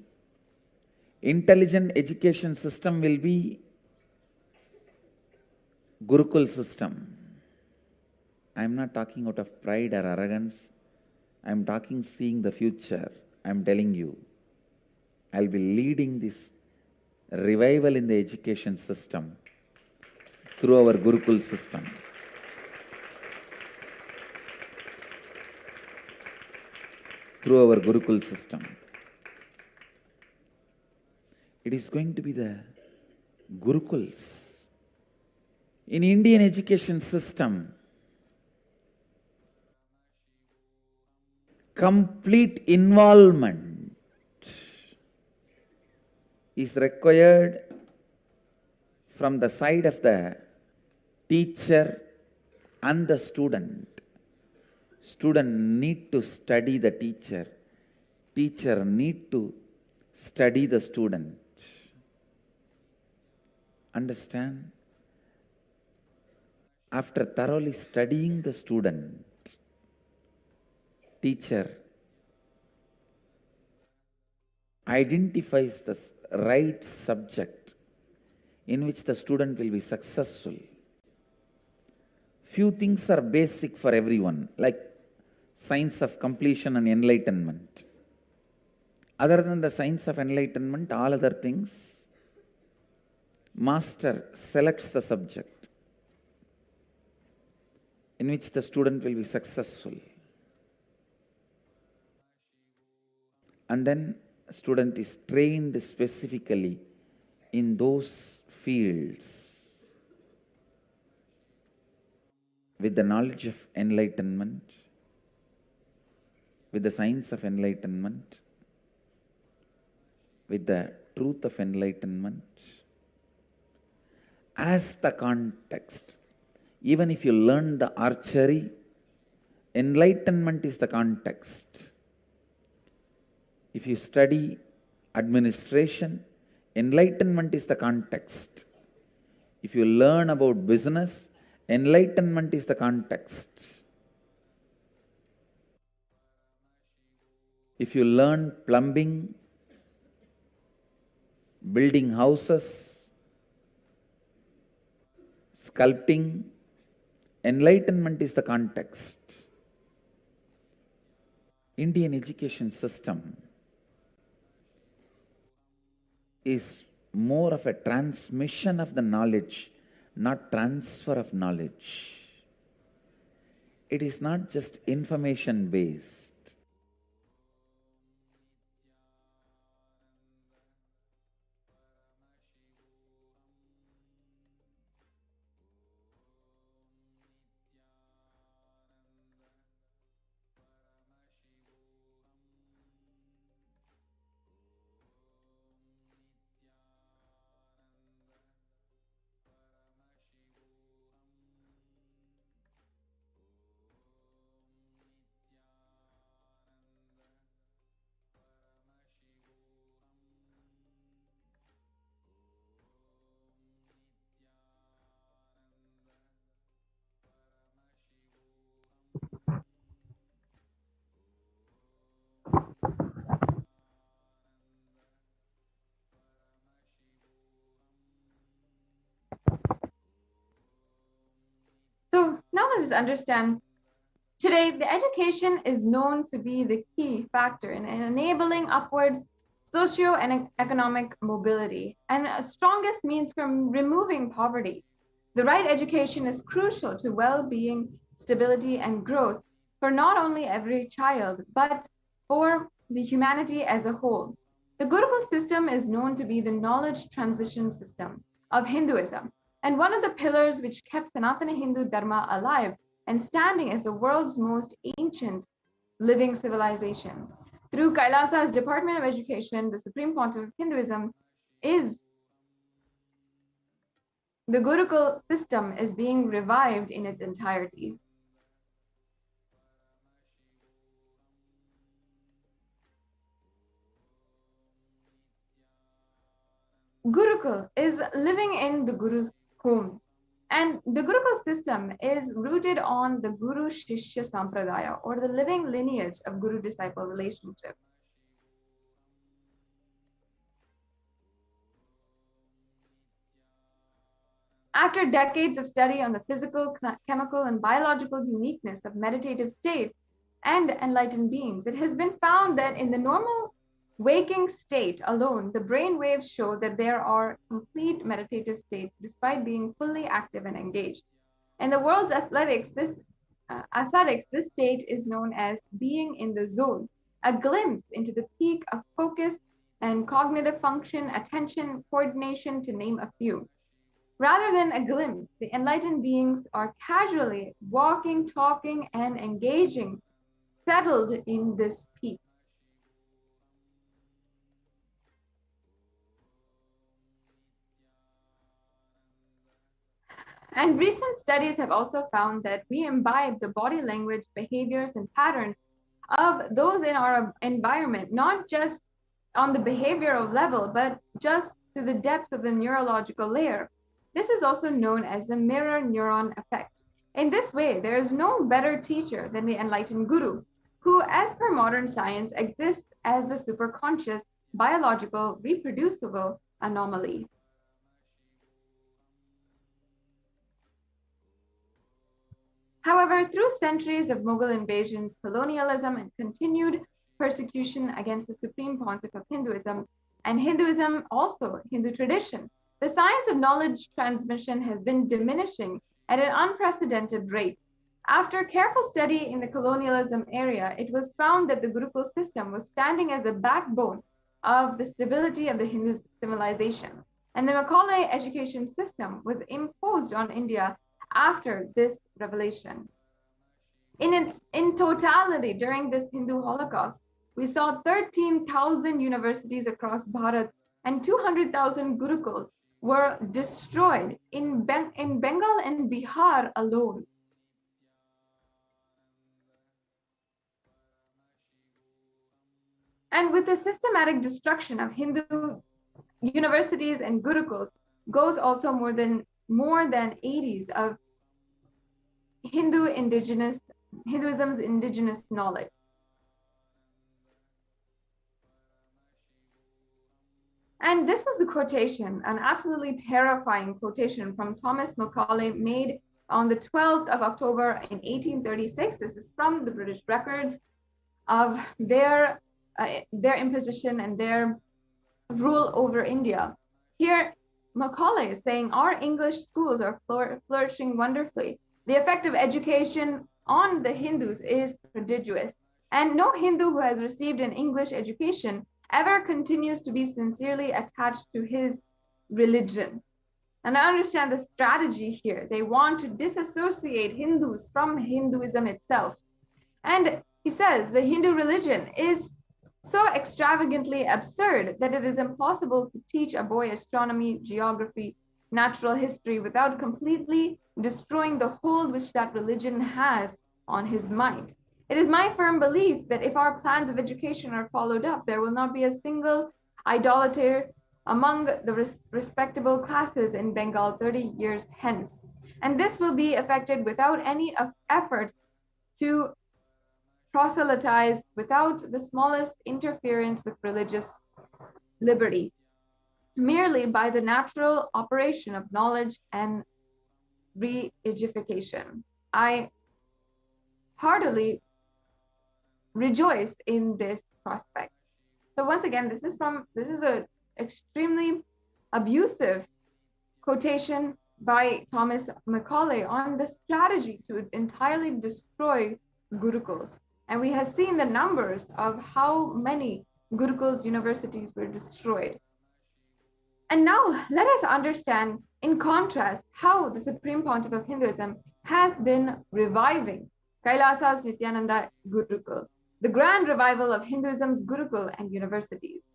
intelligent education system will be Gurukul system. I am not talking out of pride or arrogance. I am talking seeing the future. I am telling you, I will be leading this revival in the education system through our Gurukul system. Through our Gurukul system. It is going to be the Gurukuls. In Indian education system, complete involvement is required from the side of the teacher and the student. Student need to study the teacher. Teacher need to study the student. Understand? After thoroughly studying the student, teacher identifies the right subject in which the student will be successful. Few things are basic for everyone, like science of completion and enlightenment. Other than the science of enlightenment, all other things, master selects the subject in which the student will be successful. And then student is trained specifically in those fields with the knowledge of enlightenment, with the science of enlightenment, with the truth of enlightenment as the context. Even if you learn the archery, enlightenment is the context. If you study administration, enlightenment is the context. If you learn about business, enlightenment is the context. If you learn plumbing, building houses, sculpting, enlightenment is the context. Indian education system is more of a transmission of the knowledge, not transfer of knowledge. It is not just information based. to just understand, today the education is known to be the key factor in enabling upwards socio and economic mobility and a strongest means from removing poverty. The right education is crucial to well-being, stability, and growth for not only every child, but for the humanity as a whole. The Gurukul system is known to be the knowledge transition system of Hinduism, and one of the pillars which kept Sanatana Hindu Dharma alive and standing as the world's most ancient living civilization. Through Kailasa's Department of Education, the Supreme Pontiff of Hinduism the Gurukul system is being revived in its entirety. Gurukul is living in the Guru's home. And the Gurukul system is rooted on the Guru Shishya Sampradaya, or the living lineage of Guru-disciple relationship. After decades of study on the physical, chemical, and biological uniqueness of meditative state and enlightened beings, it has been found that in the normal waking state alone, the brain waves show that there are complete meditative states despite being fully active and engaged. In the world's athletics, this state is known as being in the zone, a glimpse into the peak of focus and cognitive function, attention, coordination, to name a few. Rather than a glimpse, the enlightened beings are casually walking, talking, and engaging, settled in this peak. And recent studies have also found that we imbibe the body language, behaviors, and patterns of those in our environment, not just on the behavioral level, but just to the depth of the neurological layer. This is also known as the mirror neuron effect. In this way, there is no better teacher than the enlightened Guru, who, as per modern science, exists as the superconscious, biological, reproducible anomaly. However, through centuries of Mughal invasions, colonialism, and continued persecution against the Supreme Pontiff of Hinduism, and Hinduism also Hindu tradition, the science of knowledge transmission has been diminishing at an unprecedented rate. After careful study in the colonialism area, it was found that the Gurukul system was standing as a backbone of the stability of the Hindu civilization. And the Macaulay education system was imposed on India after this revelation. In totality, during this Hindu Holocaust, we saw 13,000 universities across Bharat and 200,000 Gurukuls were destroyed in Bengal and Bihar alone. And with the systematic destruction of Hindu universities and Gurukuls goes also more than 80s of Hinduism's indigenous knowledge. And this is a quotation, an absolutely terrifying quotation from Thomas Macaulay, made on the 12th of October in 1836. This is from the British records of their imposition and their rule over India. Here, Macaulay is saying, our English schools are flourishing wonderfully. The effect of education on the Hindus is prodigious, and no Hindu who has received an English education ever continues to be sincerely attached to his religion. And I understand the strategy here. They want to disassociate Hindus from Hinduism itself. And he says the Hindu religion is so extravagantly absurd that it is impossible to teach a boy astronomy, geography, natural history without completely destroying the hold which that religion has on his mind. It is my firm belief that if our plans of education are followed up, there will not be a single idolater among the respectable classes in Bengal 30 years hence. And this will be effected without any efforts to proselytize, without the smallest interference with religious liberty, merely by the natural operation of knowledge and re-edification. I heartily rejoice in this prospect. So once again, this is a extremely abusive quotation by Thomas Macaulay on the strategy to entirely destroy gurukuls. And we have seen the numbers of how many gurukuls universities were destroyed. And now let us understand, in contrast, how the Supreme Pontiff of Hinduism has been reviving Kailasa's Nithyananda Gurukul, the grand revival of Hinduism's Gurukul and universities.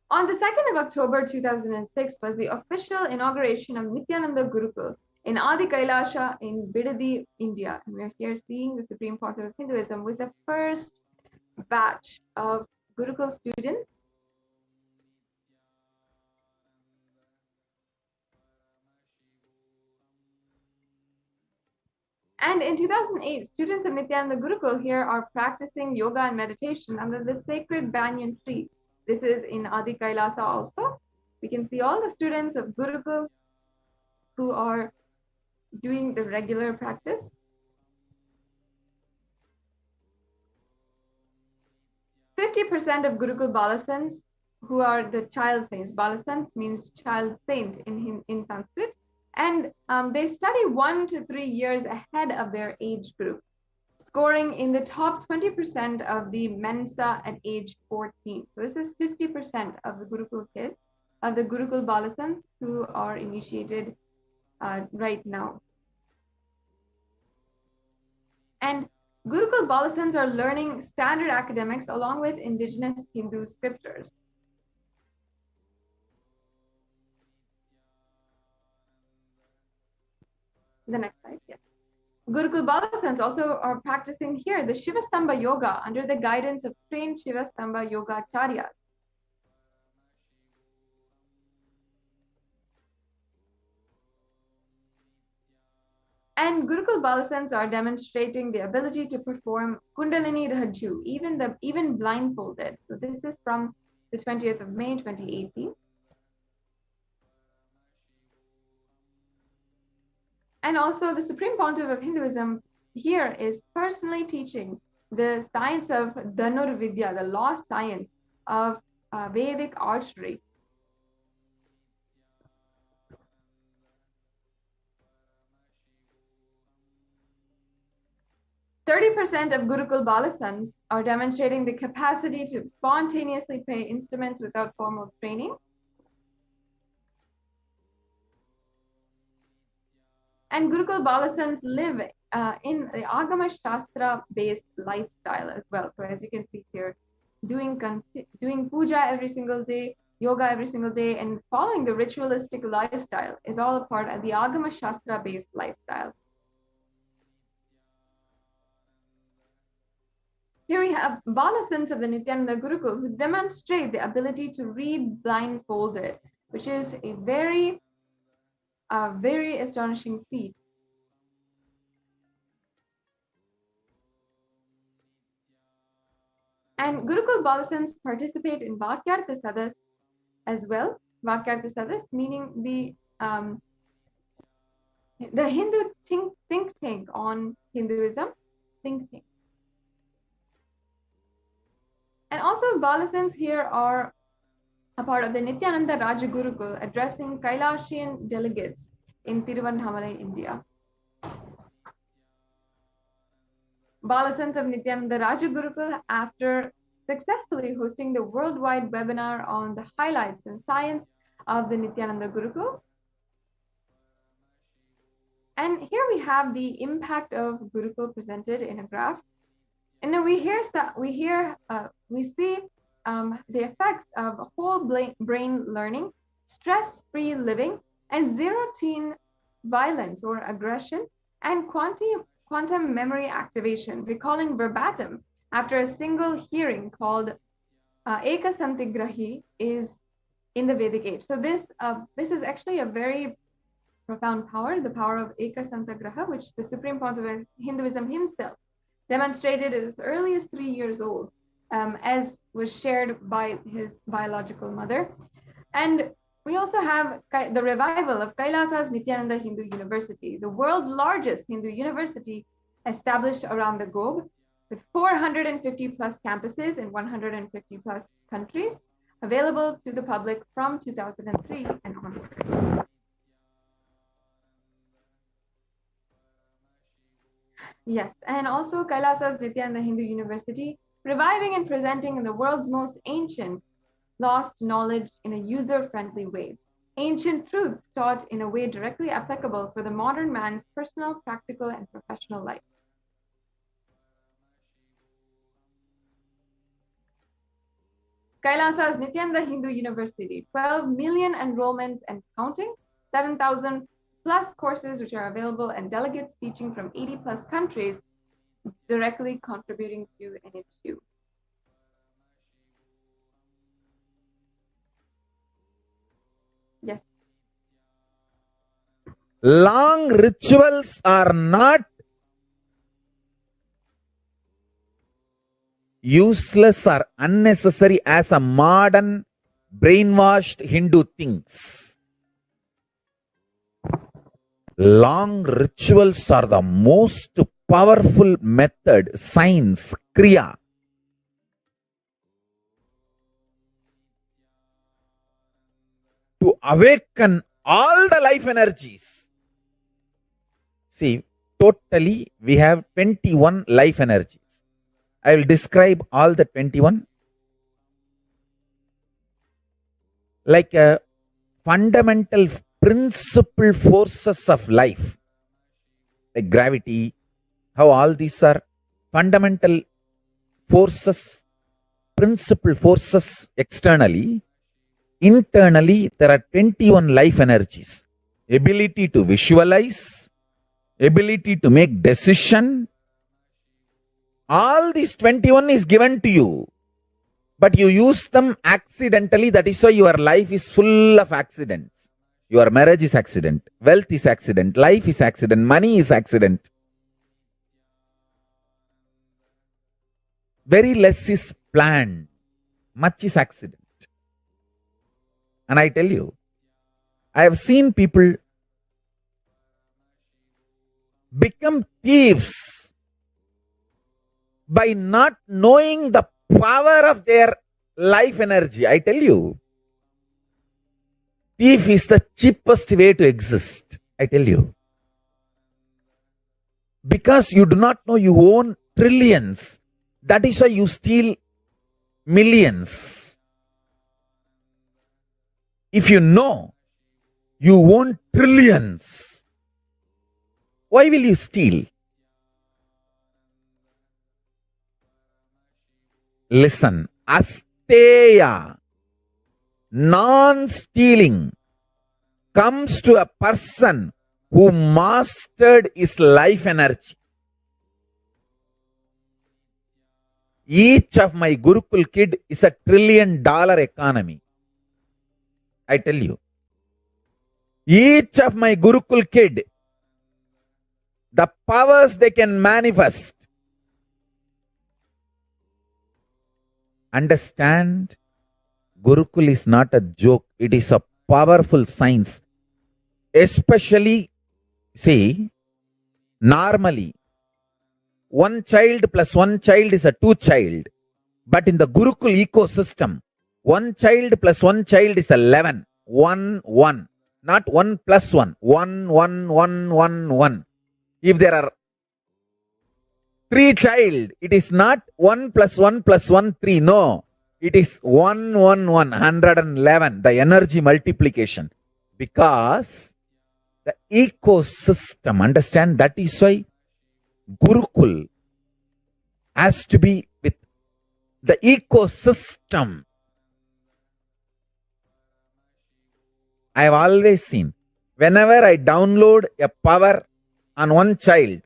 On the 2nd of October 2006 was the official inauguration of Nithyananda Gurukul in Adi Kailasha in Bidadi, India. And we're here seeing the Supreme Pontiff of Hinduism with the first batch of Gurukul students. And in 2008, students of Nithyananda Gurukul here are practicing yoga and meditation under the sacred banyan tree. This is in Adi Kailasa also. We can see all the students of Gurukul who are doing the regular practice. %50 of Gurukul Balasants, who are the child saints. Balasant means child saint in Sanskrit. And they study 1 to 3 years ahead of their age group, scoring in the top 20% of the Mensa at age 14. So this is 50% of the Gurukul kids, of the Gurukul Balasants who are initiated right now. And Gurukul Balasants are learning standard academics along with indigenous Hindu scriptures. The next slide, yeah. Gurukul Balasants also are practicing here the Shivastamba Yoga under the guidance of trained Shivastamba Yoga Acharyas. And Gurukul Balasants are demonstrating the ability to perform Kundalini Raju, even blindfolded. So this is from the 20th of May, 2018. And also the Supreme Pontiff of Hinduism here is personally teaching the science of Dhanur Vidya, the lost science of Vedic archery. %30 of Gurukul Balasants are demonstrating the capacity to spontaneously play instruments without formal training. And Gurukul Balasants live in the Agama Shastra based lifestyle as well. So as you can see here, doing puja every single day, yoga every single day, and following the ritualistic lifestyle is all a part of the Agama Shastra based lifestyle. Here we have Balasants of the Nithyananda Gurukul who demonstrate the ability to read blindfolded, which is a very astonishing feat. And Gurukul Balasants participate in Vakyartha Sadas as well. Vakyartha Sadas meaning the Hindu think tank on Hinduism, think tank. And also Balasants here are a part of the Nithyananda Raja Gurukul addressing Kailashian delegates in Tiruvannamalai, India. Balasants of Nithyananda Raja Gurukul, after successfully hosting the worldwide webinar on the highlights and science of the Nithyananda Gurukul. And here we have the impact of Gurukul presented in a graph. And then we see the effects of whole brain learning, stress-free living, and zero-teen violence or aggression, and quantum memory activation, recalling verbatim after a single hearing called Eka Santigrahi is in the Vedic age. So this is actually a very profound power, the power of Eka Santigraha, which the Supreme Pontiff of Hinduism himself demonstrated as early as 3 years old, as was shared by his biological mother. And We also have the revival of Kailasa's Nithyananda Hindu University, the world's largest Hindu university established around the globe with 450 plus campuses in 150 plus countries, available to the public from 2003 and onwards. Yes, and also Kailasa's Nithyananda Hindu University, reviving and presenting in the world's most ancient lost knowledge in a user-friendly way. Ancient truths taught in a way directly applicable for the modern man's personal, practical, and professional life. Kailasa's Nithyananda Hindu University, 12 million enrollments and counting, 7,000 plus courses which are available, and delegates teaching from 80 plus countries directly contributing to NHU. Yes. Long rituals are not useless or unnecessary as a modern brainwashed Hindu thinks. Long rituals are the most powerful method, science, kriya, to awaken all the life energies. See, totally we have 21 life energies. I will describe all the 21 like a fundamental principal forces of life, like gravity, how all these are fundamental forces, principal forces externally. Internally, there are 21 life energies. Ability to visualize, ability to make decision. All these 21 is given to you, but you use them accidentally. That is why your life is full of accidents. Your marriage is accident, wealth is accident, life is accident, money is accident. Very less is planned, much is accident. And I tell you, I have seen people become thieves by not knowing the power of their life energy. I tell you, thief is the cheapest way to exist. I tell you. Because you do not know you own trillions. That is why you steal millions. If you know you own trillions, why will you steal? Listen, asteya, non-stealing, comes to a person who mastered his life energy. Each of my Gurukul kid is a $1 trillion economy. I tell you. Each of my Gurukul kid, the powers they can manifest. Understand, Gurukul is not a joke. It is a powerful science. Especially, see, normally, one child plus one child is a two child. But in the Gurukul ecosystem, one child plus one child is 11. 1, 1. Not 1 plus 1. 1, 1, 1, 1, 1. If there are 3 child, it is not 1 plus 1 plus 1, 3. No. It is 1, 1, 1. 111. The energy multiplication. Because the ecosystem, understand, that is why Gurukul has to be with the ecosystem. I have always seen, whenever I download a power on one child,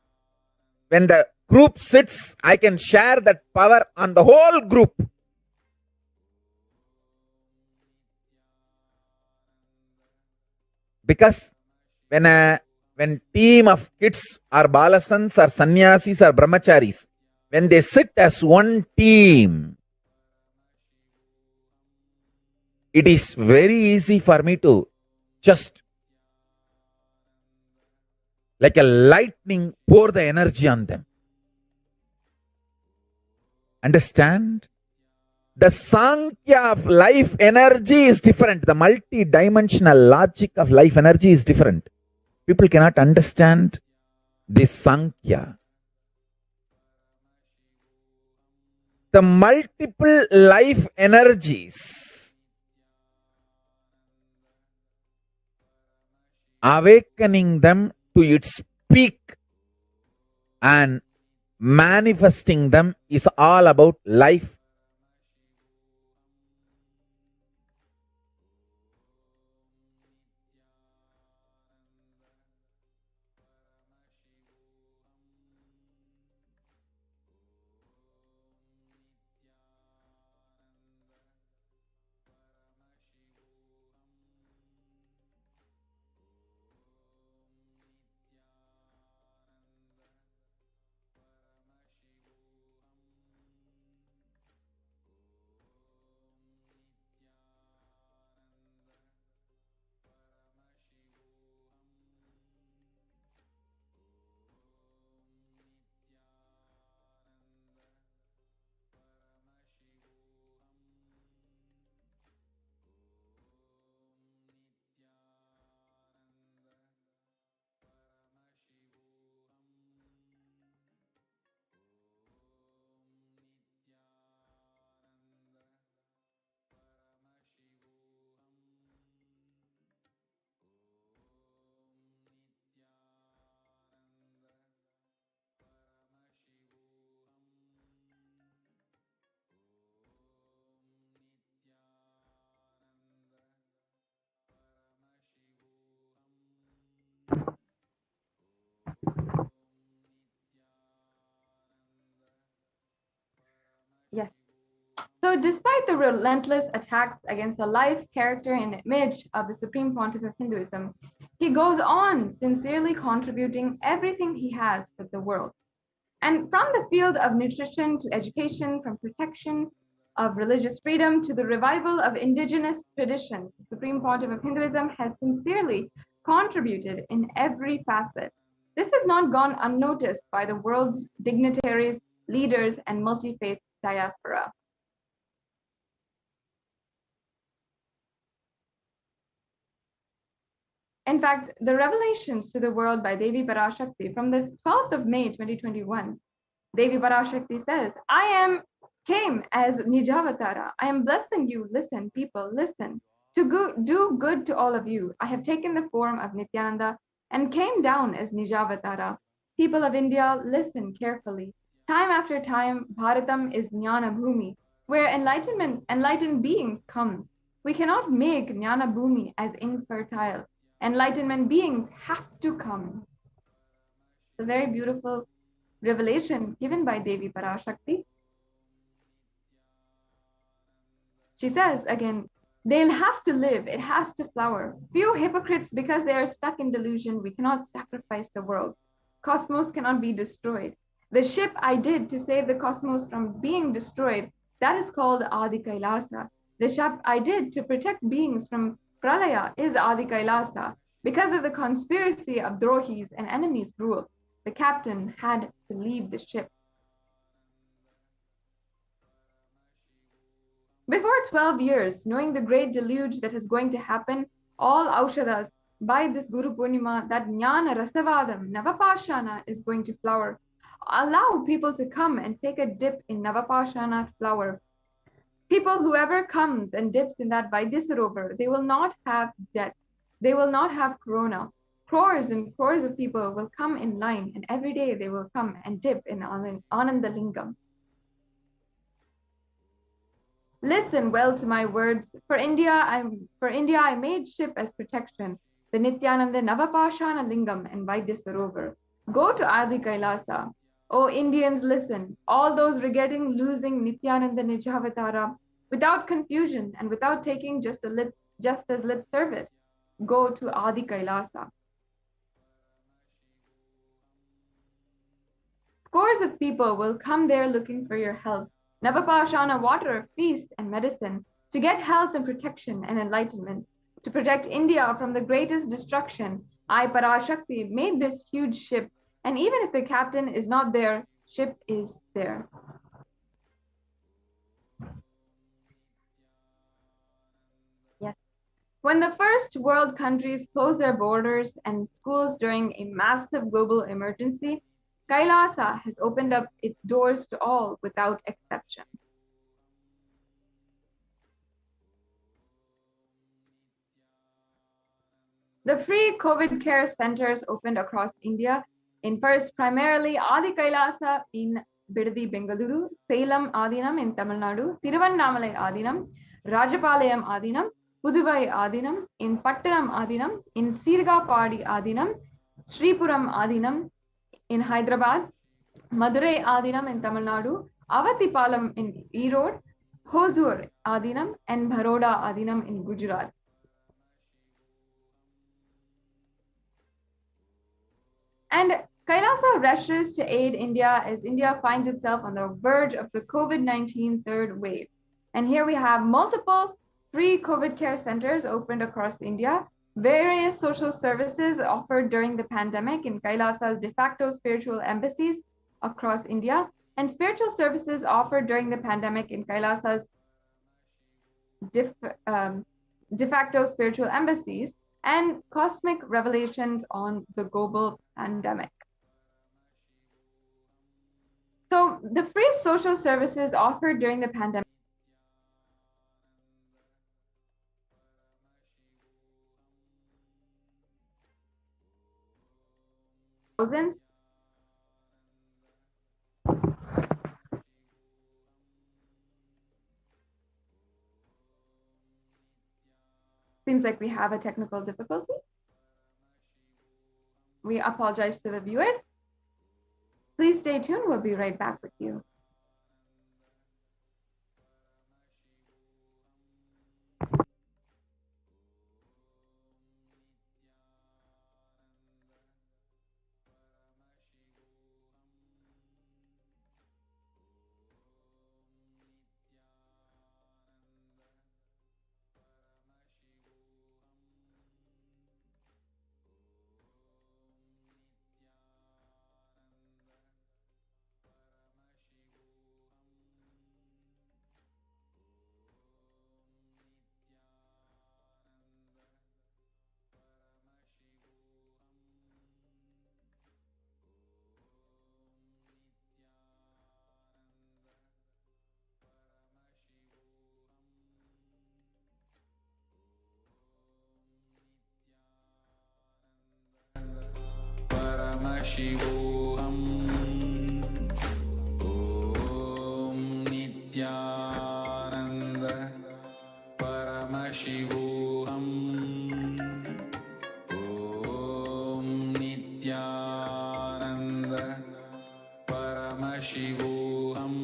when the group sits, I can share that power on the whole group. Because when team of kids or balasans or sannyasis or brahmacharis, when they sit as one team, it is very easy for me to just like a lightning pour the energy on them. Understand? The Sankhya of life energy is different. The multi-dimensional logic of life energy is different. People cannot understand this Sankhya. The multiple life energies, awakening them to its peak and manifesting them is all about life. Yes. So, despite the relentless attacks against the life, character, and image of the Supreme Pontiff of Hinduism, he goes on sincerely contributing everything he has for the world. And from the field of nutrition to education, from protection of religious freedom to the revival of indigenous traditions, the Supreme Pontiff of Hinduism has sincerely contributed in every facet. This has not gone unnoticed by the world's dignitaries, leaders, and multi-faith diaspora. In fact, the revelations to the world by Devi PARASHAKTI from the 12th of May 2021, Devi PARASHAKTI says, came as Nijavatara. I am blessing you. Listen, people, listen. To do good to all of you. I have taken the form of Nithyananda and came down as Nijavatara. People of India, listen carefully. Time after time, Bharatam is Jnana Bhumi, where enlightened beings comes. We cannot make Jnana Bhumi as infertile. Enlightenment beings have to come. It's a very beautiful revelation given by Devi PARASHAKTI. She says again, they'll have to live, it has to flower. Few hypocrites, because they are stuck in delusion, we cannot sacrifice the world. Cosmos cannot be destroyed. The ship I did to save the cosmos from being destroyed, that is called Adi Kailasa. The ship I did to protect beings from Pralaya is Adi Kailasa. Because of the conspiracy of Drohis and enemies' rule, the captain had to leave the ship. Before 12 years, knowing the great deluge that is going to happen, all Aushadas, by this Guru Purnima, that Jnana Rasavadam, Navapashana is going to flower. Allow people to come and take a dip in Navapashana flower. People, whoever comes and dips in that Vaidyasarovar, they will not have death. They will not have corona. Crores and crores of people will come in line, and every day they will come and dip in Anandalingam. Listen well to my words. For India, I made ship as protection, the Nithyananda Navapashana Lingam and Vaidyasarovar. Go to Adi Kailasa. O Indians, listen. All those regretting losing Nithyananda Nijavatara, without confusion and without taking just as lip service, go to Adi Kailasa. Scores of people will come there looking for your help. Navapashana water, feast, and medicine to get health and protection and enlightenment, to protect India from the greatest destruction, I, PARASHAKTI, made this huge ship, and even if the captain is not there, ship is there. Yes. When the first world countries closed their borders and schools during a massive global emergency, Kailasa has opened up its doors to all without exception. The free COVID care centers opened across India, in first primarily Adi Kailasa in Bidadi, Bengaluru, Salem Adinam in Tamil Nadu, Tiruvannamalai Adinam, Rajapalayam Adinam, Puduvai Adinam, in Pattanam Adinam, in Sirgapadi Adinam, Sripuram Adinam in Hyderabad, Madurai Adinam in Tamil Nadu, Avatipalam in Erode, Hosur Adinam, and Baroda Adinam in Gujarat. And Kailasa rushes to aid India as India finds itself on the verge of the COVID-19 third wave. And here we have multiple free COVID care centers opened across India, various social services offered during the pandemic in Kailasa's de facto spiritual embassies across India, and spiritual services offered during the pandemic in Kailasa's de facto spiritual embassies, and cosmic revelations on the global pandemic. So the free social services offered during the pandemic thousands. Seems like we have a technical difficulty. We apologize to the viewers. Please stay tuned. We'll be right back with you. Shivoham. Om Nithyananda Paramashivoham. Om Nithyananda Paramashivoham.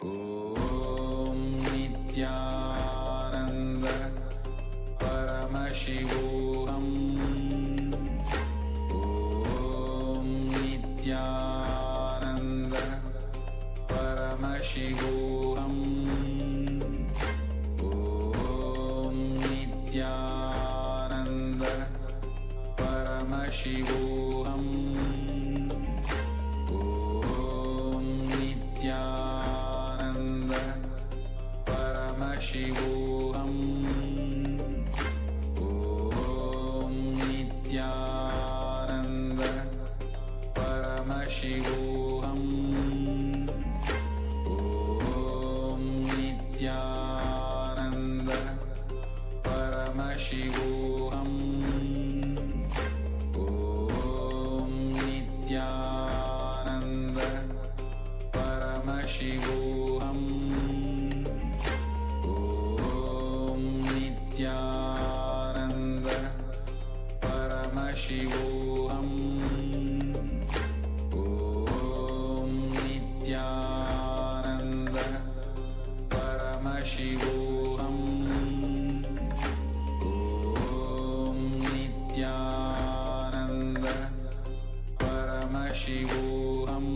Om Nithyananda Paramashivoham. Nithyananda Paramashivoham. Om Nithyananda Paramashivoham. Om Nithyananda Paramashivoham. Om Nithyananda Paramashivoham. Om Nithyananda Paramashivoham. Om Nithyananda Paramashivoham. Om Nithyananda Paramashivoham. Om Nithyananda Paramashivoham. Om Nithyananda Paramashivoham.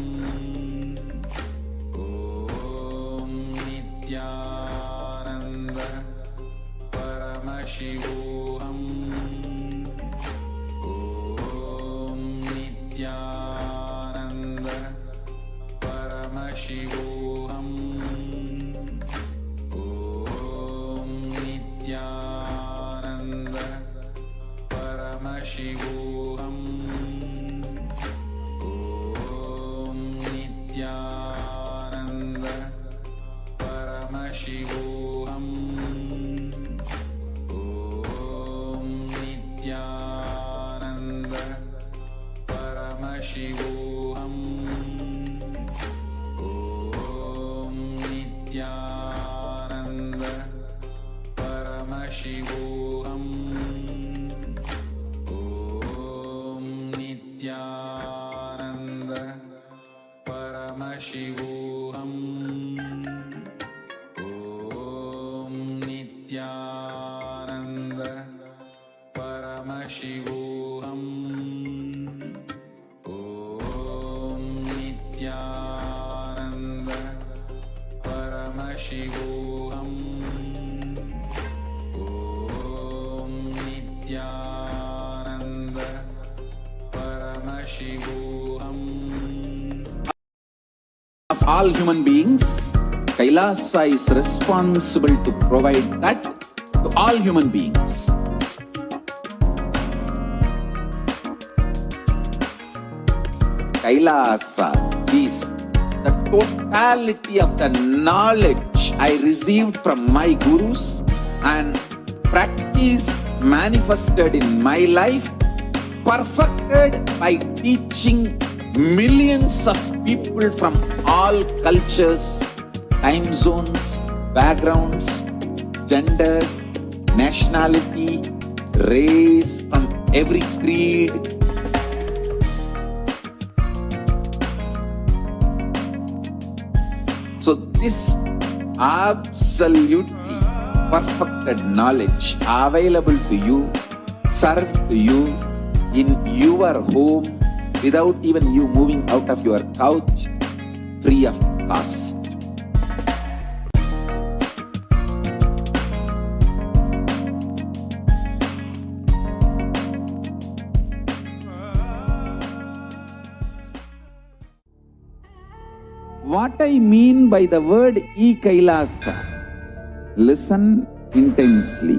Om Nithyananda Paramashivoham. Om Nithyananda Paramashivoham. Om Nithyananda Paramashivoham. Om Nithyananda Paramashivoham. Om Nithyananda Paramashivoham. Om Nithyananda Paramashivoham. Om Nithyananda Paramashivoham. Om Nithyananda Paramashivoham. Om Nithyananda Paramashivoham. Om Nithyananda Paramashivoham. Of all human beings, Kailasa is responsible to provide that to all human beings. Kailasa is the totality of the knowledge I received from my gurus and practice manifested in my life, perfected by teaching millions of people from all cultures, time zones, backgrounds, genders, nationality, race, from every creed. So this absolutely perfected knowledge available to you, served to you in your home without even you moving out of your couch, free of cost. What I mean by the word E-Kailasa, listen intensely.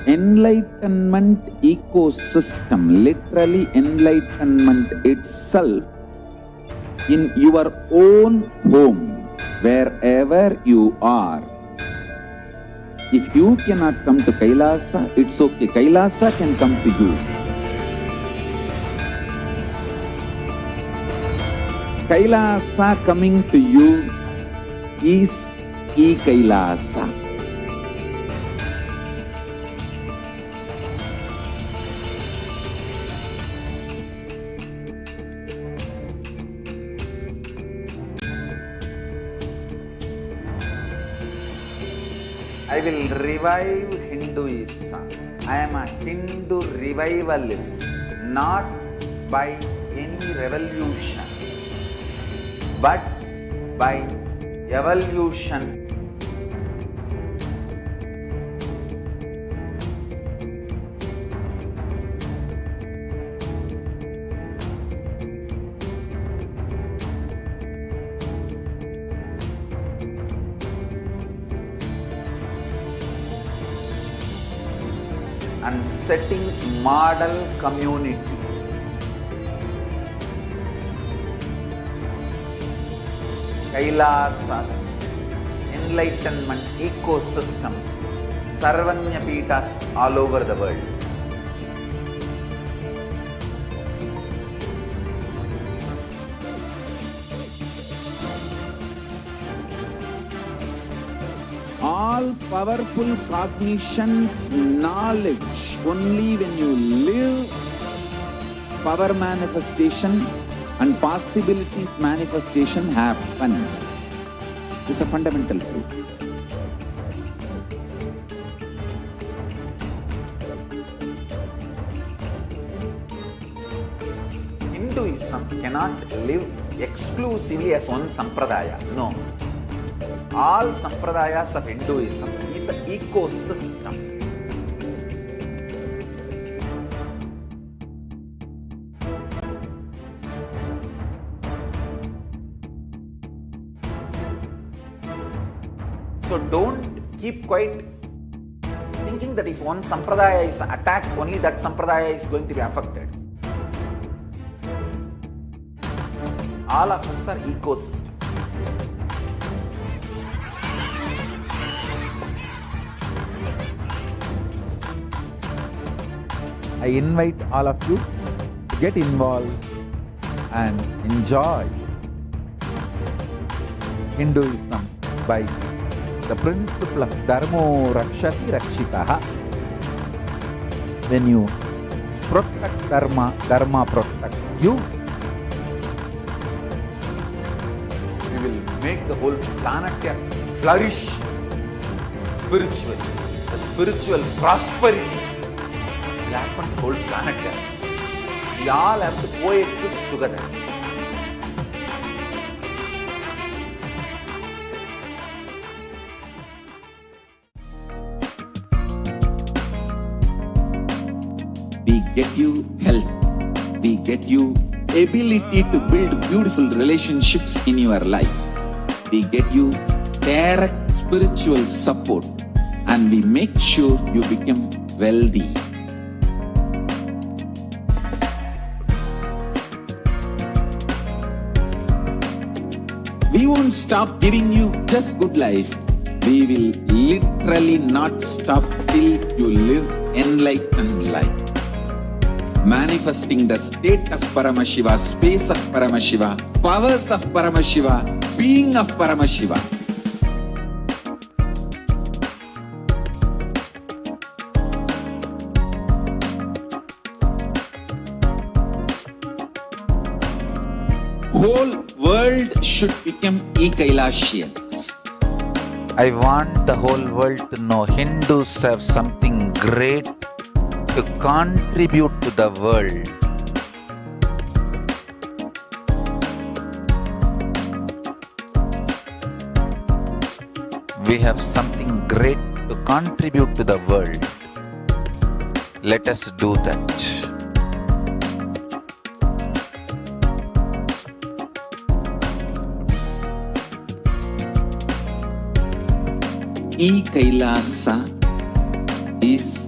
Enlightenment ecosystem, literally enlightenment itself in your own home, wherever you are. If you cannot come to Kailasa, it's okay. Kailasa can come to you. Kailasa coming to you is E-Kailasa. I will revive Hinduism. I am a Hindu revivalist, not by any revolution, but by evolution. And setting model community. Kailasa, enlightenment ecosystems, Sarvanya Peethas all over the world. All powerful cognition, knowledge, only when you live power manifestation and possibilities manifestation happens. It's a fundamental truth. Hinduism cannot live exclusively as one sampradaya. No. All sampradayas of Hinduism is an ecosystem. So don't keep quiet thinking that if one sampradaya is attacked, only that sampradaya is going to be affected. All of us are ecosystem. I invite all of you to get involved and enjoy Hinduism by the principle of Dharmo Rakshati Rakshitaha. When you protect Dharma, Dharma protects you. We will make the whole planet flourish spiritually. The spiritual prosperity will happen to the whole planet. We all have to coexist together. We get you health. We get you ability to build beautiful relationships in your life. We get you direct spiritual support, and we make sure you become wealthy. We won't stop giving you just good life. We will literally not stop till you live enlightened life. Manifesting the state of Paramashiva, space of Paramashiva, powers of Paramashiva, being of Paramashiva. Whole world should become e-Kailashians. I want the whole world to know Hindus have something great to contribute to the world. We have something great to contribute to the world. Let us do that. E-Kailasa is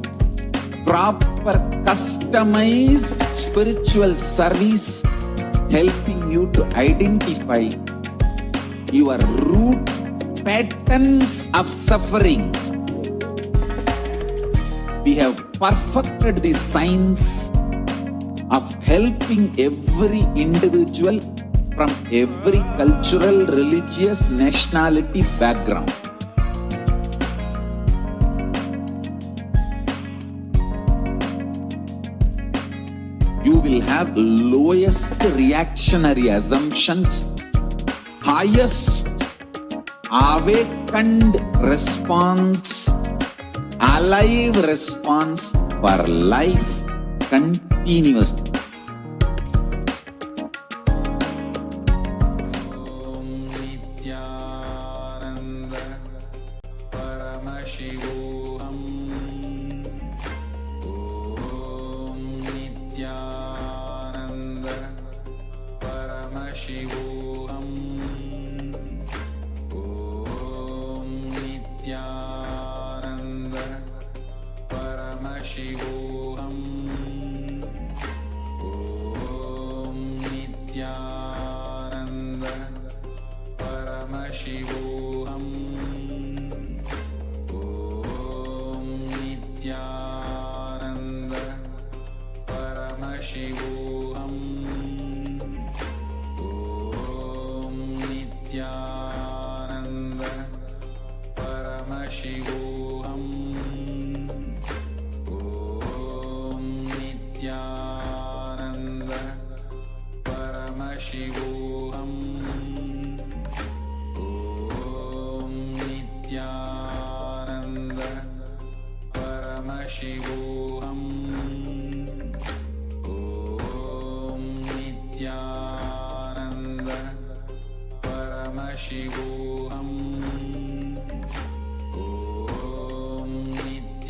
proper customized spiritual service helping you to identify your root patterns of suffering. We have perfected the science of helping every individual from every cultural, religious, nationality background. You will have lowest reactionary assumptions, highest awakened response, alive response for life continuously. Om Nithyananda Paramashivoham. Om Nithyananda Paramashivoham. Om Nithyananda Paramashivoham. Om Nithyananda Paramashivoham. Om Nithyananda Paramashivoham. Om Nithyananda Paramashivoham. Om Nithyananda Paramashivoham. Om Nithyananda Paramashivoham. Om Nithyananda Paramashivoham. Om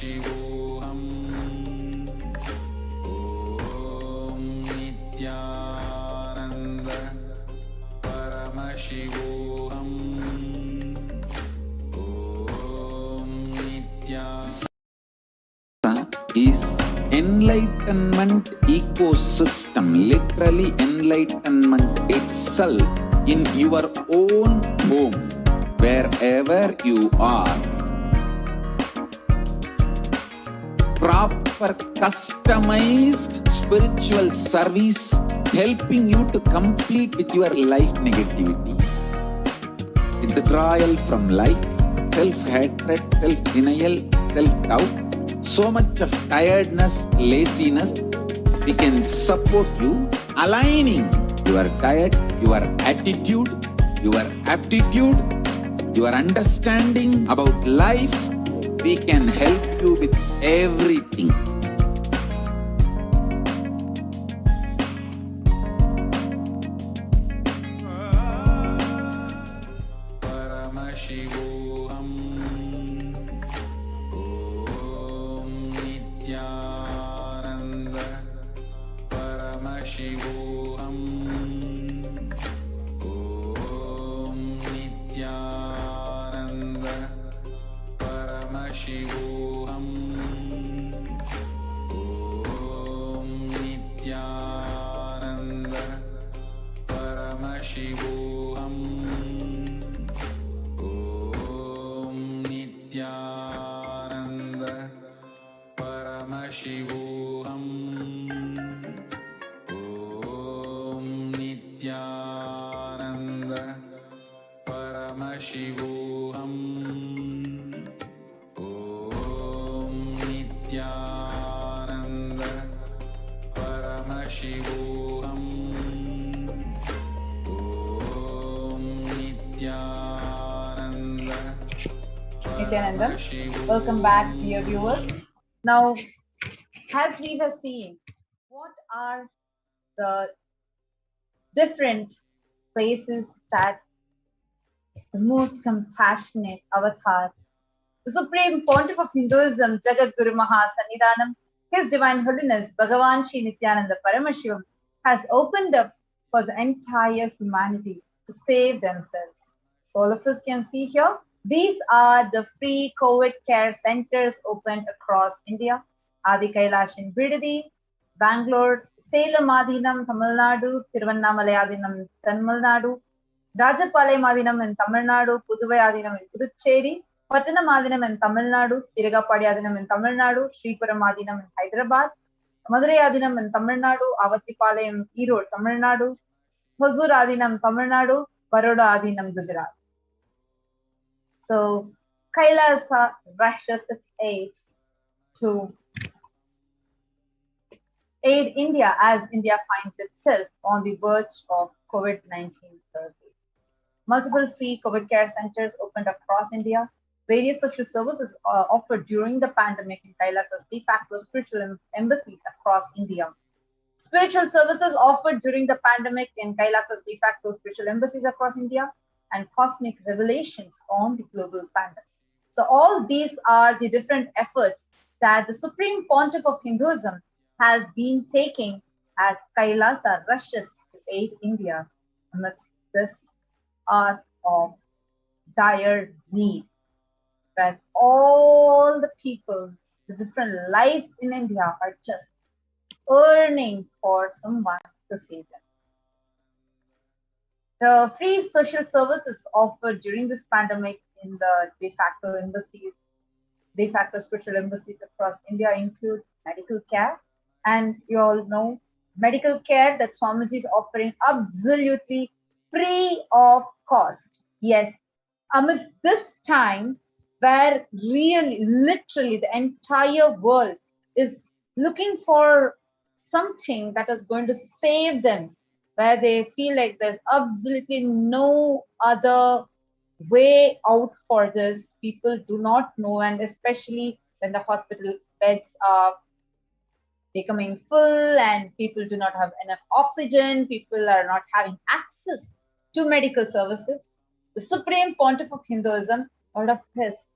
Paramashivoham. Om Nithyananda Paramashivoham. Om Nithyananda is enlightenment ecosystem, literally enlightenment itself in your own home, wherever you are. Proper customized spiritual service helping you to complete with your life negativity, withdrawal from life, self-hatred, self-denial, self-doubt, so much of tiredness, laziness. We can support you aligning your diet, your attitude, your aptitude, your understanding about life. We can help you with everything. Paramashivoham. Om Nithyananda Paramashivoham. Om Nithyananda Paramashivoham. Om Nithyananda Paramashivoham. Om Nithyananda Paramashivoham. Om Nithyananda Paramashivoham. Om Nithyananda Paramashivoham. Om Nithyananda Nithyananda, welcome back, dear viewers. Now, as we have seen, what are the different places that the most compassionate avatar, the Supreme Pontiff of Hinduism, Jagat Guru Mahasannidhanam, His Divine Holiness Bhagavan Shri Nithyananda Paramashivam, has opened up for the entire humanity to save themselves. So all of us can see here, these are the free COVID care centers opened across India. Adi Kailash in Bidadi, Bangalore, Salem Adinam, Tamil Nadu, Tiruvannamalai Adinam, Tamil Nadu, Rajapalayam Adinam in Tamil Nadu, Puduvai Adinam in Puducherry, Pattanam Adinam in Tamil Nadu, Sirigapadi Adinam in Tamil Nadu, Sripuram Adinam in Hyderabad, Madurai Adinam in Tamil Nadu, Avatipalayam, Erode, Tamil Nadu, Hosur Adinam, Tamil Nadu, Baroda Adinam, Gujarat. So, Kailasa rushes its aids to aid India as India finds itself on the verge of COVID-19 third wave. Multiple free COVID care centers opened across India. Various social services offered during the pandemic in Kailasa's de facto spiritual embassies across India. Spiritual services offered during the pandemic in Kailasa's de facto spiritual embassies across India, and cosmic revelations on the global pandemic. So all these are the different efforts that the Supreme Pontiff of Hinduism has been taking as Kailasa rushes to aid India amidst this hour of dire need, where all the people, the different lives in India are just yearning for someone to save them. The free social services offered during this pandemic in the de facto embassies, de facto spiritual embassies across India include medical care. And you all know medical care that Swamiji is offering absolutely free of cost. Yes, amidst this time where really, literally the entire world is looking for something that is going to save them, where they feel like there's absolutely no other way out for this. People do not know, and especially when the hospital beds are becoming full and people do not have enough oxygen, people are not having access to medical services. The Supreme Pontiff of Hinduism, out of his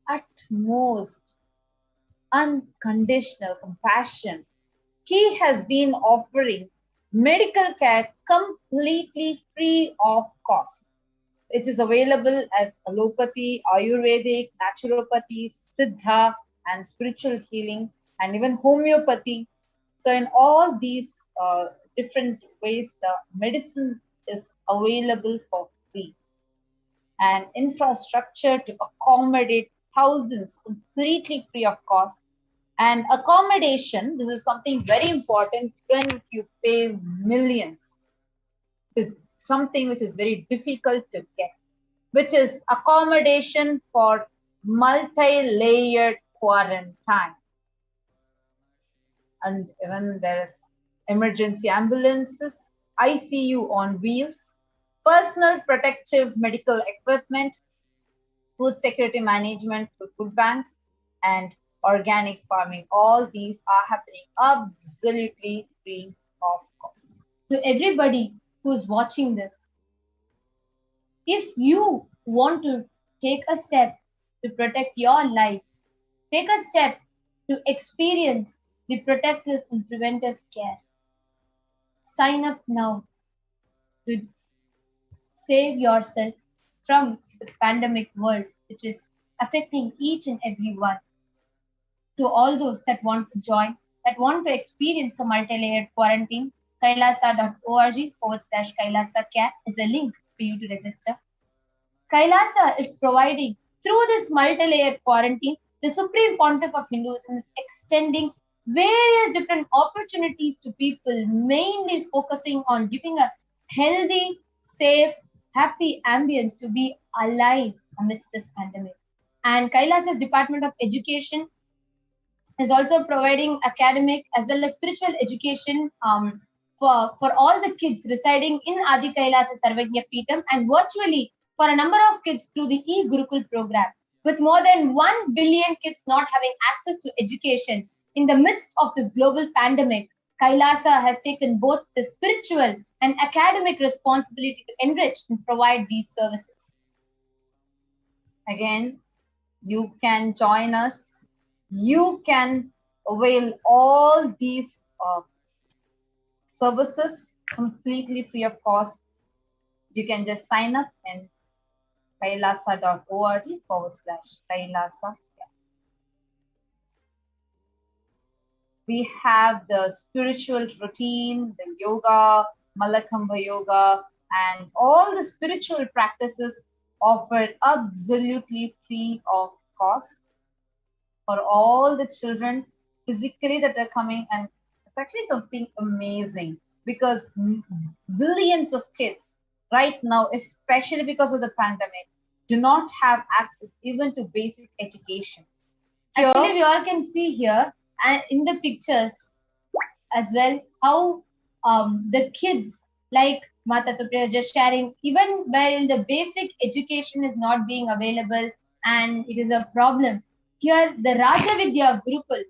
utmost unconditional compassion. He has been offering medical care completely free of cost. It is available as allopathy, Ayurvedic, naturopathy, Siddha, and spiritual healing, and even homeopathy. So, in all these different ways, the medicine is available for free. And infrastructure to accommodate thousands completely free of cost. And accommodation, this is something very important, even if you pay millions, is something which is very difficult to get, which is accommodation for multi-layered quarantine. And even there's emergency ambulances, ICU on wheels, personal protective medical equipment, food security management through food banks, and organic farming. All these are happening absolutely free of cost. To everybody who's watching this, if you want to take a step to protect your lives, take a step to experience the protective and preventive care. Sign up now to save yourself from the pandemic world, which is affecting each and every one. To all those that want to join, that want to experience a multi-layered quarantine, kailasa.org/Kailasa Care is a link for you to register. Kailasa is providing, through this multi-layered quarantine, the Supreme Pontiff of Hinduism is extending various different opportunities to people, mainly focusing on giving a healthy, safe, happy ambience to be alive amidst this pandemic. And Kailasa's Department of Education is also providing academic as well as spiritual education for all the kids residing in Adi Kailasa Sarvagya Peetam and virtually for a number of kids through the e-Gurukul program. With more than 1 billion kids not having access to education in the midst of this global pandemic, Kailasa has taken both the spiritual and academic responsibility to enrich and provide these services. Again, you can join us. You can avail all these services completely free of cost. You can just sign up in kailasa.org/Kailasa. We have the spiritual routine, the yoga, Malakamba yoga, and all the spiritual practices offered absolutely free of cost for all the children physically that are coming. And it's actually something amazing because billions of kids right now, especially because of the pandemic, do not have access even to basic education. Actually, we all can see here and in the pictures as well how the kids like Mata Tupriya just sharing, even while the basic education is not being available and it is a problem, here the Raja Vidya Gurukul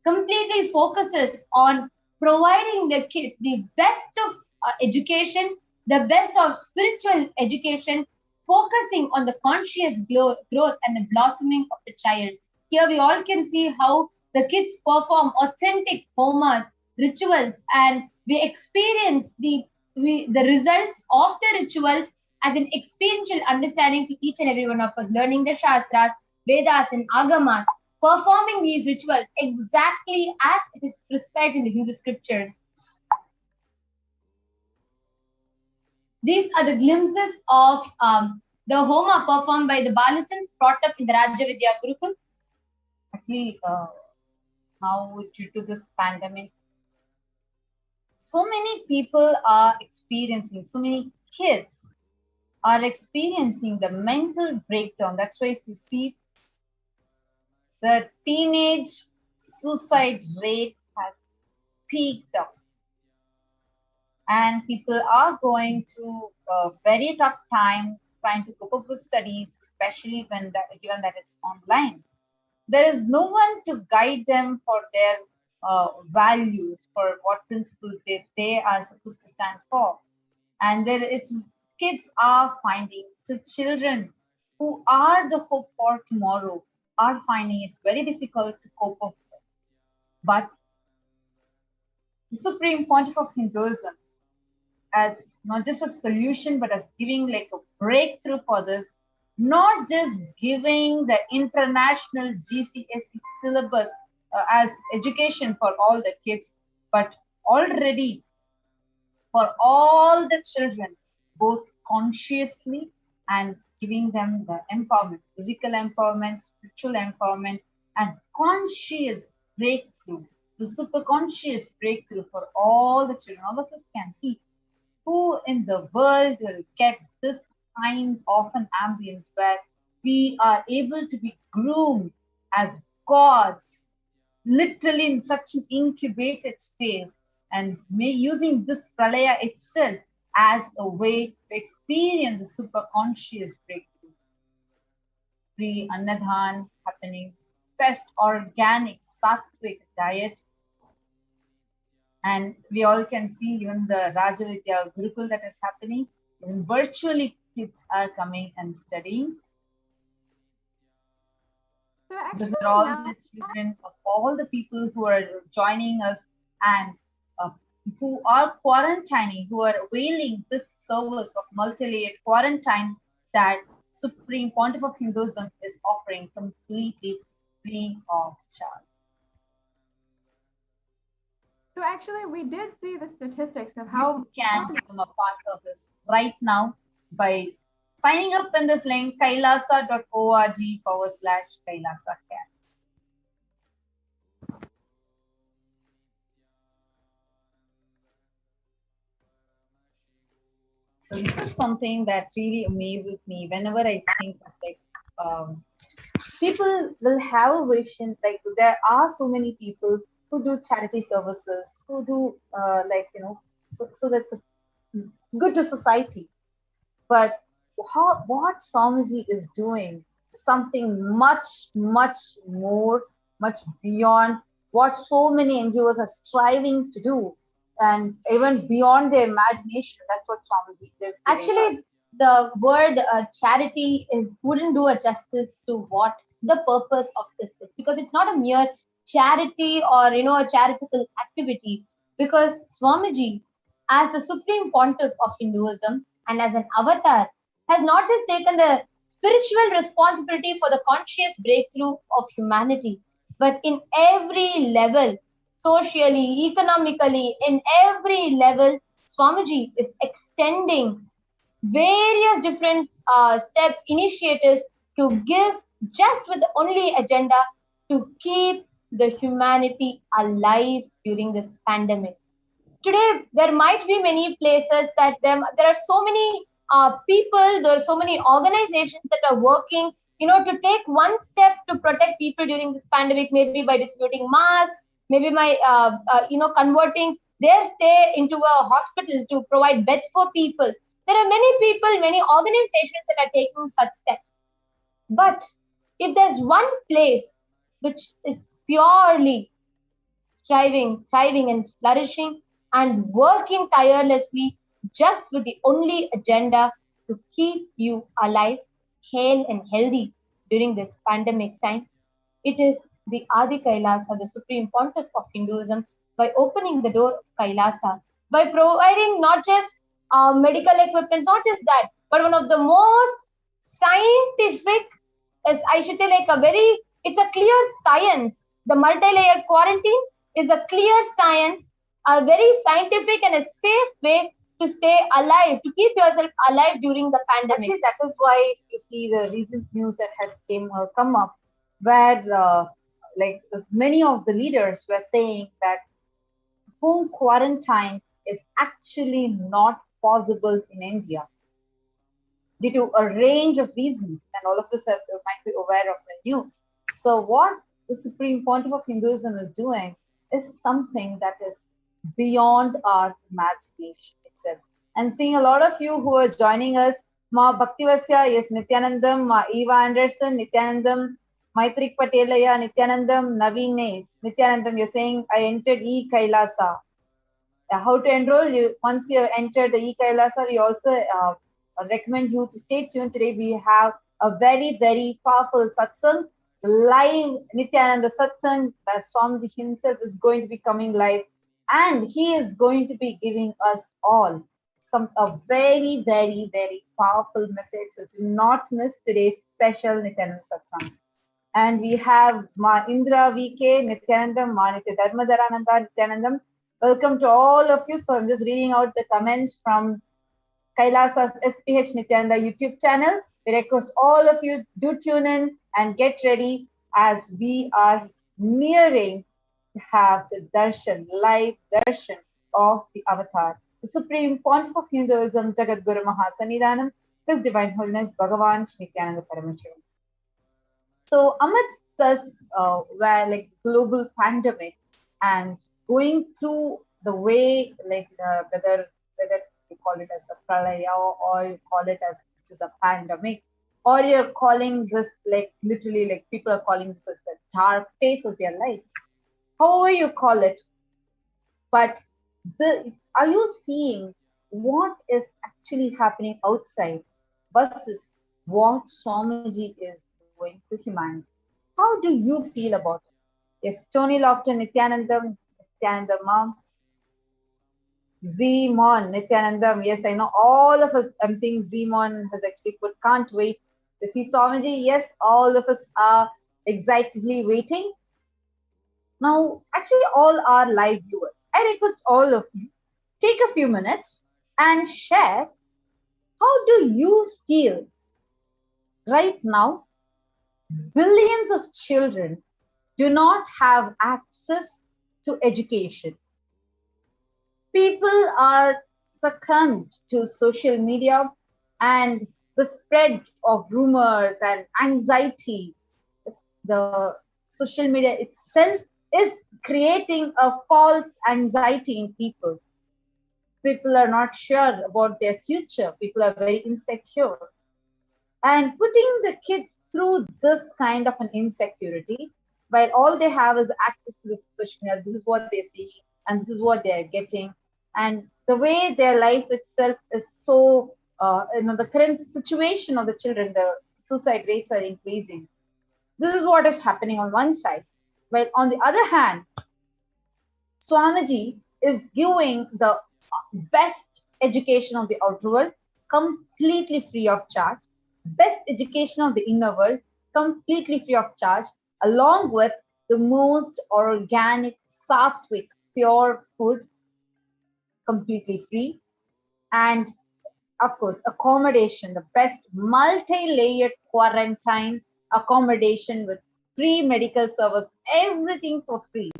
completely focuses on providing the kid the best of education, the best of spiritual education, focusing on the conscious growth and the blossoming of the child. Here we all can see how the kids perform authentic homas, rituals, and we experience the results of the rituals as an experiential understanding to each and every one of us, learning the Shastras, Vedas, and Agamas, performing these rituals exactly as it is prescribed in the Hindu scriptures. These are the glimpses of the Homa performed by the Balasans brought up in the Raja Vidya Gurukul. Actually, now due to this pandemic, so many people are experiencing, so many kids are experiencing the mental breakdown. That's why if you see the teenage suicide rate has peaked up. And people are going through a very tough time trying to cope up with studies, especially when given that it's online. There is no one to guide them for their values, for what principles they are supposed to stand for. And kids are finding, so children who are the hope for tomorrow are finding it very difficult to cope up with. But the Supreme Pontiff of Hinduism, as not just a solution, but as giving like a breakthrough for this, not just giving the international GCSE syllabus as education for all the kids, but already for all the children, both consciously and giving them the empowerment, physical empowerment, spiritual empowerment, and conscious breakthrough, the super conscious breakthrough for all the children. All of us can see who in the world will get this kind of an ambience where we are able to be groomed as gods, literally in such an incubated space, and using this pralaya itself as a way to experience a super conscious breakthrough. Free Annadhan happening, best organic sattvic diet. And we all can see even the Rajavidya Gurukul that is happening. Even virtually kids are coming and studying. So These are all the children of all the people who are joining us and who are quarantining, who are availing this service of multi-layered quarantine that Supreme Pontiff of Hinduism is offering completely free of charge. So actually, we did see the statistics of how you can become a part of this right now by signing up in this link, kailasa.org/kailasa-care. So this is something that really amazes me whenever I think of people will have a vision, like there are so many people who do charity services, who do so that it's good to society. But what Swamiji is doing something much, much more, much beyond what so many NGOs are striving to do, and even beyond their imagination. That's what Swamiji is. Actually, the word charity wouldn't do a justice to what the purpose of this is, because it's not a mere charity or a charitable activity, because Swamiji, as the Supreme Pontiff of Hinduism and as an avatar, has not just taken the spiritual responsibility for the conscious breakthrough of humanity, but in every level, socially, economically, in every level, Swamiji is extending various different steps, initiatives to give, just with the only agenda to keep the humanity alive during this pandemic. Today, there might be many places that there are so many people, there are so many organizations that are working, to take one step to protect people during this pandemic, maybe by distributing masks, maybe by, converting their stay into a hospital to provide beds for people. There are many people, many organizations that are taking such steps. But if there's one place which is purely thriving and flourishing and working tirelessly just with the only agenda to keep you alive, hale and healthy during this pandemic time, it is the Adi Kailasa, the Supreme Pontiff of Hinduism, by opening the door of Kailasa, by providing not just medical equipment, not just that, but one of the most scientific, I should say, it's a clear science. The multi-layer quarantine is a clear science, a very scientific and a safe way to stay alive, to keep yourself alive during the pandemic. Actually, that is why you see the recent news that had come up, where many of the leaders were saying that home quarantine is actually not possible in India due to a range of reasons, and all of us might be aware of the news. So what the Supreme Pontiff of Hinduism is doing is something that is beyond our imagination itself. And seeing a lot of you who are joining us, Ma Bhaktivasya, yes, Nithyanandam, Ma Eva Anderson, Nithyanandam, Maitrik Patelaya, Nithyanandam, Naveen Nays, Nithyanandam, you're saying, I entered E-Kailasa. How to enroll you? Once you have entered the E-Kailasa, we also recommend you to stay tuned. Today we have a very, very powerful satsang live Nithyananda Satsang, that Swamiji himself is going to be coming live, and he is going to be giving us all a very, very, very powerful message. So do not miss today's special Nithyananda Satsang. And we have Ma Indra VK, Nithyanandam, Ma Nitya Dharmadharananda, Nithyanandam. Welcome to all of you. So I'm just reading out the comments from Kailasa's SPH Nithyananda YouTube channel. We request all of you do tune in and get ready as we are nearing to have the darshan, live darshan of the avatar, the Supreme Pontiff of Hinduism, Jagat Guru Mahasannidhanam, His Divine Holiness Bhagavan Nithyananda Parameshwaran. So amidst this global pandemic and going through the way whether you call it as a pralaya or you call it as this is a pandemic, or you're calling this literally people are calling this as the dark phase of their life, however you call it, but are you seeing what is actually happening outside versus what Swamiji is doing to humanity? How do you feel about it? Yes, Tony Lofton, Nithyanandam, Mom, Zmon, Nithyanandam. Yes, I know all of us. I'm seeing Zmon has actually put, can't wait to see Swamiji. Yes, all of us are excitedly waiting. Now, actually, all our live viewers, I request all of you, take a few minutes and share how do you feel right now. Billions of children do not have access to education. People are succumbed to social media and the spread of rumors and anxiety. The social media itself is creating a false anxiety in people. People are not sure about their future. People are very insecure. And putting the kids through this kind of an insecurity, while all they have is access to this social media, this is what they see and this is what they are getting. And the way their life itself is so, the current situation of the children, the suicide rates are increasing. This is what is happening on one side. While on the other hand, Swamiji is giving the best education of the outer world completely free of charge, best education of the inner world completely free of charge, along with the most organic, sattvic, pure food completely free, and of course accommodation, the best multi-layered quarantine accommodation with free medical service, everything for free.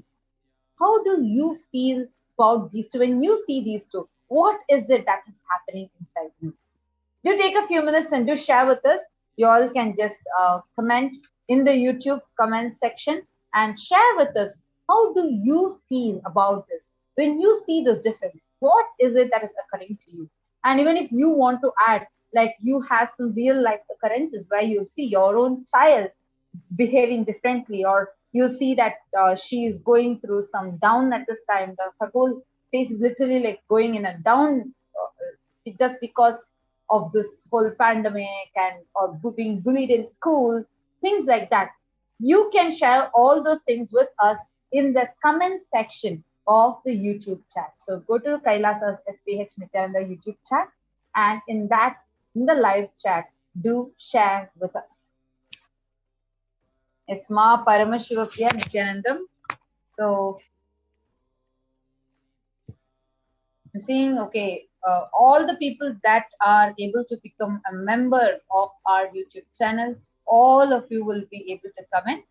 How do you feel about these two? When you see these two, what is it that is happening inside you? Do take a few minutes and do share with us. You all can just comment in the YouTube comment section and share with us. How do you feel about this? When you see this difference, what is it that is occurring to you? And even if you want to add, like you have some real life occurrences where you see your own child behaving differently, or you see that she is going through some down at this time, her whole face is literally like going in a down just because of this whole pandemic and or being bullied in school, things like that. You can share all those things with us in the comment section of the YouTube chat. So go to Kailasa's SPH Nithyananda YouTube chat, and in the live chat, do share with us. Yes, Ma Paramashivapriya Nithyanandam. So seeing, okay, all the people that are able to become a member of our YouTube channel, all of you will be able to comment.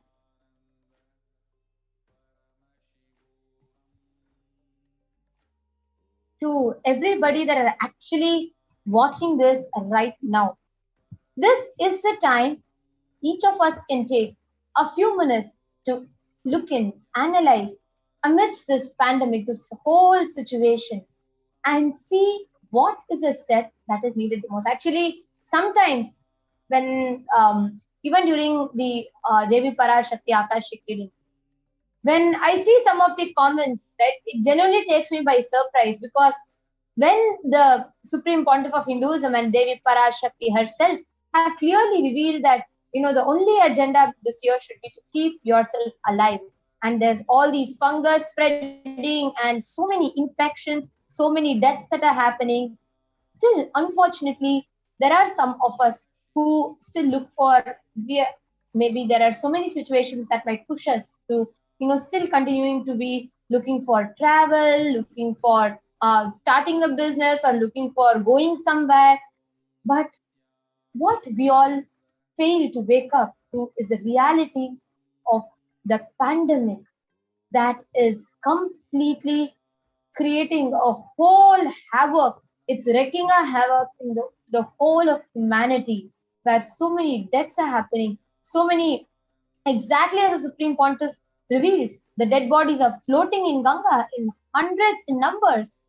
To everybody that are actually watching this right now, this is the time each of us can take a few minutes to look in, analyze amidst this pandemic, this whole situation, and see what is the step that is needed the most. Actually, sometimes when even during the Devi PARASHAKTI Akashic reading, when I see some of the comments, right, it genuinely takes me by surprise, because when the Supreme Pontiff of Hinduism and Devi PARASHAKTI herself have clearly revealed that the only agenda this year should be to keep yourself alive. And there's all these fungus spreading and so many infections, so many deaths that are happening. Still, unfortunately, there are some of us who still look for, maybe there are so many situations that might push us to, still continuing to be looking for travel, looking for starting a business or looking for going somewhere. But what we all fail to wake up to is the reality of the pandemic that is completely creating a whole havoc. It's wreaking a havoc in the whole of humanity, where so many deaths are happening, so many, exactly as the Supreme Pontiff revealed, the dead bodies are floating in Ganga in hundreds in numbers.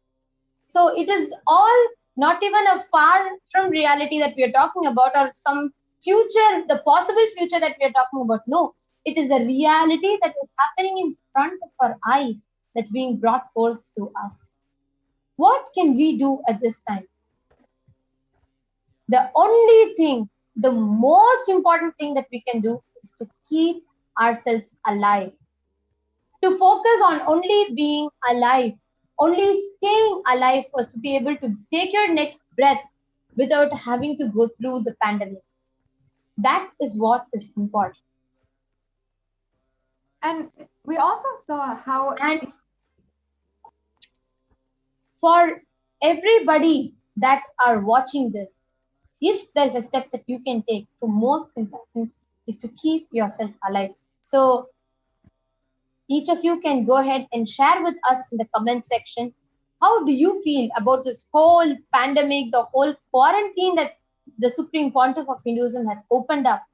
So it is all not even a far from reality that we are talking about, or some future, the possible future that we are talking about. No, it is a reality that is happening in front of our eyes, that's being brought forth to us. What can we do at this time? The only thing, the most important thing that we can do is to keep ourselves alive. To focus on only being alive, only staying alive first, to be able to take your next breath without having to go through the pandemic. That is what is important. And we also saw how... And for everybody that are watching this, if there's a step that you can take, the most important is to keep yourself alive. So each of you can go ahead and share with us in the comment section, how do you feel about this whole pandemic, the whole quarantine that the Supreme Pontiff of Hinduism has opened up?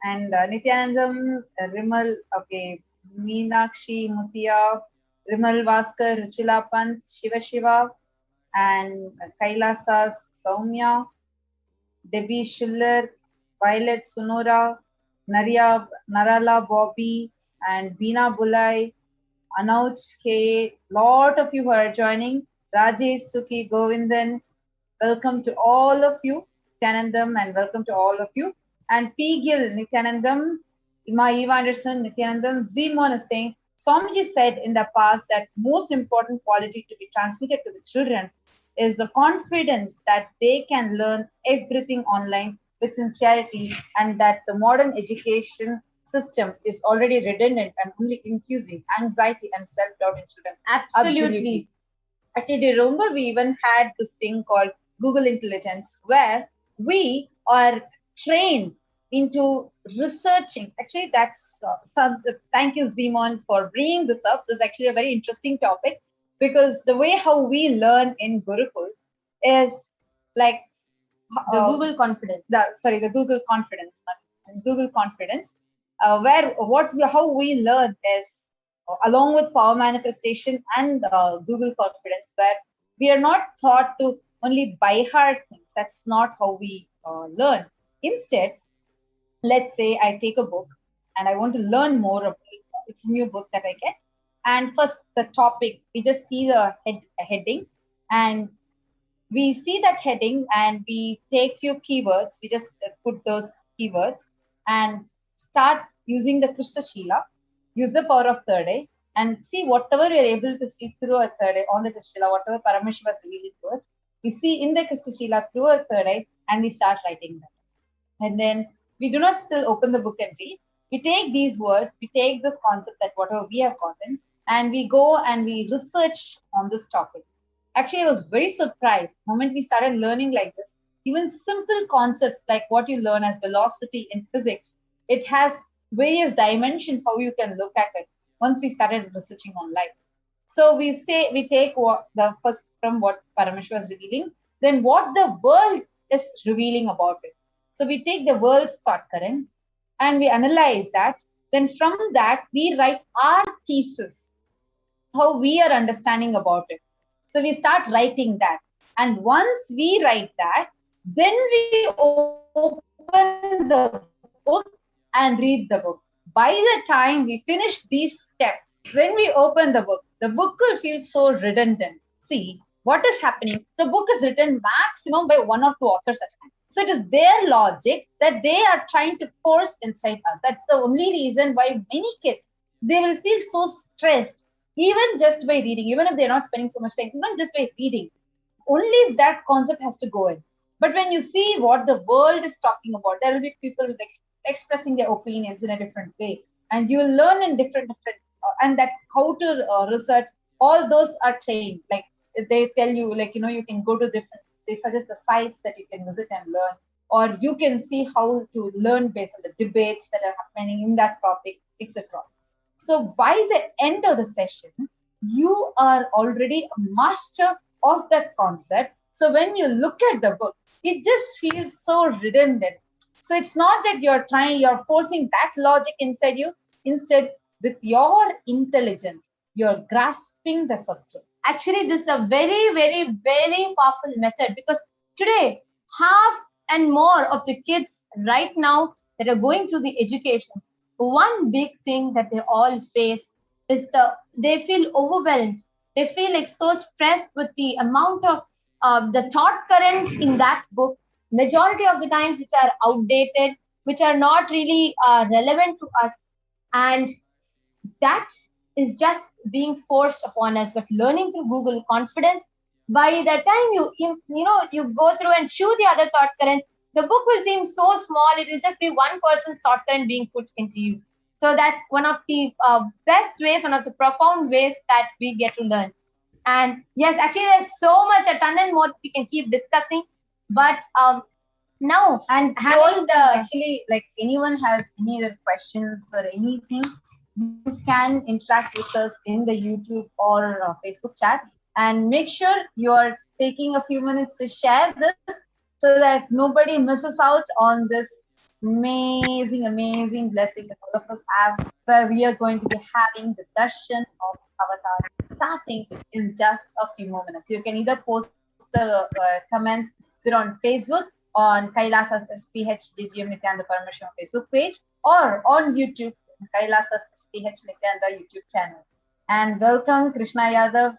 And Nithyanandam, Rimal, okay, Meenakshi, Muthiya, Rimal Vaskar, Ruchila Pant, Shiva, and Kailasas, Soumya, Devi Schuller, Violet Sunora, Narala Bobby, and Beena Bulai, Anouch K. Lot of you who are joining. Rajesh, Suki, Govindan, welcome to all of you. Nithyanandam, and welcome to all of you. And P. Gill, Nithyanandam, Eva Anderson, Nithyanandam, Zimon is saying, Swamiji said in the past that most important quality to be transmitted to the children is the confidence that they can learn everything online with sincerity, and that the modern education system is already redundant and only infusing anxiety and self-doubt in children. Absolutely. Actually, do you remember we even had this thing called Google Intelligence, where we are trained into researching. Actually, that's thank you, Zimon, for bringing this up. This is actually a very interesting topic, because the way how we learn in Gurukul is like the Google confidence. The Google confidence. It's Google confidence, where how we learn is along with power manifestation and Google confidence, where we are not taught to only by heart things. That's not how we learn. Instead, let's say I take a book and I want to learn more about it. It's a new book that I get. And first, the topic, we just see the heading, and we see that heading and we take few keywords. We just put those keywords and start using the Krishna Shila, use the power of third eye, and see whatever we are able to see through our third eye on the Krishna Shila, whatever Parameshwar is revealing to us, we see in the Krishna Shila through our third eye, and we start writing that. And then we do not still open the book and read. We take these words, we take this concept that whatever we have gotten, and we go and we research on this topic. Actually, I was very surprised the moment we started learning like this. Even simple concepts like what you learn as velocity in physics, it has various dimensions how you can look at it once we started researching online. So we take the first from what Parameshwar is revealing, then what the world is revealing about it. So we take the world's thought currents and we analyze that. Then from that, we write our thesis, how we are understanding about it. So we start writing that. And once we write that, then we open the book and read the book. By the time we finish these steps, when we open the book will feel so redundant. See, what is happening? The book is written maximum by 1 or 2 authors at a time. So it is their logic that they are trying to force inside us. That's the only reason why many kids, they will feel so stressed, even just by reading, even if they're not spending so much time, even just by reading. Only if that concept has to go in. But when you see what the world is talking about, there will be people like expressing their opinions in a different way, and you will learn in different and that how to research. All those are trained. Like they tell you, like you can go to different. They suggest the sites that you can visit and learn, or you can see how to learn based on the debates that are happening in that topic, etc. So by the end of the session, you are already a master of that concept. So when you look at the book, it just feels so redundant. So it's not that you're forcing that logic inside you. Instead, with your intelligence, you're grasping the subject. Actually, this is a very, very, very powerful method, because today, half and more of the kids right now that are going through the education, one big thing that they all face is they feel overwhelmed. They feel like so stressed with the amount of the thought currents in that book, majority of the times which are outdated, which are not really relevant to us. And that is just being forced upon us. But learning through Google Confidence, by the time you go through and chew the other thought currents, the book will seem so small. It will just be one person's thought current being put into you. So that's one of the best ways, one of the profound ways that we get to learn. And yes, actually, there's so much, a ton and more that we can keep discussing. But now, and having actually, like anyone has any other questions or anything, you can interact with us in the YouTube or Facebook chat, and make sure you're taking a few minutes to share this so that nobody misses out on this amazing blessing that all of us have, where we are going to be having the darshan of Avatar starting in just a few more minutes. You can either post the comments either on Facebook, on Kailasa's SPH DGM Nithyananda Parameshwaran Facebook page, or on YouTube, Kailasa's SPH Nithyananda YouTube channel. And welcome Krishna Yadav,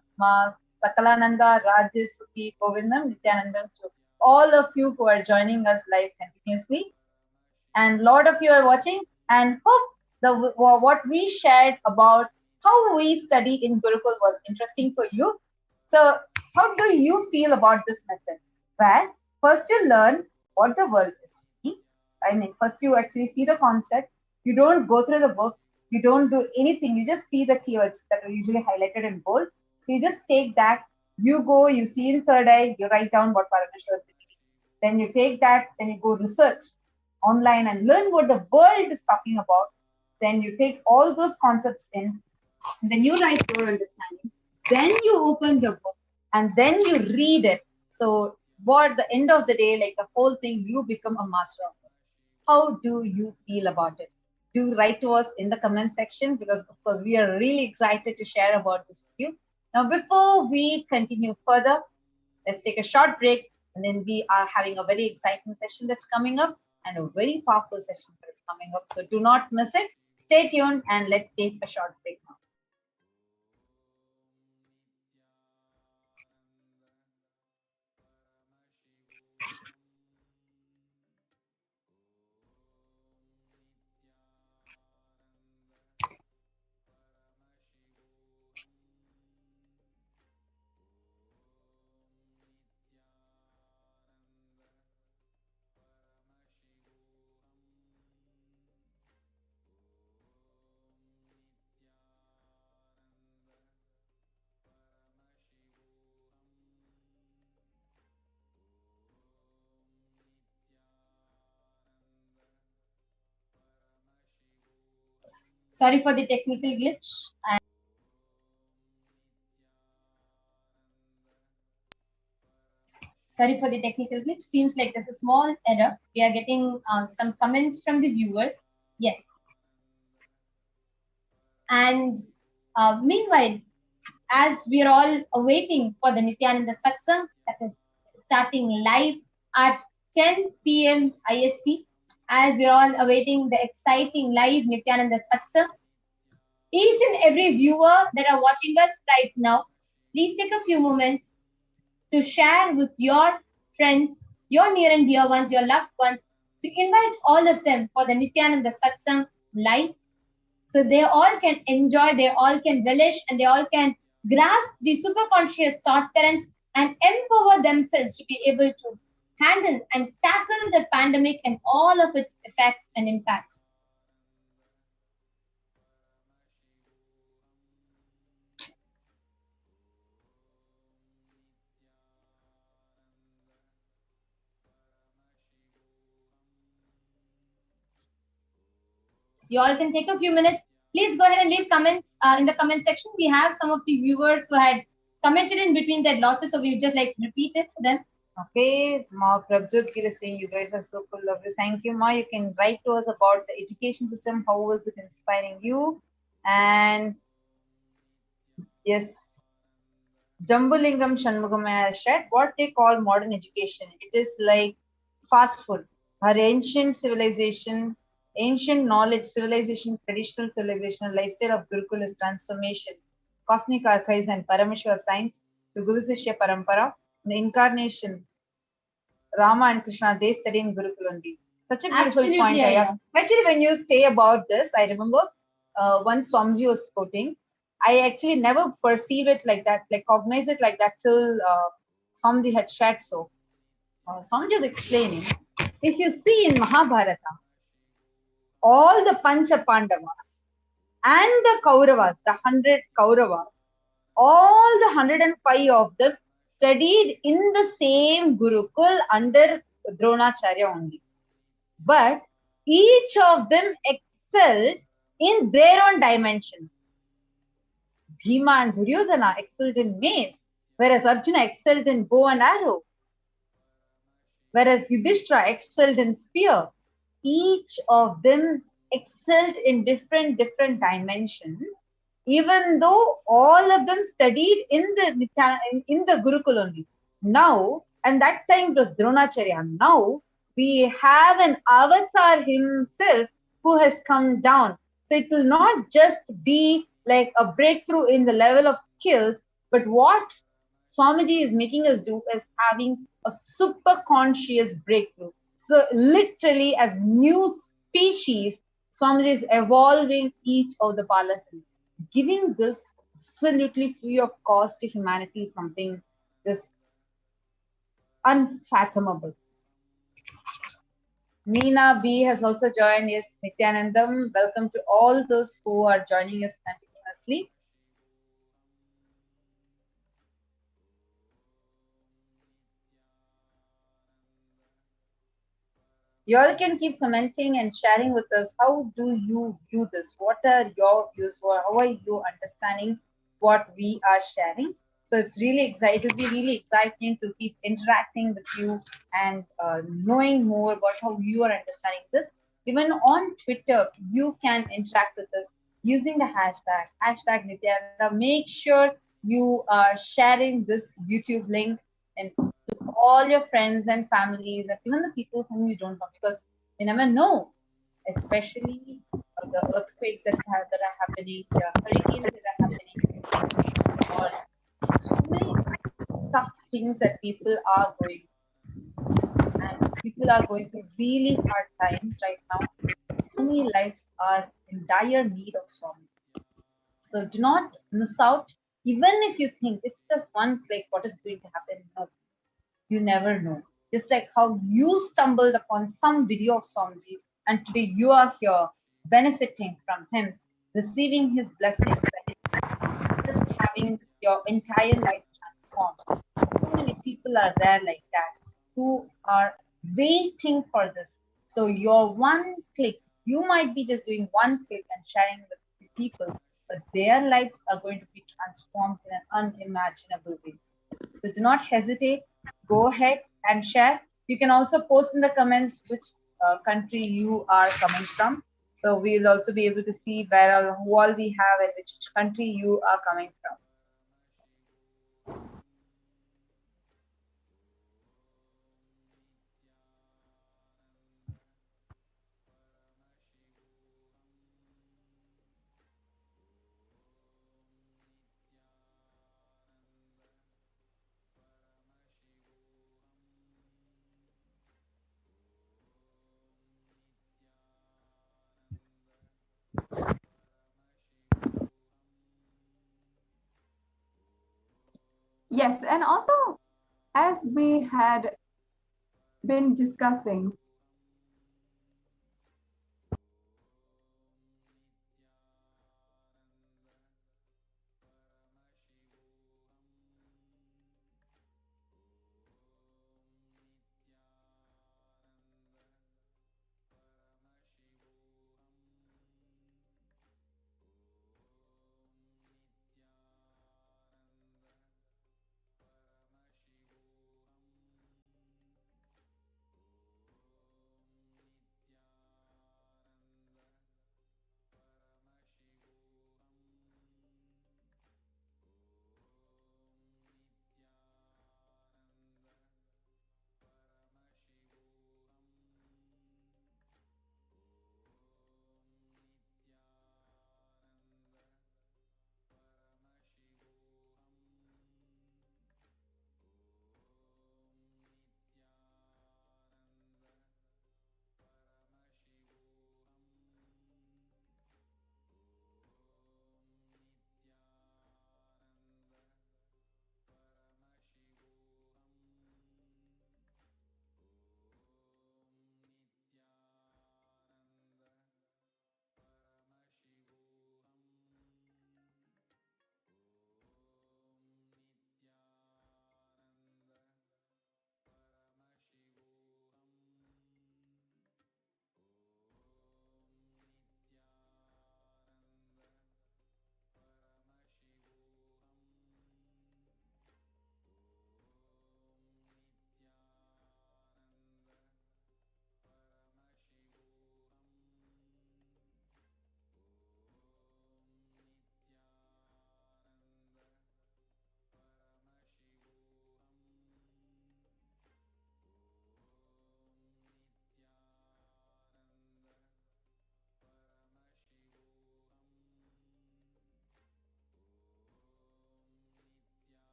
Sakalananda, Rajesh, Suki, Govindam, Nithyanandam, to all of you who are joining us live continuously. And a lot of you are watching, and hope what we shared about how we study in Gurukul was interesting for you. So how do you feel about this method? Where first you learn what the world is. I mean, first you actually see the concept. You don't go through the book. You don't do anything. You just see the keywords that are usually highlighted in bold. So you just take that. You go, you see in third eye, you write down what Parameshwar is reading. Then you take that, then you go research online and learn what the world is talking about. Then you take all those concepts in, and then you write your understanding. Then you open the book, and then you read it. So at the end of the day, like the whole thing, you become a master of it. How do you feel about it? Do write to us in the comment section, because of course we are really excited to share about this with you. Now, before we continue further, let's take a short break, and then we are having a very exciting session that's coming up, and a very powerful session that is coming up. So do not miss it. Stay tuned, and let's take a short break now. sorry for the technical glitch. Sorry for the technical glitch. Seems like there's a small error. We are getting some comments from the viewers. Yes. And meanwhile, as we are all awaiting for the Nithyananda Satsang that is starting live at 10 p.m. IST, as we are all awaiting the exciting live Nithyananda Satsang, each and every viewer that are watching us right now, please take a few moments to share with your friends your near and dear ones, your loved ones, to invite all of them for the Nithyananda Satsang live. So they all can enjoy, they all can relish, and they all can grasp the superconscious thought currents and empower themselves to be able to handle and tackle the pandemic and all of its effects and impacts. So you all can take a few minutes. Please go ahead and leave comments in the comment section. We have some of the viewers who had commented in between their losses, so we just like repeat it for them. Okay, Ma Prabjot is saying you guys are so full of you. Thank you, Ma. You can write to us about the education system. How was it inspiring you? And yes, Jambulingam Shanmugam has said, what they call modern education. It is like fast food. Our ancient civilization, ancient knowledge, civilization, traditional civilization, lifestyle of Gurukul is transformation. Cosmic archives and Parameshwar science, the Guru Sishya Parampara, the incarnation, Rama and Krishna, they study in Gurukul only. Such a beautiful Absolutely, point. yeah. Actually, when you say about this, I remember once Swamiji was quoting, I actually never perceive it like that, like cognize it like that till Swamiji had shared so. Swamiji was explaining, if you see in Mahabharata, all the Pancha Pandavas and the Kauravas, the 100 Kauravas, all the 105 of them studied in the same Gurukul under Dronacharya only. But each of them excelled in their own dimension. Bhima and Duryodhana excelled in mace, whereas Arjuna excelled in bow and arrow, whereas Yudhishthira excelled in spear. Each of them excelled in different dimensions, even though all of them studied in the Gurukul only. Now, and that time it was Dronacharya. Now we have an avatar himself who has come down. So it will not just be like a breakthrough in the level of skills, but what Swamiji is making us do is having a super conscious breakthrough. So literally as new species, Swamiji is evolving each of the palasas. Giving this absolutely free of cost to humanity is something just unfathomable. Meena B has also joined. Yes, Nithyanandam. Welcome to all those who are joining us continuously. You all can keep commenting and sharing with us. How do you view this? What are your views? How are you understanding what we are sharing? So it's really exciting. It'll be really exciting to keep interacting with you and knowing more about how you are understanding this. Even on Twitter, you can interact with us using the hashtag Nithyananda. Make sure you are sharing this YouTube link and all your friends and families and even the people whom you don't know, because you never know, especially the earthquakes that are happening, the hurricanes that are happening, or so many tough things that people are going through. And people are going through really hard times right now. So many lives are in dire need of song. So do not miss out, even if you think it's just one click, what is going to happen? No, you never know. Just like how you stumbled upon some video of Swamiji and today you are here benefiting from him, receiving his blessings, and just having your entire life transformed. So many people are there like that who are waiting for this. So your one click, you might be just doing one click and sharing with the people, but their lives are going to be transformed in an unimaginable way. So do not hesitate. Go ahead and share. You can also post in the comments which country you are coming from. So we'll also be able to see who all we have and which country you are coming from. Yes, and also, as we had been discussing,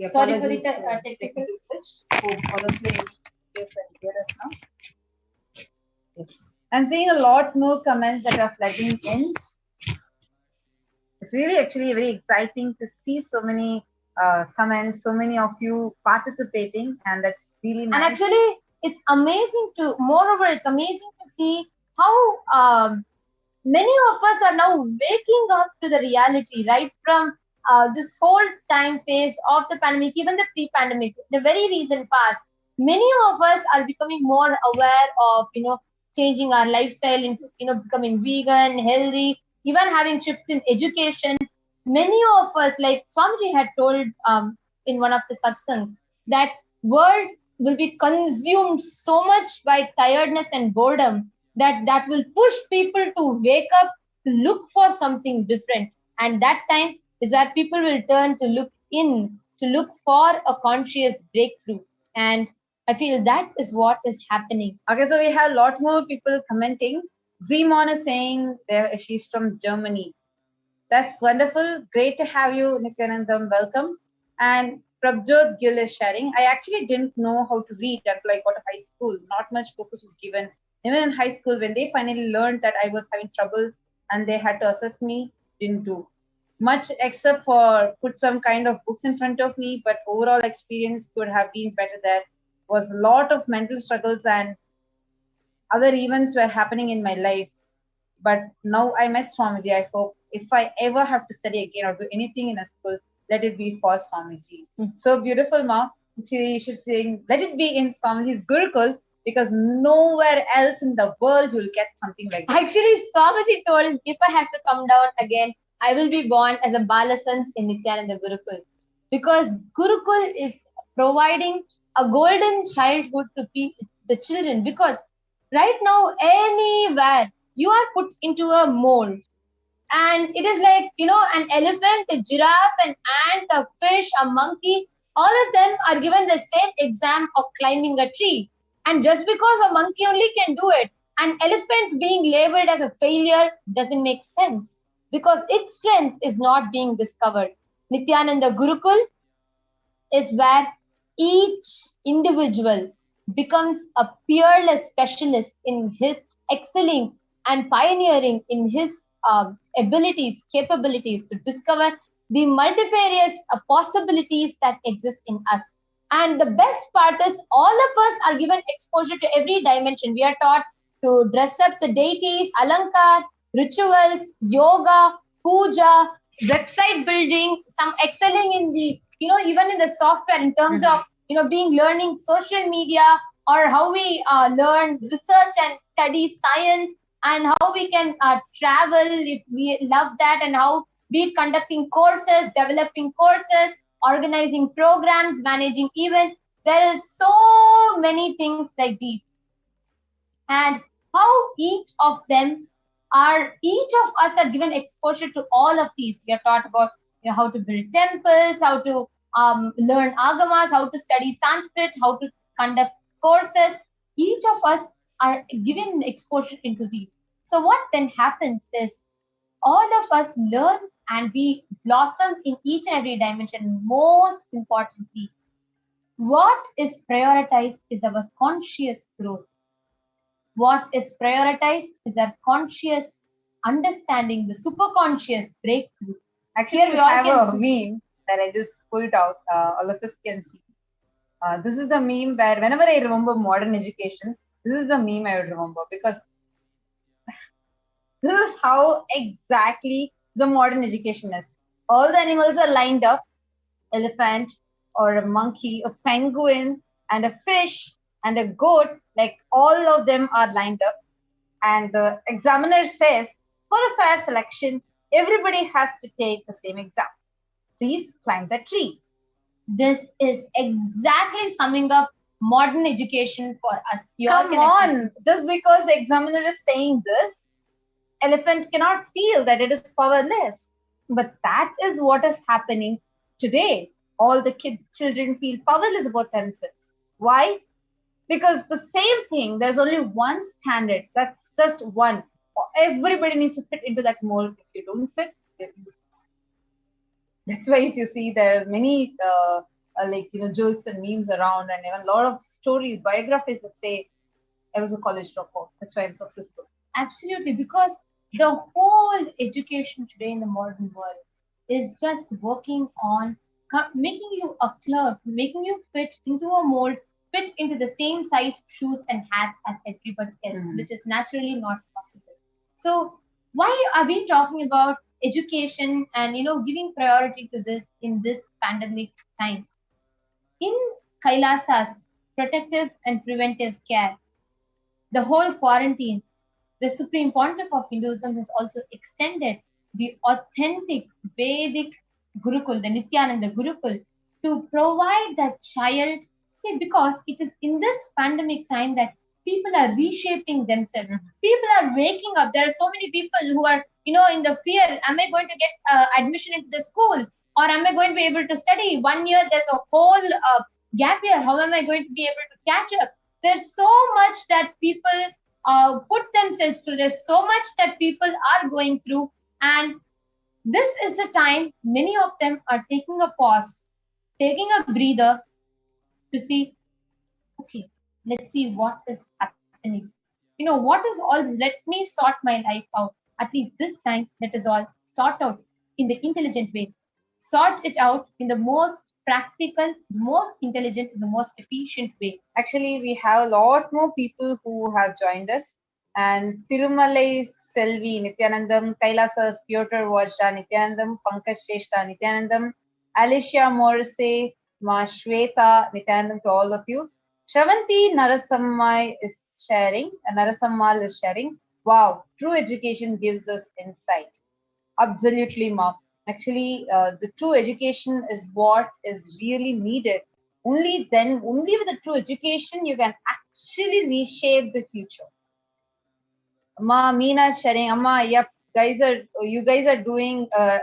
Sorry for the technical glitch. For the play, you can hear us now. Yes. I'm seeing a lot more comments that are flooding in. It's really actually very exciting to see so many comments, so many of you participating, and that's really nice. And actually, it's amazing to, moreover, it's amazing to see how many of us are now waking up to the reality, right? From this whole time phase of the pandemic, even the pre-pandemic, the very recent past, many of us are becoming more aware of, changing our lifestyle into, becoming vegan, healthy, even having shifts in education. Many of us, like Swamiji had told in one of the satsangs, that world will be consumed so much by tiredness and boredom that will push people to wake up, to look for something different. And that time is where people will turn to look in, to look for a conscious breakthrough. And I feel that is what is happening. Okay, so we have a lot more people commenting. Zimon is saying there she's from Germany. That's wonderful. Great to have you, Nithyanandam. Welcome. And Prabjot Gill is sharing. I actually didn't know how to read until I got to high school. Not much focus was given. Even in high school, when they finally learned that I was having troubles and they had to assess me, didn't do much except for put some kind of books in front of me. But overall experience could have been better. There was a lot of mental struggles and other events were happening in my life. But now I met Swamiji. I hope if I ever have to study again or do anything in a school, let it be for Swamiji. So beautiful, Ma. She should sing, let it be in Swamiji's Gurukul, because nowhere else in the world you'll get something like that. Actually, Swamiji told him, if I have to come down again, I will be born as a Balasant in Nithyananda Gurukul. because Gurukul is providing a golden childhood to the children, because right now anywhere you are put into a mold, and it is like, an elephant, a giraffe, an ant, a fish, a monkey, all of them are given the same exam of climbing a tree. And just because a monkey only can do it, an elephant being labeled as a failure doesn't make sense, because its strength is not being discovered. Nithyananda Gurukul is where each individual becomes a peerless specialist in his excelling and pioneering in his abilities, capabilities to discover the multifarious possibilities that exist in us. And the best part is, all of us are given exposure to every dimension. We are taught to dress up the deities, alankar, rituals, yoga, puja, website building, some excelling in the, even in the software in terms of, learning social media, or how we learn research and study science, and how we can travel if we love that, and how be it conducting courses, developing courses, organizing programs, managing events. There is so many things like these. And how each of us are given exposure to all of these. We are taught about how to build temples, how to learn agamas, how to study Sanskrit, how to conduct courses. Each of us are given exposure into these. So what then happens is, all of us learn and we blossom in each and every dimension. Most importantly, what is prioritized is our conscious growth. What is prioritized is our conscious understanding, the superconscious breakthrough. Actually, Here we all have can a see. meme that I just pulled out. All of us can see. This is the meme where whenever I remember modern education, this is the meme I would remember, because this is how exactly the modern education is. All the animals are lined up, elephant or a monkey, a penguin and a fish and a goat, like all of them are lined up. And the examiner says, for a fair selection, everybody has to take the same exam. Please climb the tree. This is exactly summing up modern education for us. You all Come can on, just because the examiner is saying this, elephant cannot feel that it is powerless. But that is what is happening today. All the children feel powerless about themselves. Why? Because the same thing, there's only one standard. That's just one. Everybody needs to fit into that mold. If you don't fit, you're useless. That's why if you see, there are many jokes and memes around, and even a lot of stories, biographies that say, I was a college dropout. That's why I'm successful. Absolutely, because the whole education today in the modern world is just working on making you a clerk, making you fit into a mold, fit into the same size shoes and hats as everybody else, which is naturally not possible. So why are we talking about education and giving priority to this in this pandemic times? In Kailasa's protective and preventive care, the whole quarantine, the Supreme Pontiff of Hinduism has also extended the authentic Vedic Gurukul, the Nithyananda Gurukul, to provide that child. See, because it is in this pandemic time that people are reshaping themselves. People are waking up. There are so many people who are, in the fear, am I going to get admission into the school? Or am I going to be able to study? 1 year, there's a whole gap year. How am I going to be able to catch up? There's so much that people put themselves through. There's so much that people are going through. And this is the time many of them are taking a pause, taking a breather to see, okay, let's see what is happening. What is all this? Let me sort my life out. At least this time, let us all sort out in the intelligent way. Sort it out in the most practical, most intelligent, the most efficient way. Actually, we have a lot more people who have joined us. And Tirumalai Selvi, Nithyanandam, Kailasas, Piotr Varsha, Nithyanandam, Pankaj Shrestha, Nithyanandam, Alicia Morrissey, Ma Shweta, Nithyanandam to all of you. Shravanti Narasammal is sharing. Wow, true education gives us insight. Absolutely, Ma. Actually, the true education is what is really needed. Only then, only with the true education, you can actually reshape the future. Amma, Meena is sharing, Amma, yep, you guys are doing a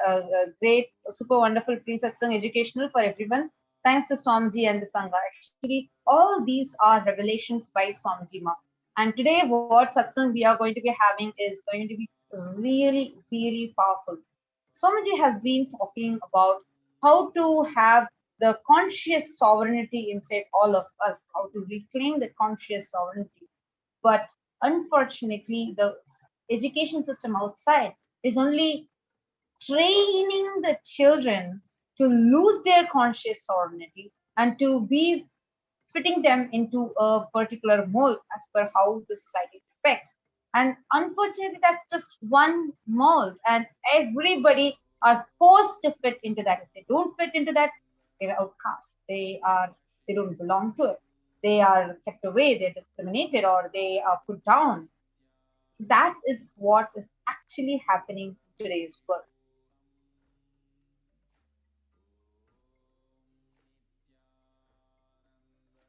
great, super wonderful pre-satsang educational for everyone. Thanks to Swamiji and the Sangha. Actually, all these are revelations by Swamiji Ma. And today, what satsang we are going to be having is going to be really, really powerful. Swamiji has been talking about how to have the conscious sovereignty inside all of us, how to reclaim the conscious sovereignty. But unfortunately, the education system outside is only training the children to lose their conscious sovereignty and to be fitting them into a particular mold as per how the society expects. And unfortunately, that's just one mold, and everybody are forced to fit into that. If they don't fit into that, they're outcast. They don't belong to it. They are kept away, they're discriminated, or they are put down. So that is what is actually happening in today's world.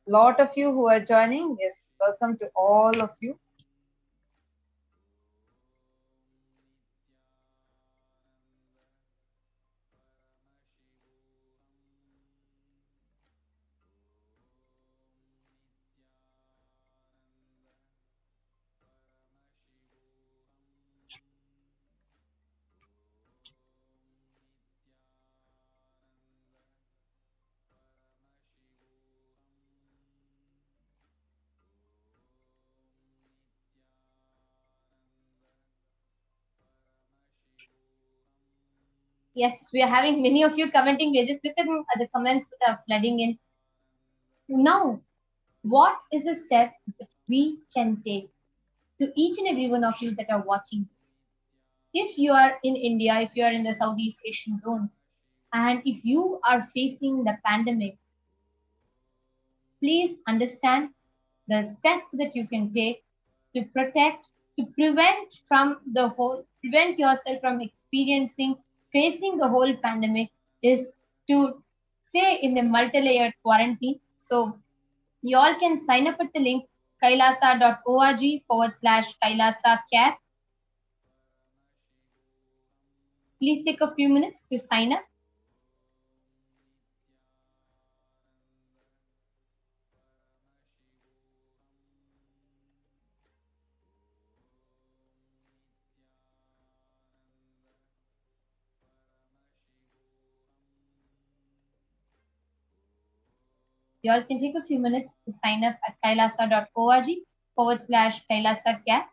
Lot of you who are joining, yes, welcome to all of you. Yes, we are having many of you commenting. We are just looking at the comments that are flooding in. Now, what is a step that we can take to each and every one of you that are watching this? If you are in India, if you are in the Southeast Asian zones, and if you are facing the pandemic, please understand the step that you can take to protect, to prevent yourself from facing the whole pandemic is to stay in the multi-layered quarantine. So you all can sign up at the link kailasa.org/kailasa care. Please take a few minutes to sign up. You all can take a few minutes to sign up at kailasa.org/kailasa care.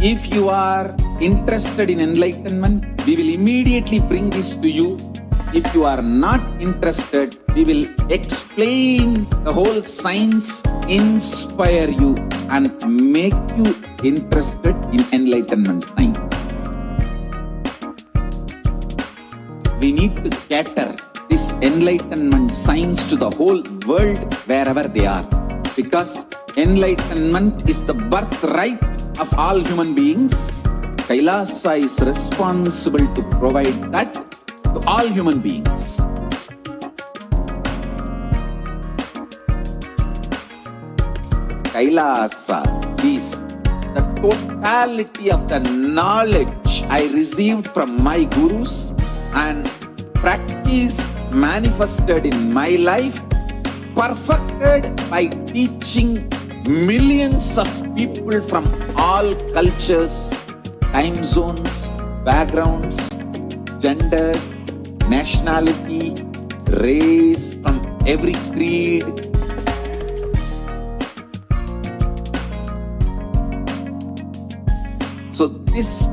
If you are interested in enlightenment, we will immediately bring this to you. If you are not interested, we will explain the whole science, inspire you, and make you interested in enlightenment science. We need to cater this enlightenment science to the whole world wherever they are. Because enlightenment is the birthright of all human beings. Kailasa is responsible to provide that to all human beings. Kailasa is the totality of the knowledge I received from my gurus and practice manifested in my life, perfected by teaching millions of people from all cultures, time zones, backgrounds, genders, nationality, race, from every creed. So this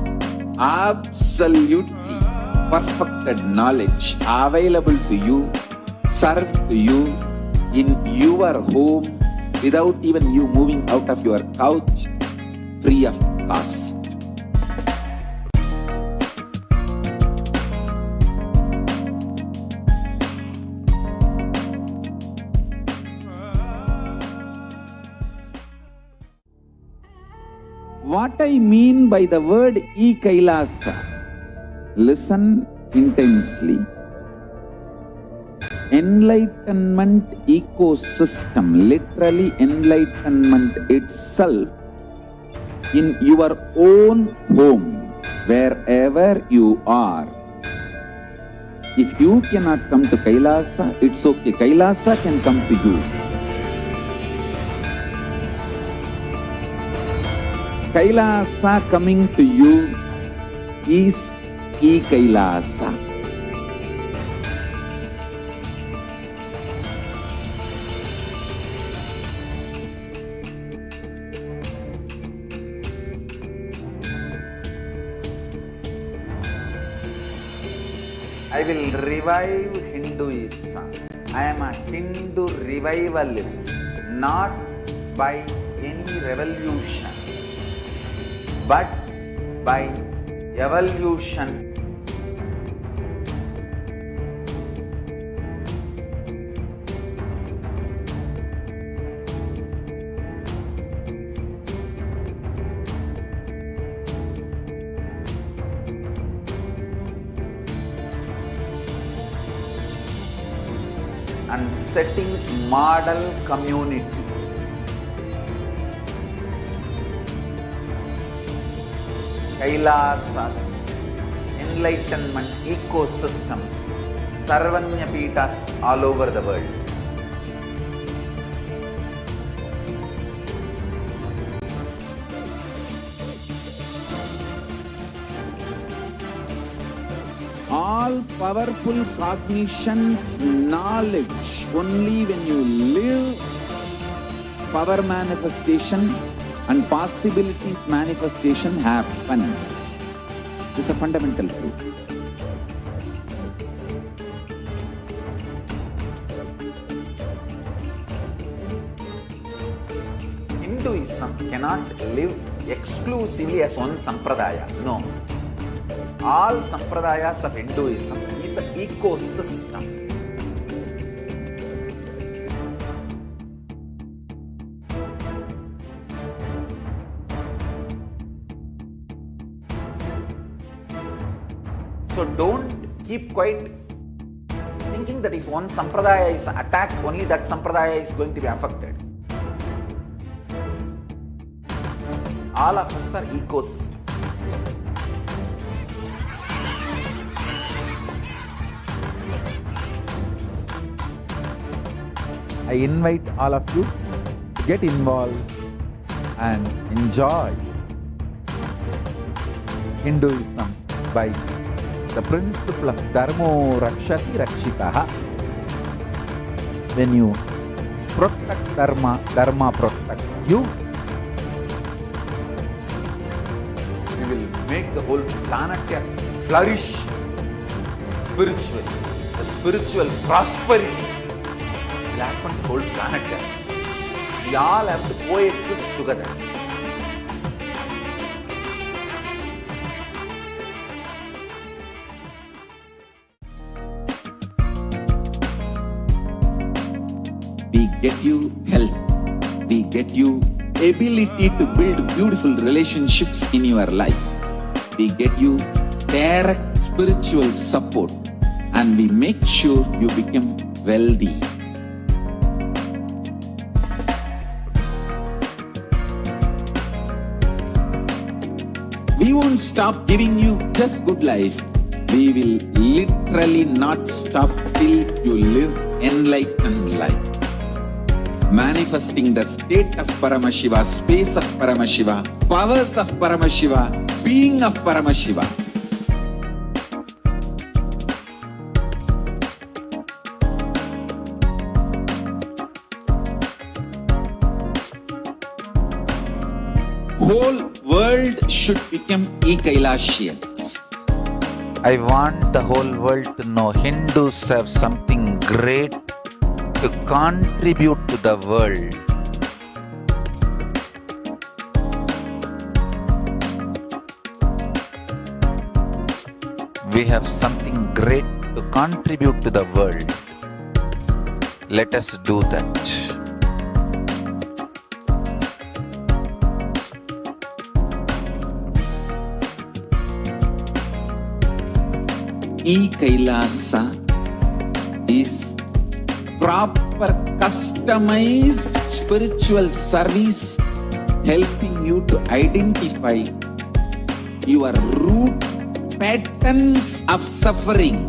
absolutely perfected knowledge available to you, served to you in your home without even you moving out of your couch, free of cost. What I mean by the word e-Kailasa, listen intensely. Enlightenment ecosystem, literally enlightenment itself, in your own home, wherever you are. If you cannot come to Kailasa, it's okay. Kailasa can come to you. Kailasa coming to you is e-Kailasa. I will revive Hinduism. I am a Hindu revivalist, not by any revolution, but by evolution. And setting model communities. Kailasas, enlightenment ecosystems, Sarvanya Pitas all over the world. All powerful cognition, knowledge, only when you live, power manifestation and possibilities manifestation happens. This is a fundamental truth. Hinduism cannot live exclusively as one sampradaya. No. All sampradayas of Hinduism is an ecosystem. So don't keep quiet thinking that if one sampradaya is attacked, only that sampradaya is going to be affected. All of us are ecosystems. I invite all of you to get involved and enjoy Hinduism by the principle of Dharmo Rakshati Rakshitaha. When you protect Dharma, Dharma protects you. we will make the whole planet flourish spiritually. The spiritual prosperity will happen to the whole planet. We all have to coexist together. We get you health. We get you ability to build beautiful relationships in your life. We get you direct spiritual support, and we make sure you become wealthy. We won't stop giving you just good life. We will literally not stop till you live enlightened life. Manifesting the state of Paramashiva, space of Paramashiva, powers of Paramashiva, being of Paramashiva. Whole world should become e-Kailashians. I want the whole world to know Hindus have something great to contribute to the world. We have something great to contribute to the world. Let us do that. E-Kailasa is proper customized spiritual service helping you to identify your root patterns of suffering.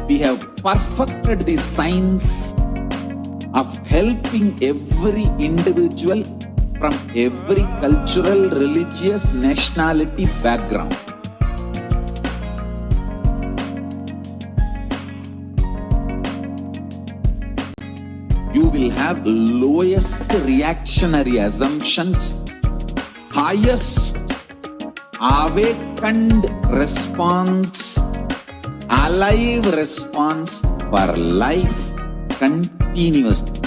We have perfected the science of helping every individual from every cultural, religious, nationality background. You will have lowest reactionary assumptions, highest awakened response, alive response for life continuously.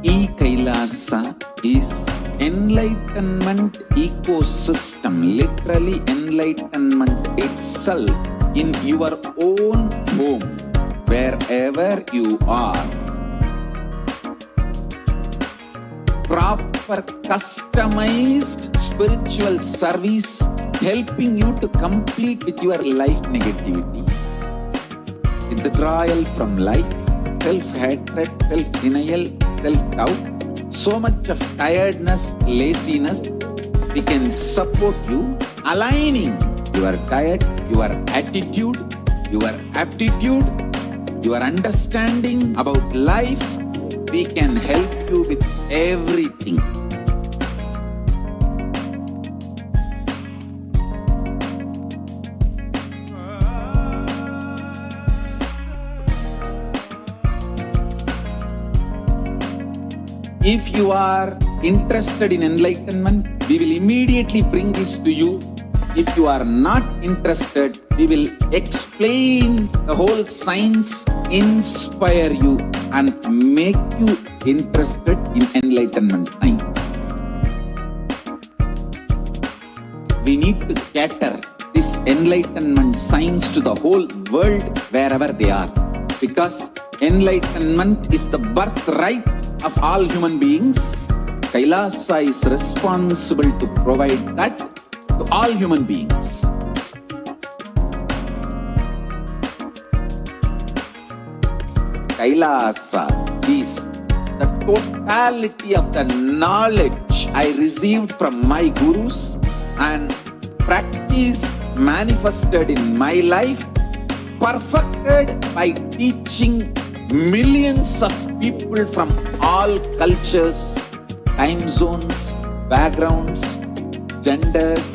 E-Kailasa is enlightenment ecosystem, literally enlightenment itself in your own home, wherever you are. Proper customized spiritual service helping you to complete with your life negativity. Withdrawal from life, self-hatred, self-denial, self-doubt, so much of tiredness, laziness. We can support you aligning your diet, your attitude, your aptitude, your understanding about life. We can help you with everything. If you are interested in enlightenment, we will immediately bring this to you. If you are not interested, we will explain the whole science, inspire you and make you interested in enlightenment time. We need to cater this enlightenment science to the whole world wherever they are, because enlightenment is the birthright of all human beings. Kailasa is responsible to provide that to all human beings. Kailasa is the totality of the knowledge I received from my gurus and practice manifested in my life, perfected by teaching millions of people from all cultures, time zones, backgrounds, genders,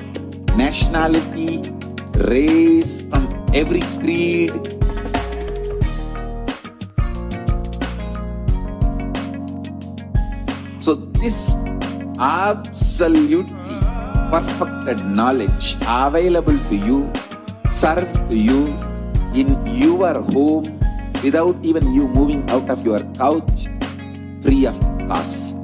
nationality, race, from every creed. this absolutely perfected knowledge available to you, serve to you in your home without even you moving out of your couch, free of cost.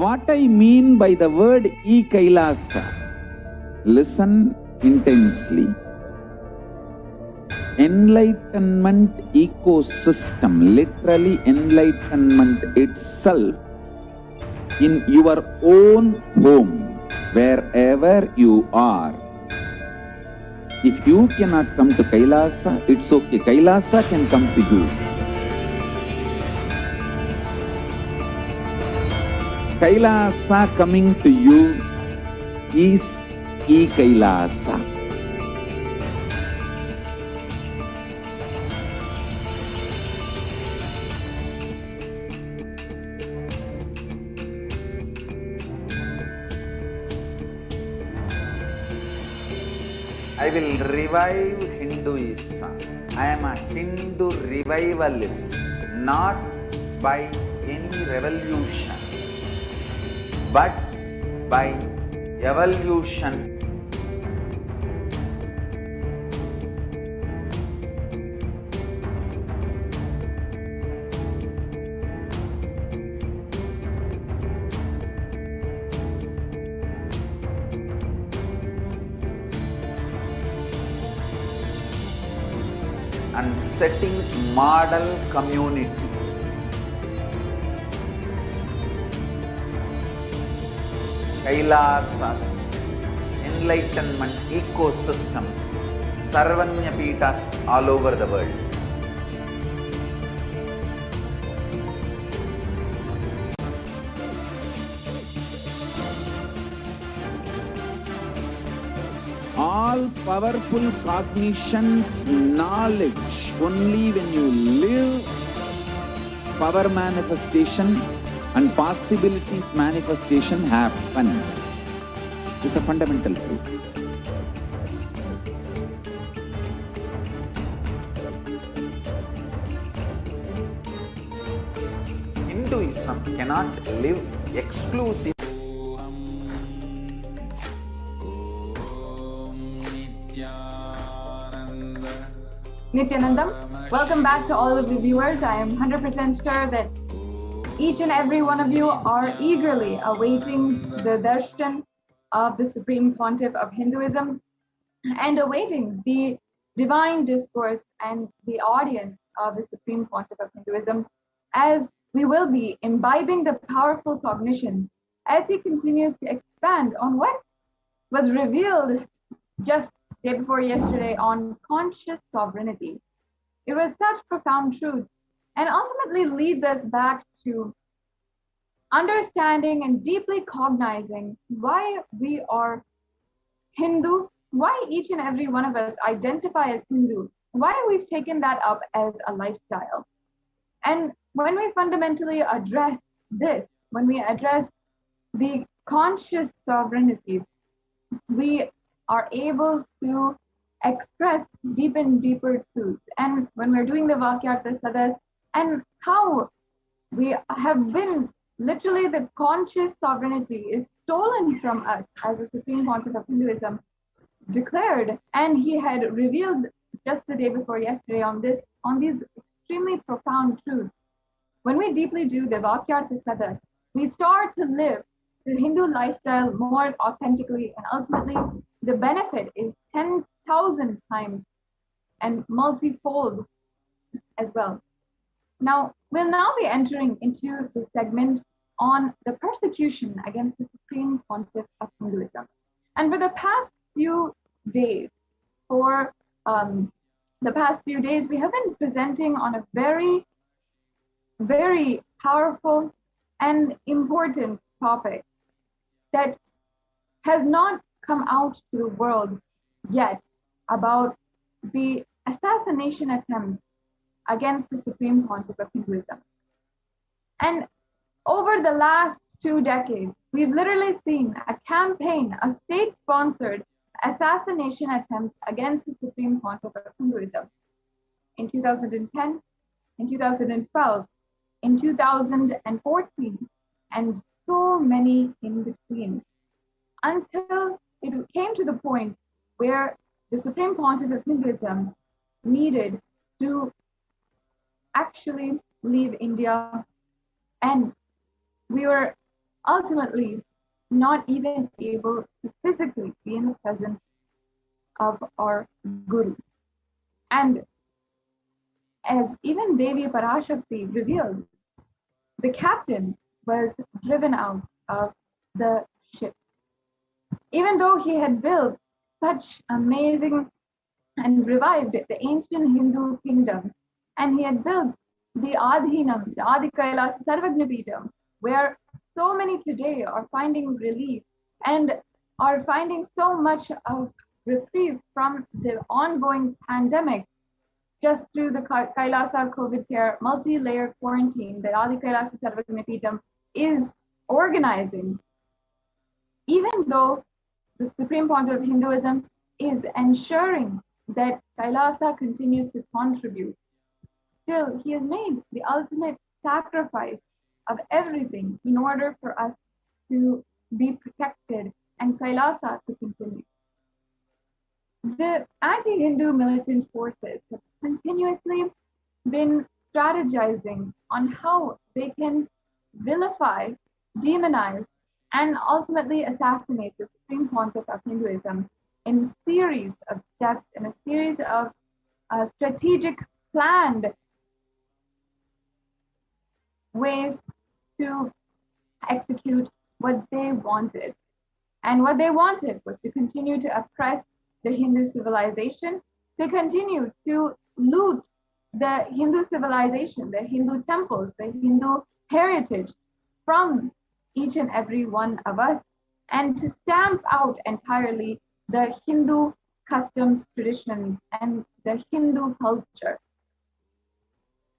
What I mean by the word e-Kailasa, listen intensely. Enlightenment ecosystem, literally enlightenment itself in your own home, wherever you are. If you cannot come to Kailasa, it's okay. Kailasa can come to you. Kailasa coming to you is e-Kailasa. I will revive Hinduism. I am a Hindu revivalist, not by any revolution, but by evolution. And setting model communities. Kailasas, enlightenment ecosystems, Sarvanya Pitas all over the world. All powerful cognition, knowledge, only when you live, power manifestation and possibilities manifestation happens. It's a fundamental truth. Hinduism cannot live exclusively. Nithyananda, welcome back to all of the viewers. I am 100% sure that each and every one of you are eagerly awaiting the darshan of the Supreme Pontiff of Hinduism and awaiting the divine discourse and the audience of the Supreme Pontiff of Hinduism, as we will be imbibing the powerful cognitions as he continues to expand on what was revealed just day before yesterday on conscious sovereignty. It was such profound truth and ultimately leads us back to understanding and deeply cognizing why we are Hindu, why each and every one of us identify as Hindu, why we've taken that up as a lifestyle. And when we fundamentally address this, when we address the conscious sovereignty, we are able to express deeper and deeper truths. And when we're doing the Vakyartha Sadas, and how we have been literally the conscious sovereignty is stolen from us as a Supreme Pontiff of Hinduism declared, and he had revealed just the day before yesterday on these extremely profound truths. When we deeply do the Vakyartha Sadas, we start to live the Hindu lifestyle more authentically, and ultimately the benefit is 10,000 times and multifold as well. Now, we'll now be entering into the segment on the persecution against the Supreme Pontiff of Hinduism. And for the past few days, we have been presenting on a very, very powerful and important topic that has not come out to the world yet about the assassination attempts against the Supreme Pontiff of Hinduism. And over the last 2 decades, we've literally seen a campaign of state-sponsored assassination attempts against the Supreme Pontiff of Hinduism in 2010, in 2012, in 2014, and so many in between, until it came to the point where the Supreme Pontiff of Hinduism needed to actually leave India, and we were ultimately not even able to physically be in the presence of our Guru. And as even Devi PARASHAKTI revealed, the captain was driven out of the ship. Even though he had built such amazing and revived the ancient Hindu kingdoms, and he had built the Adhinam, the Adi Kailasa Sarvagnapitam, where so many today are finding relief and are finding so much of reprieve from the ongoing pandemic just through the Kailasa COVID care multi-layer quarantine that Adi Kailasa Sarvagnapitam is organizing. Even though the Supreme Pontiff of Hinduism is ensuring that Kailasa continues to contribute, still he has made the ultimate sacrifice of everything in order for us to be protected and Kailasa to continue. The anti-Hindu militant forces have continuously been strategizing on how they can vilify, demonize, and ultimately assassinate the Supreme Pontiff of Hinduism in a series of steps, in a series of strategic, planned ways to execute what they wanted. And what they wanted was to continue to oppress the Hindu civilization, to continue to loot the Hindu civilization, the Hindu temples, the Hindu heritage from each and every one of us, and to stamp out entirely the Hindu customs, traditions, and the Hindu culture.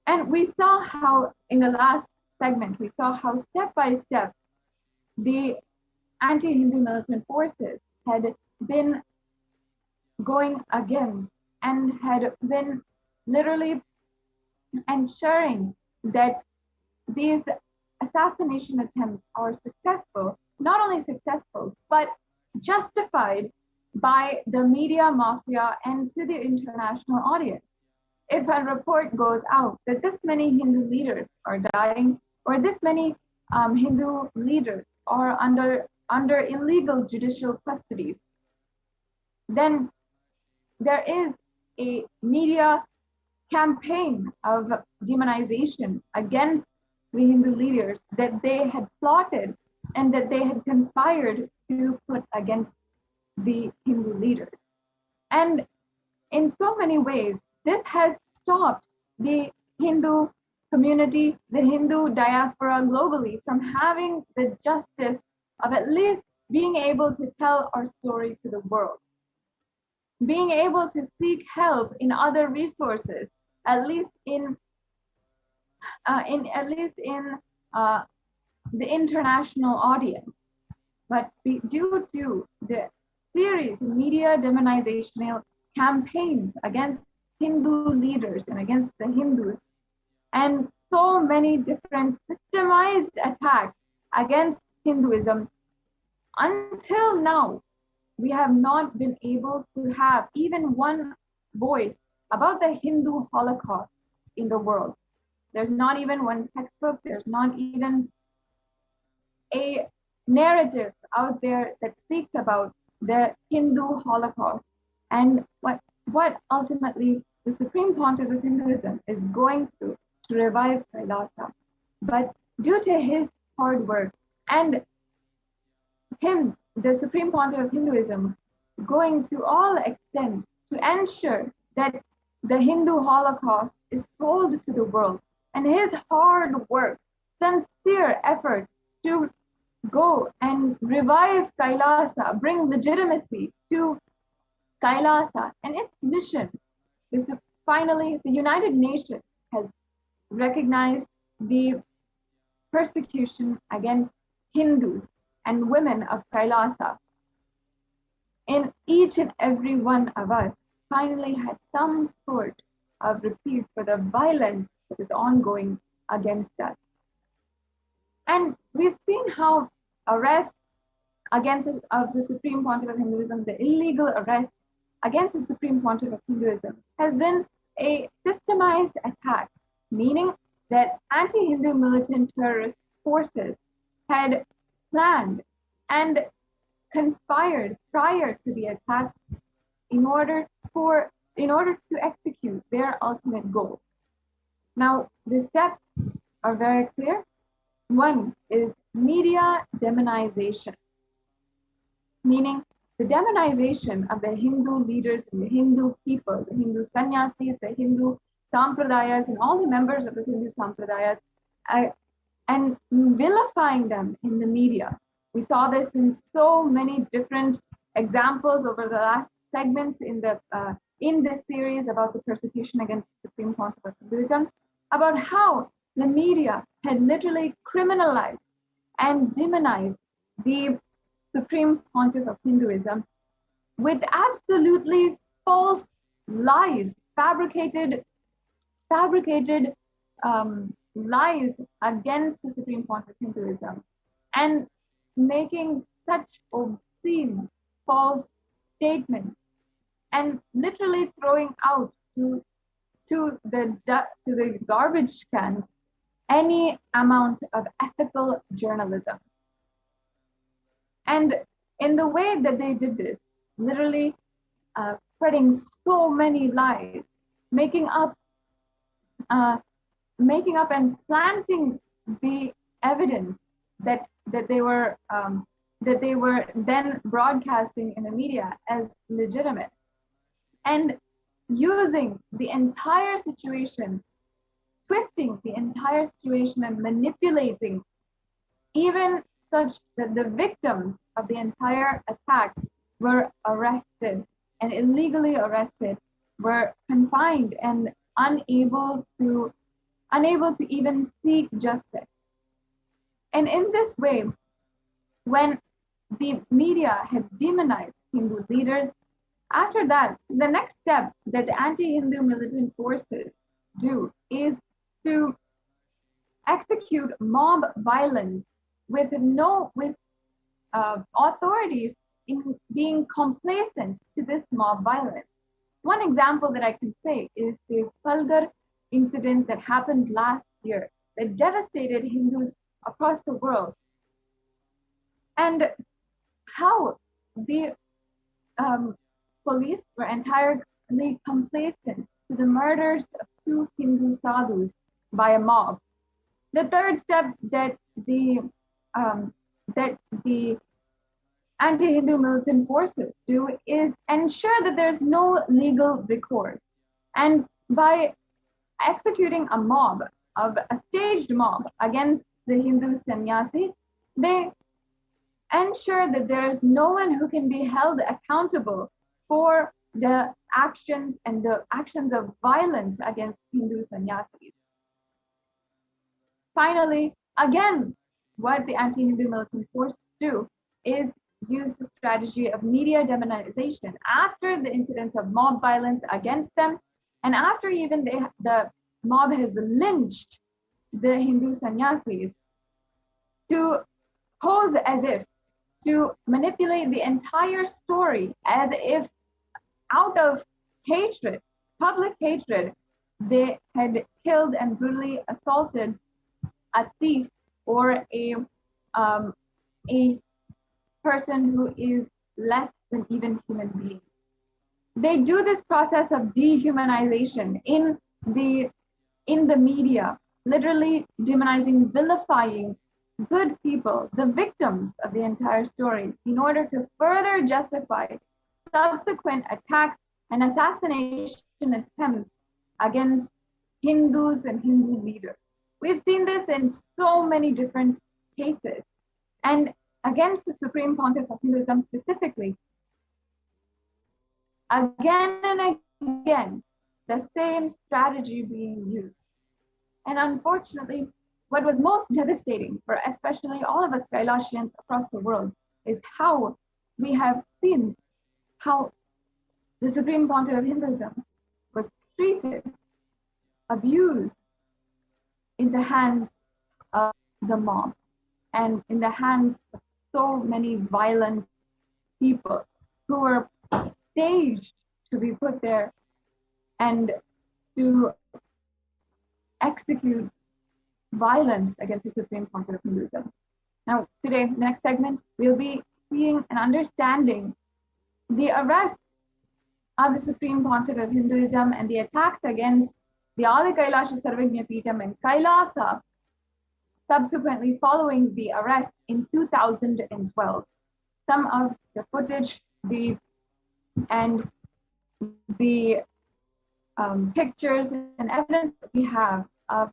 And we saw how in the last segment, we saw how step by step the anti-Hindu militant forces had been going against and had been literally ensuring that these assassination attempts are successful, not only successful, but justified by the media mafia and to the international audience. If a report goes out that this many Hindu leaders are dying, or this many Hindu leaders are under illegal judicial custody, then there is a media campaign of demonization against the Hindu leaders that they had plotted and that they had conspired to put against the Hindu leaders. And in so many ways, this has stopped the Hindu community, the Hindu diaspora globally from having the justice of at least being able to tell our story to the world, being able to seek help in other resources, at least in the international audience. But due to the series of media demonizational campaigns against Hindu leaders and against the Hindus, and so many different systemized attacks against Hinduism, until now, we have not been able to have even one voice about the Hindu Holocaust in the world. There's not even one textbook, there's not even a narrative out there that speaks about the Hindu Holocaust and what ultimately the Supreme Pontiff of Hinduism is going through to revive Kailasa. But due to his hard work and him, the Supreme Pontiff of Hinduism, going to all extents to ensure that the Hindu Holocaust is told to the world, and his hard work, sincere efforts to go and revive Kailasa, bring legitimacy to Kailasa and its mission is finally the United Nations has recognized the persecution against Hindus and women of Kailasa, in each and every one of us, finally had some sort of reprieve for the violence that is ongoing against us. And we've seen how arrest against of the Supreme Pontiff of Hinduism, the illegal arrest against the Supreme Pontiff of Hinduism, has been a systemized attack, meaning that anti-Hindu militant terrorist forces had planned and conspired prior to the attack in order to execute their ultimate goal. Now, the steps are very clear. One is media demonization, meaning the demonization of the Hindu leaders and the Hindu people, the Hindu sannyasis, the Hindu sampradayas, and all the members of the Hindu sampradayas, and vilifying them in the media. We saw this in so many different examples over the last segments in this series about the persecution against the Supreme Pontiff of Hinduism, about how the media had literally criminalized and demonized the Supreme Pontiff of Hinduism with absolutely false lies, fabricated lies against the Supreme Pontiff of Hinduism, and making such obscene false statements, and literally throwing out to the garbage cans any amount of ethical journalism. And in the way that they did this, literally spreading so many lies, making up and planting the evidence that they were then broadcasting in the media as legitimate, and using the entire situation, twisting the entire situation and manipulating, even such that the victims of the entire attack were arrested and illegally arrested, were confined and unable to even seek justice. And in this way, when the media had demonized Hindu leaders, after that, the next step that the anti-Hindu militant forces do is to execute mob violence with authorities in being complacent to this mob violence. One example that I can say is the Palghar incident that happened last year that devastated Hindus across the world, and how the police were entirely complacent to the murders of 2 Hindu sadhus by a mob. The third step that the anti-Hindu militant forces do is ensure that there's no legal recourse. And by executing a staged mob against the Hindu sannyasis, they ensure that there's no one who can be held accountable for the actions of violence against Hindu sannyasis. Finally, again, what the anti-Hindu militant forces do is use the strategy of media demonization after the incidents of mob violence against them, and after even the mob has lynched the Hindu sannyasis, to pose as if, to manipulate the entire story as if out of hatred, public hatred, they had killed and brutally assaulted a thief or a person who is less than even human being. They do this process of dehumanization in the media, literally demonizing, vilifying good people, the victims of the entire story, in order to further justify subsequent attacks and assassination attempts against Hindus and Hindu leaders. We've seen this in so many different cases. And against the Supreme Pontiff of Hinduism specifically, again and again, the same strategy being used. And unfortunately, what was most devastating for especially all of us Kailashians across the world is how we have seen how the Supreme Pontiff of Hinduism was treated, abused in the hands of the mob and in the hands of so many violent people who were staged to be put there and to execute violence against the Supreme Pontiff of Hinduism. Now, today, next segment, we'll be seeing and understanding the arrest of the Supreme Pontiff of Hinduism and the attacks against the Adi Kailasha Sarvajna Peetham and Kailasa, subsequently following the arrest in 2012. Some of the footage, the pictures and evidence that we have of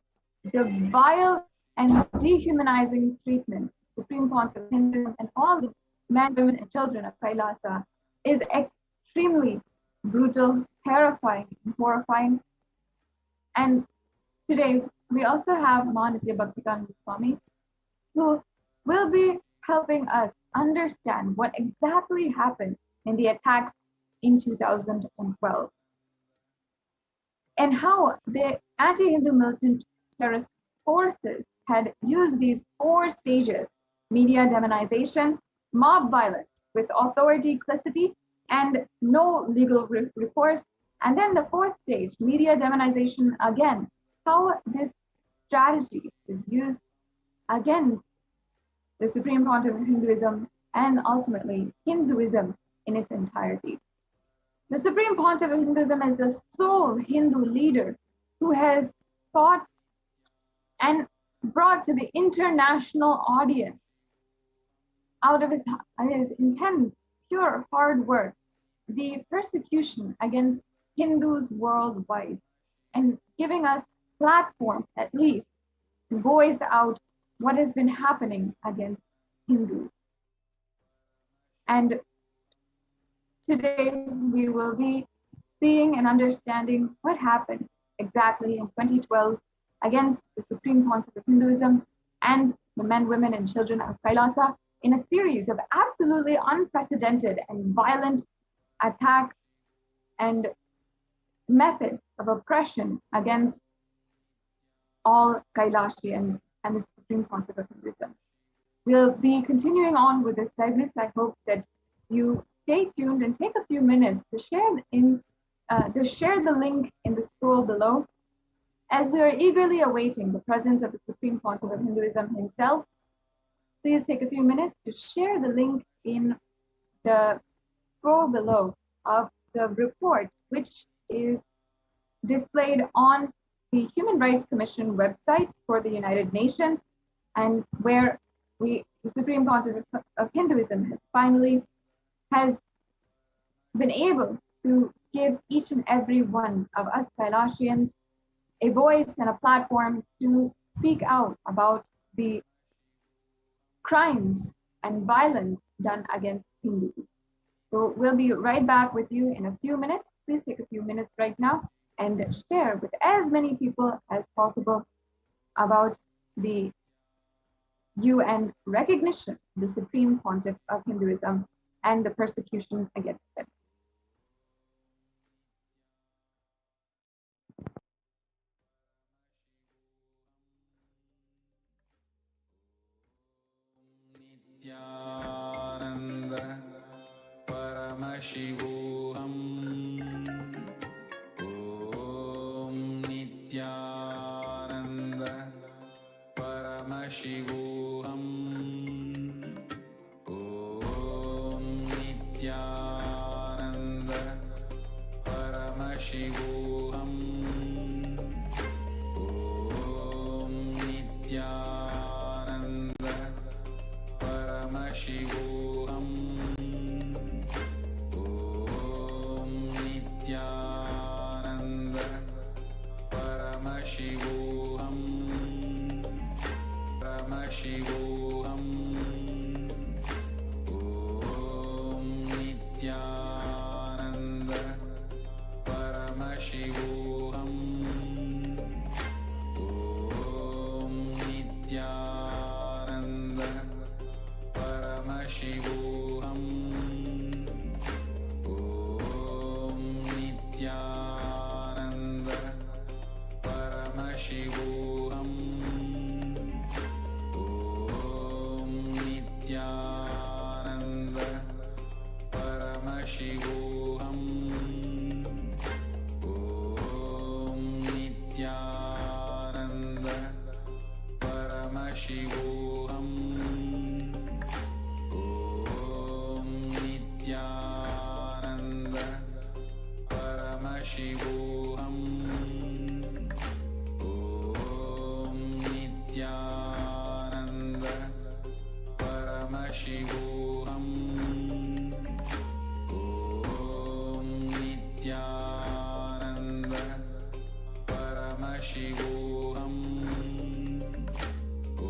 the vile and dehumanizing treatment Supreme Pontiff of Hinduism and all the men, women, and children of Kailasa is extremely brutal, terrifying, and horrifying. And today, we also have Mahamari Bhaktikananda Swami, who will be helping us understand what exactly happened in the attacks in 2012 and how the anti-Hindu militant terrorist forces had used these 4 stages: media demonization, mob violence with authority-clicity and no legal recourse, and then the 4th stage, media demonization again, how this strategy is used against the Supreme Pontiff of Hinduism and ultimately Hinduism in its entirety. The Supreme Pontiff of Hinduism is the sole Hindu leader who has fought and brought to the international audience out of his intense, pure, hard work, the persecution against Hindus worldwide, and giving us platform, at least, to voice out what has been happening against Hindus. And today we will be seeing and understanding what happened exactly in 2012 against the Supreme Pontiff of Hinduism and the men, women, and children of Kailasa in a series of absolutely unprecedented and violent attacks and methods of oppression against all Kailashians and the Supreme Pontiff of Hinduism. We'll be continuing on with this segment. I hope that you stay tuned and take a few minutes to share the link in the scroll below, as we are eagerly awaiting the presence of the Supreme Pontiff of Hinduism himself. Please take a few minutes to share the link in the scroll below of the report, which is displayed on the Human Rights Commission website for the United Nations, and where the Supreme Pontiff of Hinduism has been able to give each and every one of us Kailashians a voice and a platform to speak out about the crimes and violence done against Hindus. So we'll be right back with you in a few minutes. Please take a few minutes right now and share with as many people as possible about the UN recognition of the Supreme Pontiff of Hinduism and the persecution against them. Nithyananda Paramashivoham Om Nithyananda Paramashivoham Om Nithyananda Paramashivoham Om Nithyananda Paramashivoham Om Nithyananda Paramashivoham Paramashivoham Om Nithyananda Paramashivoham Om परमशिवोऽहम् ॐ नित्यानन्द परमशिवोऽहम् ॐ नित्यानन्द परमशिवोऽहम् ॐ नित्यानन्द परमशिवोऽहम् ॐ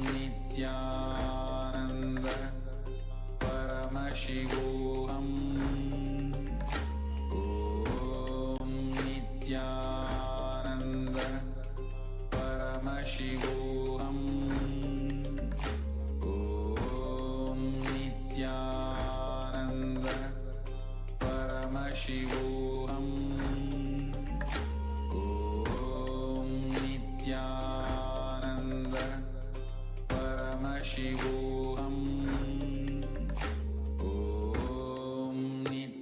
नित्यानन्द परमशिवोऽहम् ॐ नित्यानन्द परमशिवोऽहम् ॐ नित्यानन्द परमशिवोऽहम् ॐ नित्यानन्द परमशिवोऽहम् ॐ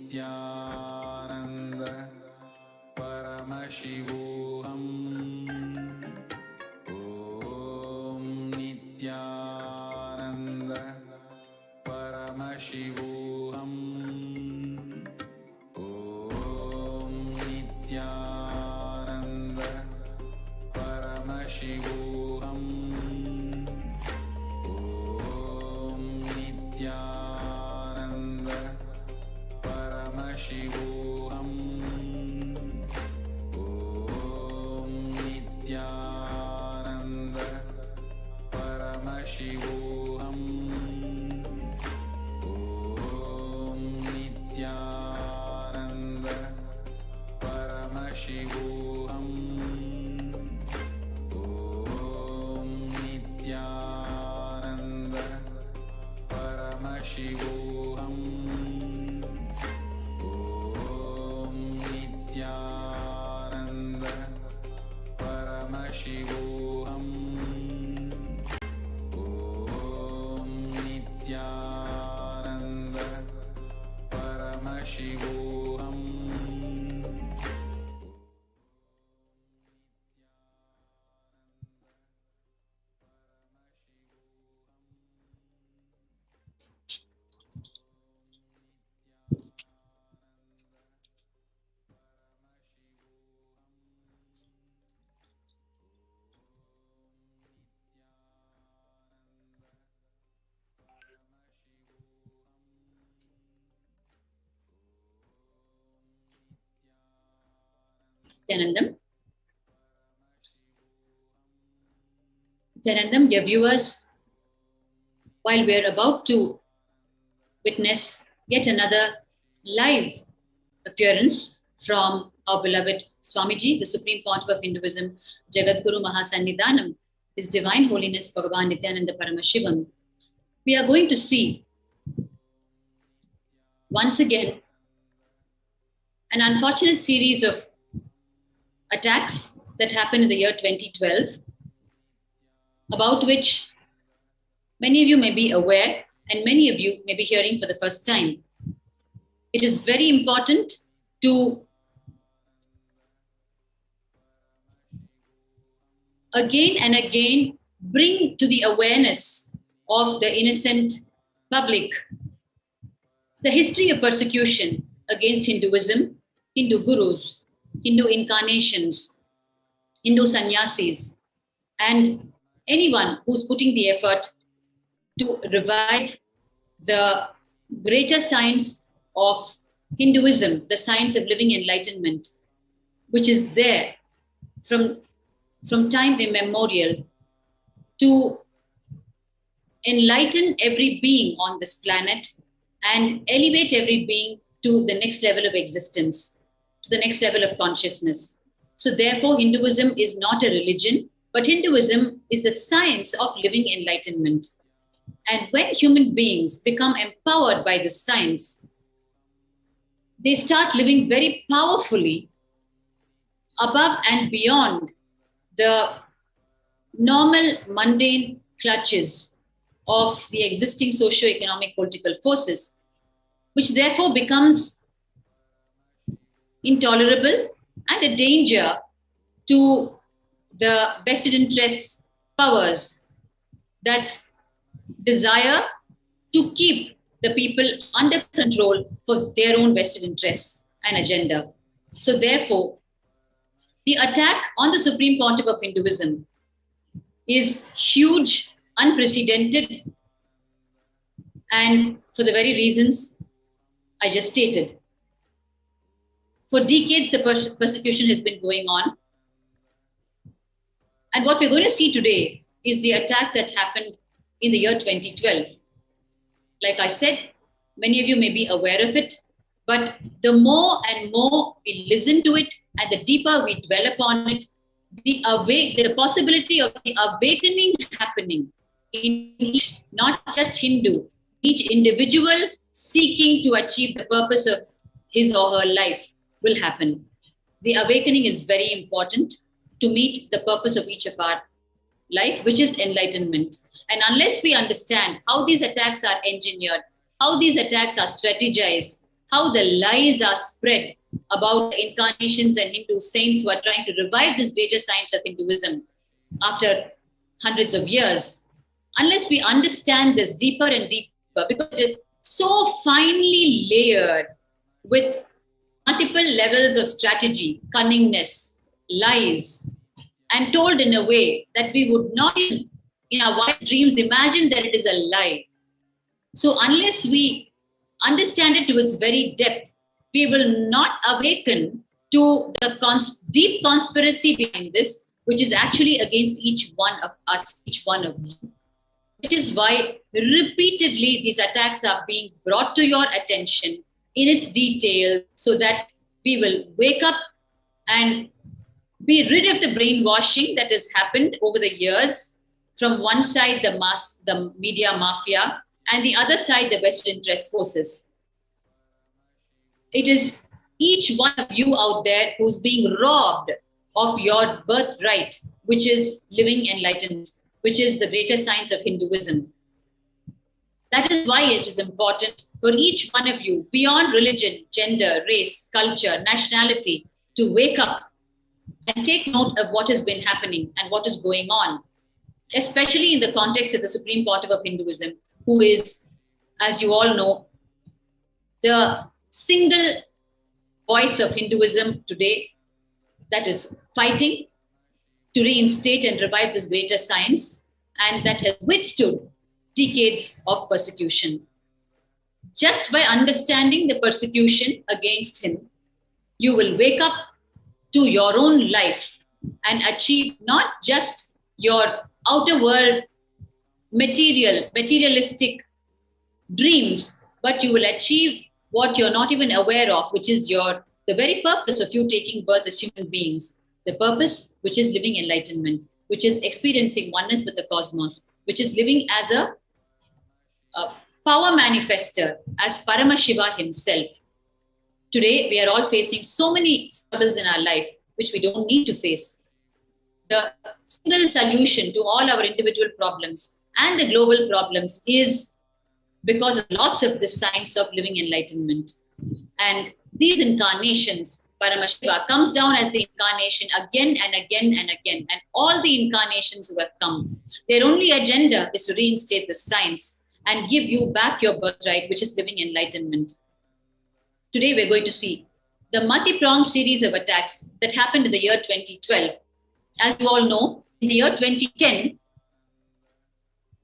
नित्यानन्द परमशिवोऽहम् ॐ नित्यानन्द परमशिवोऽहम् ॐ नित्यानन्द परमशिवोऽहम् ॐ नित्यानन्द परमशिवोऽहम् ॐ नित्यानन्द परमशिवोऽहम् ॐ नित्यानन्द परमशिवोऽहम् ॐ नित्यानन्द परमशिवोऽहम् ॐ नित्यानन्द परमशिवोऽहम् ॐ नित्यानन्द परमशिवोऽहम् Nithyanandam, dear viewers, while we are about to witness yet another live appearance from our beloved Swamiji, the Supreme Pontiff of Hinduism, Jagadguru Mahasannidhanam, His Divine Holiness Bhagavan Nithyananda Paramashivam, we are going to see once again an unfortunate series of attacks that happened in the year 2012, about which many of you may be aware and many of you may be hearing for the first time. It is very important to again and again bring to the awareness of the innocent public the history of persecution against Hinduism, Hindu gurus, Hindu incarnations, Hindu sannyasis, and anyone who's putting the effort to revive the greater science of Hinduism, the science of living enlightenment, which is there from time immemorial to enlighten every being on this planet and elevate every being to the next level of existence, to the next level of consciousness. So therefore, Hinduism is not a religion, but Hinduism is the science of living enlightenment. And when human beings become empowered by this science, they start living very powerfully above and beyond the normal mundane clutches of the existing socio-economic political forces, which therefore becomes intolerable and a danger to the vested interests powers that desire to keep the people under control for their own vested interests and agenda. So therefore, the attack on the Supreme Pontiff of Hinduism is huge, unprecedented, and for the very reasons I just stated. For decades, the persecution has been going on. And what we're going to see today is the attack that happened in the year 2012. Like I said, many of you may be aware of it, but the more and more we listen to it and the deeper we dwell upon it, the possibility of the awakening happening in each, not just Hindu, each individual seeking to achieve the purpose of his or her life will happen. The awakening is very important to meet the purpose of each of our life, which is enlightenment. And unless we understand how these attacks are engineered, how these attacks are strategized, how the lies are spread about incarnations and Hindu saints who are trying to revive this greater science of Hinduism after hundreds of years, unless we understand this deeper and deeper, because it is so finely layered with multiple levels of strategy, cunningness, lies, and told in a way that we would not even in our wildest dreams imagine that it is a lie. So unless we understand it to its very depth, we will not awaken to the deep conspiracy behind this, which is actually against each one of us, each one of you. It is why repeatedly these attacks are being brought to your attention in its detail, so that we will wake up and be rid of the brainwashing that has happened over the years. From one side, the media mafia, and the other side, the vested interest forces. It is each one of you out there who's being robbed of your birthright, which is living enlightened, which is the greater science of Hinduism. That is why it is important for each one of you, beyond religion, gender, race, culture, nationality, to wake up and take note of what has been happening and what is going on, especially in the context of the Supreme Pontiff of Hinduism, who is, as you all know, the single voice of Hinduism today that is fighting to reinstate and revive this greater science, and that has withstood decades of persecution. Just by understanding the persecution against him, you will wake up to your own life and achieve not just your outer world materialistic dreams, but you will achieve what you're not even aware of, which is the very purpose of you taking birth as human beings, the purpose which is living enlightenment, which is experiencing oneness with the cosmos, which is living as a power manifester, as Paramashiva himself. Today, we are all facing so many struggles in our life, which we don't need to face. The single solution to all our individual problems and the global problems is because of loss of this science of living enlightenment. And these incarnations, Paramashiva comes down as the incarnation again and again and again. And all the incarnations who have come, their only agenda is to reinstate the science and give you back your birthright, which is living enlightenment. Today, we're going to see the multi-pronged series of attacks that happened in the year 2012. As you all know, in the year 2010,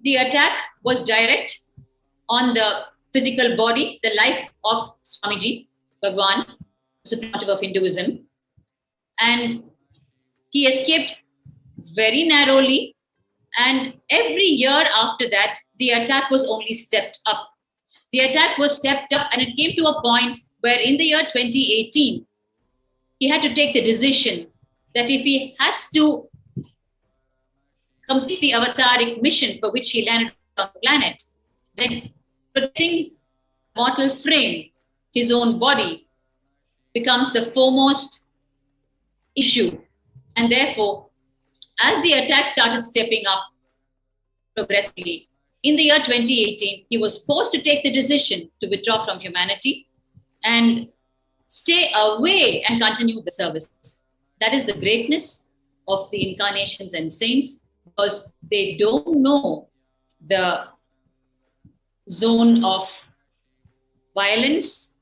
the attack was direct on the physical body, the life of Swamiji, Bhagwan, Supreme Pontiff of Hinduism. And he escaped very narrowly. And every year after that, the attack was only stepped up. The attack was stepped up, and it came to a point where in the year 2018, he had to take the decision that if he has to complete the avataric mission for which he landed on the planet, then protecting mortal frame, his own body, becomes the foremost issue. And therefore, as the attack started stepping up progressively, in the year 2018, he was forced to take the decision to withdraw from humanity and stay away and continue the service. That is the greatness of the incarnations and saints, because they don't know the zone of violence,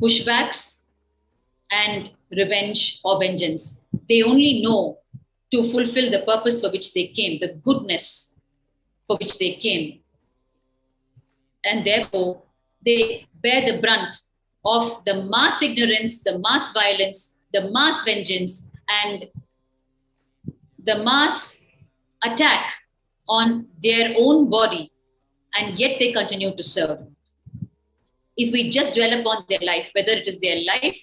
pushbacks, and revenge or vengeance. They only know to fulfill the purpose for which they came, the goodness for which they came. And therefore, they bear the brunt of the mass ignorance, the mass violence, the mass vengeance, and the mass attack on their own body, and yet they continue to serve. If we just dwell upon their life, whether it is their life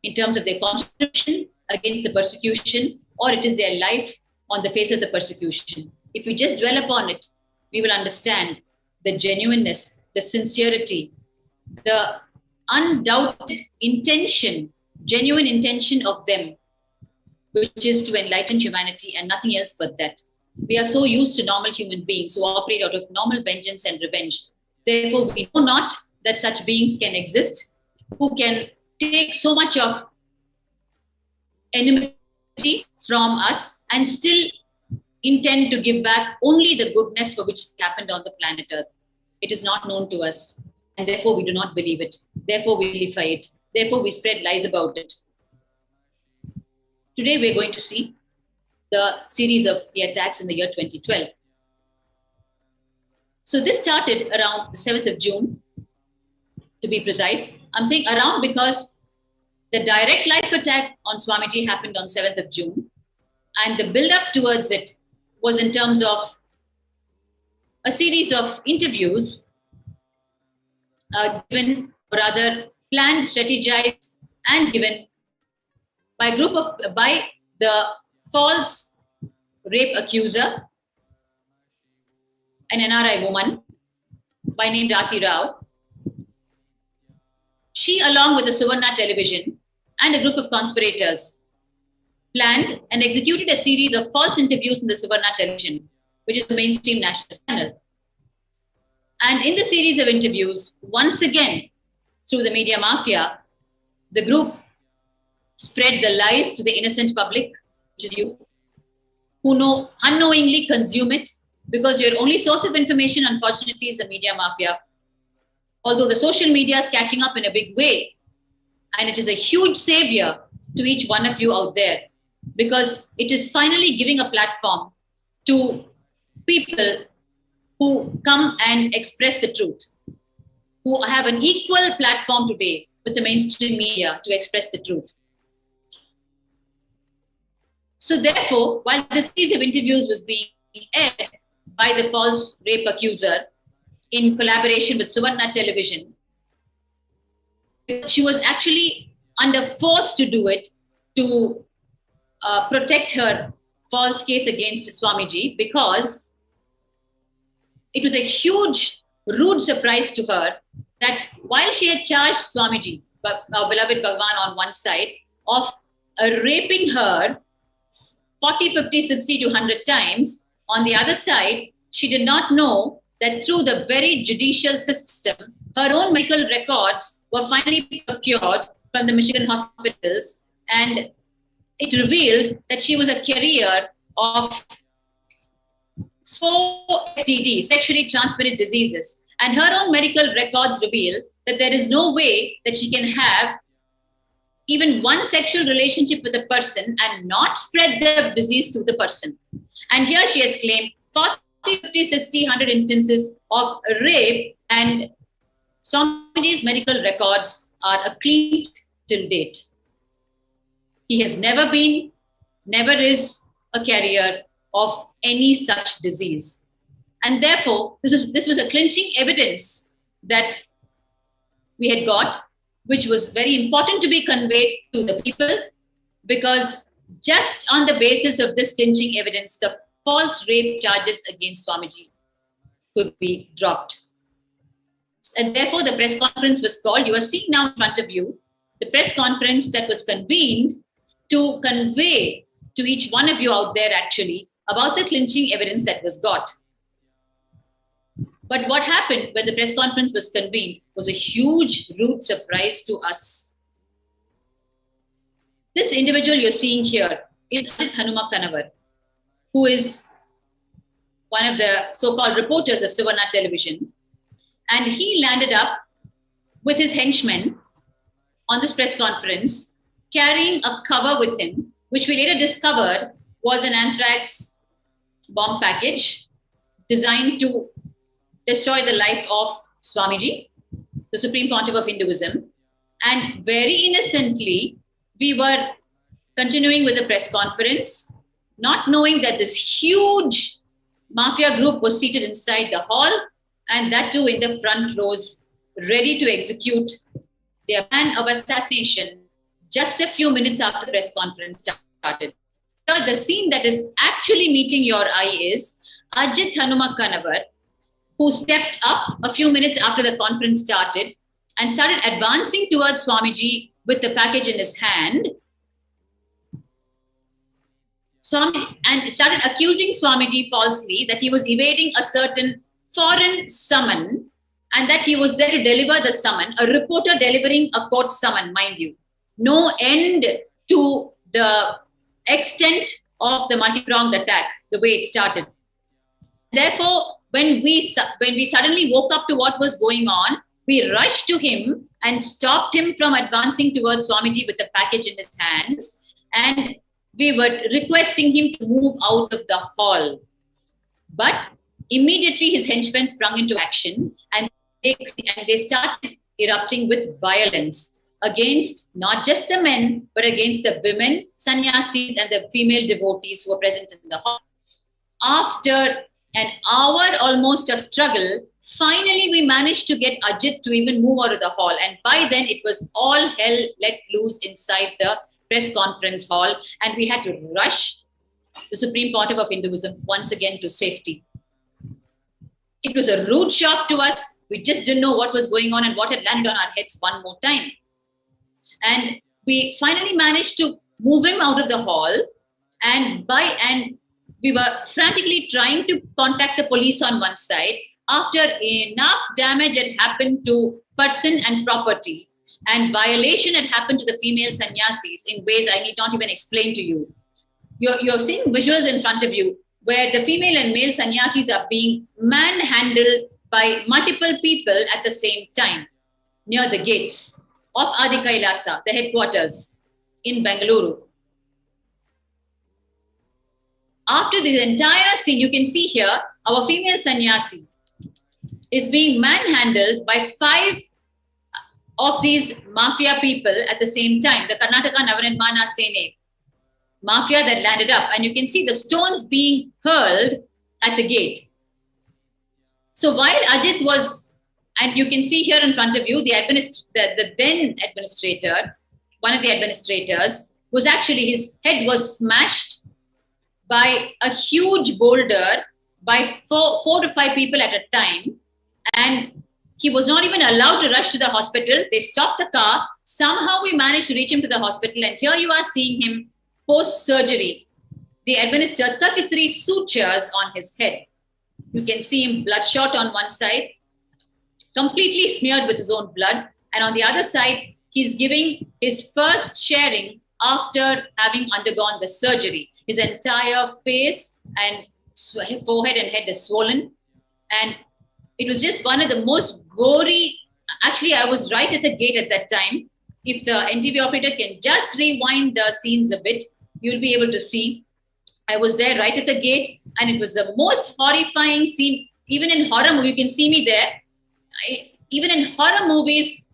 in terms of their contribution against the persecution, or it is their life on the face of the persecution, if we just dwell upon it, we will understand the genuineness, the sincerity, the undoubted intention, genuine intention of them, which is to enlighten humanity and nothing else but that. We are so used to normal human beings who operate out of normal vengeance and revenge. Therefore, we know not that such beings can exist, who can take so much of enmity from us and still intend to give back only the goodness for which happened on the planet Earth. It is not known to us, and therefore we do not believe it. Therefore we vilify it. Therefore we spread lies about it. Today we're going to see the series of the attacks in the year 2012. So this started around the 7th of June, to be precise. I'm saying around because the direct live attack on Swamiji happened on 7th of June, and the build-up towards it was in terms of a series of interviews given, or rather planned, strategized, and given by the false rape accuser, an NRI woman by name Rati Rao. She, along with the Suvarna television and a group of conspirators, planned and executed a series of false interviews in the Suvarna television, which is the mainstream national channel. And in the series of interviews, once again, through the media mafia, the group spread the lies to the innocent public, which is you, who unknowingly consume it, because your only source of information, unfortunately, is the media mafia. Although the social media is catching up in a big way, and it is a huge savior to each one of you out there, because it is finally giving a platform to people who come and express the truth, who have an equal platform today with the mainstream media to express the truth. So therefore, while this series of interviews was being aired by the false rape accuser in collaboration with Suvarna television, she was actually under force to do it to protect her false case against Swamiji, because it was a huge, rude surprise to her that while she had charged Swamiji, our beloved Bhagavan, on one side, of raping her 40, 50, 60 to 100 times, on the other side, she did not know that through the very judicial system, her own medical records were finally procured from the Michigan hospitals, and it revealed that she was a carrier of 4 STDs, sexually transmitted diseases. And her own medical records reveal that there is no way that she can have even one sexual relationship with a person and not spread the disease to the person. And here she has claimed 40, 50, 60, 100 instances of rape, and Swamiji's medical records are a clean till date. He has never been, never is a carrier of any such disease. And therefore, this was a clinching evidence that we had got, which was very important to be conveyed to the people, because just on the basis of this clinching evidence, the false rape charges against Swamiji could be dropped. And therefore, the press conference was called. You are seeing now in front of you the press conference that was convened to convey to each one of you out there actually about the clinching evidence that was got. But what happened when the press conference was convened was a huge, rude surprise to us. This individual you're seeing here is Ajit Hanuma Kanavar, who is one of the so-called reporters of Suvarna television. And he landed up with his henchmen on this press conference, carrying a cover with him, which we later discovered was an anthrax bomb package designed to destroy the life of Swamiji, the Supreme Pontiff of Hinduism. And very innocently, we were continuing with the press conference, not knowing that this huge mafia group was seated inside the hall, and that too in the front rows, ready to execute their plan of assassination just a few minutes after the press conference started. So the scene that is actually meeting your eye is Ajit Hanumakkanavar, who stepped up a few minutes after the conference started and started advancing towards Swamiji with the package in his hand. And started accusing Swamiji falsely that he was evading a certain foreign summon and that he was there to deliver the summon, a reporter delivering a court summon, mind you. No end to the extent of the multi-pronged attack, the way it started. Therefore, when we suddenly woke up to what was going on, we rushed to him and stopped him from advancing towards Swamiji with the package in his hands. And we were requesting him to move out of the hall. But immediately his henchmen sprung into action and they started erupting with violence against not just the men, but against the women, sannyasis, and the female devotees who were present in the hall. After an hour almost of struggle, finally we managed to get Ajit to even move out of the hall. And by then it was all hell let loose inside the press conference hall. And we had to rush the Supreme Pontiff of Hinduism once again to safety. It was a rude shock to us. We just didn't know what was going on and what had landed on our heads one more time. And we finally managed to move him out of the hall. And we were frantically trying to contact the police on one side after enough damage had happened to person and property and violation had happened to the female sannyasis in ways I need not even explain to you. You're seeing visuals in front of you where the female and male sannyasis are being manhandled by multiple people at the same time near the gates of Adi Kailasa, the headquarters in Bengaluru. After this entire scene, you can see here, our female sannyasi is being manhandled by 5 of these mafia people at the same time, the Karnataka Navaninmana Sene mafia that landed up. And you can see the stones being hurled at the gate. So while Ajit was, and you can see here in front of you, the then administrator, one of the administrators, was actually, his head was smashed by a huge boulder by 4 to 5 people at a time. And he was not even allowed to rush to the hospital. They stopped the car. Somehow we managed to reach him to the hospital. And here you are seeing him post-surgery. They administered 33 sutures on his head. You can see him bloodshot on one side, completely smeared with his own blood. And on the other side, he's giving his first sharing after having undergone the surgery. His entire face and forehead and head is swollen. And it was just one of the most gory. Actually, I was right at the gate at that time. If the NTV operator can just rewind the scenes a bit, you'll be able to see. I was there right at the gate, and it was the most horrifying scene. Even in horror movies, you can see me there. Even in horror movies,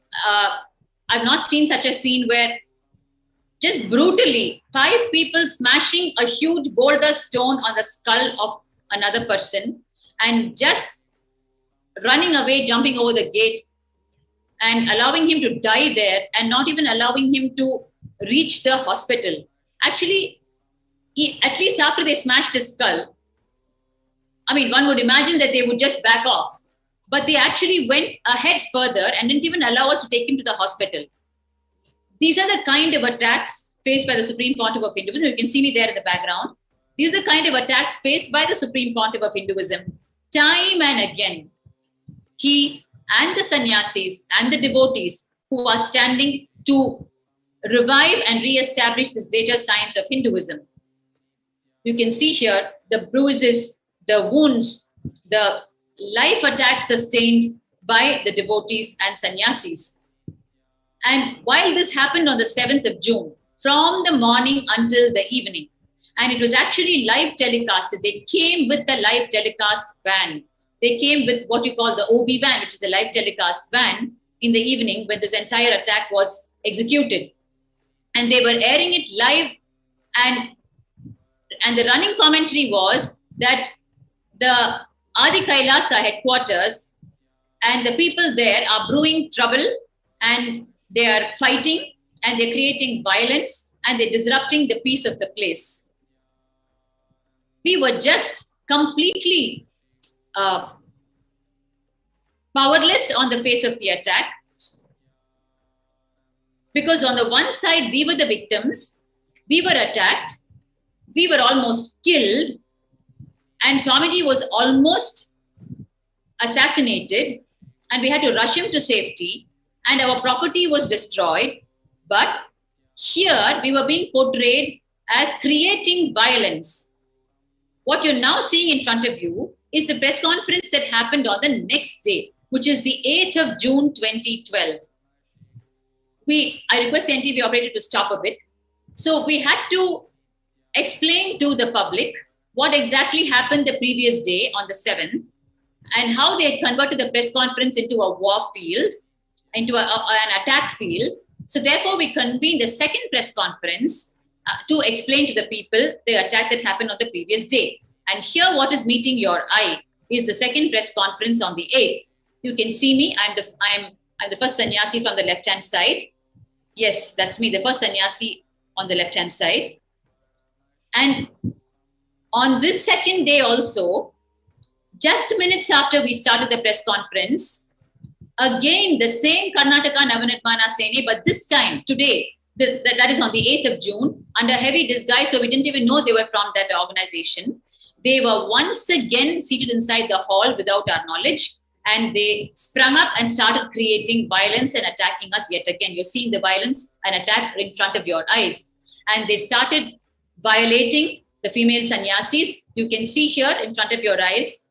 I've not seen such a scene where just brutally 5 people smashing a huge boulder stone on the skull of another person and just running away, jumping over the gate and allowing him to die there and not even allowing him to reach the hospital. Actually, at least after they smashed his skull, I mean, one would imagine that they would just back off. But they actually went ahead further and didn't even allow us to take him to the hospital. These are the kind of attacks faced by the Supreme Pontiff of Hinduism. You can see me there in the background. These are the kind of attacks faced by the Supreme Pontiff of Hinduism. Time and again, he and the sannyasis and the devotees who are standing to revive and re-establish this greater science of Hinduism. You can see here the bruises the wounds, the life attacks sustained by the devotees and sannyasis. And while this happened on the 7th of June, from the morning until the evening, and it was actually live telecasted. They came with the live telecast van. They came with what you call the OB van, which is a live telecast van, in the evening when this entire attack was executed. And they were airing it live, and the running commentary was that the Adi Kailasa headquarters and the people there are brewing trouble, and they are fighting, and they're creating violence, and they're disrupting the peace of the place. We were just completely powerless on the face of the attack, because on the one side, we were the victims, we were attacked, we were almost killed, and Swamiji was almost assassinated, and we had to rush him to safety, and our property was destroyed. But here we were being portrayed as creating violence. What you're now seeing in front of you is the press conference that happened on the next day, which is the 8th of June 2012. I request the NTV operator to stop a bit. So we had to explain to the public what exactly happened the previous day on the 7th, and how they had converted the press conference into a war field, into an attack field. So therefore, we convened the second press conference to explain to the people the attack that happened on the previous day. And here, what is meeting your eye is the second press conference on the 8th. You can see me. I'm the first sannyasi from the left-hand side. Yes, that's me, the first sannyasi on the left-hand side. And on this second day also, just minutes after we started the press conference, again, the same Karnataka Navanirmana Sene, but this time, today, that is on the 8th of June, under heavy disguise, so we didn't even know they were from that organization. They were once again seated inside the hall without our knowledge, and they sprung up and started creating violence and attacking us yet again. You're seeing the violence and attack in front of your eyes. And they started violating the female sannyasis. You can see here in front of your eyes.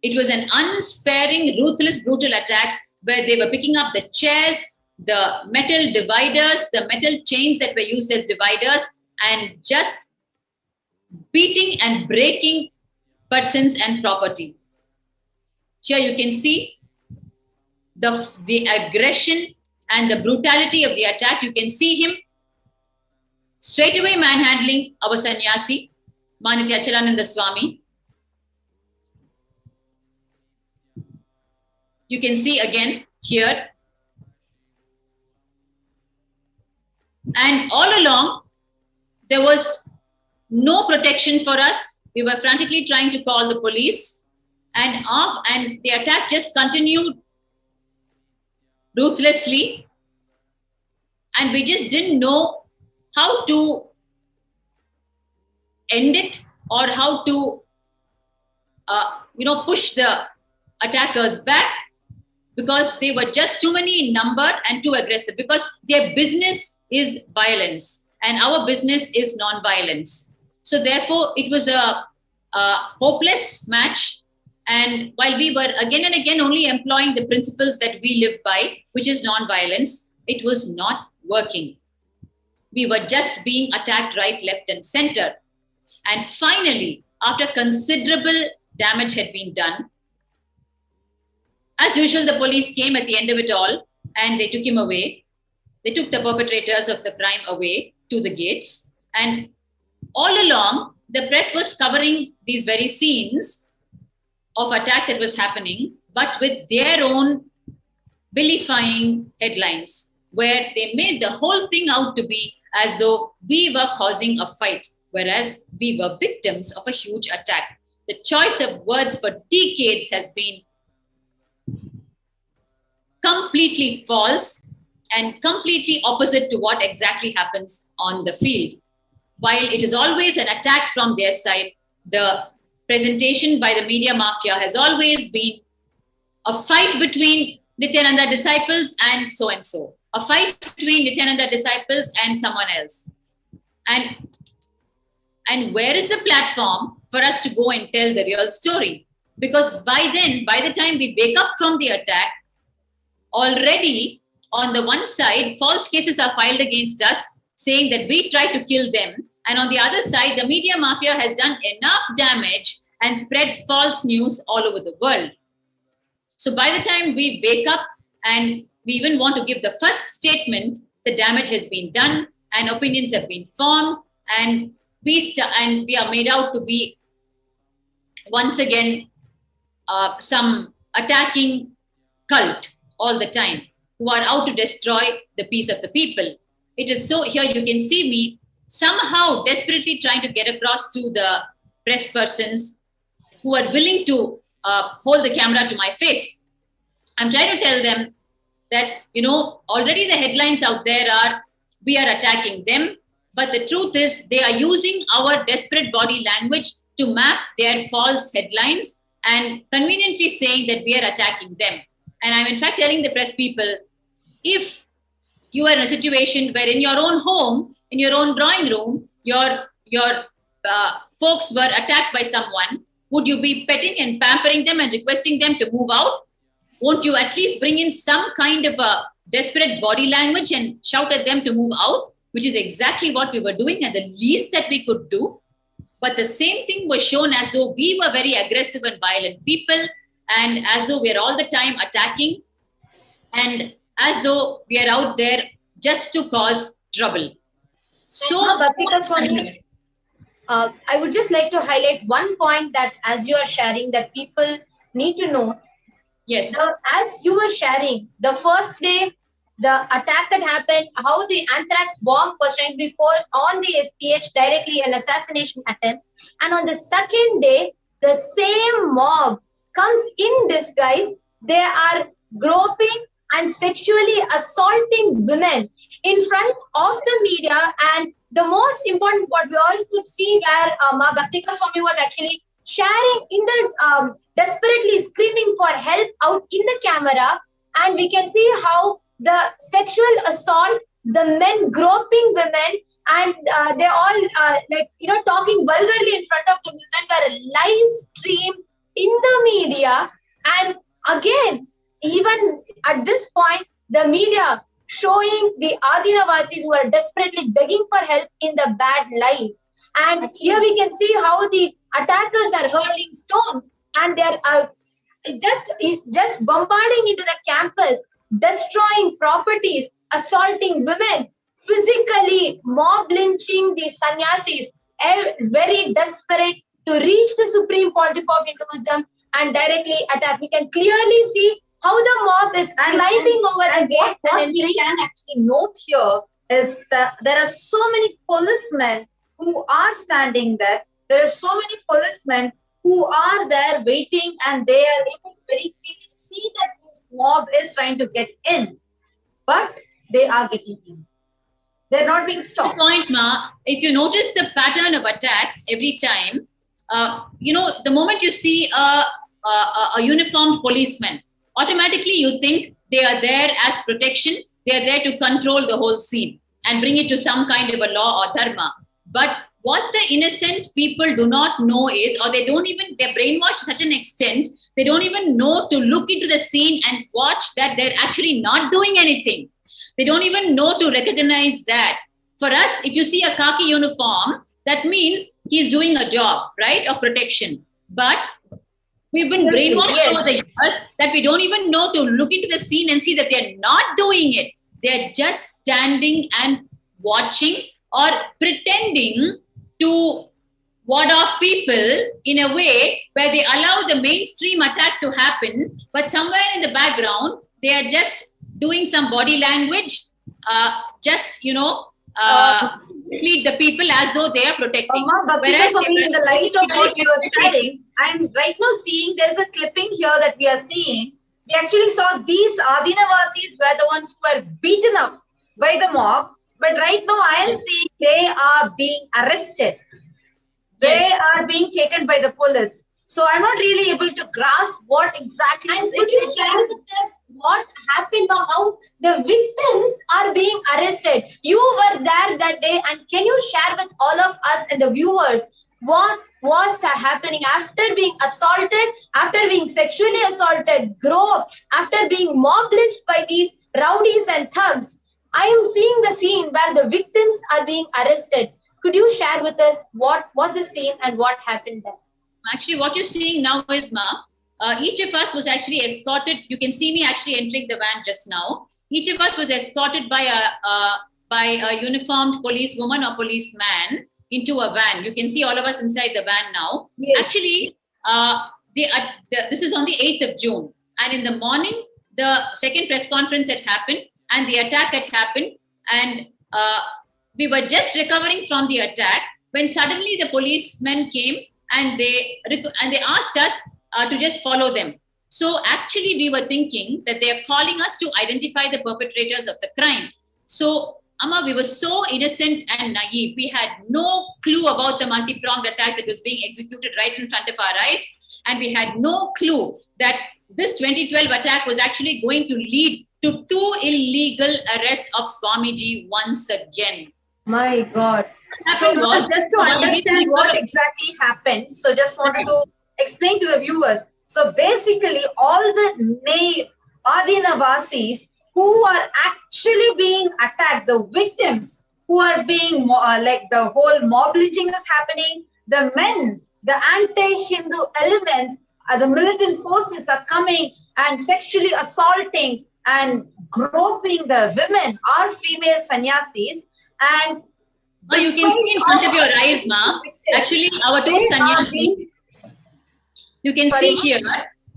It was an unsparing, ruthless, brutal attacks where they were picking up the chairs, the metal dividers, the metal chains that were used as dividers, and just beating and breaking persons and property. Here you can see the aggression and the brutality of the attack. You can see him straight away manhandling our sannyasi, Nithyananda Swami. You can see again here. And all along, there was no protection for us. We were frantically trying to call the police, and the attack just continued ruthlessly. And we just didn't know how to end it, or how to, push the attackers back, because they were just too many in number and too aggressive, because their business is violence and our business is non-violence. So therefore, it was a hopeless match. And while we were again and again only employing the principles that we live by, which is non-violence, it was not working. We were just being attacked right, left, and center. And finally, after considerable damage had been done, as usual, the police came at the end of it all, and they took him away. They took the perpetrators of the crime away to the gates. And all along, the press was covering these very scenes of attack that was happening, but with their own vilifying headlines, where they made the whole thing out to be as though we were causing a fight, whereas we were victims of a huge attack. The choice of words for decades has been completely false and completely opposite to what exactly happens on the field. While it is always an attack from their side, the presentation by the media mafia has always been a fight between Nithyananda disciples and so, a fight between Nithyananda disciples and someone else. And And where is the platform for us to go and tell the real story? Because by then, by the time we wake up from the attack, already on the one side, false cases are filed against us saying that we tried to kill them. And on the other side, the media mafia has done enough damage and spread false news all over the world. So by the time we wake up and we even want to give the first statement, the damage has been done and opinions have been formed, and we are made out to be once again some attacking cult all the time who are out to destroy the peace of the people. It is so, here you can see me somehow desperately trying to get across to the press persons who are willing to hold the camera to my face. I'm trying to tell them that, already the headlines out there are, we are attacking them. But the truth is they are using our desperate body language to map their false headlines and conveniently saying that we are attacking them. And I'm in fact telling the press people, if you are in a situation where in your own home, in your own drawing room, your folks were attacked by someone, would you be petting and pampering them and requesting them to move out? Won't you at least bring in some kind of a desperate body language and shout at them to move out? Which is exactly what we were doing and the least that we could do. But the same thing was shown as though we were very aggressive and violent people, and as though we are all the time attacking, and as though we are out there just to cause trouble. I would just like to highlight one point that as you are sharing that people need to know. Yes. As you were sharing, the first day, the attack that happened, how the anthrax bomb was trying before on the SPH, directly an assassination attempt. And on the second day, the same mob comes in disguise. They are groping and sexually assaulting women in front of the media. And the most important, what we all could see, where Ma Bhaktika Swami was actually sharing in the desperately screaming for help out in the camera. And we can see how the sexual assault, the men groping women, and they all talking vulgarly in front of the women were live streamed in the media. And again, even at this point, the media showing the Adinavasis who are desperately begging for help in the bad light. And here we can see how the attackers are hurling stones and they are just bombarding into the campus, destroying properties, assaulting women, physically mob lynching the sannyasis, very desperate to reach the supreme pontiff of Hinduism and directly attack. We can clearly see how the mob is climbing over the gate. What we can actually note here is that there are so many policemen who are standing there. There are so many policemen who are there waiting, and they are able to very clearly see that this mob is trying to get in, but they are getting in. They're not being stopped. Good point, Ma. If you notice the pattern of attacks every time, the moment you see a uniformed policeman, automatically you think they are there as protection. They are there to control the whole scene and bring it to some kind of a law or dharma. But what the innocent people do not know is, or they're brainwashed to such an extent, they don't even know to look into the scene and watch that they're actually not doing anything. They don't even know to recognize that. For us, if you see a khaki uniform, that means he's doing a job, right, of protection. But we've been brainwashed over the years that we don't even know to look into the scene and see that they're not doing it. They're just standing and watching or pretending to ward off people in a way where they allow the mainstream attack to happen, but somewhere in the background, they are just doing some body language, mislead the people as though they are protecting. Whereas in the light of what you are sharing, I'm right now seeing there's a clipping here that we are seeing. We actually saw these Adinavasis were the ones who were beaten up by the mob. But right now I am seeing they are being arrested. They are being taken by the police. So I'm not really able to grasp what exactly And is could you share with us what happened or how the victims are being arrested? You were there that day, and can you share with all of us and the viewers what was happening after being assaulted, after being sexually assaulted, groped, after being mob lynched by these rowdies and thugs? I am seeing the scene where the victims are being arrested. Could you share with us what was the scene and what happened there? Actually, what you're seeing now is, each of us was actually escorted. You can see me actually entering the van just now. Each of us was escorted by a uniformed policewoman or policeman into a van. You can see all of us inside the van now. Yes. Actually, this is on the 8th of June. And in the morning, the second press conference had happened and the attack had happened. And we were just recovering from the attack when suddenly the policemen came and they asked us to just follow them. So actually we were thinking that they are calling us to identify the perpetrators of the crime. So Amma, we were so innocent and naive. We had no clue about the multi-pronged attack that was being executed right in front of our eyes. And we had no clue that this 2012 attack was actually going to lead to 2 illegal arrests of Swamiji once again. My God. So just to understand what exactly happened, so just wanted to explain to the viewers. So basically, all the Adinavasis who are actually being attacked, the victims who are being like the whole mob lynching is happening, the men, the anti-Hindu elements, the militant forces are coming and sexually assaulting and groping the women, our female sannyasis, and you can see in front of your eyes, Ma. Actually, our 2 sannyasis, you can see here,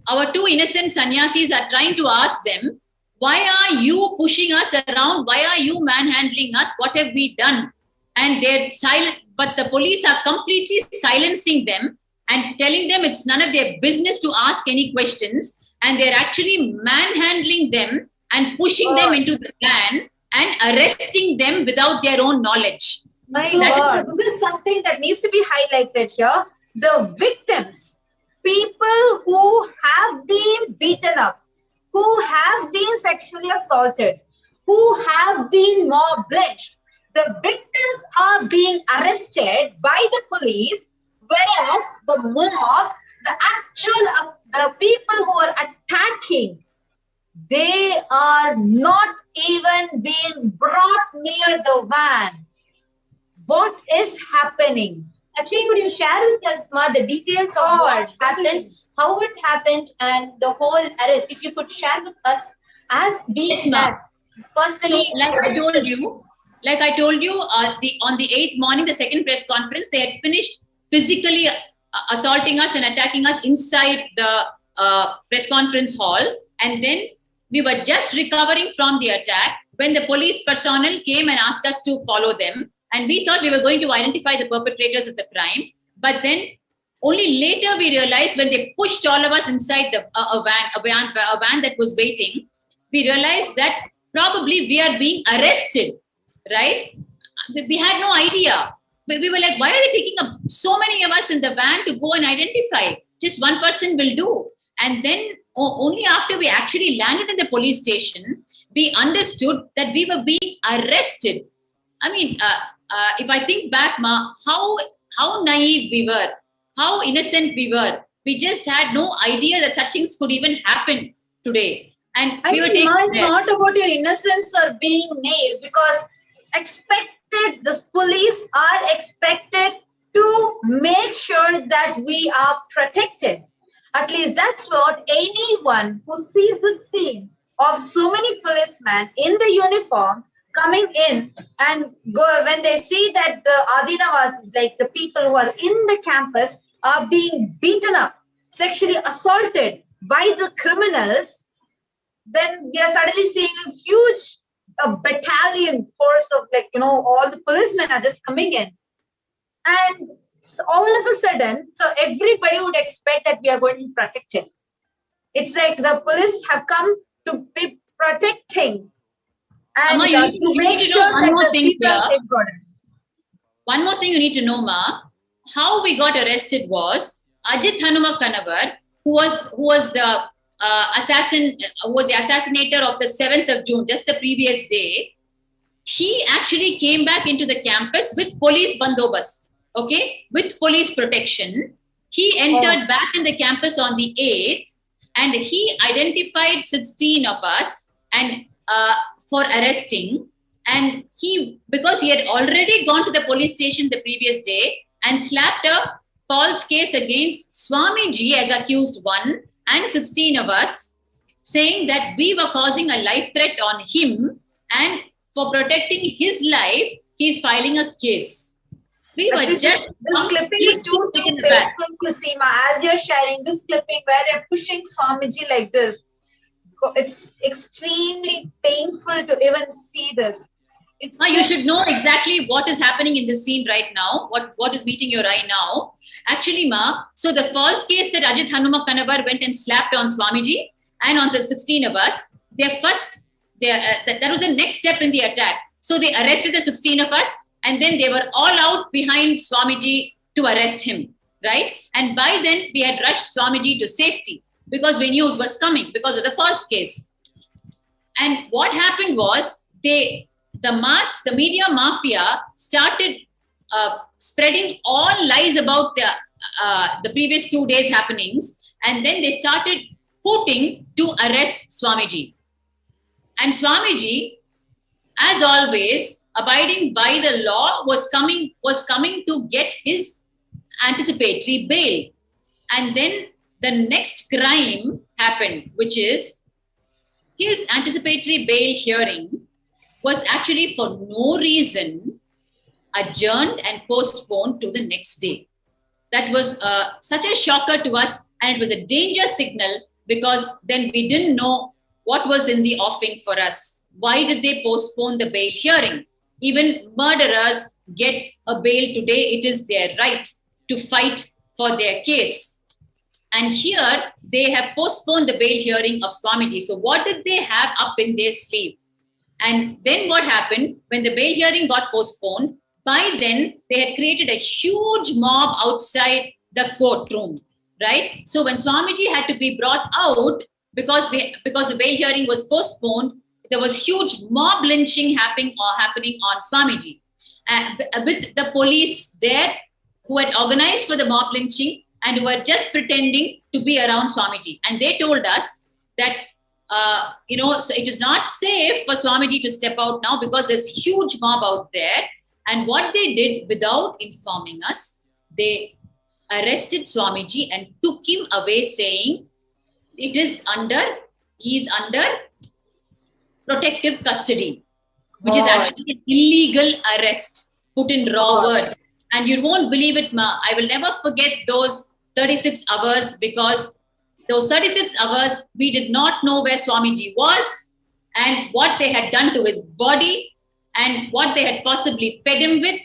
our 2 innocent sannyasis are trying to ask them, why are you pushing us around? Why are you manhandling us? What have we done? And they're silent, but the police are completely silencing them and telling them it's none of their business to ask any questions. And they're actually manhandling them and pushing them into the van and arresting them without their own knowledge. My God, this is something that needs to be highlighted here. The victims, people who have been beaten up, who have been sexually assaulted, who have been mob lynched, the victims are being arrested by the police, whereas the mob, the people who are attacking, they are not even being brought near the van. What is happening? Actually, could you share with us, Ma, the details of what happened, how it happened, and the whole arrest? If you could share with us as being personally. So, like I told you, on the 8th morning, the second press conference, they had finished physically assaulting us and attacking us inside the press conference hall. And then we were just recovering from the attack when the police personnel came and asked us to follow them. And we thought we were going to identify the perpetrators of the crime. But then only later we realized, when they pushed all of us inside a van that was waiting, we realized that probably we are being arrested, right? We had no idea. We were like, why are they taking up so many of us in the van to go and identify? Just one person will do. And then only after we actually landed in the police station, we understood that we were being arrested. I mean, if I think back, Ma, how naive we were, how innocent we were. We just had no idea that such things could even happen today. And we were taking it's not about your innocence or being naive, because the police are expected to make sure that we are protected. At least that's what anyone who sees the scene of so many policemen in the uniform coming in and go, when they see that the Adinavasis, like the people who are in the campus, are being beaten up, sexually assaulted by the criminals, then we are suddenly seeing a huge battalion force of, like, all the policemen are just coming in. And so all of a sudden, so everybody would expect that we are going to be protected. It's like the police have come to be protecting and Amma, to make sure that the people are safeguarded. One more thing you need to know, Ma. How we got arrested was, Ajit Hanuma Kanavar, who was the assassin, who was the assassinator of the 7th of June, just the previous day, he actually came back into the campus with police bandobast, okay, with police protection. He entered back in the campus on the 8th, and he identified 16 of us and for arresting. And because he had already gone to the police station the previous day and slapped a false case against Swamiji as accused one and 16 of us, saying that we were causing a life threat on him, and for protecting his life, he's filing a case. We were Actually, just this clipping is too painful to see, Ma. As you're sharing this clipping where they're pushing Swamiji like this, it's extremely painful to even see this. You should know exactly what is happening in this scene right now, what is meeting your eye now. Actually, Ma, so the false case that Ajit Hanuma Kanavar went and slapped on Swamiji and on the 16 of us, that was the next step in the attack. So they arrested the 16 of us, and then they were all out behind Swamiji to arrest him, right? And by then, we had rushed Swamiji to safety because we knew it was coming because of the false case. And what happened was, the media mafia started spreading all lies about the previous 2 days' happenings, and then they started hooting to arrest Swamiji. And Swamiji, as always, abiding by the law, was coming to get his anticipatory bail. And then the next crime happened, which is his anticipatory bail hearing was actually for no reason adjourned and postponed to the next day. That was such a shocker to us, and it was a danger signal because then we didn't know what was in the offing for us. Why did they postpone the bail hearing? Even murderers get a bail today. It is their right to fight for their case. And here they have postponed the bail hearing of Swamiji. So what did they have up in their sleeve? And then what happened when the bail hearing got postponed? By then, they had created a huge mob outside the courtroom, right? So when Swamiji had to be brought out, because the bail hearing was postponed, there was huge mob lynching happening on Swamiji. With the police there who had organized for the mob lynching and who were just pretending to be around Swamiji. And they told us that so it is not safe for Swamiji to step out now because there's huge mob out there. And what they did without informing us, they arrested Swamiji and took him away, saying he's under protective custody, which is actually an illegal arrest, put in raw words. And you won't believe it, Ma. I will never forget those 36 hours because those 36 hours, we did not know where Swamiji was and what they had done to his body and what they had possibly fed him with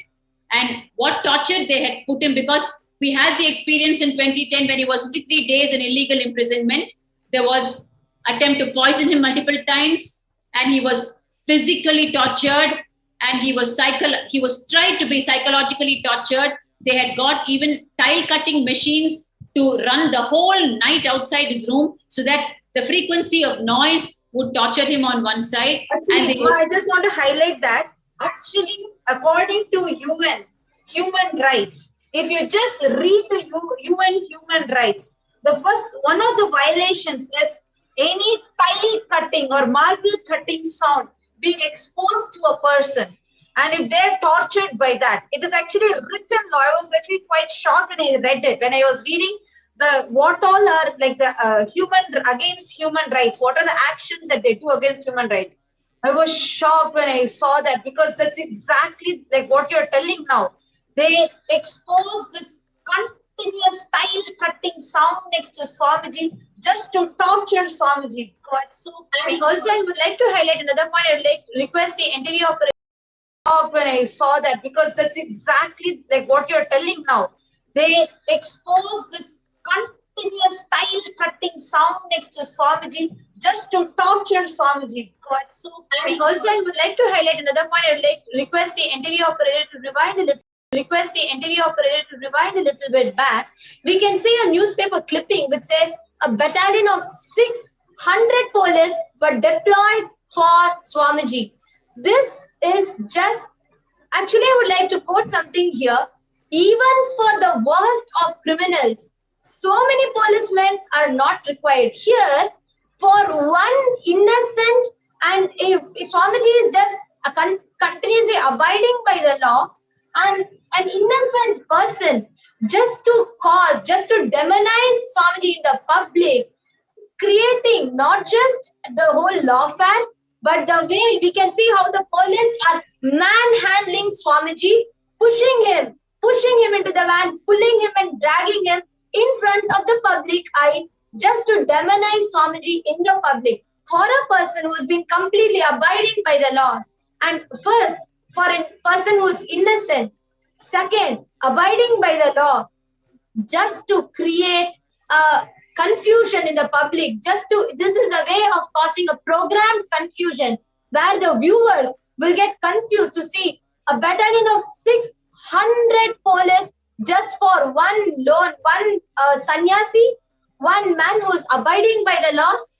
and what torture they had put him, because we had the experience in 2010 when he was 53 days in illegal imprisonment. There was attempt to poison him multiple times and he was physically tortured and he was tried to be psychologically tortured. They had got even tile cutting machines to run the whole night outside his room so that the frequency of noise would torture him on one side. Actually, I just want to highlight that. Actually, according to human rights, if you just read the UN human rights, one of the violations is any tile cutting or marble cutting sound being exposed to a person. And if they're tortured by that, it is actually written law. I was actually quite shocked when I read it. When I was reading what all are like the against human rights, what are the actions that they do against human rights? I was shocked when I saw that because that's exactly like what you're telling now. They expose this continuous tile cutting sound next to Swamiji just to torture Swamiji. God, so and also I would like to highlight another point. I would like to request the interview operator. When I saw that because that's exactly like what you're telling now. They expose this continuous tile cutting sound next to Swamiji just to torture Swamiji. God, so and also I would like to highlight another point. I would like to request the interview operator to rewind a little. request the NTV operator to rewind a little bit back, we can see a newspaper clipping which says a battalion of 600 police were deployed for Swamiji. This is just, actually I would like to quote something here. Even for the worst of criminals, so many policemen are not required. Here, for one innocent, and if Swamiji is just continuously abiding by the law, and an innocent person just to demonize Swamiji in the public, creating not just the whole lawfare, but the way we can see how the police are manhandling Swamiji, pushing him into the van, pulling him and dragging him in front of the public eye, just to demonize Swamiji in the public. For a person who has been completely abiding by the laws, and first, for a person who is innocent, second, abiding by the law, just to create confusion in the public, this is a way of causing a programmed confusion where the viewers will get confused to see a battalion of 600 police just for one sannyasi, one man who is abiding by the laws.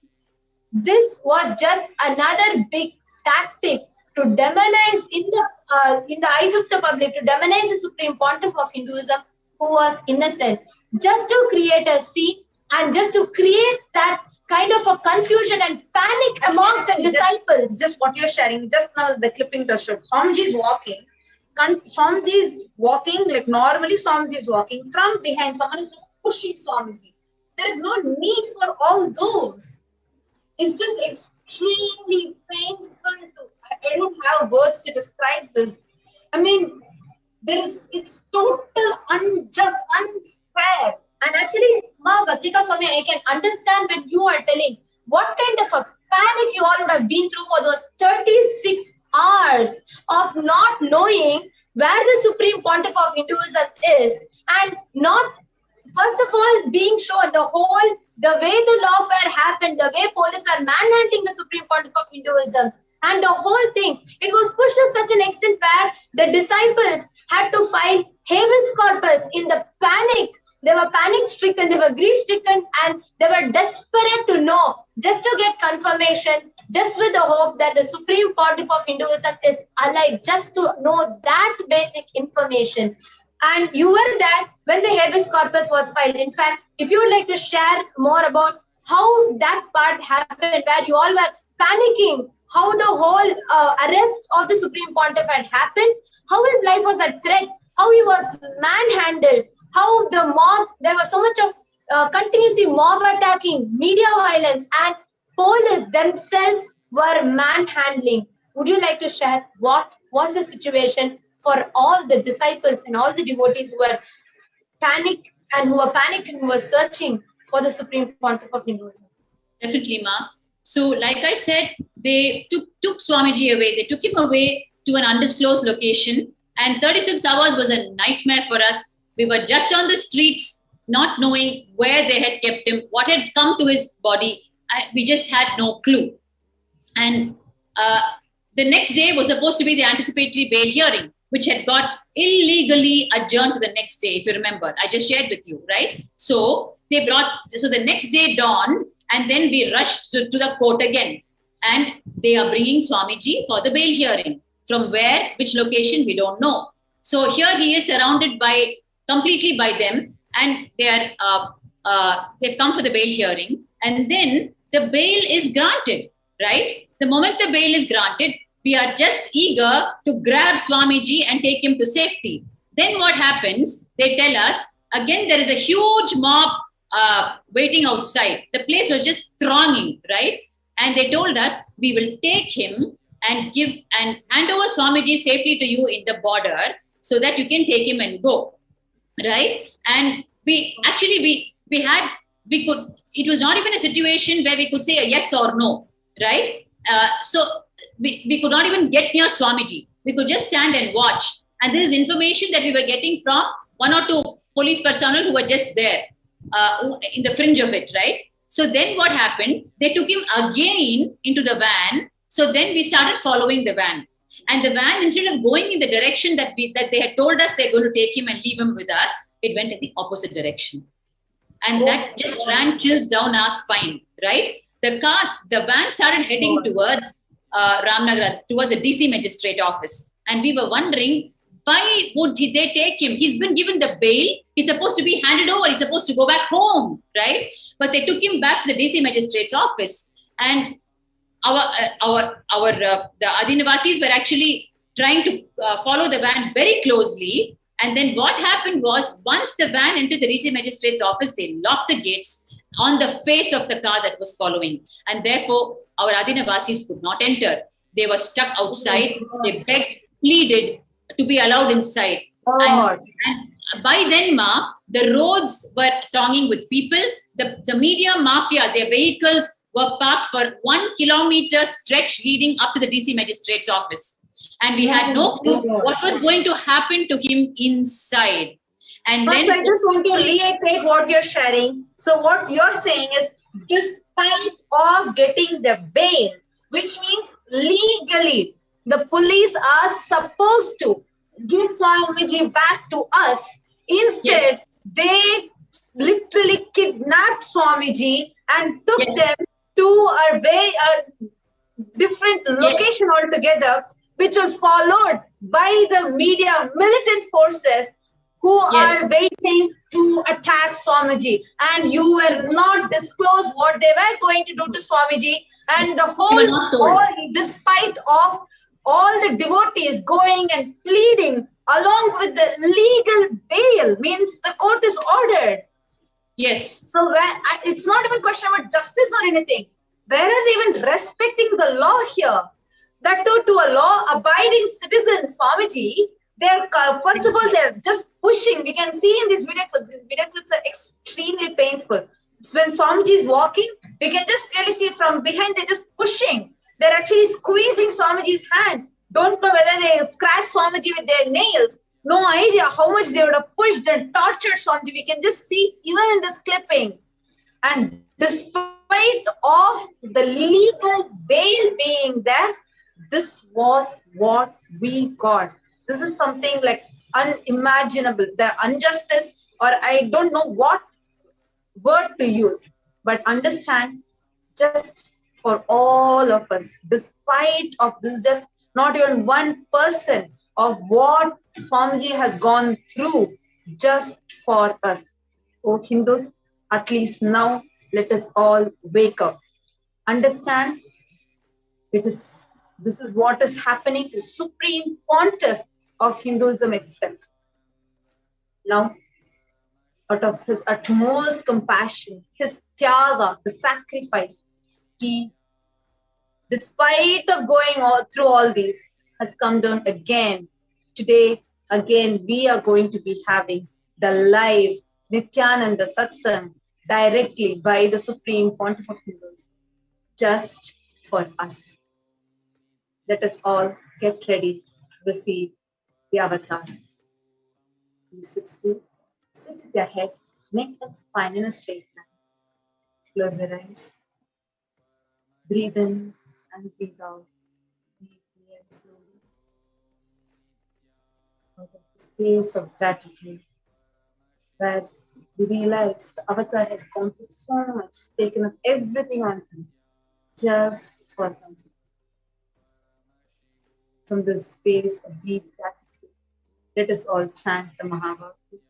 This was just another big tactic to demonize in the eyes of the public, to demonize the Supreme Pontiff of Hinduism, who was innocent, just to create a scene and just to create that kind of a confusion and panic amongst the disciples. Just what you're sharing, just now the clipping to show. Swamiji is walking. Swamiji is walking like normally Swamiji is walking. From behind, someone is just pushing Swamiji. There is no need for all those. It's just extremely painful I don't have words to describe this. I mean, it's total unjust, unfair. And actually, Ma Bhaktika Swami, I can understand when you are telling what kind of a panic you all would have been through for those 36 hours of not knowing where the Supreme Pontiff of Hinduism is, and not, first of all, being shown the way the lawfare happened, the way police are manhandling the Supreme Pontiff of Hinduism, and the whole thing. It was pushed to such an extent where the disciples had to file habeas corpus in the panic. They were panic-stricken, they were grief-stricken, and they were desperate to know, just to get confirmation, just with the hope that the Supreme Pontiff of Hinduism is alive, just to know that basic information. And you were there when the habeas corpus was filed. In fact, if you would like to share more about how that part happened, where you all were panicking, how the whole arrest of the Supreme Pontiff had happened, how his life was at threat, how he was manhandled, how the mob, there was so much of continuously mob attacking, media violence, and police themselves were manhandling. Would you like to share what was the situation for all the disciples and all the devotees who were panicked and who were searching for the Supreme Pontiff of Hinduism? Definitely, Ma. So, like I said, they took Swamiji away. They took him away to an undisclosed location, and 36 hours was a nightmare for us. We were just on the streets, not knowing where they had kept him, what had come to his body. We just had no clue. And the next day was supposed to be the anticipatory bail hearing, which had got illegally adjourned to the next day, if you remember. I just shared with you, right? So the next day dawned, and then we rushed to the court again. And they are bringing Swamiji for the bail hearing. From where, which location, we don't know. So here he is surrounded completely by them, and they've come for the bail hearing, and then the bail is granted, right? The moment the bail is granted, we are just eager to grab Swamiji and take him to safety. Then what happens? They tell us, again, there is a huge mob waiting outside. The place was just thronging, right? And they told us, we will take him and hand over Swamiji safely to you in the border so that you can take him and go. Right? And it was not even a situation where we could say a yes or no, right? So we could not even get near Swamiji. We could just stand and watch. And this is information that we were getting from one or two police personnel who were just there in the fringe of it, right? So then what happened? They took him again into the van. So then we started following the van. And the van, instead of going in the direction that they had told us they're going to take him and leave him with us, it went in the opposite direction. And that just ran chills down our spine, right? The van started heading towards Ramnagar, towards the DC magistrate office. And we were wondering, why would they take him? He's been given the bail. He's supposed to be handed over. He's supposed to go back home, right? But they took him back to the DC magistrate's office. And the Adinavasis were actually trying to follow the van very closely. And then what happened was, once the van entered the DC magistrate's office, they locked the gates on the face of the car that was following. And therefore, our Adinavasis could not enter. They were stuck outside. They begged, pleaded to be allowed inside. And by then, the roads were thronging with people. The media mafia, their vehicles were parked for 1 kilometer stretch leading up to the DC magistrate's office. And we had no clue what was going to happen to him inside. And then I just want to reiterate what you're sharing. So what you're saying is, despite of getting the bail, which means legally, the police are supposed to give Swamiji back to us. Instead, they literally kidnapped Swamiji and took them to a very different location altogether, which was followed by the media militant forces who are waiting to attack Swamiji. And you will not disclose what they were going to do to Swamiji. And the despite of all the devotees going and pleading along with the legal bail, means the court is ordered. Yes. So it's not even a question about justice or anything. Where are they even respecting the law here? That to a law-abiding citizen, Swamiji, first of all, they're just pushing. We can see in these video clips are extremely painful. When Swamiji is walking, we can just clearly see from behind, they're just pushing. They're actually squeezing Swamiji's hand. Don't know whether they scratch Swamiji with their nails. No idea how much they would have pushed and tortured Swamiji. We can just see even in this clipping. And despite of the legal bail being there, this was what we got. This is something like unimaginable. The injustice, or I don't know what word to use, but understand, just for all of us, despite of this, just not even 1% of what Swamiji has gone through just for us. Oh Hindus, at least now let us all wake up. Understand, this is what is happening to Supreme Pontiff of Hinduism itself. Now, out of his utmost compassion, his tyaga, the sacrifice, he, despite of going through all these, has come down again. Today, again, we are going to be having the live Nithyananda Satsang directly by the Supreme Pontiff of Hinduism, just for us. Let us all get ready to receive the avatar. Sit with your head, neck and spine in a straight line. Close your eyes. Breathe in and breathe out. Deeply and slowly. Out of the space of gratitude, where we realize the avatar has gone through so much, taken up everything on him, just for us. From this space of deep gratitude, let us all chant the Mahamari.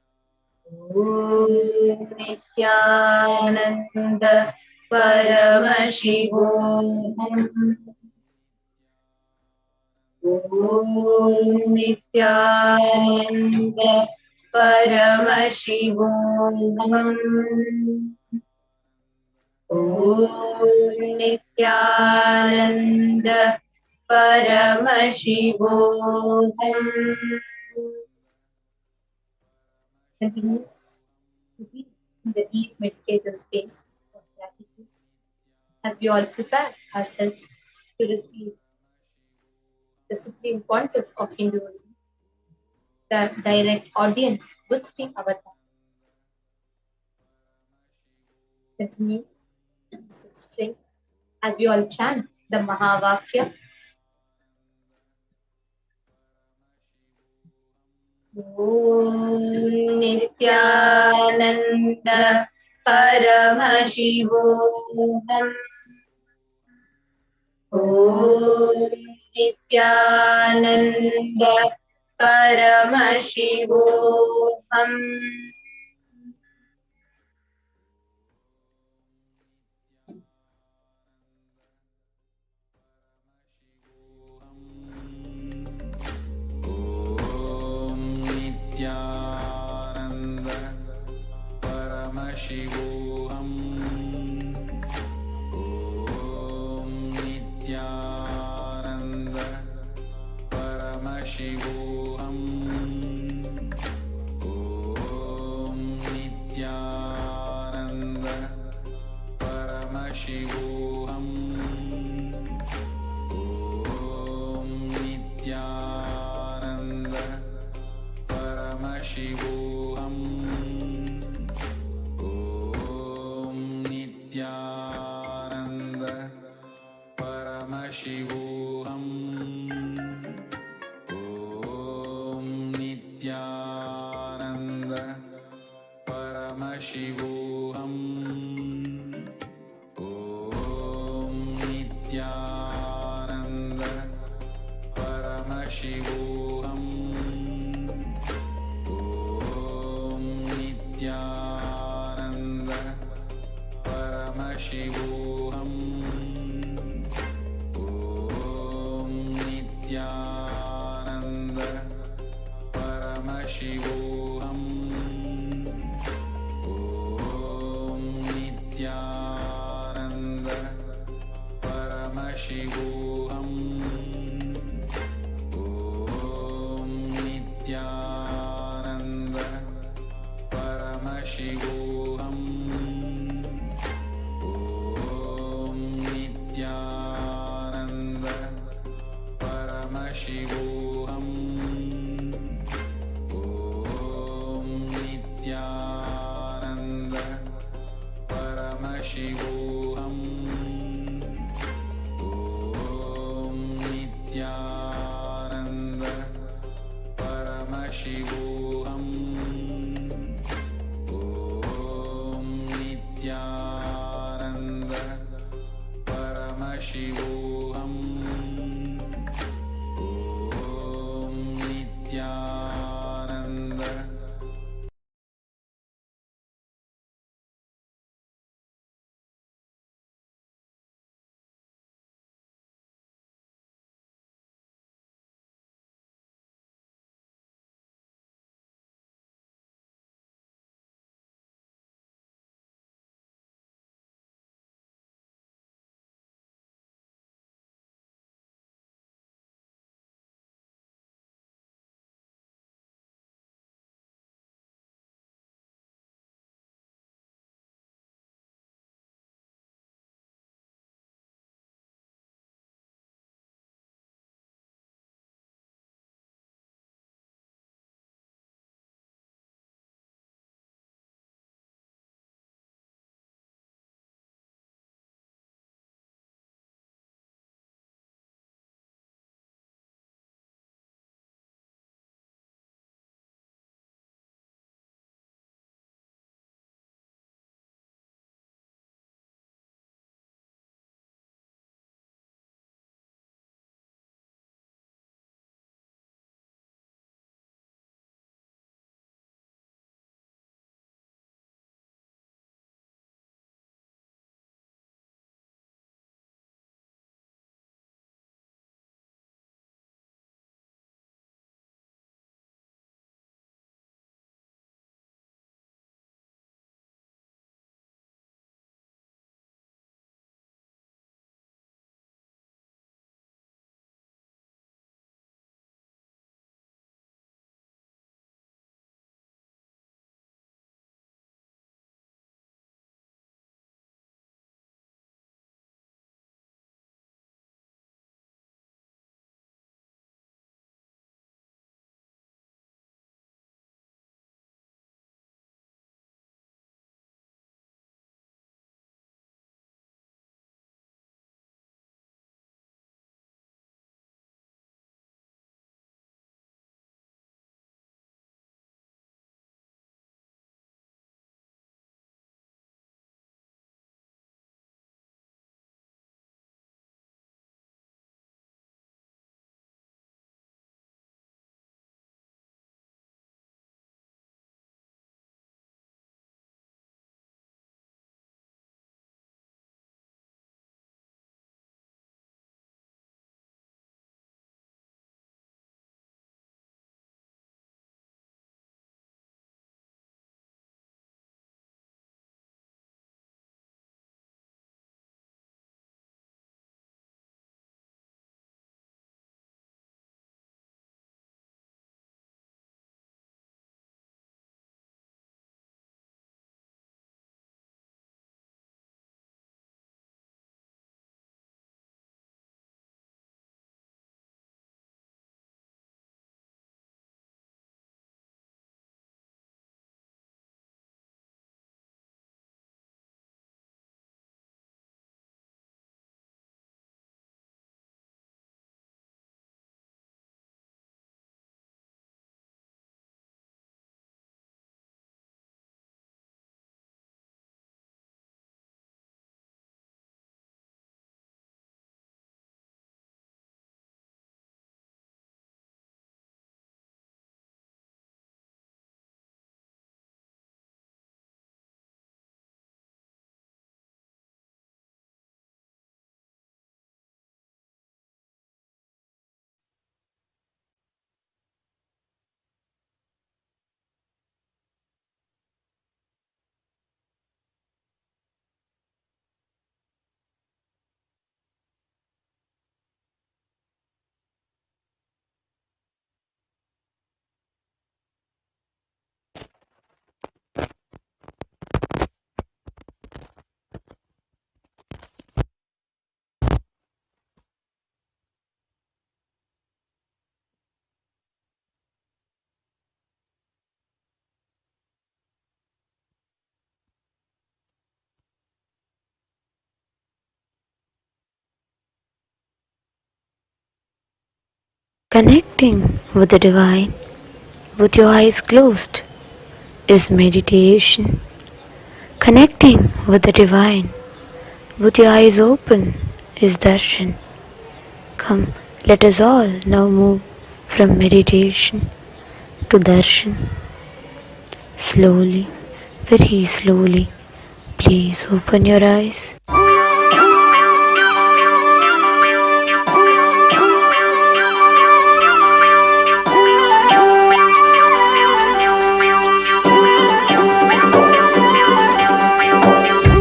Om Nithyananda Paramashivom. Om Nithyananda Paramashivom. Om Nithyananda Paramashivom. Continue to be in the deep meditative space of gratitude as we all prepare ourselves to receive the Supreme Pontiff of Hinduism, the direct audience with the avatar. Continue to sit straight as we all chant the Mahavakya. ॐ नित्यानन्द परमशिवोऽहम् ॐ नित्यानन्द परमशिवोऽहम् नित्यानन्द परमशिवोऽहम् ॐ नित्यानन्द परमशिवोऽहम् ॐ नित्यानन्द परमशिवोऽहम् ॐ नित्यानन्द परमशिवोऽहम् ॐ नित्यानन्द परमशिवोऽहम् ॐ नित्यानन्द परमशिवोऽहम् ॐ नित्यानन्द परमशिवोऽहम् नित्यानन्द परमशिवोऽहम् ॐ नित्यानन्द परमशिवोऽहम् ॐ नित्यानन्द परमशिवोऽहम् ॐ नित्यानन्द परमशिवोऽहम् ॐ नित्यानन्द परमशिवोऽहम् ॐ नित्यानन्द परमशिवोऽहम् ॐ नित्यानन्द परमशिवोऽहम् ॐ नित्यानन्द परमशिवोऽहम् ॐ Nityanand Connecting with the divine with your eyes closed is meditation. Connecting with the divine with your eyes open is darshan. Come, let us all now move from meditation to darshan. Slowly, very slowly, please open your eyes.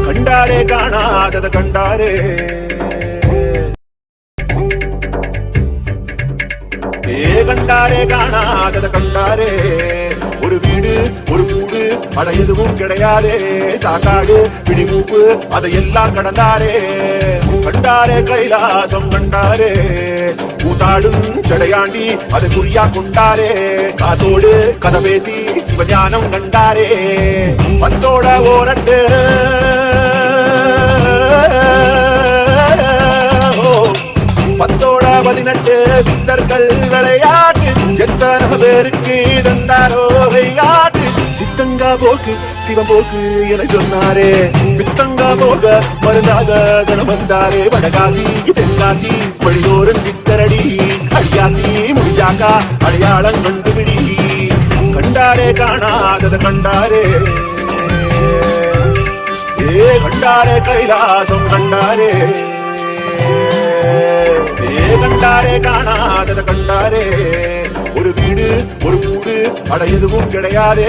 கண்டாரே காணாதத கண்டாரே கண்டாரே காணாதத கண்டாரே ஒரு வீடு ஒரு கூடு அட எதுவும் கிடையாதே சாக்காடு பிடிமூப்பு அதையெல்லாம் கடந்தாரே கண்டாரே கைலாசம் கண்டாரே கூத்தாடும் சடையாண்டி அதை குறியா கொண்டாரே காத்தோடு கதை பேசி சிவஞானம் கண்டாரே பத்தோட ஓரட்டு பத்தோட 18 சித்தர்கள் விளையாட்டு எத்தனை பேருக்கு தந்தாரோ விளையாட்டு சித்தங்கா போக்கு சிவம்போக்கு என சொன்னாரே பித்தங்கா போக மருந்தாக தனம் வந்தாரே வடகாசி தென்காசி வழியோரும் சித்தரடி அடியாத்தி முடியாக்கா அடையாளம் கண்டுபிடி கண்டாரே காணாதத கண்டாரே கண்டாரே கைலாசம் கண்டாரே கண்டாரே காணாதத கண்டாரே ஒரு வீடு ஒரு கூடு அட எதுவும் கிடையாதே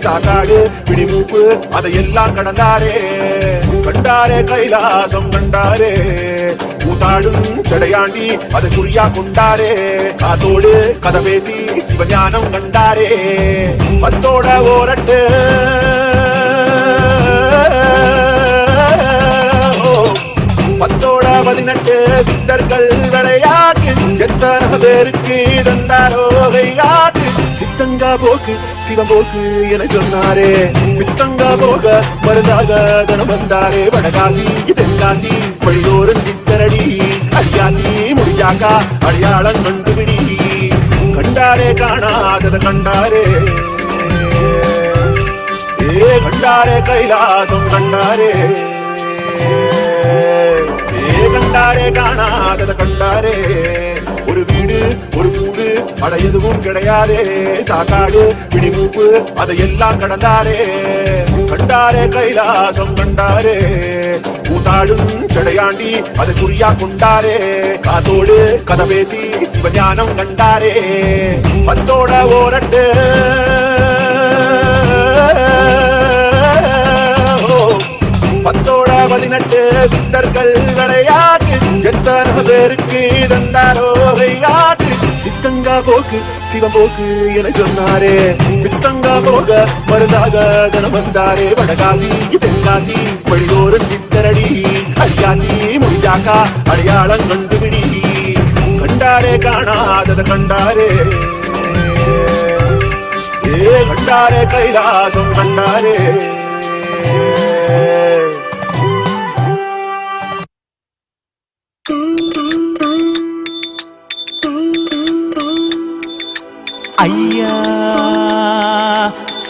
சாக்காடு பிடிமூப்பு அதையெல்லாம் கடந்தாரே கண்டாரே கைலாசம் கண்டாரே கூத்தாடும் சடையாண்டி அதை குறியா கொண்டாரே காத்தோடு கதை பேசி சிவஞானம் கண்டாரே பத்தோட ஓரட்டு பத்தோட 18 சித்தர்கள் விளையாட்டு எத்தனை பேருக்கு தந்தாரோ விளையாட்டு சித்தங்கா போக்கு சிவம்போக்கு என சொன்னாரே பித்தங்கா போக மருந்தாக தனம் வந்தாரே வடகாசி தென்காசி வழியோரும் சித்தரடி அடியாத்தி முடியாக்கா அடையாளம் கண்டுபிடி கண்டாரே காணாதத கண்டாரே கண்டாரே கைலாசம் கண்டாரே கண்டாரே காணாதத கண்டாரே ஒரு வீடு ஒரு கூடு அட எதுவும் கிடையாதே சாக்காடு பிடிமூப்பு அதையெல்லாம் கடந்தாரே கண்டாரே கைலாசம் கண்டாரே கூத்தாடும் சடையாண்டி அதை குறியா கொண்டாரே காத்தோடு கதை பேசி சிவஞானம் கண்டாரே பத்தோட ஓரட்டு பத்தோட 18 சித்தர்கள் விளையாட்டு எத்தனை பேருக்கு தந்தாரோ விளையாட்டு சித்தங்கா போக்கு சிவம்போக்கு என சொன்னாரே பித்தங்கா போக மருந்தாக தனம் வந்தாரே வடகாசி தென்காசி வழியோரும் சித்தரடி அடியாத்தி முடியாக்கா அடையாளம் கண்டுபிடி கண்டாரே காணாதத கண்டாரே கண்டாரே கைலாசம் கண்டாரே ஐயா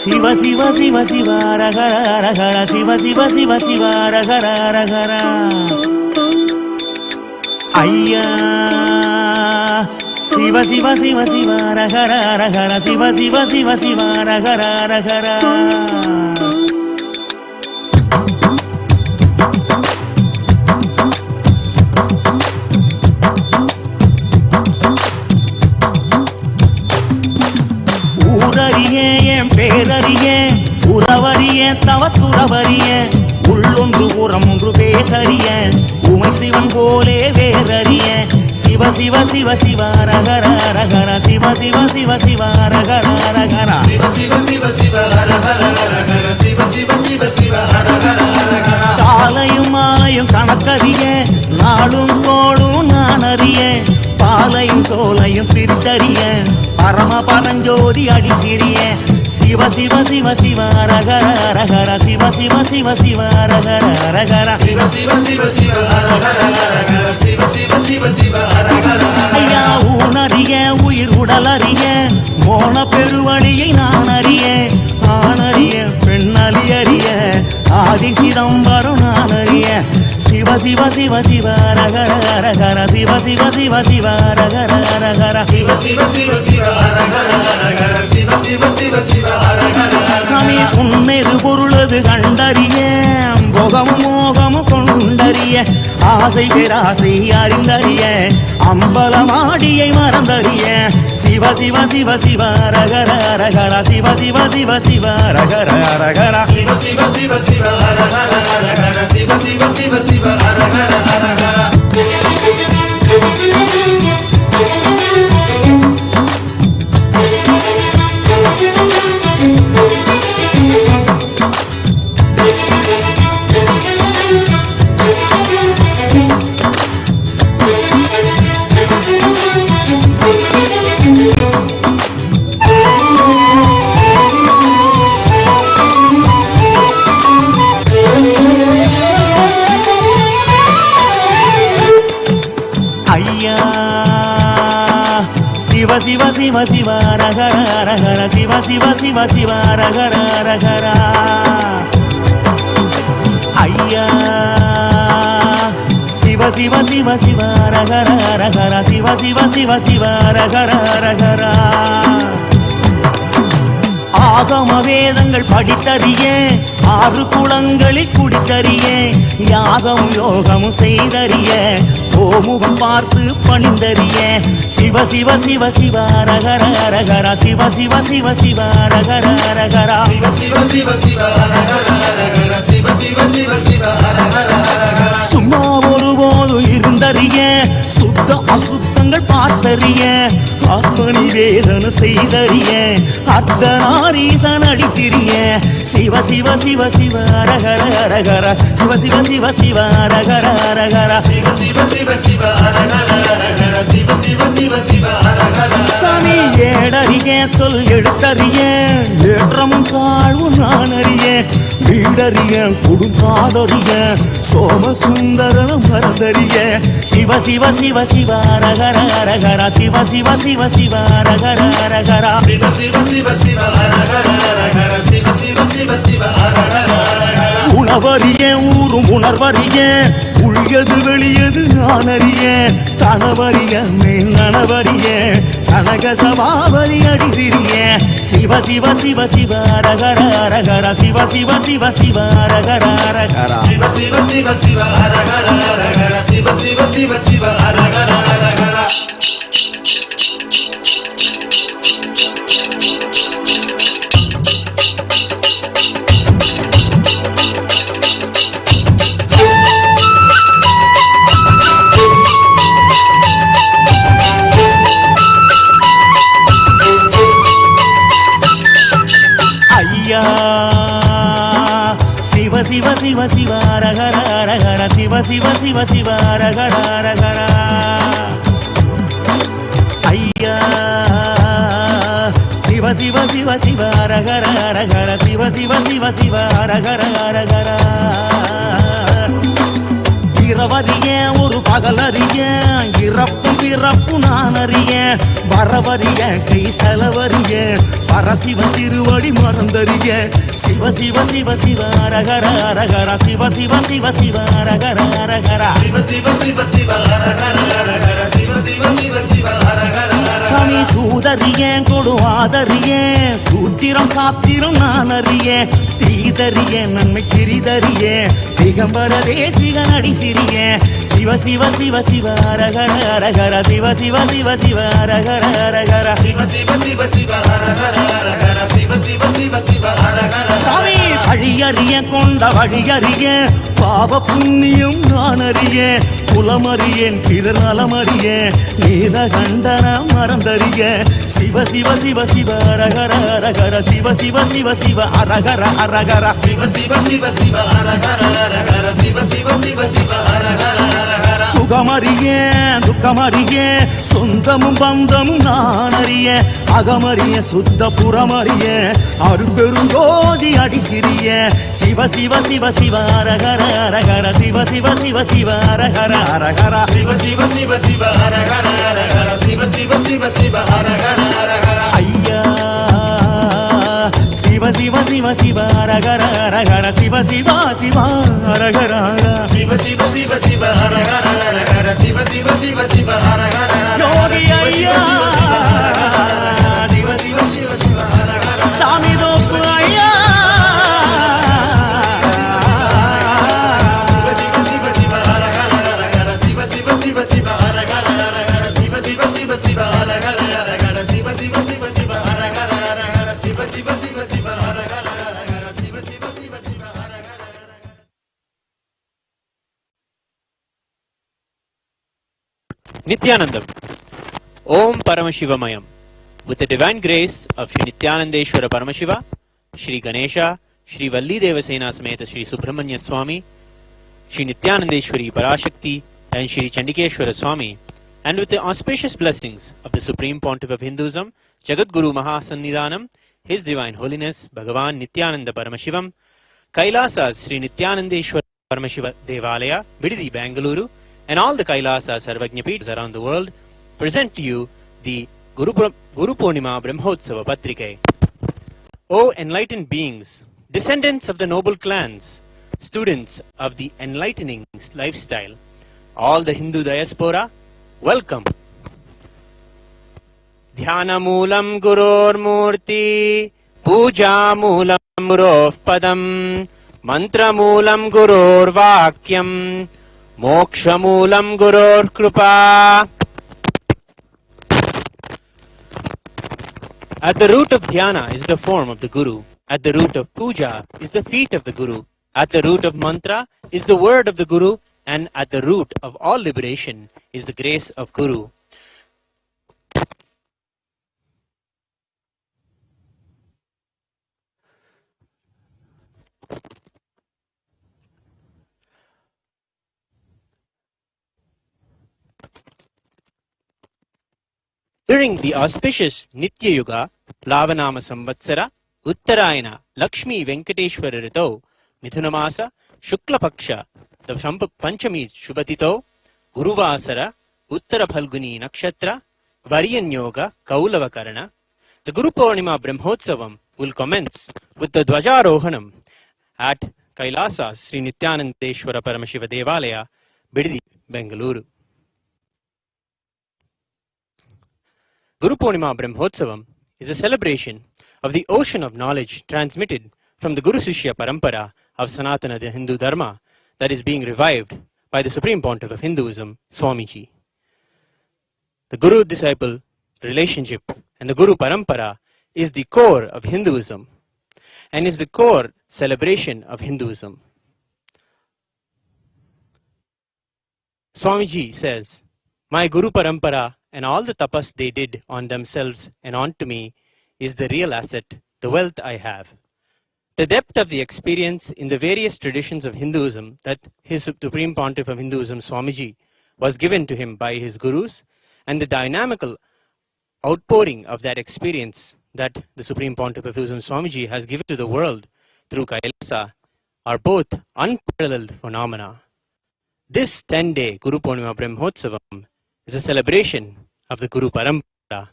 சிவ சிவ சிவ சிவ ரகர ரகர சிவ சிவ சிவ சிவ ரகர ரகர ஐயா சிவ சிவ சிவ சிவ ரகர ரகர சிவ சிவ சிவ சிவ ரகர ரகர ஊரறியே என் பேரறியே உறவறியே தவத்துறவறியே உள்ளொன்று உரம் ஒன்று பேசறிய உமை சிவன் போலே வேறறிய சிவ சிவ சிவ சிவ ரகர ரகர சிவ சிவ சிவ சிவ ரகர ரகர சிவ சிவ சிவ சிவ ரகர ரகர சிவ சிவ சிவ சிவ ரகர ரகர காலையும் மாலையும் கணக்கறிய நாளும் கோளும் நான் அறிய பாலையும் சோலையும் பிரித்தறிய பரம பரஞ்சோதி அடி சிறிய சிவ சிவ சிவ சிவ அரகர அரகர சிவ சிவ சிவ சிவ அரகர அரகர சிவ சிவ சிவ சிவ அரகர அரகர சிவ சிவ சிவ சிவ அரகர ஐயா ஊனறிய உயிர் உடலறிய மோன பெருவழியை நான் அறிய ஆணறிய பெண்ணறி அறிய ஆதி சிதம்பரம் நான் அறிய சிவ சிவ சிவ சிவ அரகர அரகர சிவ சிவ சிவ சிவ அரகர அரகர சிவ சிவ சிவ சிவ அரகர அரகர சிவ சிவ சிவ சிவ அரகர சாமி உன்னெது பொருளது கண்டறிய போகமும் மோகமும் கொண்டறிய ஆசை பேராசை அறிந்தறிய அம்பலமாடியை மறந்தறிய சிவ சிவ சிவ சிவ அரகர அரகர சிவ சிவ சிவ சிவ அரகர அரகர சிவ சிவ சிவ சிவ அரகர அரகர சிவ சிவ சிவ சிவ அரகர அரகர சிவ சிவ சிவ அரகர அரகர சிவ சிவ சிவ சிவ அரகர அரகர ஐயா சிவ சிவ சிவ சிவ அரகர அரகர சிவ சிவ சிவ சிவ அரகர அரகர ஆகம வேதங்கள் படித்தறிய ஆறு குளங்களில் குடித்தறிய யாகம் யோகமும் செய்தறிய கோமுகம் பார்த்து பணிந்தறிய சிவ சிவ சிவ சிவ அரகர அரகர சிவ சிவ சிவ சிவ அரகர அரகர சிவ சிவ சிவ சிவ அரகர அரகர சிவ சிவ சிவ சிவ அரகர அரகர சும்மா ஒருபோது இருந்தறிய சுத்த அசுத்தங்கள் பார்த்தறிய ஆத்மனி வேதனை செய்தறிய அர்த்தநாரீசன் அடி சிறிய சிவ சிவ சிவ சிவ அரகர அரகர சிவ சிவ சிவ சிவ அரகர அரகர சிவ சிவ சிவ சிவ அரகர அரகர சிவ சிவ சிவ சிவ அரகர சாமி ஏடறிய சொல் எழுத்தறிய ஏற்றமும் தாழ்வும் நான் அறிய வீடறிய குடும்பாதறிய சோமசுந்தரனும் மறந்தறிய சிவ சிவ சிவ சிவ அரகர அரகர சிவ சிவ சிவ சிவ அரகர அரகர சிவ சிவ சிவ சிவ அரகர அரகர சிவ சிவ சிவ சிவ அரகர அரகர உணவறிய ஊரும் உணர்வறிய உள்யது வெளியது நான் அறிய கணவறிய மேல் நனவறிய கனக சபாவரி அடி சிறிய சிவ சிவ சிவ சிவ அரகர அரகர சிவ சிவ சிவ சிவ அரகர அரகர சிவ சிவ சிவ சிவ அரகர அரகர சிவ சிவ சிவ சிவ அரகர அரகர சிவ சிவ சிவ சிவ அரகர அரகர சிவ சிவ சிவ சிவ அரகர அரகர ஐயா சிவ சிவ சிவ சிவ அரகர அரகர சிவ சிவ சிவ சிவ அரகர அரகர இரவறிய ஒரு பகலறிய இறப்பும் பிறப்பு நான் அறிய வரவறிய கை செலவறிய பரசிவ திருவடி மறந்தறிய சிவ சிவ சிவ சிவ அரகர அரகர சிவ சிவ சிவ சிவ அரகர அரகர சிவ சிவ சிவ சிவ அரகர அரகர சிவ சிவ சிவ சிவ அரகர சாமி சூதறிய கொடுவாதறிய சூத்திரம் சாத்திரம் நான் அறிய தீதறிய நன்மை சிறிதறிய திகம்பர தேசிகன் அடி சிறிய சிவ சிவ சிவ சிவ அரகர அரகர சிவ சிவ சிவ சிவ அரகர அரகர சிவ சிவ சிவ சிவ அரகர அரகர சிவ சிவ சிவ சிவ அரகர சாமி வழியறிய கொண்ட வழியறிய பாவ புண்ணியம் நான் அறிய குலமறியேன் பிறர் நலமறிய நீத கண்டன மறந்தறிய சிவ சிவ சிவ சிவ அரகர அரகர சிவ சிவ சிவ சிவ அரகர அரகர சிவ சிவ சிவ சிவ அரகர அரகர சிவ சிவ சிவ சிவ அரகர அரகர சுகமறிய துக்க சுகமறிய சொந்தமும் பந்தமும் நான் அறிய அகமறிய சுத்த புறமறிய அருபெருங்கோதி அடி சிறிய சிவ சிவ சிவ சிவ அரகர அரகர சிவ சிவ சிவ சிவ அரகர அரகர சிவ சிவ சிவ சிவ அரகர அரகர சிவ சிவ சிவ சிவ அரகர அரகர ஐயா சிவ சிவ சிவ சிவ அரகர அரகர சிவ சிவ சிவ அரகர சிவ சிவ சிவ சிவ அரகர அரகர சிவ சிவ சிவ சிவ அரகர யோகி ஐயா சிவ சிவ சிவ சிவ அரகர சாமி தோப்பு ஐயா சிவ சிவ சிவ சிவ அரகர அரகர சிவ சிவ சிவ சிவ அரகர அரகர சிவ சிவ சிவ சிவ அரகர அரகர சிவ சிவ சிவ சிவ அரகர அரகர சிவ சிவ சிவ சிவ அரகர அரகர சிவ சிவ சிவ சிவ அரகர Nithyanandam. Om Paramashivamayam. With the divine grace of Shri Nithyanandeshwara Paramashiva, Shri Ganesha, Shri Valli Devasena Sameta Shri Subramanya Swami, Shri Nithyanandeshwari Parashakti, and Shri Chandikeshwara Swami, and with the auspicious blessings of the Supreme Pontiff of Hinduism, Jagat Guru Mahasannidhanam, His Divine Holiness Bhagavan Nithyananda Paramashivam, Kailasas Shri Nithyanandeshwara Paramashiva Devalaya, Bididi, Bangalore, and all the Kailasas Sarvajnapeethas around the world present to you the Guru Purnima Brahmotsava Patrike. O enlightened beings, descendants of the noble clans, students of the enlightening lifestyle, all the Hindu diaspora, welcome. Dhyanamulam Guror Murti, Puja Mulam Gurof Padam, Mantramulam Guror Vakyam, Mokshamulam Guror Krupa. At the root of dhyana is the form of the Guru. At the root of puja is the feet of the Guru. At the root of mantra is the word of the Guru. And at the root of all liberation is the grace of Guru. During the auspicious Nitya Yuga, Plavanama Samvatsara, Uttarayana, Lakshmi Venkateshwara Rito, Mithunamasa, Shukla Paksha, the Panchami Shubhatito, Guruvasara, Uttara Phalguni Nakshatra, Varian Yoga, Kaulavakarana. The Guru Purnima Brahmotsavam will commence with the Dwajarohanam at Kailasa Sri Nithyanandeshwara Paramashiva Devalaya, Bididi, Bengaluru. Guru Purnima Brahmotsavam is a celebration of the ocean of knowledge transmitted from the Guru Sishya Parampara of Sanatana the Hindu Dharma that is being revived by the Supreme Pontiff of Hinduism, Swamiji. The Guru-disciple relationship and the Guru Parampara is the core of Hinduism and is the core celebration of Hinduism. Swamiji says, "My Guru Parampara and all the tapas they did on themselves and onto me is the real asset, the wealth I have. The depth of the experience in the various traditions of Hinduism that His Supreme Pontiff of Hinduism, Swamiji, was given to him by his gurus, and the dynamical outpouring of that experience that the Supreme Pontiff of Hinduism, Swamiji, has given to the world through Kailasa are both unparalleled phenomena. This 10-day Guru Purnima Brahmotsavam is a celebration of the Guru Parampara.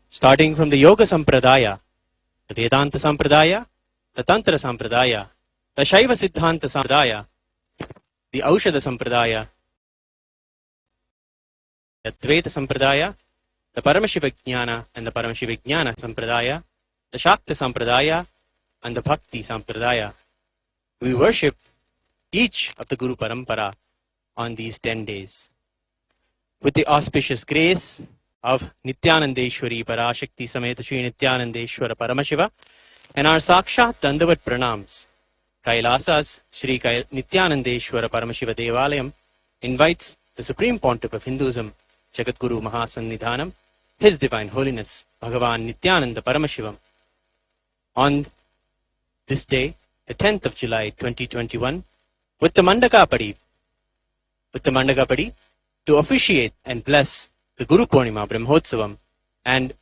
Starting from the Yoga Sampradaya, the Vedanta Sampradaya, the Tantra Sampradaya, the Shaiva Siddhanta Sampradaya, the Aushadha Sampradaya, the Dvaita Sampradaya, the Paramashiva Jnana and the Paramashiva Jnana Sampradaya, the Shakta Sampradaya, and the Bhakti Sampradaya. We worship each of the Guru Parampara on these 10 days. With the auspicious grace of Nithyanandeshwari Parashakti Sameta Shri Nithyanandeshwara Paramashiva and our Sakshat Dandavat Pranams, Kailasas Shri Nithyanandeshwara Paramashiva Devalayam invites the Supreme Pontiff of Hinduism, Jagat Guru Mahasannidhanam, His Divine Holiness Bhagavan Nithyananda Paramashivam, on this day, the 10th of July 2021, with the Mandaka Padi, with the Mandakapadi to officiate and bless the Guru Purnima Brahmotsavam, and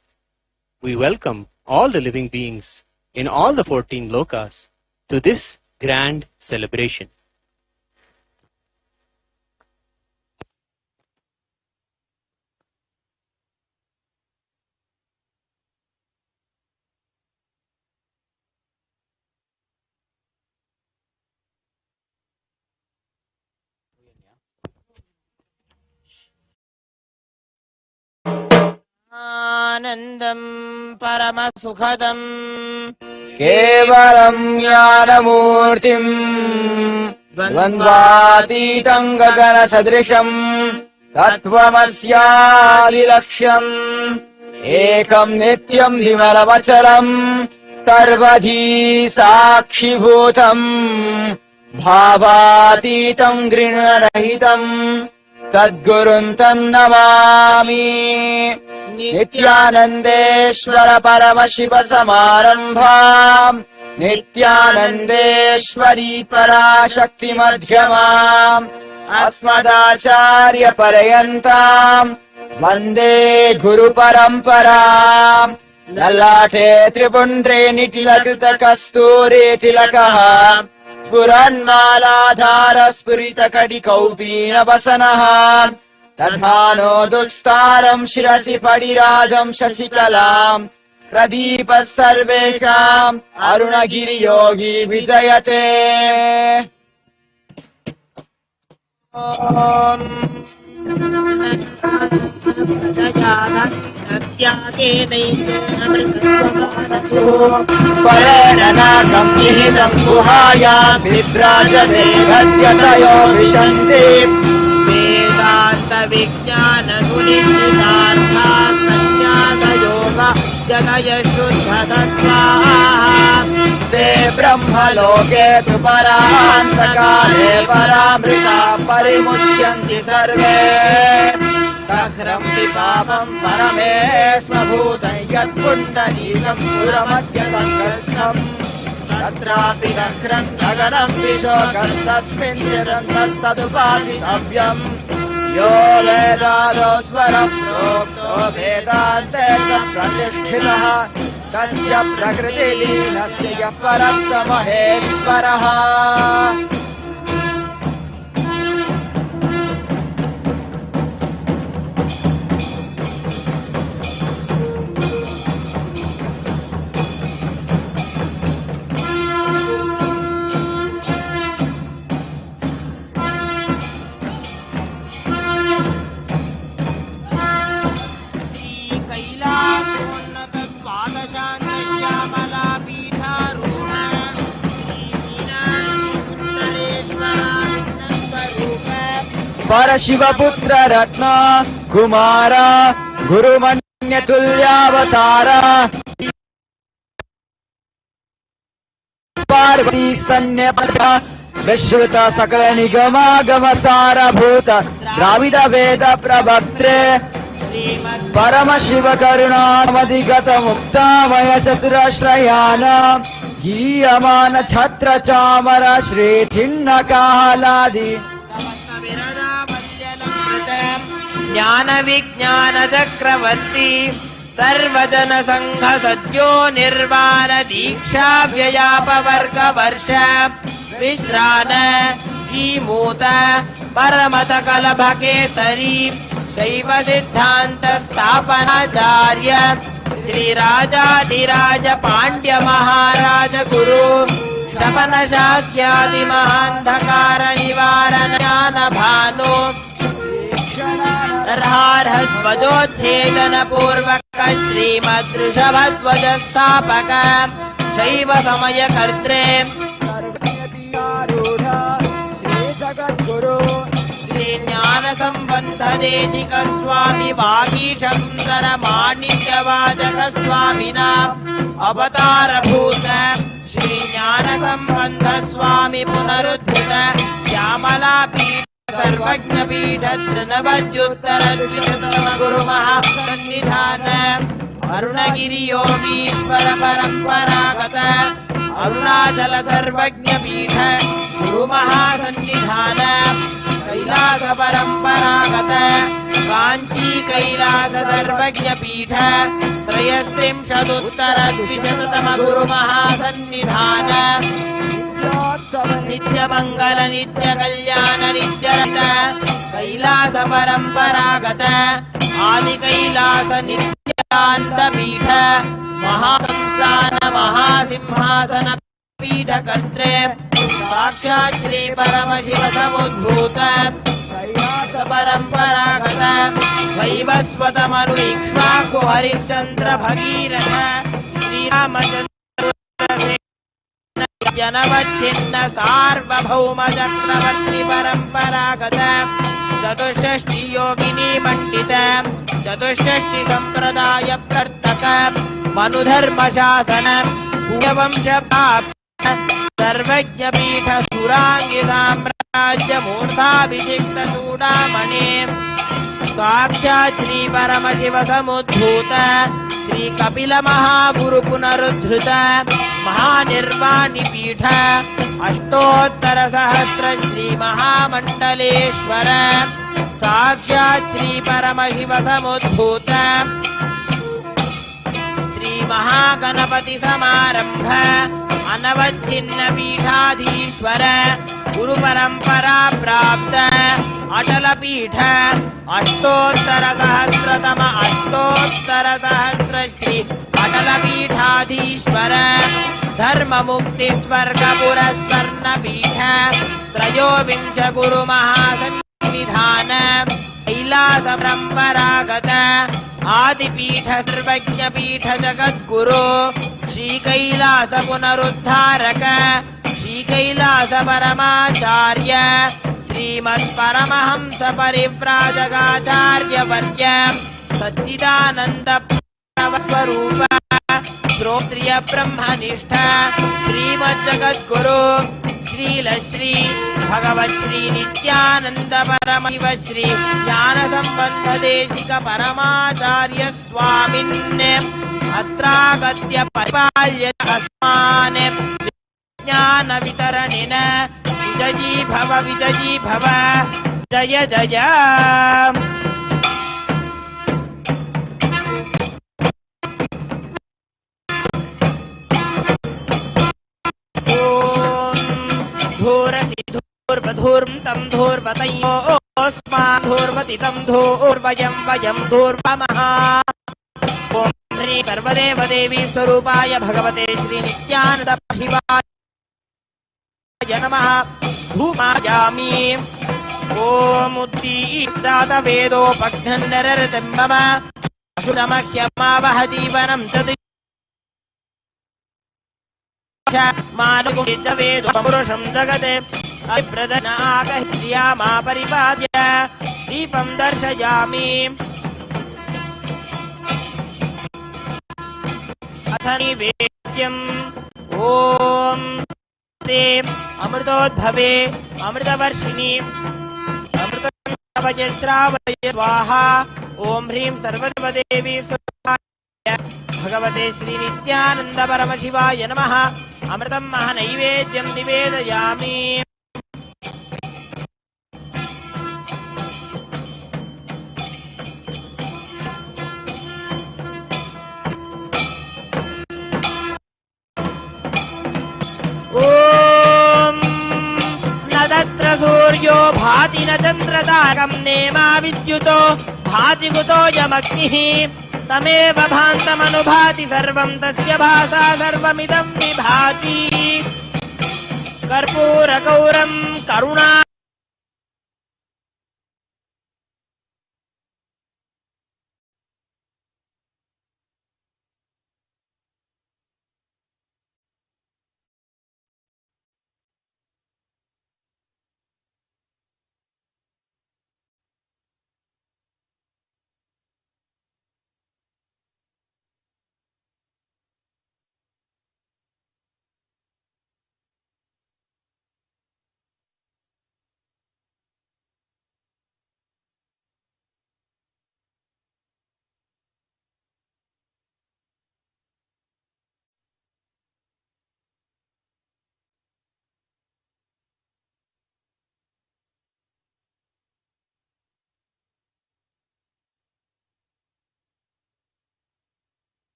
we welcome all the living beings in all the 14 lokas to this grand celebration. आनन्दं परमसुखदं केवलं ज्ञानमूर्तिम् द्वन्द्वातीतं गगनसदृशम् तत्त्वमस्यादिलक्ष्यम् एकं नित्यं विमलमचलम् सर्वधी साक्षिभूतम् भावातीतं गृणरहितम् तद्गुरुं तन्नमामि। नित्यानन्देश्वर परमशिव समारम्भाम् नित्यानन्देश्वरी पराशक्ति मध्यमाम् अस्मदाचार्य पर्यन्ताम् वन्दे गुरु परम्पराम्। ललाटे त्रिपुण्ड्रे निटिलकृत कस्तूरी तिलकः स्फुरन्मालाधार स्फुरित कटिकौपीनवसनः दधानो दुस्तारम् शिरसि फणिराजम् शशिकलाम् प्रदीपः सर्वेषाम् अरुणगिरियोगी विजयते। परेणनाकम् निहितम् गुहायाम् विभ्राजते हृद्यतयो विशन्ति वेदान्तविज्ञानगुणितार्था संज्ञातयोग जगय शुद्धतत्त्वाः ते ब्रह्मलोके तु परान्तकाले परामृता परिमुच्यन्ति सर्वे तह्रन्ति पापम् परमेष्मभूतं यत्पुण्डरीकम् पुरमध्यसङ्गस्थम् तत्रापि दह्रन् गगनं विशोकस्तस्मिन् निरन्तस्तदुपासितव्यम् यो वेदादो स्वरः प्रोक्तो वेदान्ते च प्रतिष्ठितः तस्य प्रकृतिलीनस्य यः परः स महेश्वरः। परशिवपुत्र रत्न कुमार गुरुमन्यतुल्यावतार पार्वती सन्न्यपद विश्रुत सकल निगमागम सारभूत द्राविड वेद प्रवक्त्रे परमशिव करुणामधिगत मुक्तामय चतुराश्रयान गीयमान छत्र चामर श्री छिन्न कालादि ज्ञान विज्ञान चक्रवर्ती सर्वजन संघ सद्यो निर्वाण दीक्षा व्ययापवर्ग वर्ष विश्रान जीमूत परम सकल भकेसरी शैव सिद्धांत स्थापनाचार्य श्री राजाधिराज पांड्य महाराज गुरु शपन शाक्यादि महांधकार निवारण ज्ञान भानु ध्वजोच्छेदन पूर्वक श्रीमद्वृषभध्वज स्थापक शैव समय कर्त्रे श्री जगद्गुरु श्री ज्ञान संबंध देशिक स्वामी वागीश सुंदर माणिक्य वाचक स्वामिना अवतार भूत श्री ज्ञान संबंध स्वामी पुनरुद्धृत श्यामला पीठ सर्वज्ञ पीठ तृणवद्युत्तर गुरु महासन्निधान अरुणगिरि योगीश्वर परंपरागत अरुणाचल सर्वज्ञ पीठ गुरु महासन्निधान कैलास परम्परागत काञ्ची कैलास सर्वज्ञ पीठ त्रयस्त्रिंशदुत्तर द्विशततम गुरु महासन्निधान नित्य मंगल नित्य कल्याण नित्य रत कैलास परम्परागत आदि कैलास नित्यान्त पीठ महासंस्थान महासिंहासन पीठ कर्त्रे साक्षात् श्री परमशिव समुद्भूत कैलास परम्परागत वैवस्वत मनु इक्ष्वाकु हरिश्चन्द्र भगीरथ श्रीरामचन्द्र जनवच्छिन्न सार्वभौम चक्रवर्ति परम्परागत चतुष्षष्टि योगिनी मंडित चतुष्षष्टि संप्रदाय प्रवर्तक मनुधर्म शासन सूर्यवंश सर्वज्ञ पीठ सुरांगी साम्राज्य मूर्धाभिषिक्त चूडामणि साक्षात् श्री परमशिव समुद्भूत श्री कपिल महागुरु पुनरुद्धृत महानिर्वाणि पीठ अष्टोत्तर सहस्र श्री महामंडलेश्वर साक्षात् श्री परमशिव समुद्भूत श्री महागणपति समारंभ अनवच्छिन्न पीठाधीश्वर गुरु परंपरा प्राप्त अटल पीठ अष्टोत्तर सहस्र श्री अटल पीठाधीश्वर धर्म मुक्ति स्वर्ग पुरस्वर्ण पीठ त्रयोविंश गुरु महासन्निधान कैलास परम्परागत आदिपीठ सर्वज्ञ पीठ जगद्गुरु श्री कैलास पुनरुद्धारक श्री कैलास परमाचार्य श्रीमत् परमहंस परिव्राजकाचार्य वर्य सच्चिदानंद स्वरूप श्रोत्रिय ब्रह्मनिष्ठ श्रीमज्जगद्गुरु श्रील श्री भगवत् श्री नित्यानंद परमशिव श्री ज्ञान संबंध देशिक परमाचार्य स्वामिन् अत्रागत्य परिपाल्य अस्मान् ज्ञान वितरणेन विजयी भव जय जय धूर्वधूर्म धूर्वतयोस्मान् धूर्वति तं वयं धूर्वमः ॐ श्री सर्वदेव देवी स्वरूपाय भगवते श्री नित्यानंद शिवाय नमः धूमायामि ॐ उद्दीष्टात वेदोपघ्नन्दररतं मम अशुरमह्यमावह जीवनं तद् मानकुञ्च वेदपुरुषं जगते अभिप्रदनागस्त्रिया मा परिपाद्य दीपं दर्शयामि अथ निवेद्यम् ॐ ते अमृतोद्भवे अमृतवर्षिणि अमृतवय श्रावय स्वाहा ॐ ह्रीं सर्वदेवी स्वाहाय भगवते श्री नित्यानंद परमशिवाय नमः अमृतं महानैवेद्यं निवेदयामि ॐ न तत्र सूर्यो भाति न चन्द्रतारकं नेमा विद्युतो भाति कुतो यमग्निः तमेव भान्तमनुभाति सर्वं तस्य भासा सर्वमिदं विभाति कर्पूरगौरं करुणा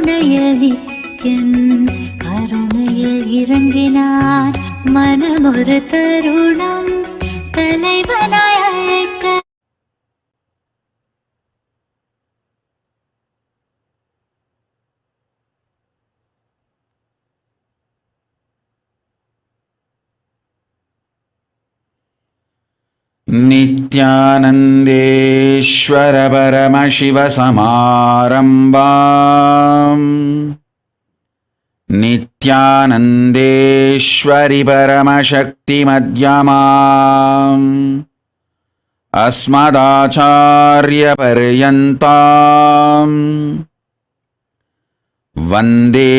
கருணையில் நித்யன் கருணையில் இறங்கினார் மனமொரு தருணம் தலைவனாய் அழைக்க. नित्यानन्देश्वर परमशिव समारम्भाम् नित्यानन्देश्वरि परमशक्ति मध्यमाम् अस्मदाचार्य पर्यन्ताम् वन्दे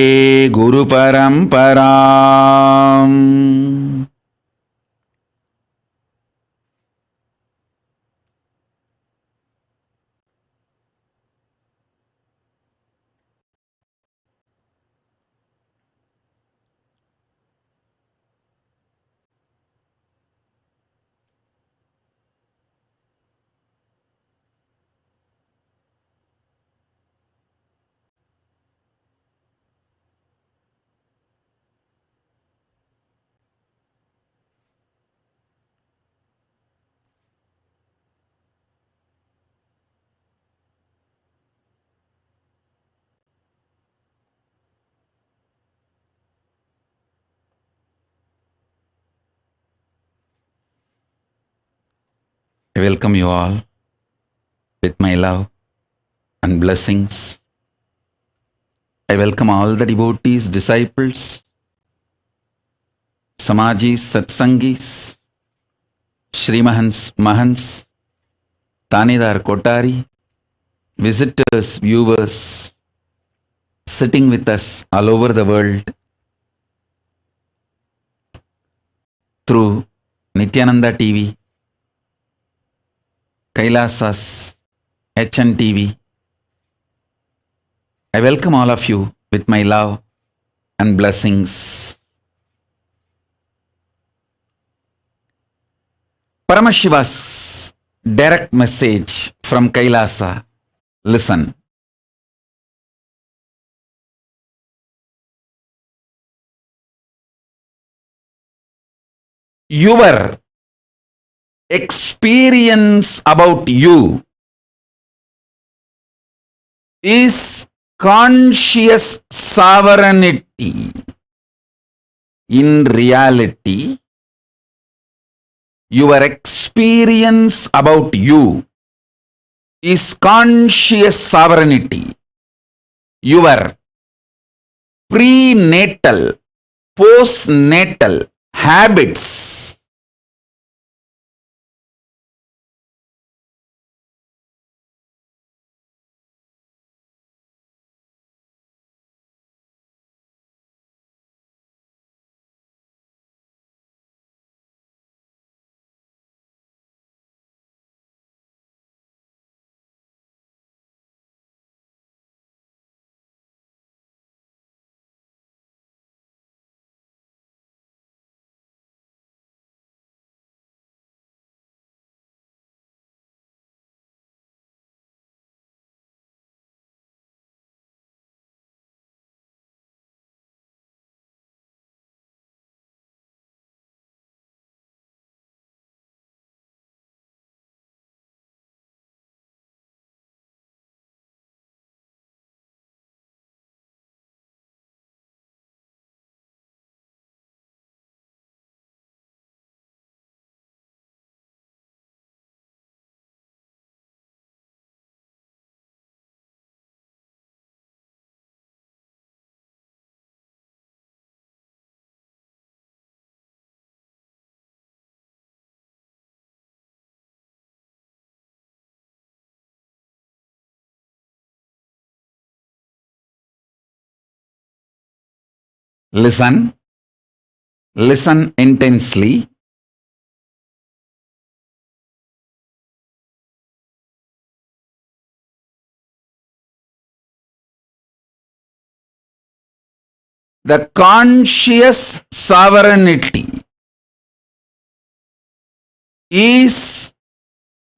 गुरुपरम्पराम्. I welcome you all with my love and blessings. I welcome all the devotees, disciples, Samajis, Satsangis, Shrimahans, Mahans, Tanidar Kotari, visitors, viewers, sitting with us all over the world through Nithyananda TV, Kailasa's HNTV. I welcome all of you with my love and blessings. Paramashiva's direct message from Kailasa. Listen. Your experience about you is conscious sovereignty. In reality, your experience about you is conscious sovereignty. Your prenatal, postnatal habits listen intensely. The conscious sovereignty is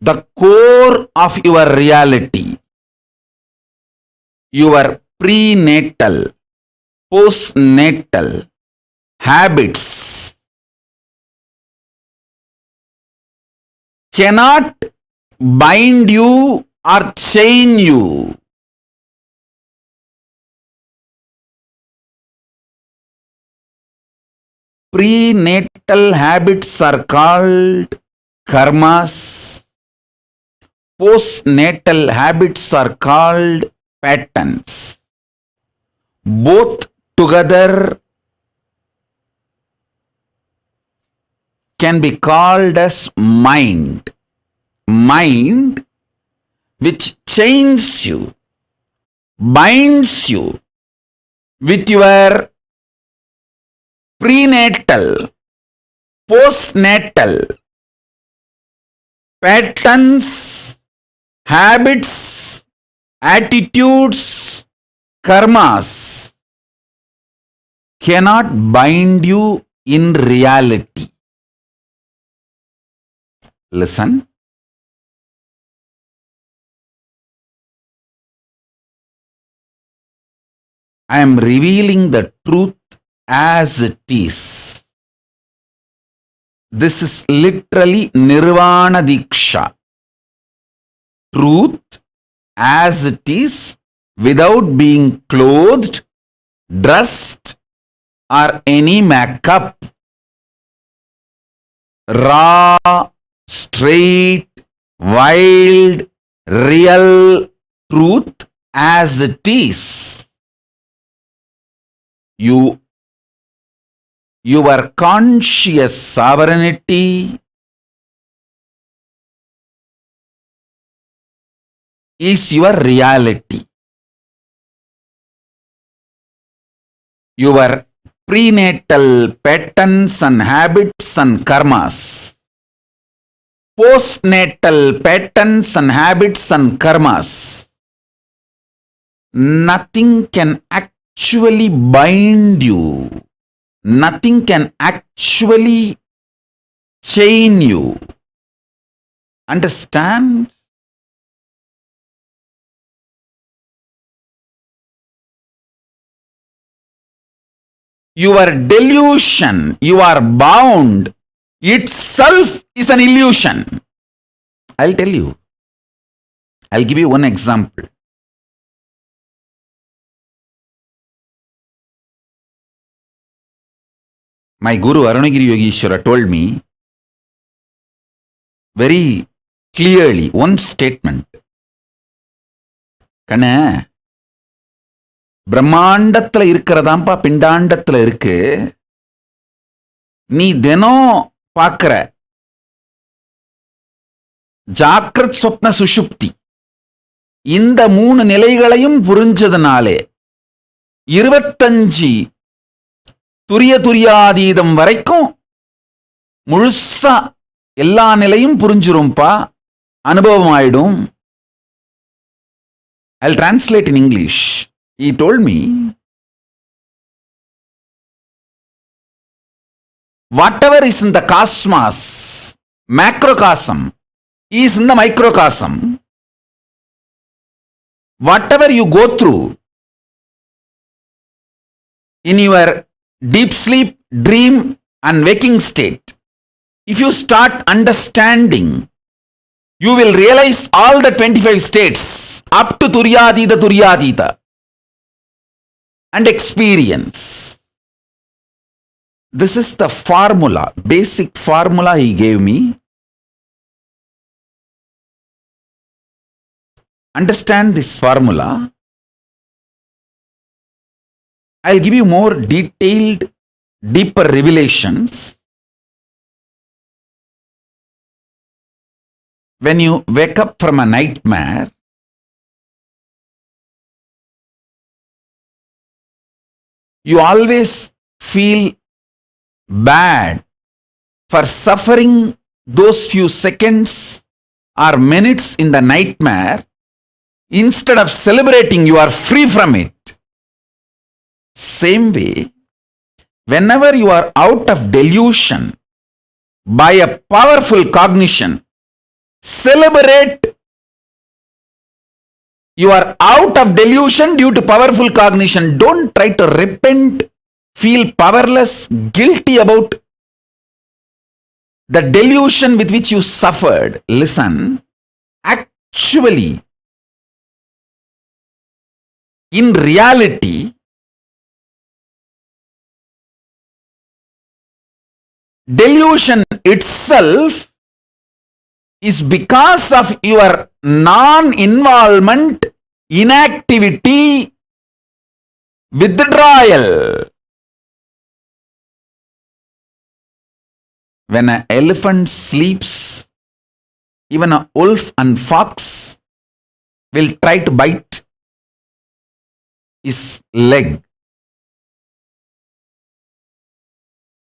the core of your reality. Your prenatal, postnatal habits cannot bind you or chain you. Prenatal habits are called karmas. Postnatal habits are called patterns. Both together can be called as mind. Mind which chains you, binds you with your prenatal, postnatal patterns, habits, attitudes, karmas cannot bind you in reality. Listen. I am revealing the truth as it is. This is literally Nirvana Diksha. Truth as it is, without being clothed, dressed, or any makeup. Raw, straight, wild, real truth as it is. Your conscious sovereignty is your reality. Your prenatal patterns and habits and karmas, postnatal patterns and habits and karmas, nothing can actually bind you. Nothing can actually chain you. Understand? Your delusion, you are bound, itself is an illusion. I'll tell you. I'll give you one example. My Guru Arunagiri Yogeshwara told me very clearly one statement. கண்ண பிரம்மாண்டத்துல இருக்கிறதாம்பா பிண்டாண்டத்துல இருக்கு. நீ தினம் பார்க்கிற ஜாக்கிரத் சொப்ன சுஷுப்தி இந்த 3 நிலைகளையும் புரிஞ்சதுனாலே 25 துரியாதீதம் வரைக்கும் முழுசா எல்லா நிலையும் புரிஞ்சிரும்பா, அனுபவம் ஆயிடும். I'll translate in English. He told me, whatever is in the cosmos, macrocosm, is in the microcosm. Whatever you go through in your deep sleep, dream and waking state, if you start understanding, you will realize all the 25 states up to Turyadita and experience. This is the formula, basic formula he gave me. Understand this formula. I'll give you more detailed, deeper revelations. When you wake up from a nightmare, you always feel bad for suffering those few seconds or minutes in the nightmare. Instead of celebrating, you are free from it. Same way, whenever you are out of delusion by a powerful cognition, celebrate You are out of delusion due to powerful cognition. Don't try to repent, feel powerless, guilty about the delusion with which you suffered. Listen, actually, in reality, delusion itself is because of your non-involvement, inactivity, withdrawal. When an elephant sleeps, even a wolf and fox will try to bite his leg.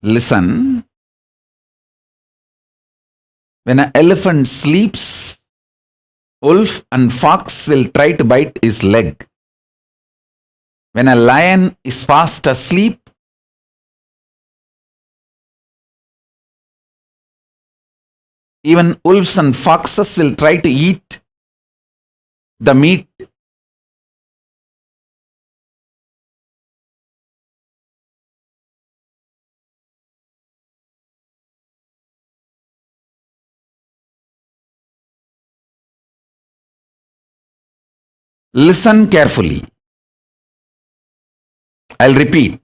Listen. When an elephant sleeps, wolf and fox will try to bite his leg. When a lion is fast asleep, even wolves and foxes will try to eat the meat. Listen carefully. I'll repeat.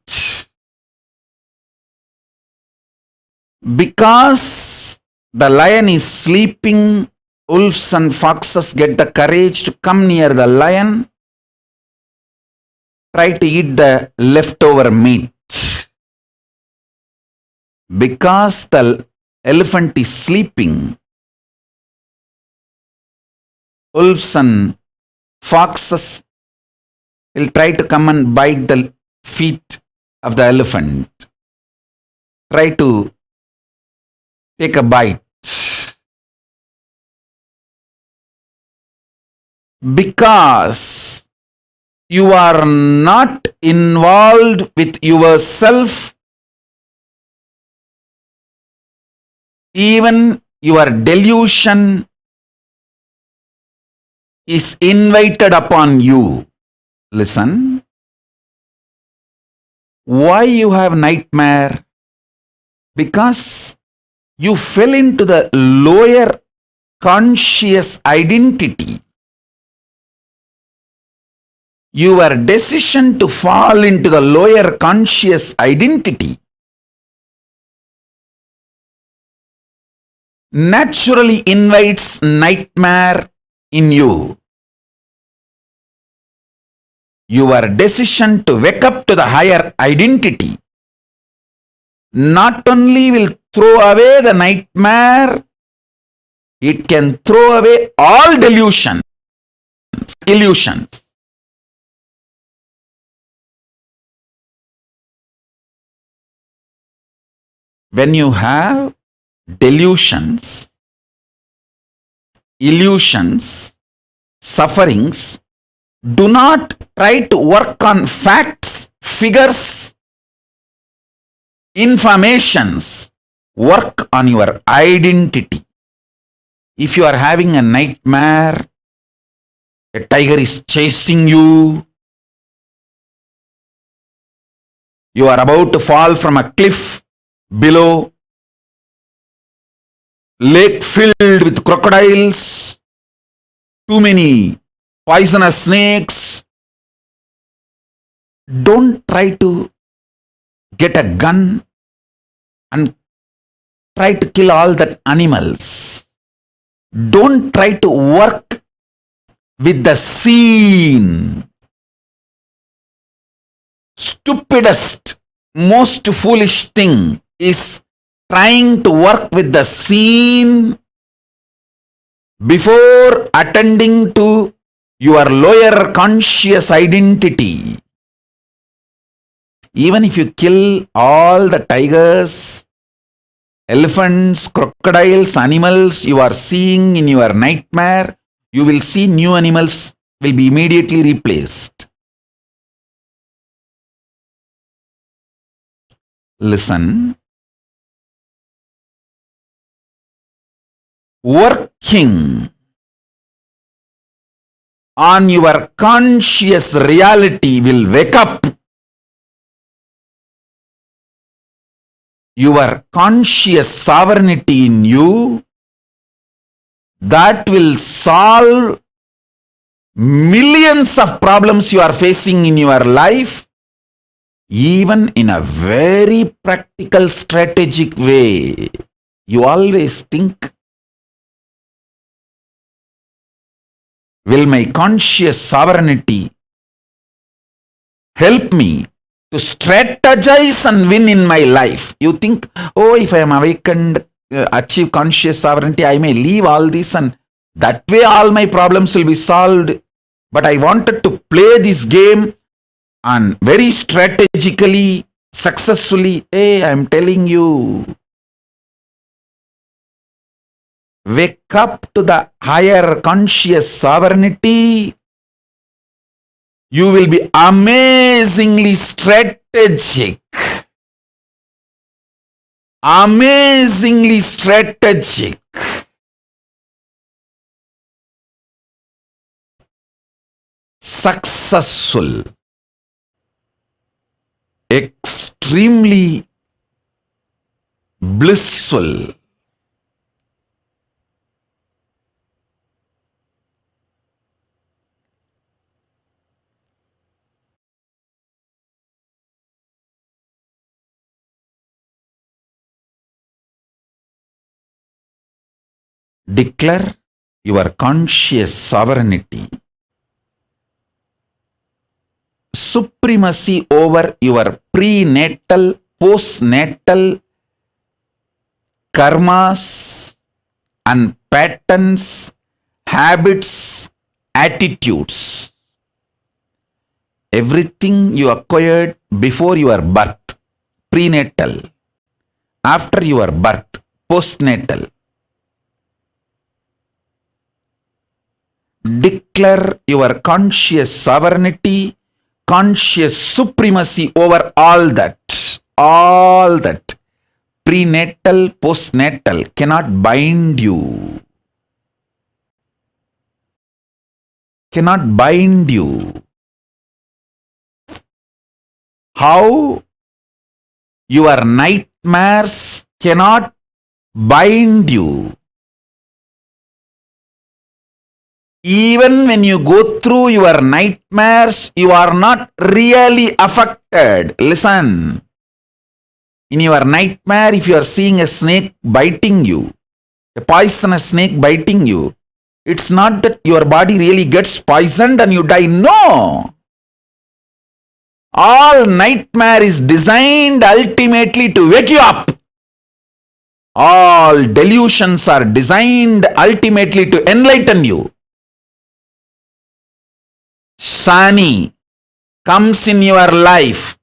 Because the lion is sleeping, wolves and foxes get the courage to come near the lion, try to eat the leftover meat. Because the elephant is sleeping, wolves and foxes will try to come and bite the feet of the elephant. Try to take a bite. Because you are not involved with yourself, even your delusion is invited upon you. Listen. Why you have nightmare? Because you fell into the lower conscious identity. Your decision to fall into the lower conscious identity naturally invites nightmare in you. Your decision to wake up to the higher identity not only will throw away the nightmare, it can throw away all delusions, illusions. When you have delusions, illusions, sufferings, do not try to work on facts, figures, informations. Work on your identity. If you are having a nightmare, a tiger is chasing you, you are about to fall from a cliff below, lake filled with crocodiles, too many poisonous snakes. Don't try to get a gun and try to kill all that animals. Don't try to work with the scene. Stupidest, most foolish thing is trying to work with the scene before attending to your lower conscious identity. Even if you kill all the tigers, elephants, crocodiles, animals you are seeing in your nightmare, you will see new animals will be immediately replaced. Listen. Working on your conscious reality will wake up. Your conscious sovereignty in you, that will solve millions of problems you are facing in your life, even in a very practical, strategic way. You always think, will my conscious sovereignty help me to strategize and win in my life? You think, oh, if I am awakened, achieve conscious sovereignty, I may leave all this and that way all my problems will be solved. But I wanted to play this game and very strategically, successfully. Hey, I am telling you, wake up to the higher conscious sovereignty. You will be amazingly strategic. Amazingly strategic. Successful. Extremely blissful. Declare your conscious sovereignty, supremacy over your prenatal, postnatal karmas and patterns, habits, attitudes. Everything you acquired before your birth, prenatal, after your birth, postnatal. Declare your conscious sovereignty, conscious supremacy over all that. All that. Prenatal, postnatal cannot bind you. Cannot bind you. How your nightmares cannot bind you. Even when you go through your nightmares, you are not really affected. Listen. In your nightmare, if you are seeing a snake biting you, a poisonous snake biting you, it's not that your body really gets poisoned and you die. No. All nightmare is designed ultimately to wake you up. All delusions are designed ultimately to enlighten you. Sani comes in your life,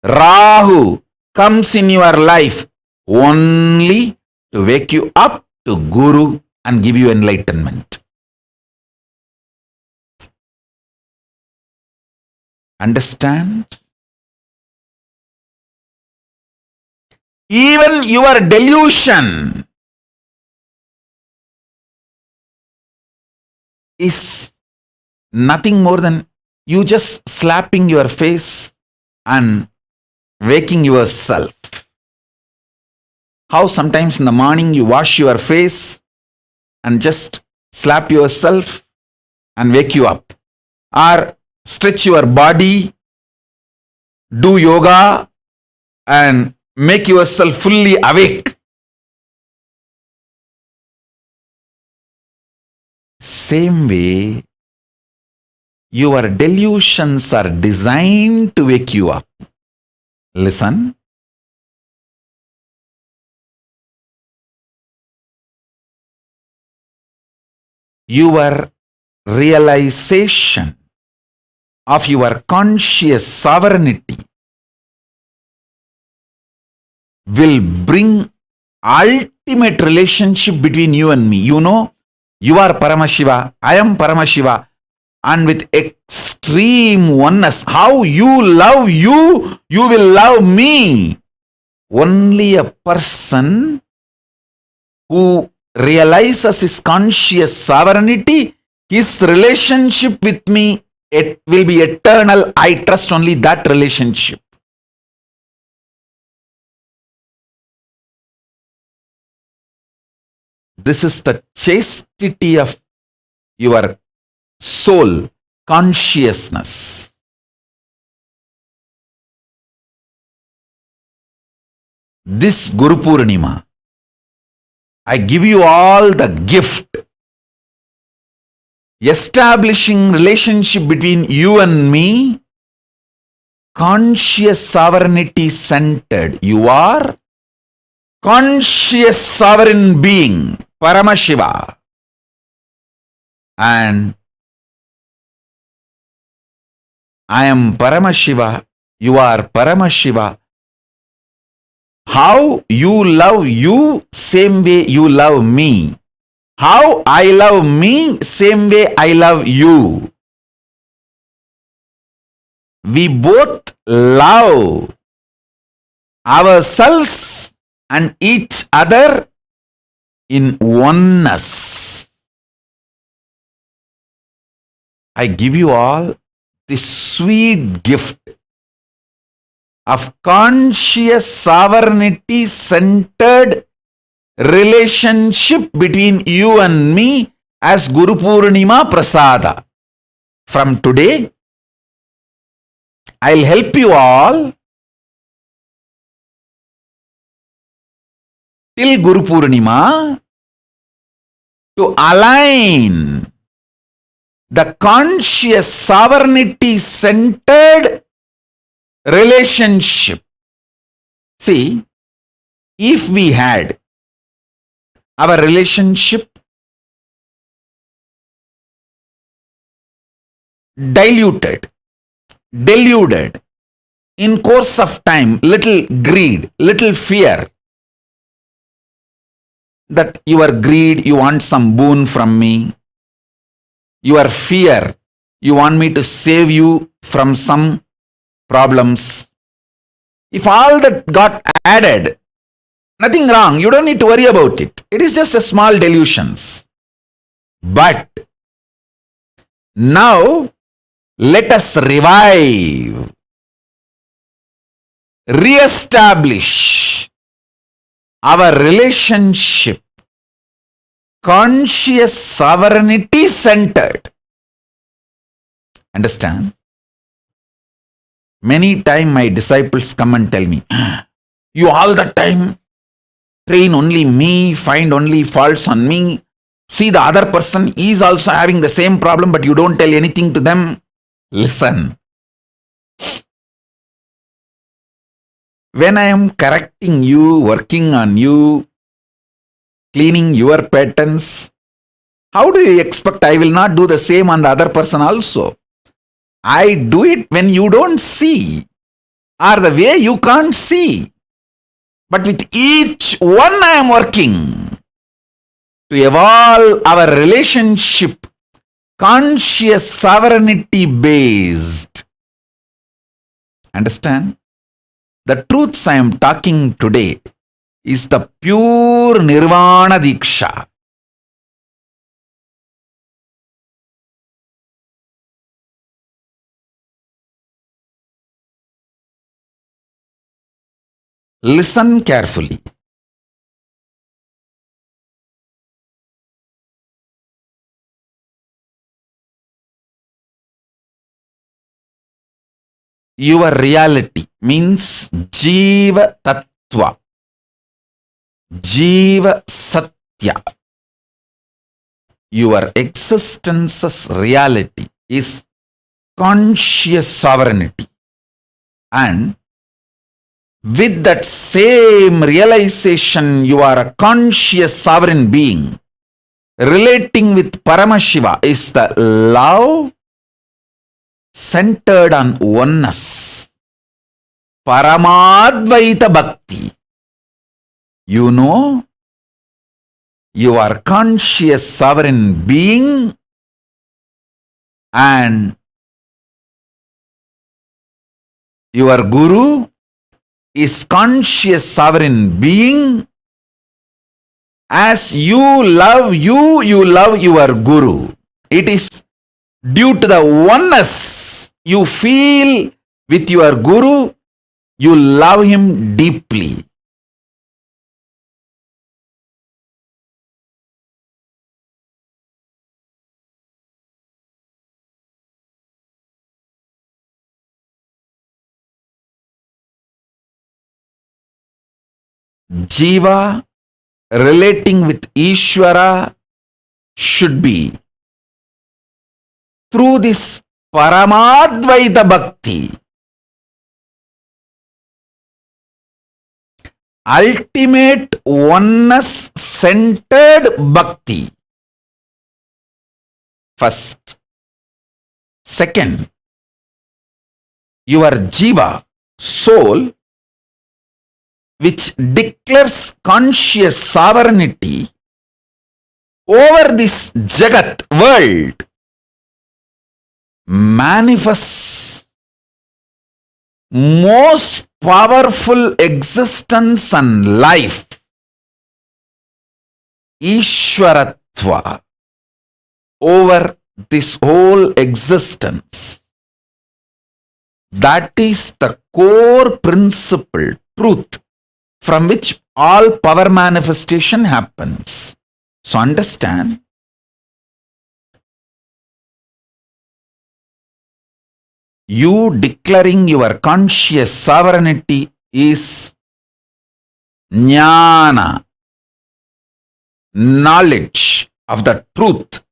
Rahu comes in your life only to wake you up to Guru and give you enlightenment. Understand? Even your delusion is nothing more than you just slapping your face and waking yourself. How sometimes in the morning you wash your face and just slap yourself and wake you up. Or stretch your body, do yoga and make yourself fully awake. Same way, your delusions are designed to wake you up. Listen. Your realization of your conscious sovereignty will bring ultimate relationship between you and me. You know, you are Paramashiva, I am Paramashiva. And with extreme oneness, how you love you, you will love me. Only a person who realizes his conscious sovereignty His relationship with me, it will be eternal. I trust only that relationship. This is the chastity of your soul, consciousness. This Guru Purnima, I give you all the gift, establishing relationship between you and me, conscious sovereignty centered. You are conscious sovereign being, Paramashiva. And I am Paramashiva, you are Paramashiva. How you love you, same way you love me. How I love me, same way I love you. We both love ourselves and each other in oneness. I give you all this sweet gift of conscious sovereignty centered relationship between you and me as Guru Purnima Prasada. From today, I'll help you all till Guru Purnima to align the conscious sovereignty centered relationship. See, if we had our relationship diluted, deluded, in course of time, little greed, little fear, that your greed, you want some boon from me, your fear, you want me to save you from some problems. If all that got added, nothing wrong, you don't need to worry about it. It is just a small delusions. But now let us revive, re-establish our relationship, conscious sovereignty centered. Understand? Many times my disciples come and tell me, you all the time train only me, find only faults on me. See, the other person is also having the same problem, but you don't tell anything to them. Listen. When I am correcting you, working on you, cleaning your patterns, how do you expect I will not do the same on the other person also? I do it when you don't see, or the way you can't see. But with each one I am working to evolve our relationship, conscious sovereignty based. Understand? The truths I am talking today is the pure Nirvana Diksha. Listen carefully. Your reality means Jiva Tattva, Jiva Satya. Your existence's reality is conscious sovereignty. And with that same realization, you are a conscious sovereign being. Relating with Paramashiva is the love centered on oneness. Paramadvaita Bhakti. You know, you are conscious sovereign being and your Guru is conscious sovereign being. As you love you, you love your Guru. It is due to the oneness you feel with your Guru, you love him deeply. Jiva relating with Ishvara should be through this Paramadvaita Bhakti. Ultimate oneness centered Bhakti. First. Second, your Jiva, soul, which declares conscious sovereignty over this Jagat world, manifests most powerful existence and life, Ishwaratva, over this whole existence. That is the core principle, truth, from which all power manifestation happens. So understand, you declaring your conscious sovereignty is jnana, knowledge of the truth.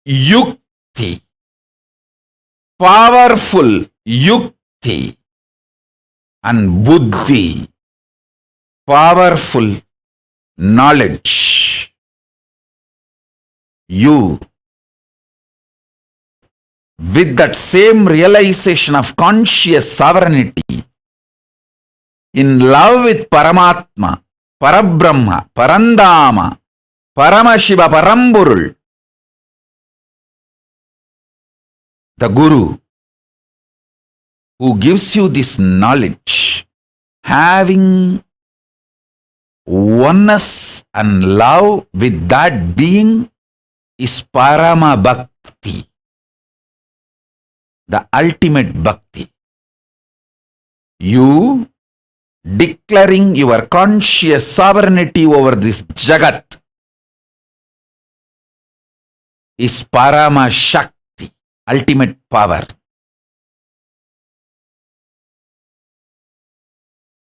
Yukti, powerful yukti, and buddhi, powerful knowledge. You, with that same realization of conscious sovereignty, in love with Paramatma, Parabrahma, Parandama, Paramashiva, Paramburul, the Guru, who gives you this knowledge, having oneness and love with that being, is Parama Bhakti, the ultimate Bhakti. You declaring your conscious sovereignty over this Jagat is Parama Shakti, ultimate power.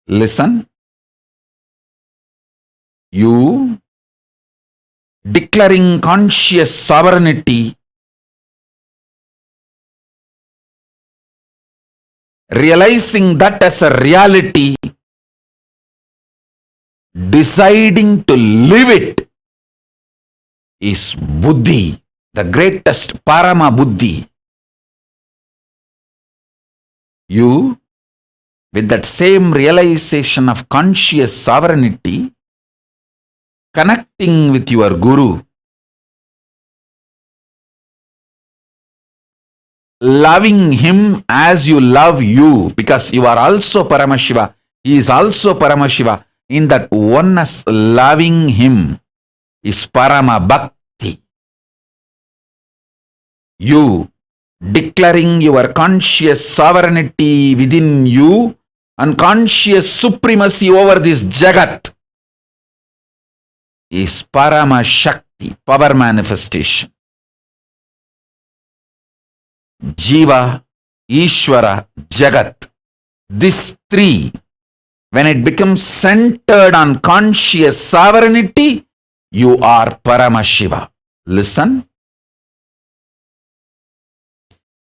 Listen, you declaring conscious sovereignty, realizing that as a reality, deciding to live it, is Buddhi, the greatest Parama Buddhi. You, with that same realization of conscious sovereignty, connecting with your Guru, loving him as you love you, because you are also Paramashiva, he is also Paramashiva. In that oneness, loving him is Parama Bhakti. You declaring your conscious sovereignty within you and conscious supremacy over this Jagat is Parama Shakti, power manifestation. Jiva, Ishvara, Jagat, these three, when it becomes centered on conscious sovereignty, you are Paramashiva. Listen.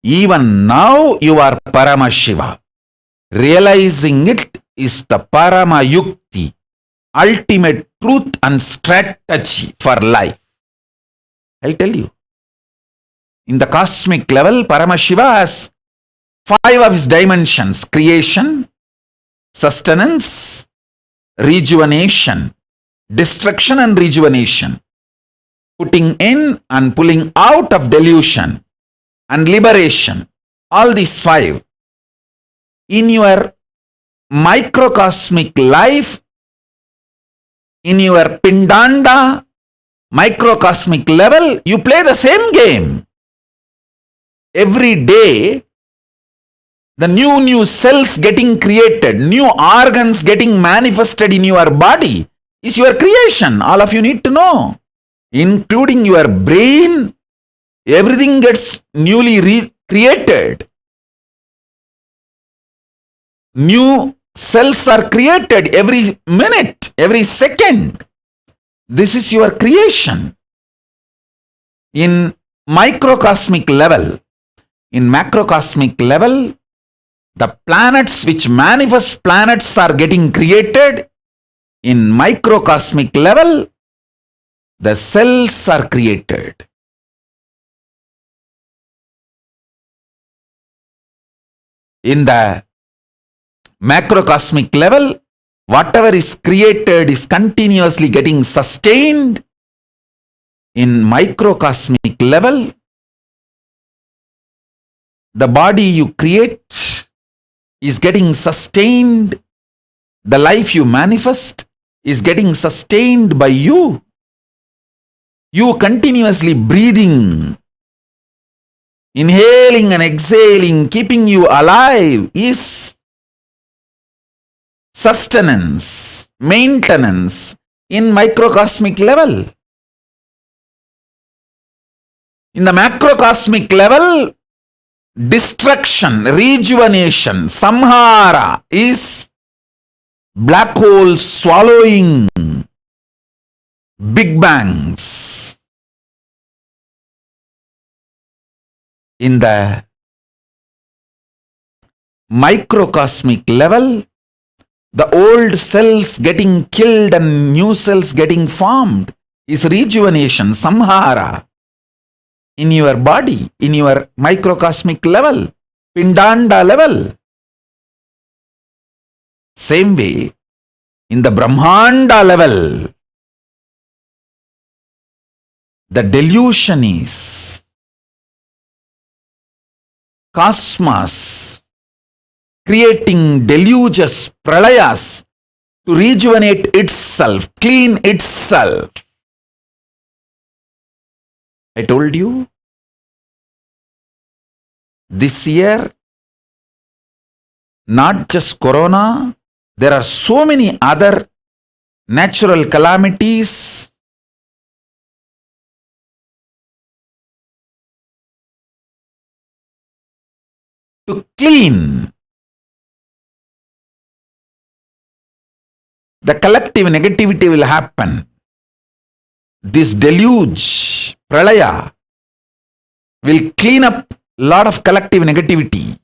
Even now you are Paramashiva. Realizing it is the Parama Yukti, ultimate truth and strategy for life. I'll tell you. In the cosmic level, Paramashiva has 5 of his dimensions: creation, sustenance, rejuvenation, destruction and rejuvenation, putting in and pulling out of delusion, and liberation. All these 5. in your microcosmic life, in your Pindanda microcosmic level, you play the same game. Every day, the new cells getting created, new organs getting manifested in your body is your creation. All of you need to know. Including your brain, everything gets newly created. New cells are created every minute, every second. This is your creation. In microcosmic level, in macrocosmic level, the planets which manifest planets are getting created. In microcosmic level, the cells are created. In the macrocosmic level, whatever is created is continuously getting sustained. In microcosmic level, the body you create is getting sustained. The life you manifest is getting sustained by you. You continuously breathing, inhaling and exhaling, keeping you alive is sustenance, maintenance in microcosmic level. In the macrocosmic level, destruction, rejuvenation, samhara is black holes swallowing big bangs. In the microcosmic level, the old cells getting killed and new cells getting formed is rejuvenation, samhara. In your body, in your microcosmic level, Pindanda level. Same way, in the Brahmanda level, the delusion is cosmos creating deluges, pralayas to rejuvenate itself, clean itself. I told you, this year, not just corona, there are so many other natural calamities. To clean the collective negativity will happen. This deluge, pralaya, will clean up a lot of collective negativity.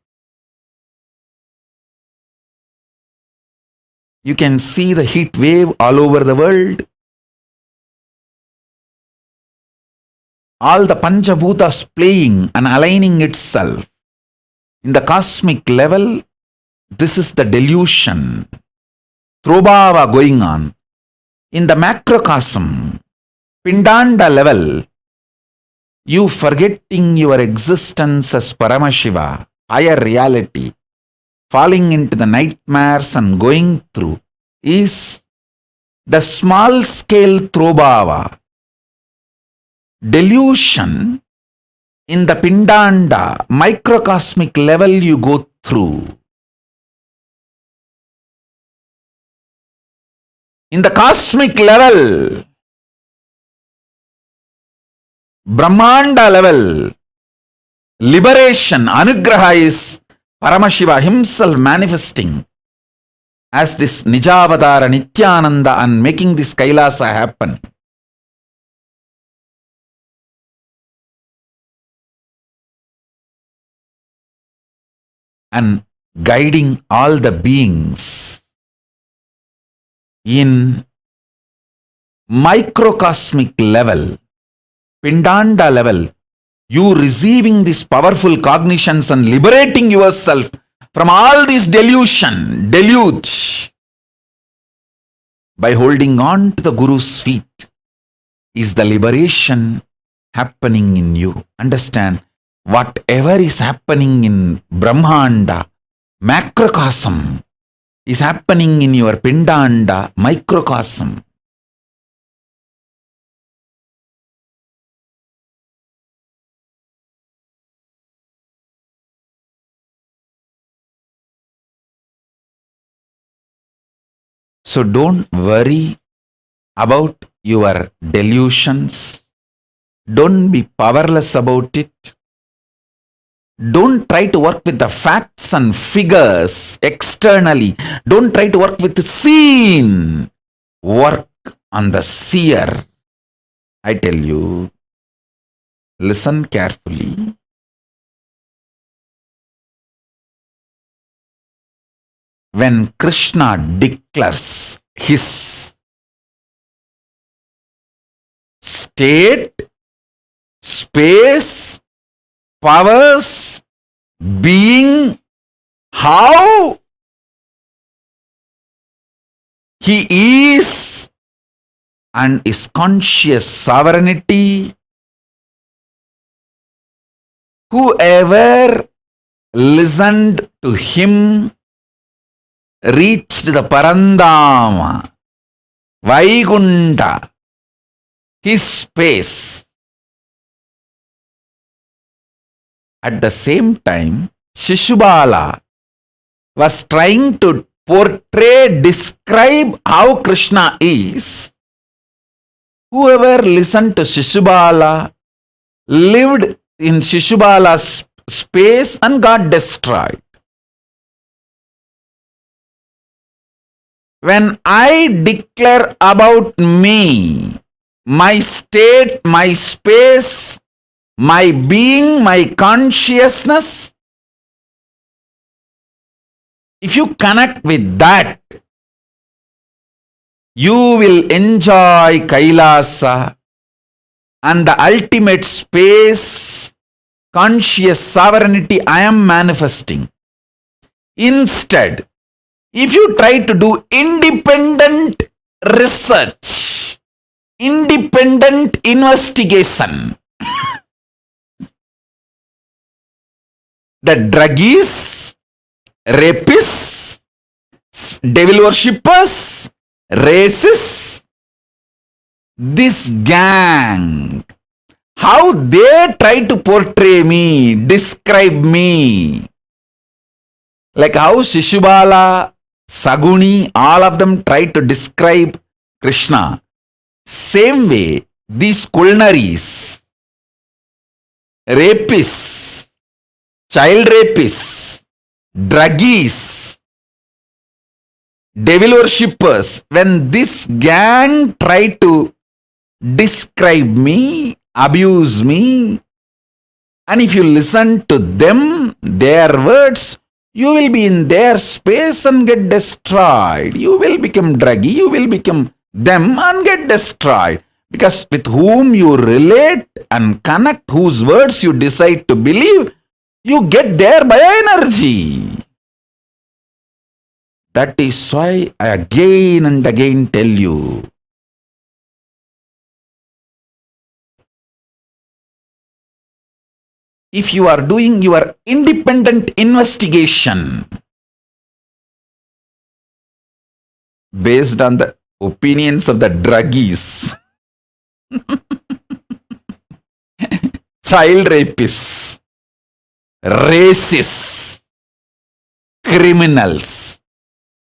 You can see the heat wave all over the world. All the Panchabhutas playing and aligning itself. In the cosmic level, this is the delusion, Throbhava going on. In the macrocosm, Pindanda level, you forgetting your existence as Paramashiva, higher reality, falling into the nightmares and going through, is the small scale Throbhava. Delusion in the Pindanda, microcosmic level you go through. In the cosmic level, Brahmanda level, liberation, Anugraha is Paramashiva himself manifesting as this Nijavadara Nithyananda and making this Kailasa happen. And guiding all the beings in microcosmic level, Pindanda level, you receiving these powerful cognitions and liberating yourself from all this deluge by holding on to the Guru's feet is the liberation happening in you. Understand, whatever is happening in Brahmanda, macrocosm is happening in your Pindanda microcosm. So don't worry about your delusions. Don't be powerless about it. Don't try to work with the facts and figures externally. Don't try to work with the seen. Work on the seer. I tell you, listen carefully. When Krishna declares his state, space, powers, being, how he is, and his conscious sovereignty, whoever listened to him reached the Parandama, Vaikunta, his space. At the same time, Shishubala was trying to portray, describe how Krishna is. Whoever listened to Shishubala lived in Shishubala's space and got destroyed. When I declare about me, my state, my space, my being, my consciousness, if you connect with that, you will enjoy Kailasa and the ultimate space, conscious sovereignty I am manifesting. Instead, if you try to do independent research, independent investigation, the druggies, rapists, devil worshippers, racists, this gang, how they try to portray me, describe me, like how Shishubala, Saguni, all of them try to describe Krishna. Same way, these culnaries, rapists, child rapists, druggies, devil worshippers, when this gang try to describe me, abuse me, and if you listen to them, their words, you will be in their space and get destroyed. You will become druggy, you will become them and get destroyed. Because with whom you relate and connect, whose words you decide to believe, you get their bioenergy. That is why I again and again tell you, if you are doing your independent investigation based on the opinions of the druggies, child rapists, racists, criminals,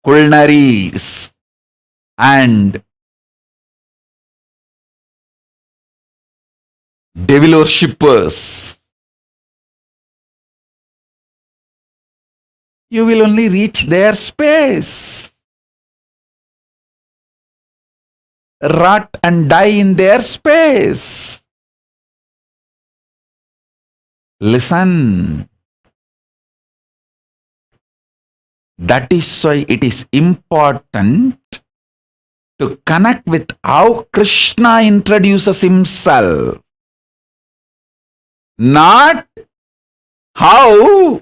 culnaries, and devil worshippers, you will only reach their space, rot and die in their space. Listen. That is why it is important to connect with how Krishna introduces himself, not how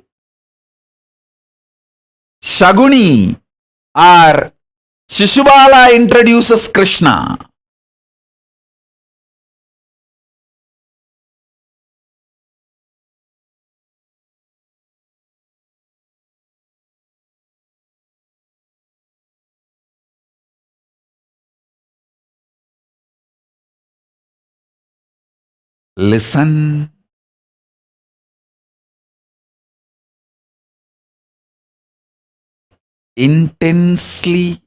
Shaguni or Shishubala introduces Krishna. listen, intensely,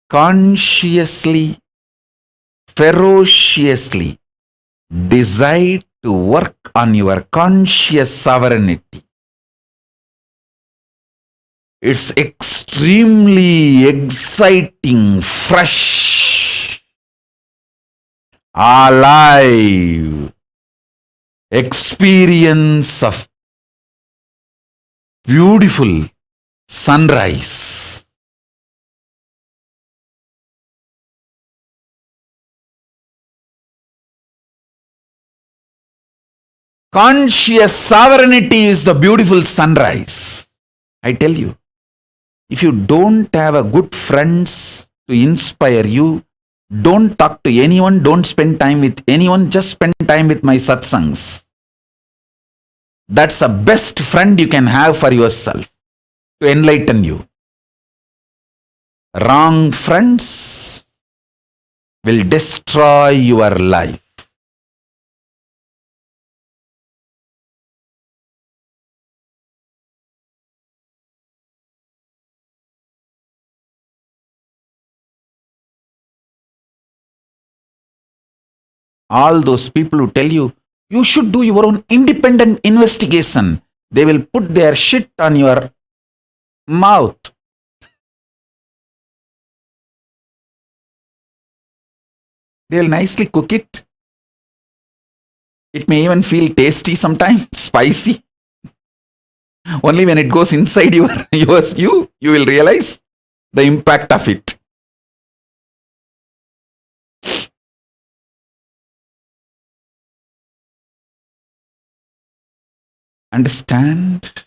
consciously, ferociously decide to work on your conscious sovereignty. It's extremely exciting, fresh, alive experience of beautiful sunrise. Conscious sovereignty is the beautiful sunrise. I tell you, if you don't have a good friends to inspire you, don't talk to anyone, don't spend time with anyone, just spend time with my satsangs. That's the best friend you can have for yourself to enlighten you. Wrong friends will destroy your life. All those people who tell you, you should do your own independent investigation, they will put their shit on your mouth. They'll nicely cook it. It may even feel tasty sometimes, spicy. Only when it goes inside you will realize the impact of it. Understand?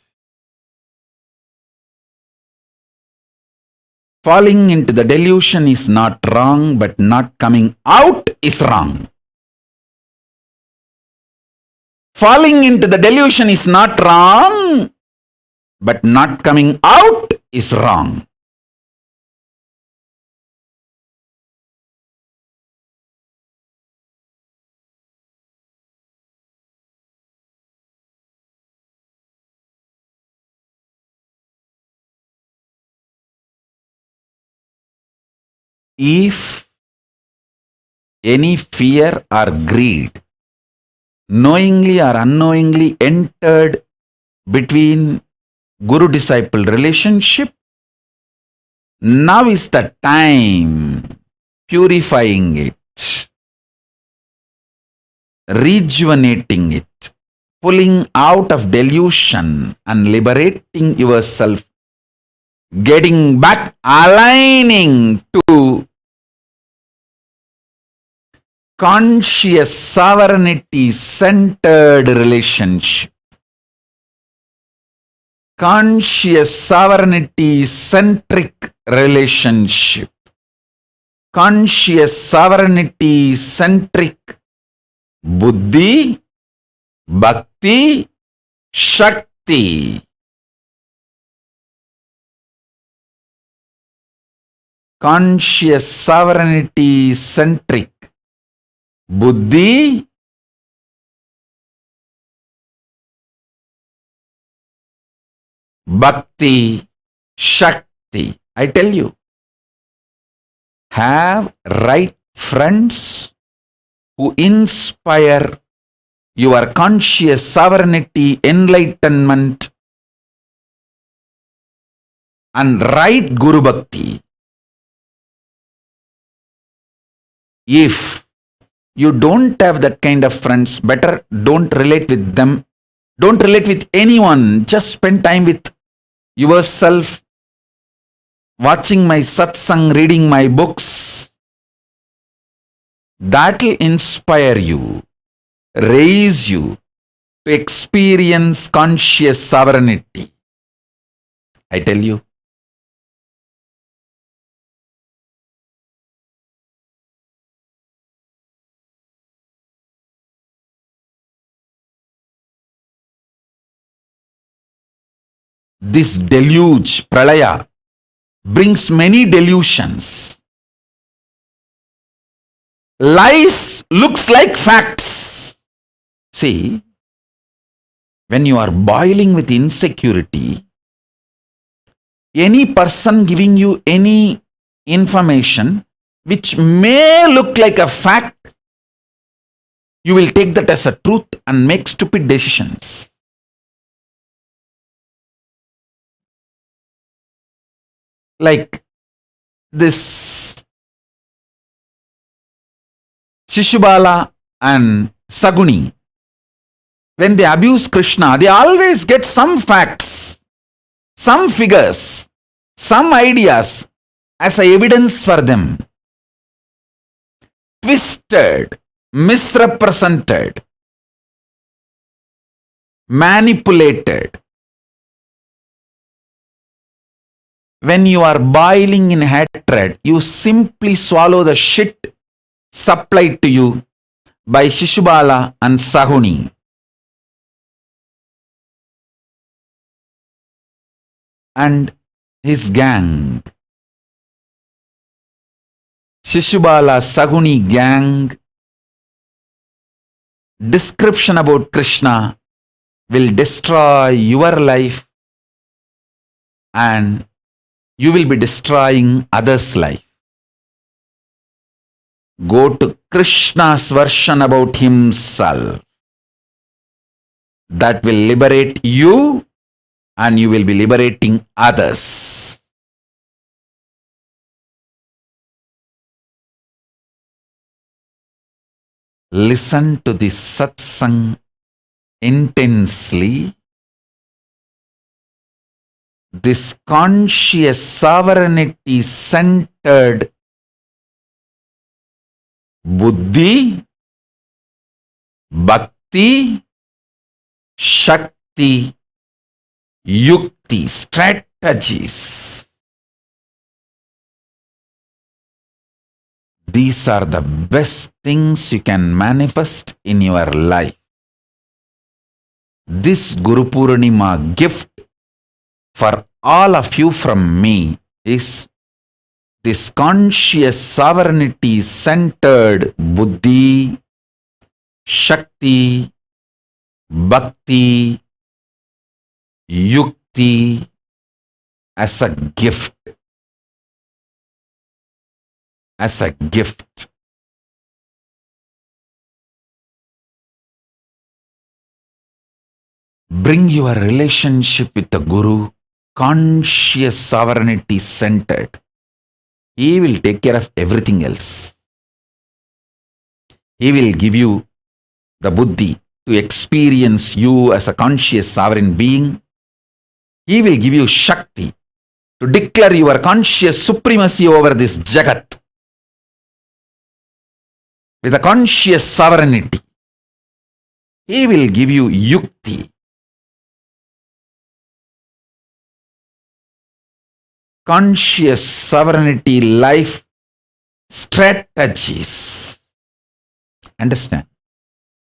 Falling into the delusion is not wrong, but not coming out is wrong. Falling into the delusion is not wrong, but not coming out is wrong. If any fear or greed, knowingly or unknowingly entered between guru-disciple relationship, now is the time purifying it, rejuvenating it, pulling out of delusion and liberating yourself, getting back, aligning to conscious sovereignty centered relationship. Conscious sovereignty centric relationship. Conscious sovereignty centric buddhi, bhakti, shakti. Conscious sovereignty centric buddhi, bhakti, shakti. I tell you, have right friends who inspire your conscious sovereignty, enlightenment, and right Guru Bhakti. If you don't have that kind of friends, better don't relate with them. Don't relate with anyone. Just spend time with yourself, watching my satsang, reading my books. That will inspire you, raise you to experience conscious sovereignty. I tell you. This deluge, pralaya, brings many delusions. Lies looks like facts. See, when you are boiling with insecurity, any person giving you any information which may look like a fact, you will take that as a truth and make stupid decisions. Like this Shishubala and Saguni, when they abuse Krishna, they always get some facts, some figures, some ideas as a evidence for them. Twisted, misrepresented, manipulated. When you are boiling in hatred, you simply swallow the shit supplied to you by Shishubala and Sahuni. And his gang. Shishubala Sahuni gang. Description about Krishna will destroy your life and you will be destroying others' life. Go to Krishna's version about himself. That will liberate you and you will be liberating others. Listen to this satsang intensely. This conscious sovereignty centered buddhi, bhakti, shakti, yukti, strategies. These are the best things you can manifest in your life. This Guru Purnima gift for all of you from me is this conscious sovereignty centered buddhi, shakti, bhakti, yukti as a gift. As a gift. Bring your relationship with the Guru conscious sovereignty centered. He will take care of everything else. He will give you the buddhi to experience you as a conscious sovereign being. He will give you shakti to declare your conscious supremacy over this jagat with a conscious sovereignty. He will give you yukti, conscious sovereignty life strategies. Understand?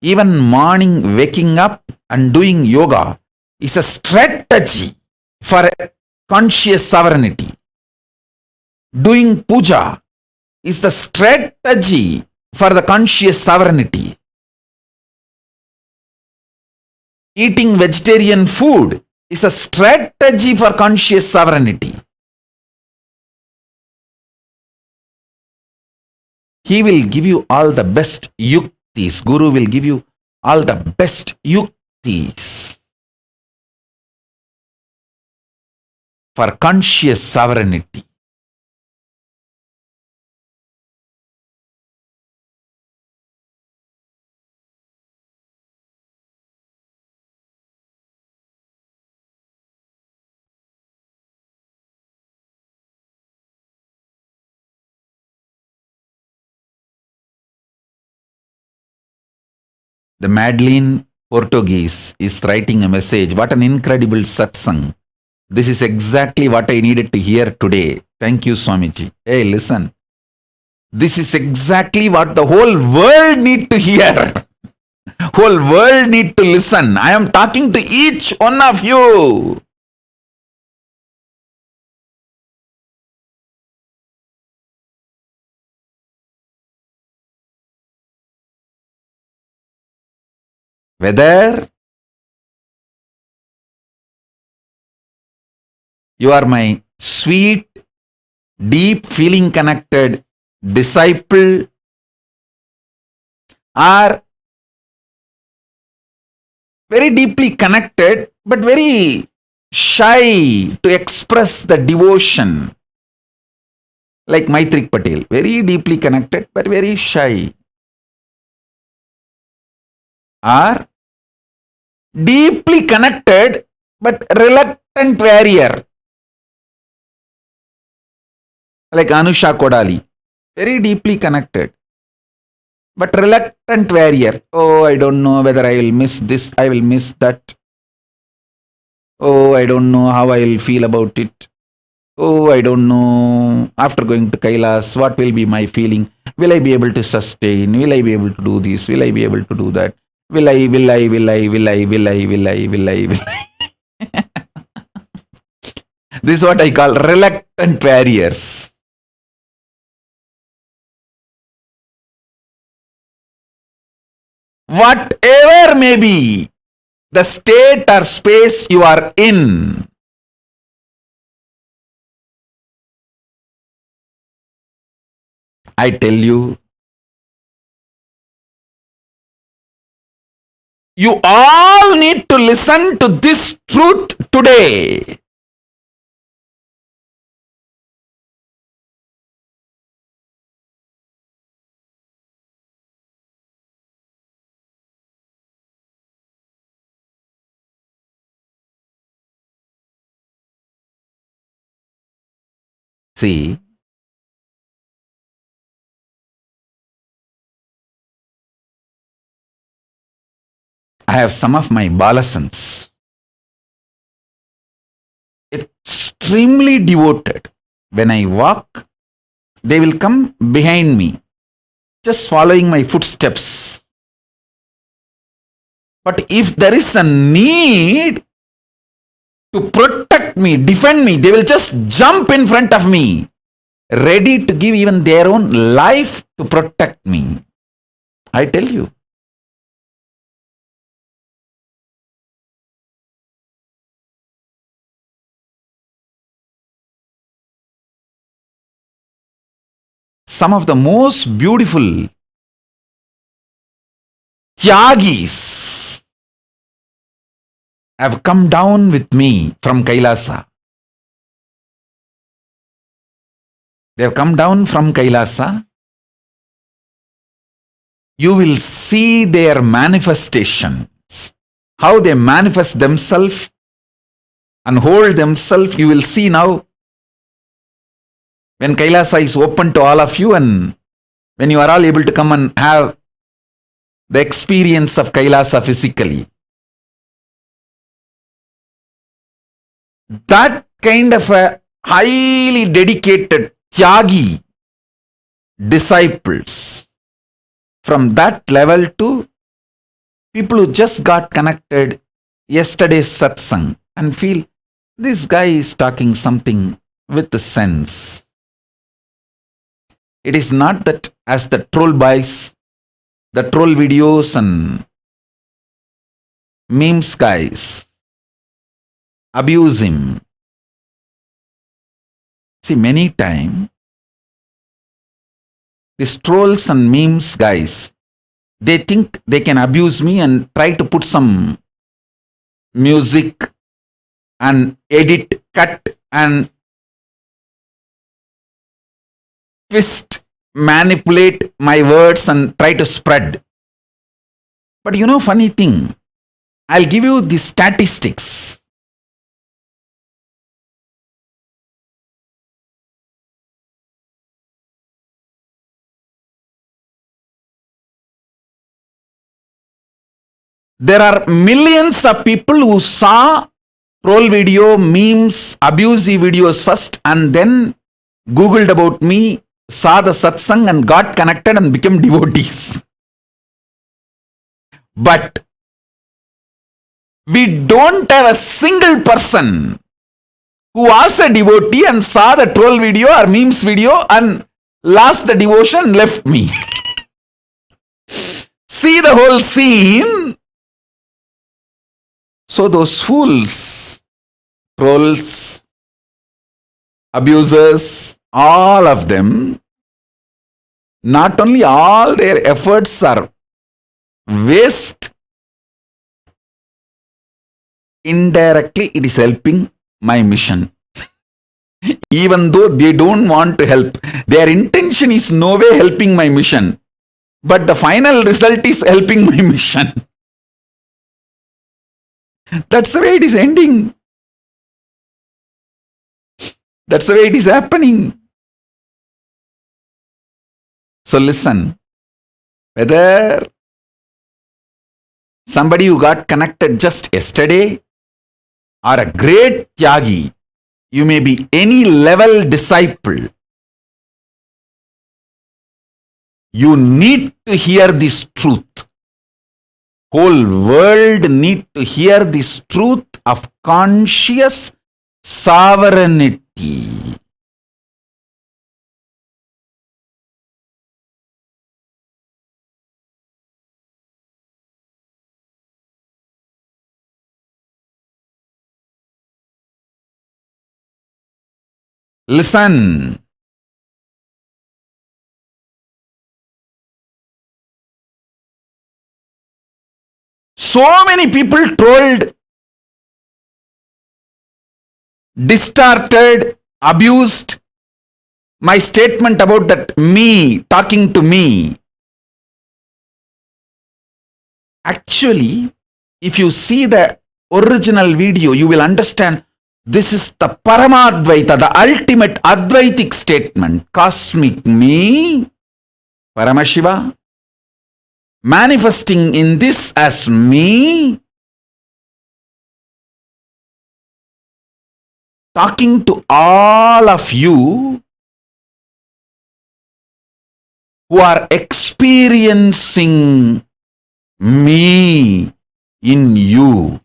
Even morning waking up and doing yoga is a strategy for conscious sovereignty. Doing puja is the strategy for the conscious sovereignty. Eating vegetarian food is a strategy for conscious sovereignty. He will give you all the best yuktis. Guru will give you all the best yuktis for conscious sovereignty. The Madeline Portuguese is writing a message. What an incredible satsang. This is exactly what I needed to hear today. Thank you, Swamiji. Hey, listen. This is exactly what the whole world need to hear. Whole world need to listen. I am talking to each one of you. Whether you are my sweet, deep feeling connected disciple, or very deeply connected but very shy to express the devotion, like Maitrik Patel, very deeply connected but very shy, or deeply connected but reluctant warrior, like Anusha Kodali, very deeply connected but reluctant warrior. Oh, I don't know whether I will miss this, I will miss that. Oh, I don't know how I will feel about it. Oh, I don't know. After going to Kailas, what will be my feeling? Will I be able to sustain? Will I be able to do this? Will I be able to do that? Will I? This is what I call reluctant warriors. Whatever may be the state or space you are in, I tell you, you all need to listen to this truth today. See, I have some of my balasans, extremely devoted. When I walk, they will come behind me, just following my footsteps. But if there is a need to protect me, defend me, they will just jump in front of me, ready to give even their own life to protect me. I tell you. Some of the most beautiful Tyagis have come down with me from Kailasa. They have come down from Kailasa. You will see their manifestations, how they manifest themselves and hold themselves. You will see now when Kailasa is open to all of you, and when you are all able to come and have the experience of Kailasa physically. That kind of a highly dedicated Tyagi disciples, from that level to people who just got connected yesterday's satsang and feel this guy is talking something with the sense. It is not that as the troll boys, the troll videos and memes guys abuse him. See, many times these trolls and memes guys, they think they can abuse me and try to put some music and edit, cut and twist, manipulate my words and try to spread. But you know, funny thing, I'll give you the statistics. There are millions of people who saw troll video, memes, abusive videos first, and then Googled about me, saw the satsang and got connected and became devotees. But we don't have a single person who was a devotee and saw the troll video or memes video and lost the devotion and left me. See the whole scene. So those fools, trolls, abusers, all of them, not only all their efforts are waste, indirectly it is helping my mission. Even though they don't want to help, their intention is no way helping my mission, but the final result is helping my mission. That's the way it is ending. That's the way it is happening. So listen, whether somebody who got connected just yesterday or a great Tyagi, you may be any level disciple, you need to hear this truth. Whole world need to hear this truth of conscious sovereignty. Listen. So many people trolled, distorted, abused my statement about that me talking to me. Actually, if you see the original video, you will understand this is the Paramadvaita, the ultimate Advaitic statement. Cosmic me, Paramashiva, manifesting in this as me, talking to all of you who are experiencing me in you.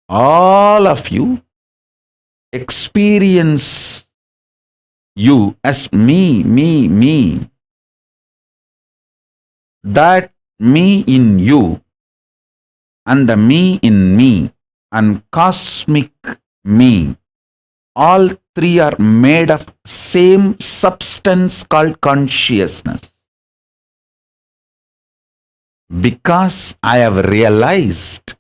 All of you experience you as me. That me in you and the me in me and cosmic me, all three are made of same substance called consciousness. Because I have realized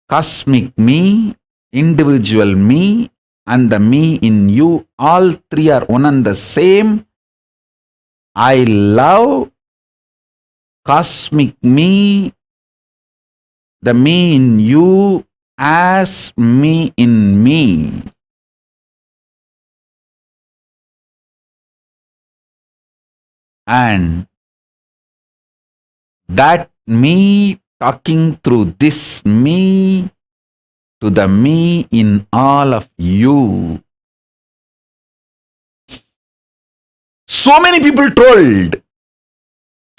cosmic me, individual me, and the me in you, all three are one and the same. I love cosmic me, the me in you, as me in me. And that me talking through this me to the me in all of you. So many people trolled.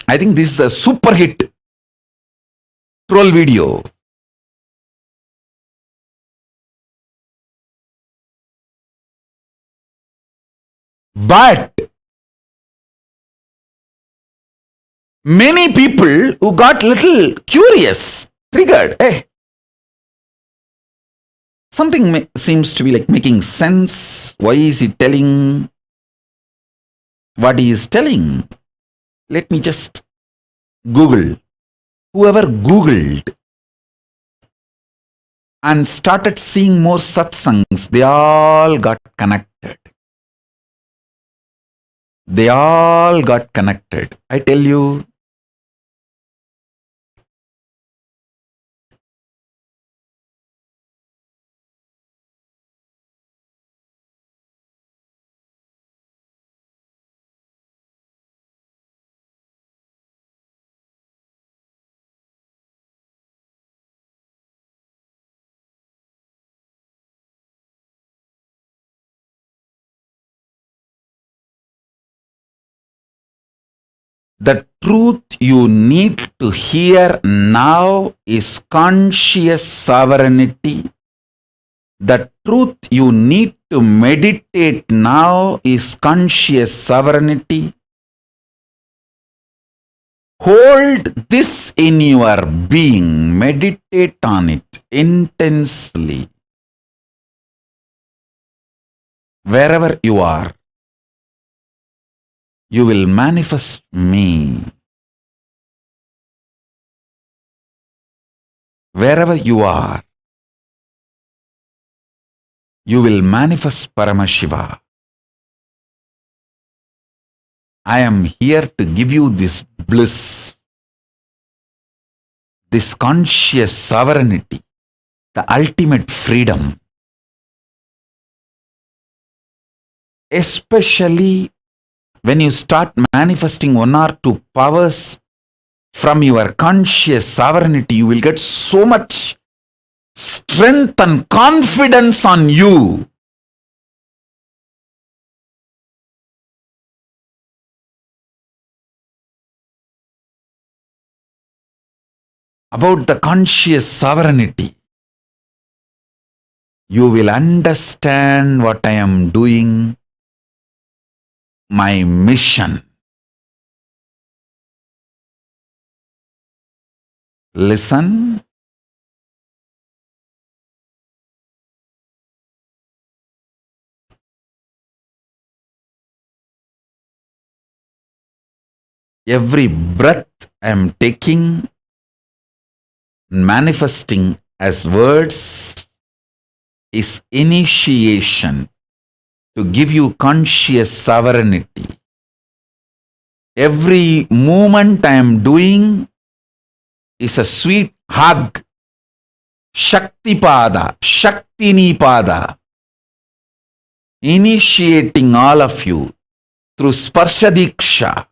I think this is a super hit troll video. But many people who got little curious, triggered, something seems to be like making sense. Why is he telling what he is telling? Let me just Google. Whoever Googled and started seeing more satsangs, they all got connected. They all got connected. I tell you, the truth you need to hear now is conscious sovereignty. The truth you need to meditate now is conscious sovereignty. Hold this in your being. Meditate on it intensely. Wherever you are, you will manifest me. Wherever you are, you will manifest Paramashiva. I am here to give you this bliss, this conscious sovereignty, the ultimate freedom. Especially when you start manifesting one or two powers from your conscious sovereignty, you will get so much strength and confidence on you. About the conscious sovereignty, you will understand what I am doing, my mission. Listen. Every breath I am taking, manifesting as words, is initiation to give you conscious sovereignty. Every movement I am doing is a sweet hug, Shakti Pada, Shaktini Pada, initiating all of you through Sparsha Diksha,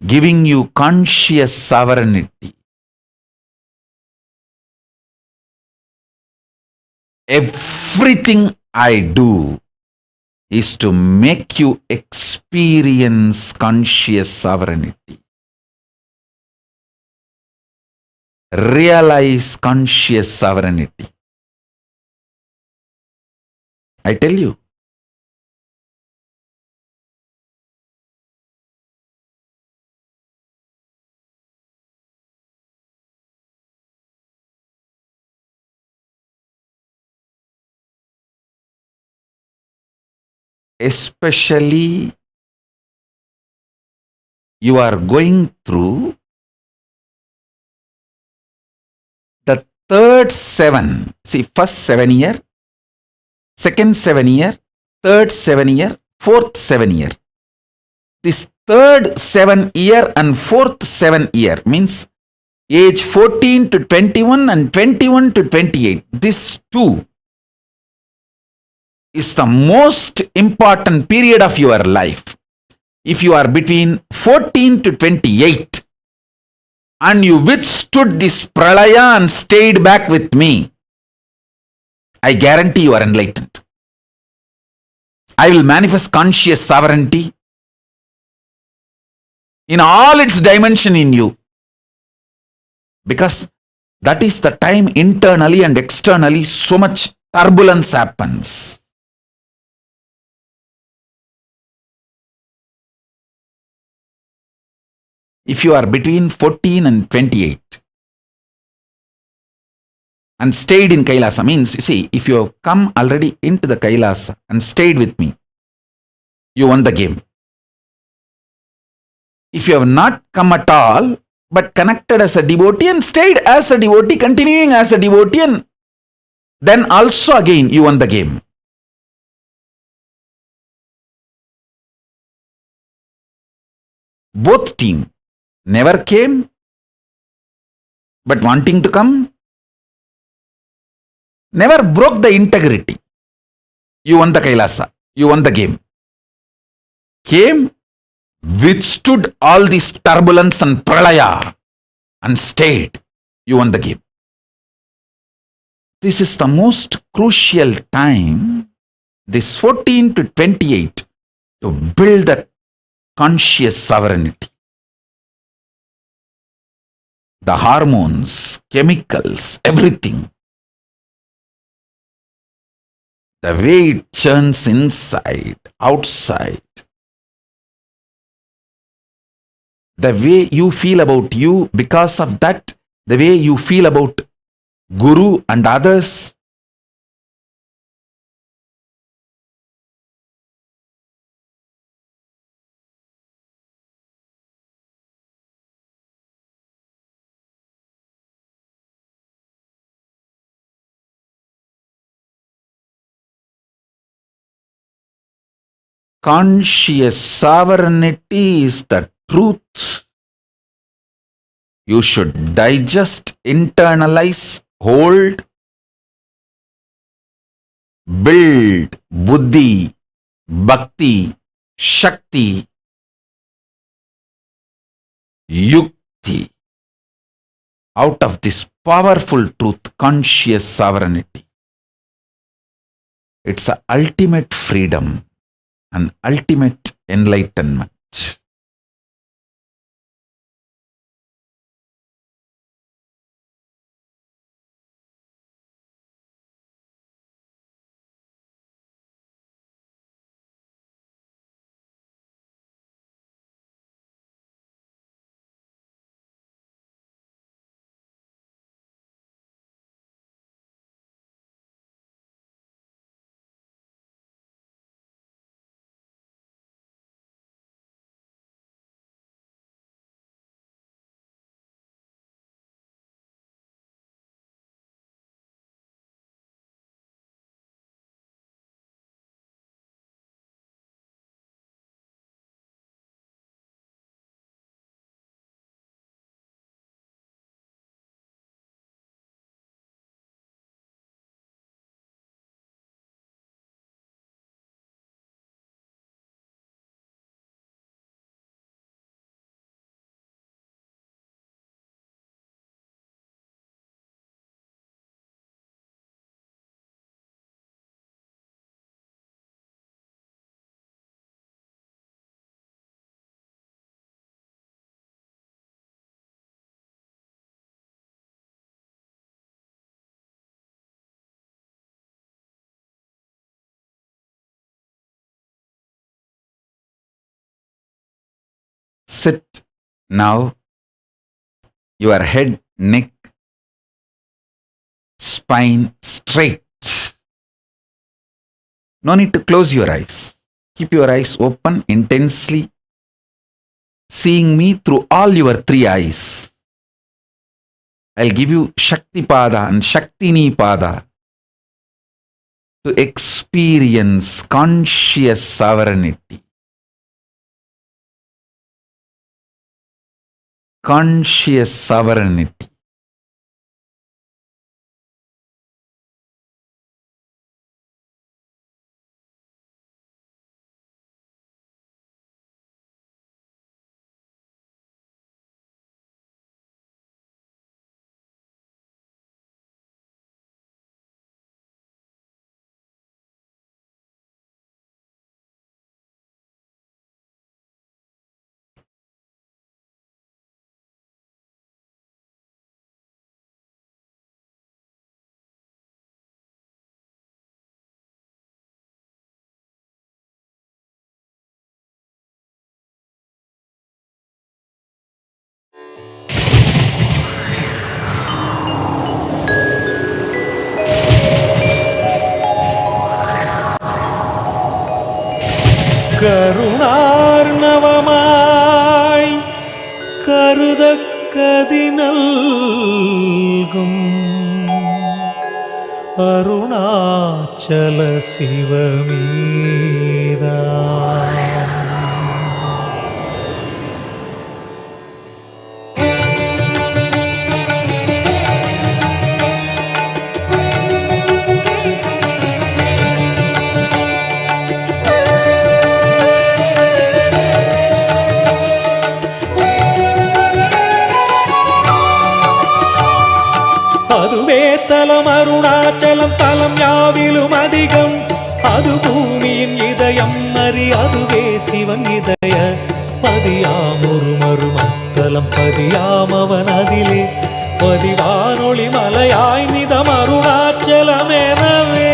giving you conscious sovereignty. Everything I do is to make you experience conscious sovereignty. Realize conscious sovereignty. I tell you. Especially you are going through the third 7. See, first 7 year, second 7 year, third 7 year, fourth 7 year. This third 7 year and fourth 7 year means age 14 to 21 and 21 to 28. This two is the most important period of your life. If you are between 14 to 28 and you withstood this pralaya and stayed back with me, I guarantee you are enlightened. I will manifest conscious sovereignty in all its dimension in you, because that is the time internally and externally so much turbulence happens. If you are between 14 and 28 and stayed in Kailasa, means, see, if you have come already into the Kailasa and stayed with me, you won the game. If you have not come at all, but connected as a devotee and stayed as a devotee, continuing as a devotee, then also again you won the game. Both team never came, but wanting to come, never broke the integrity. You won the Kailasa, you won the game. Came, withstood all this turbulence and pralaya and stayed. You won the game. This is the most crucial time, this 14 to 28, to build the conscious sovereignty. The hormones, chemicals, everything. The way it churns inside, outside. the way you feel about you, because of that, the way you feel about Guru and others, conscious sovereignty is the truth. You should digest, internalize, hold, build buddhi, bhakti, shakti, yukti out of this powerful truth, conscious sovereignty. It's the ultimate freedom and ultimate enlightenment. Sit now, your head, neck, spine straight. No need to close your eyes. Keep your eyes open intensely, seeing me through all your three eyes. I'll give you Shakti Pada and Shaktini Pada to experience conscious sovereignty. Conscious sovereignty. கருணார்ணவமாய் கருதக்கதி நல்கும் அருணாச்சல சிவமீதா தலம் அருணாச்சலம் தலம் யாவிலும் அதிகம் அது பூமியின் இதயம் அறி அதுவே சிவன் இதய பதியாம் ஒரு மருமத்தலம் பதியாம் அவன் அதிலே பதிவானொளி மலையாய் நிதம் அருணாச்சலம் எனவே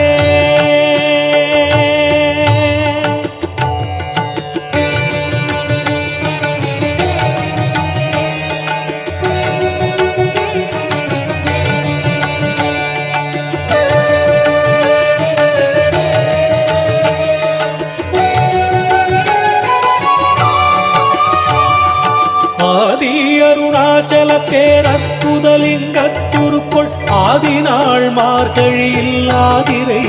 ஆதி அருணாச்சல பேரற்புதலிங்கத்துருக்குள் ஆதிநாள் மார்கழியில் ஆதிரை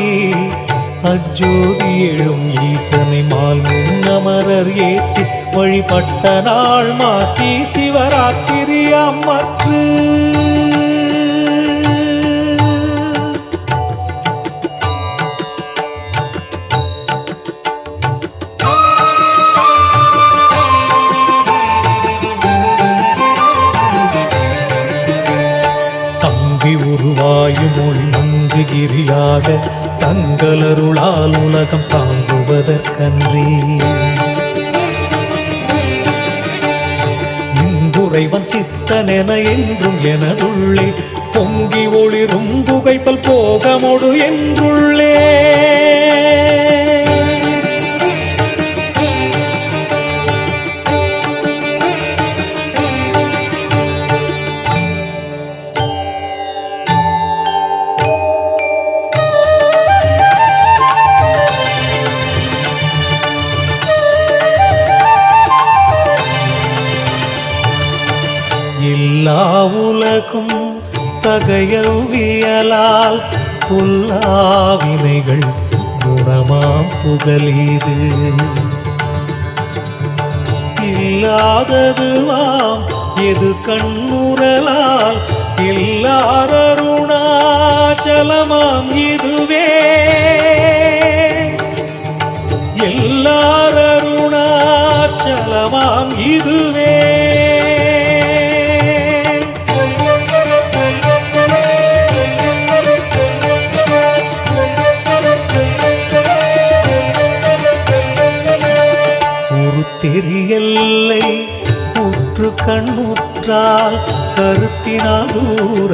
அஜோதி எழும் ஈசனை மால் முன்னமரர் ஏற்றி வழிபட்ட நாள் மாசி சிவராத்திரி அம்மற்று உருவாயும் மொழி மங்குகிரியாக தங்களருளால் உலகம் தாங்குவதற்கன்றி இங்குறைவன் சித்தனென என்றும் எனதுள்ளே பொங்கி ஒளிரும் புகைப்பல் போகமொடு என்றுள்ளே எல்லா உலகும் தகையவியலால் புல்லாவினைகள் குணமாம் புகலீது இல்லாததுவாம் எது கண்ணுறலால் எல்லாரருணாச்சலமாம் இதுவே எல்லாரருணாச்சலமாம் இதுவே தெரியல்லை உற்று கண்ணுற்றால் கருத்தினால் தூர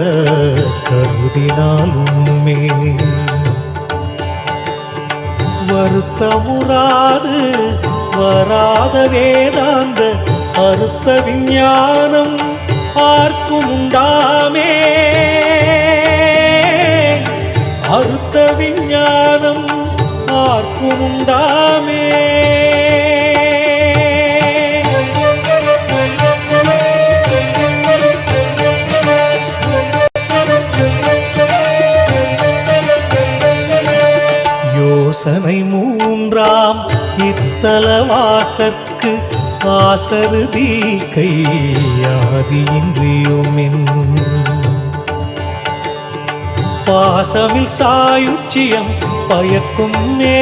கருதினால் உண்மை வருத்தமுறாது வராத வேதாந்த அறுத்த விஞ்ஞானம் ஆர்க்கும் உண்டாமே அறுத்த விஞ்ஞானம் ஆர்க்கும் உண்டாமே யோசனை மூன்றாம் இத்தலவாசற்கு ஆசருதி கையாதியின்றியுமின் பாசமில் சாயுச்சியம் பயக்கும் மே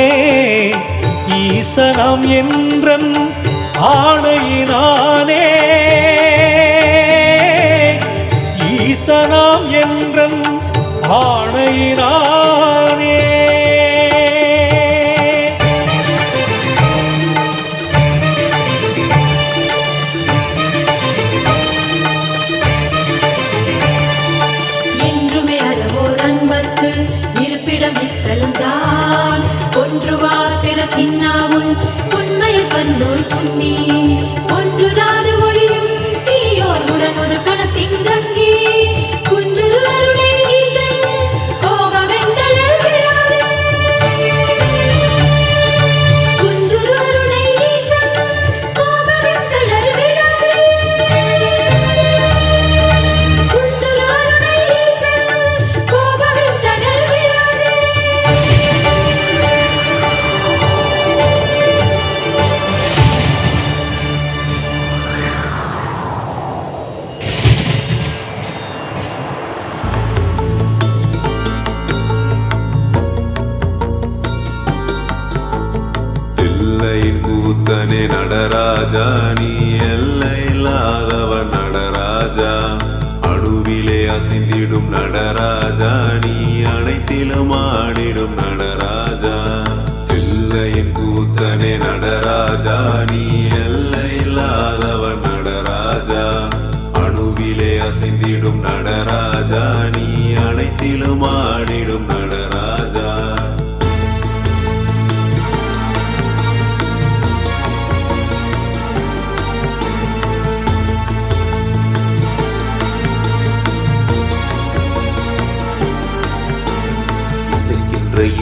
ஈசனம் என்றன் ஆணையினானே ஈசனாம் என்றன் ஆணையினானே இருப்பிடம் இத்தலம்தான் ஒன்றுவார் பிறப்பின்னாவும் உண்மையில் பன்னோய் துண்ணி ஒன்றுராது மொழியும் தீயோர் முரணொரு கணத்தின் கங்கி குன்றுரு அருளை ஈசன் கோபமெந்தழல் விழாதே குன்றுரு அருளை ஈசன் கோபமெந்தழல் விழாதே குன்றுரு அருளை ஈசன் கோபமெந்தழல் விழாதே எல்லையின் கூத்தனே நடராஜா நீ எல்லையில்லாதவன் நடராஜா அணுவிலே அசைந்திடும் நடராஜா நீ அனைத்திலும் ஆடிடும் நடராஜா எல்லையின் கூத்தனே நடராஜா நீ எல்லையில்லாதவன் நடராஜா அணுவிலே அசைந்திடும் நடராஜா நீ அனைத்திலும் ஆடிடும் நடராஜா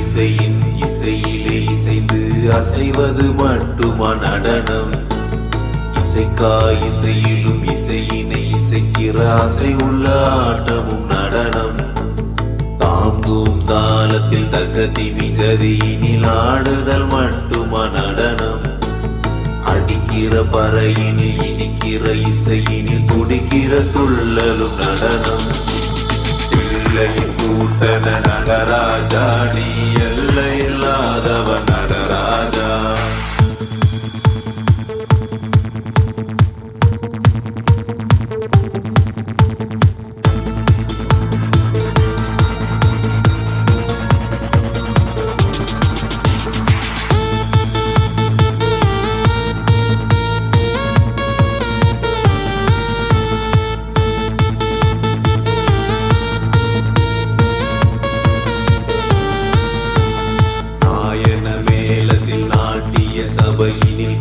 இசையின் இசையிலே இசைந்து அசைவது மட்டுமா நடனம் இசை இசைக்காய் இசையிலும் இசையினை இசைக்கிற ஆசை உள்ள ஆட்டமும் நடனம் தாங்கும் தாளத்தில் தக்கதிமி ஜதியினில் ஆடுதல் மட்டுமா நடனம் அடிக்கிற பறையினில் இனிக்கிற இசையினில் துடிக்கிற துள்ளலும் நடனம் பிள்ளையின் கூட்டன நடராஜா நீ எல்லை இல்லாதவ நடராஜா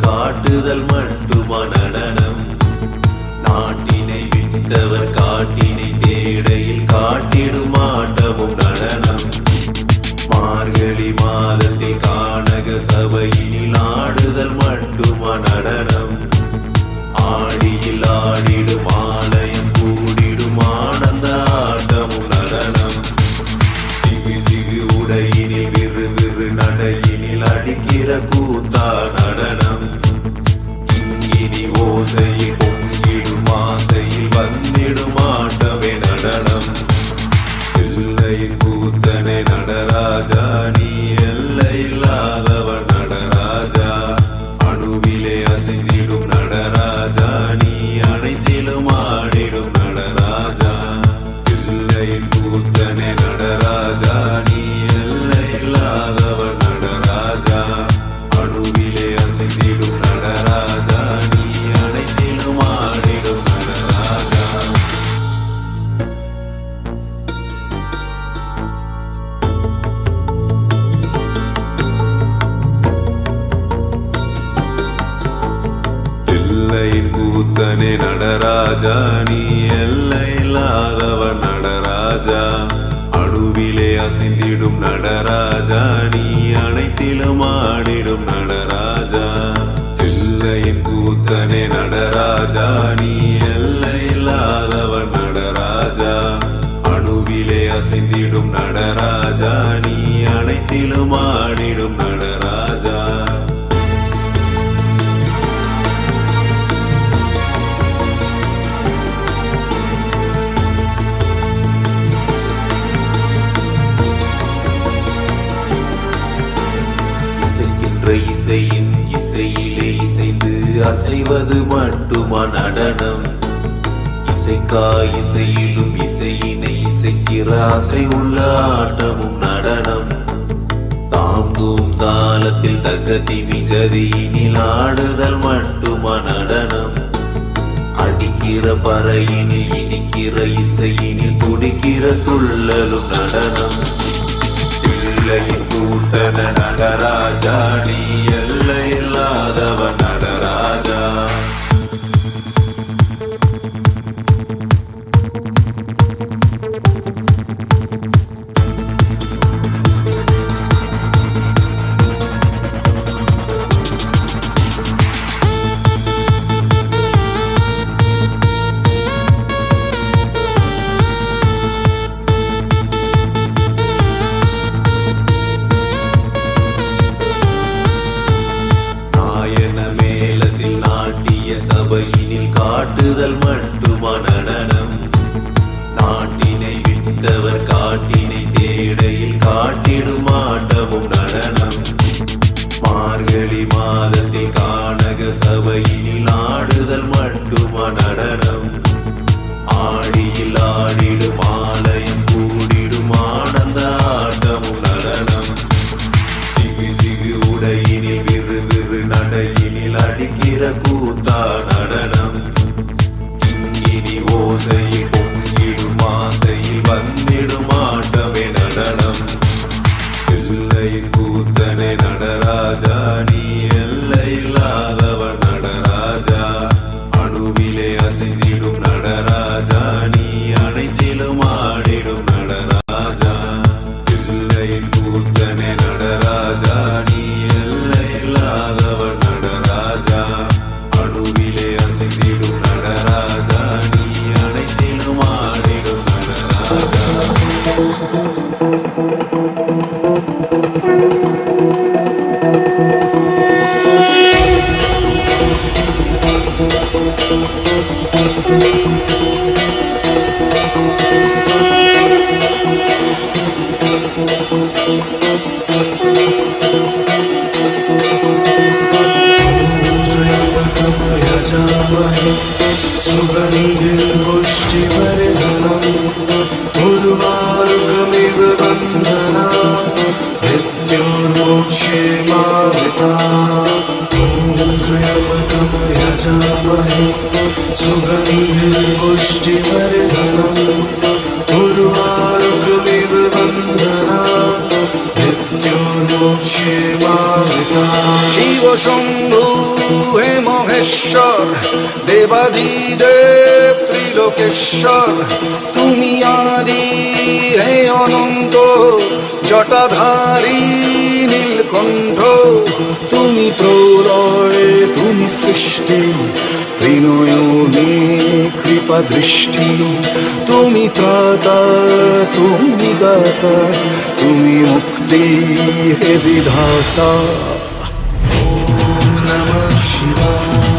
காட்டுதல் மட்டுமா நடனம் நாட்டினை விட்டவர் காட்டினை தேடையில் காட்டிடும் ஆட்டமும் நடனம் மார்கழி மாதத்தில் கானக சபையினில் ஆடுதல் மட்டுமா நடனம் ஆடியில் ஆடிடும் ஆலயம் கூடிடும் ஆனந்த ஆட்டமும் நடனம் சிகு சிகு உடையினில் விறு விறு நடையினில் அடிக்கிற கூத்தா நடனம் இனி ஓசையில் பொங்கிடும் ஆசையில் வந்திடும் ஆட்டமே நடனம் எல்லையின் கூத்தனை நடராஜா நீ எல்லை இல்லாதவன் நடராஜா அணுவிலே அசைந்திடும் நடராஜா நீ அனைத்திலும் ஆடிடும் நடராஜா எல்லையின் கூத்தனை நடராஜா நீ எல்லை இல்லாதவன் நடராஜா அணுவிலே அசைந்திடும் நடராஜா நீ அனைத்திலும் ஆடிடும் நடராஜா எல்லையின் கூத்தனே நடராஜா நீ எல்லை இல்லாதவன் நடராஜா அணுவிலே அசைந்திடும் நடராஜா நீ அனைத்திலும் ஆடிடும் நடராஜா எல்லையின் கூத்தனே நடராஜா நீ எல்லை இல்லாதவன் நடராஜா அணுவிலே அசைந்திடும் நடராஜா நீ அனைத்திலும் ஆடிடும் நடராஜா இசையின் இசையிலே இசைந்து அசைவது மட்டுமா நடனம் இசைக்காய் இசையிலும் இசையினை இசைக்கிற ஆசை உள்ள ஆட்டமும் நடனம் தாங்கும் தாளத்தில் தக்கதிமி ஜதியினில் ஆடுதல் மட்டுமா நடனம் அடிக்கிற பறையினில் இனிக்கிற இசையினில் துடிக்கிற துள்ளலும் நடனம் பிள்ளையின் கூட்டன நடராஜா நீ எல்லை இல்லாதவ நடராஜா சபையினில் காட்டுதல் மட்டுமா நடனம் நாட்டினை விட்டவர் காட்டினை தேடையில் காட்டிடும் ஆட்டமும் நடனம் மார்கழி மாதத்தில் கானக சபையினில் ஆடுதல் மட்டுமா நடனம் ஆடியில் ஆடிடும் ஆலயம் கூடிடும் ஆனந்த ஆட்டமும் நடனம் சிகு சிகு உடையினில் விறு விறு நடையினில் அடிக்கிற கூத்தா நடனம் இனி ஓசையில் பொங்கிடும் ஆசையில் வந்திடும் ஆட்டமே நடனம் எல்லையின் கூத்தனை நடராஜா நீ எல்லை இல்லாதவன் நடராஜா அணுவிலே அசைந்திடும் நடராஜா நீ அனைத்திலும் ஆடிடும் நடராஜா எல்லையின் கூத்தனை நடராஜா நீ எல்லை இல்லாதவன் நடராஜா அணுவிலே सुगन्धिं पुष्टिवर्धनम् उर्वारुकमिव बन्धना मृत्योर्मोक्षे मावृता ॐ त्र्यम्बकं यजामहे सुगन्धिं पुष्टिवर्धनम् उर्वारुकमिव बन्धना मृत्योर्मोक्षे मावृता शिव शम्भु हे महेश्वर দেবাদিদেব ত্রিলোকেশ্বর তুমি আদি হে অনন্ত জটাধারী নীলকণ্ঠ তুমি প্রলয় তুমি সৃষ্টি ত্রিনয়নে কৃপা দৃষ্টি তুমি ত্রাতা তুমি দাতা তুমি মুক্তি হে বিধাতা ওম নমঃ শিবায়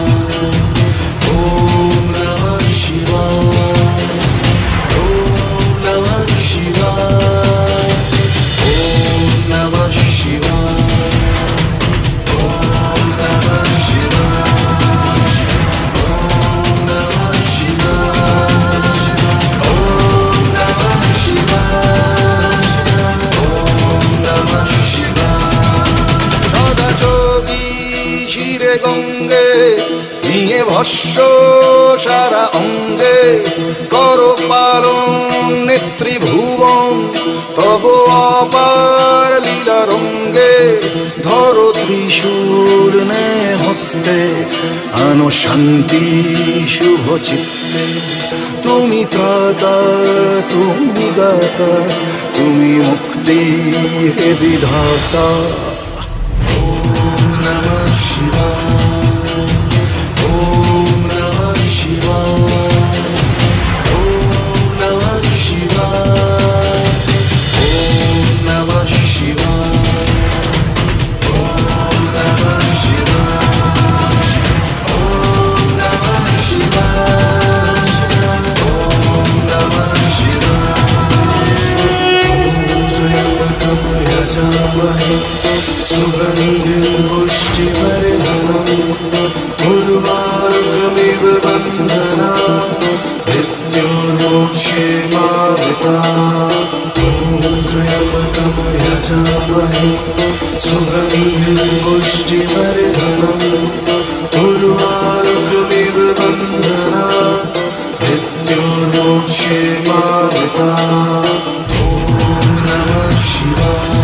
গঙ্গে নিয়ে ভস্য সারা অঙ্গে কর পালন নেত্রীভুবন তব অপার লীলা রঙ্গে ধরো ত্রিশূল নে হস্তে আনো শান্তি শুভ চিত্তে তুমি ত্রাতা তুমি দাতা তুমি মুক্তি হে বিধাতা ওম নমঃ শিবায় ওম নমঃ শিবায় ওম নমঃ শিবায় ওম নমঃ শিবায় ওম নমঃ শিবায় ওম নমঃ শিবায় ওম নমঃ শিবায় ওম ত্র্যম্বকম যজামহে सुगन्धिं पुष्टिवर्धनम् उर्वारुकमिव बन्धना मृत्योर्मोक्षे मावृता ॐ त्र्यम्बकं यजामहे सुगन्धिं पुष्टिवर्धनम् उर्वारुकमिव बन्धना मृत्योर्मोक्षे मावृता ॐ नमः शिवाय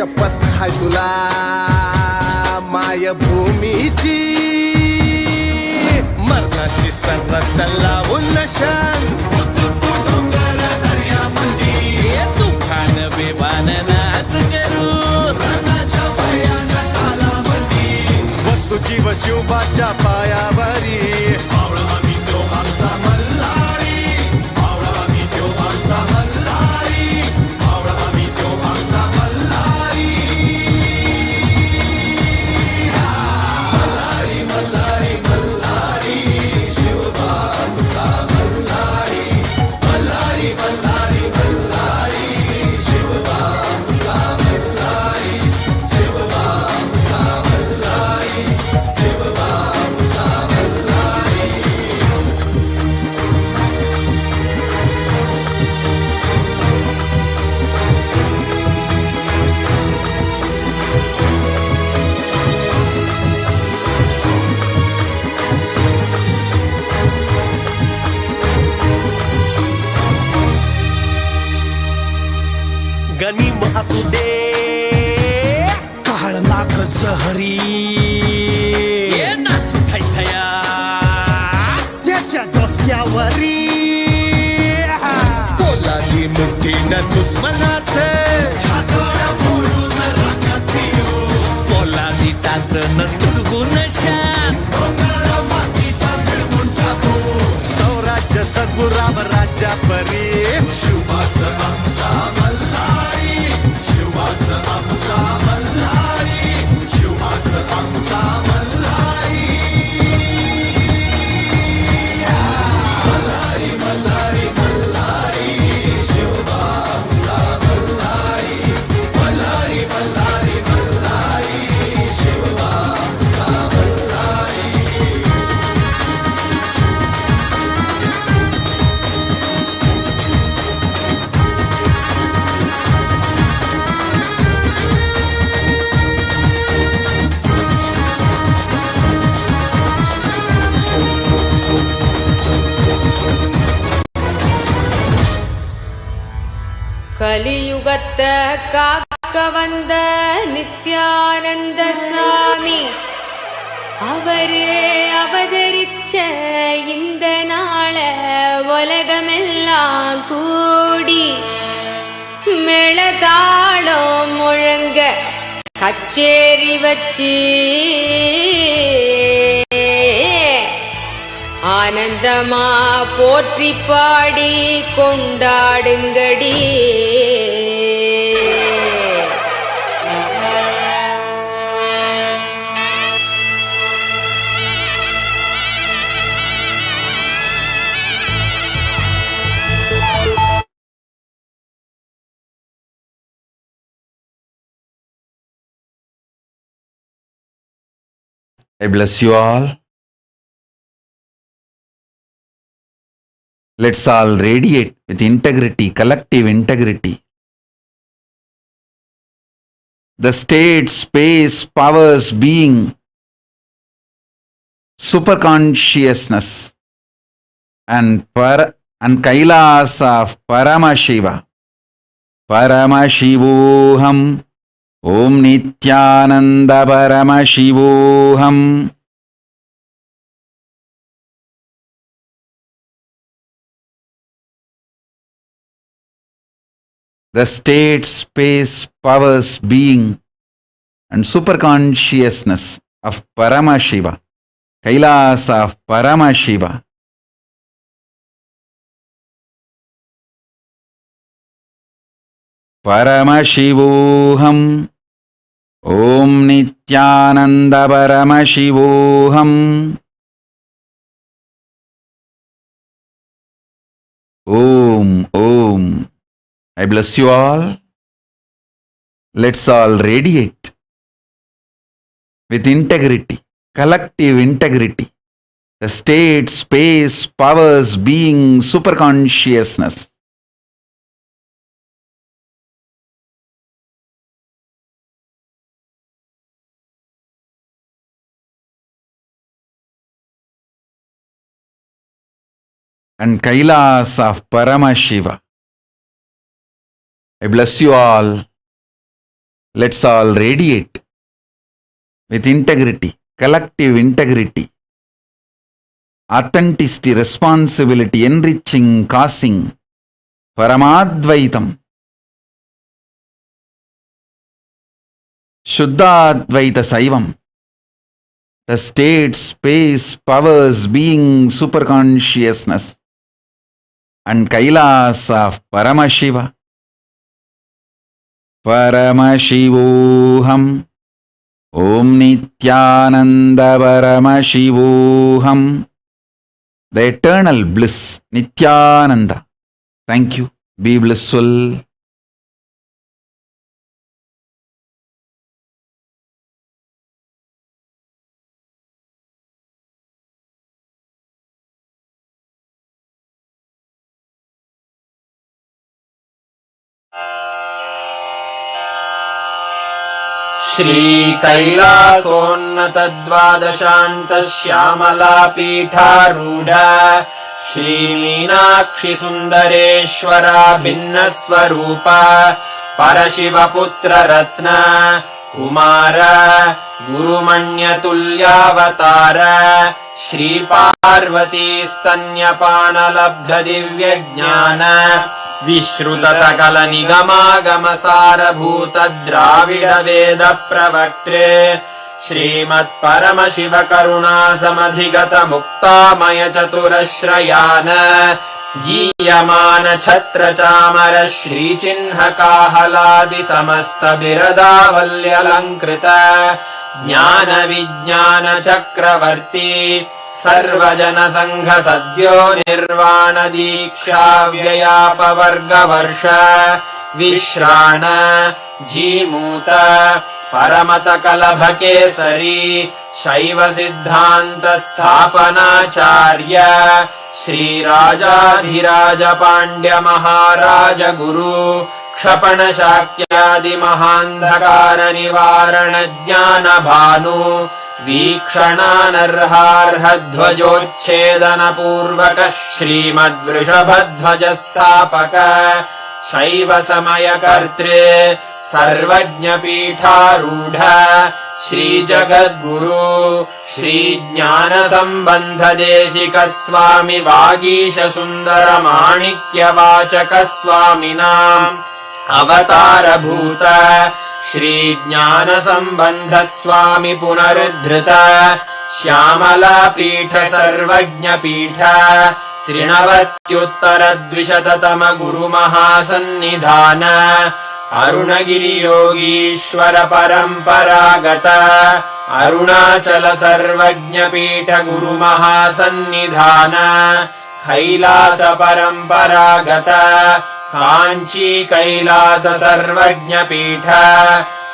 शपथ हाय तुला मायभूमीची मरणाशी सर्वत लावून नशान तुफान विमान नाच करू वस्तू जीव शिवबाच्या पायावरी गनिम असू दे काळ नाग जहरी नाच थैथया त्याच्या डोसक्यावरी पोलादी मुठीनं दुश्मनाच पोलादी टाचन तुडगुन सौराज्य सद्गुराव राज्या परी शुभाच आमचा मल्हारी शुभाच आमचा मल्हारी शुभाच आमचा मल्हारी मल्हारी मल्हारी मल्हारी शिवबा आमचा मल्हारी मल्हारी मल्हारी मल्हारी शिवबा आमचा मल्हारी கலியுகத்த காக்க வந்த நித்யானந்த சாமி அவரே அவதரிச்ச இந்த நாள உலகமெல்லாம் கூடி மேளதாளம் முழங்க கச்சேரி வச்சு ஆனந்தமா போற்றி பாடி கொண்டாடுங்கடி I bless you all. Let's all radiate with integrity, collective integrity. The state, space, powers, being, superconsciousness, and Kailas of Paramashiva. Paramashivoham. Om Nithyananda Paramashivoham. The state, space, powers, being, and superconsciousness of Paramashiva, Kailas of Paramashiva. Paramashivoham. Om Nithyananda Paramashivoham. Om. I bless you all. Let's all radiate with integrity, collective integrity. The state, space, powers, being, superconsciousness. And Kailas of Paramashiva. I bless you all. Let's all radiate with integrity, collective integrity, authenticity, responsibility, enriching, causing, Paramadvaitam, Shuddhadvaita Saivam, the state, space, powers, being, superconsciousness, and Kailas of Paramashiva. Paramashivoham, Om Nithyananda Paramashivoham, the eternal bliss, Nithyananda. Thank you. Be blissful. श्रीकैलासोन्नतद्वादशान्तश्यामलापीठारूढ श्रीमीनाक्षिसुन्दरेश्वरा भिन्नस्वरूप परशिवपुत्ररत्न Kumar गुरुमण्यतुल्यावतार श्रीपार्वतीस्तन्यपानलब्धदिव्यज्ञान विश्रुतसकलनिगमागमसारभूत द्राविडवेद प्रवक्त्रे श्रीमत्परमशिवकरुणासमधिगत मुक्तामय चतुरश्रयान गीयमान छत्रचामर श्रीचिह्नकाहलादि समस्त बिरदावल्यलङ्कृत ज्ञान विज्ञान चक्रवर्ती सर्वजन संघ सद्यो निर्वाण दीक्षा व्ययापवर्गवर्ष विश्राण जीमूत परमत कलभ केसरी शैव सिद्धांत स्थापनाचार्य श्रीराजाधिराज पाण्ड्य महाराज गुरु क्षपण शाक्यादि महान्धकार निवारण ज्ञान भानु वीक्षणानर्हार्हध्वजोच्छेदन पूर्वक श्रीमद्वृषभध्वज स्थापक शैव समय कर्त्रे सर्वज्ञ पीठारूढ श्री जगद्गुरु श्री ज्ञान संबंध देशिक स्वामी वागीश सुंदर माणिक्य वाचक स्वामिनाम् अवतार भूत श्री ज्ञान संबंध स्वामी पुनरुद्धृत श्यामला पीठ सर्वज्ञ पीठ त्रिणवत्युत्तर द्विशततम गुरु महासन्निधान अरुणगिरि योगीश्वर परंपरागत अरुणाचल सर्वज्ञ पीठ गुरु महासन्निधान कैलास परंपरागत कांची कैलास सर्वज्ञ पीठ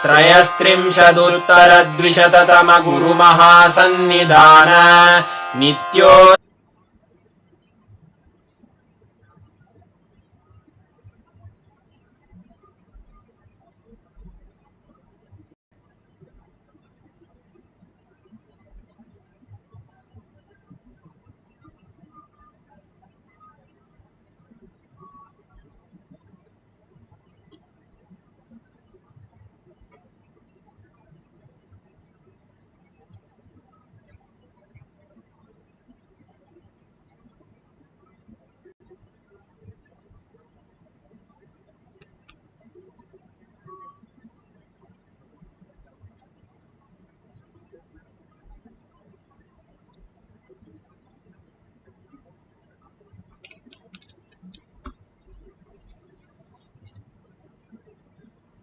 त्रयस्त्रिंशदुत्तर द्विशततम गुरु महासन्निधान नित्यो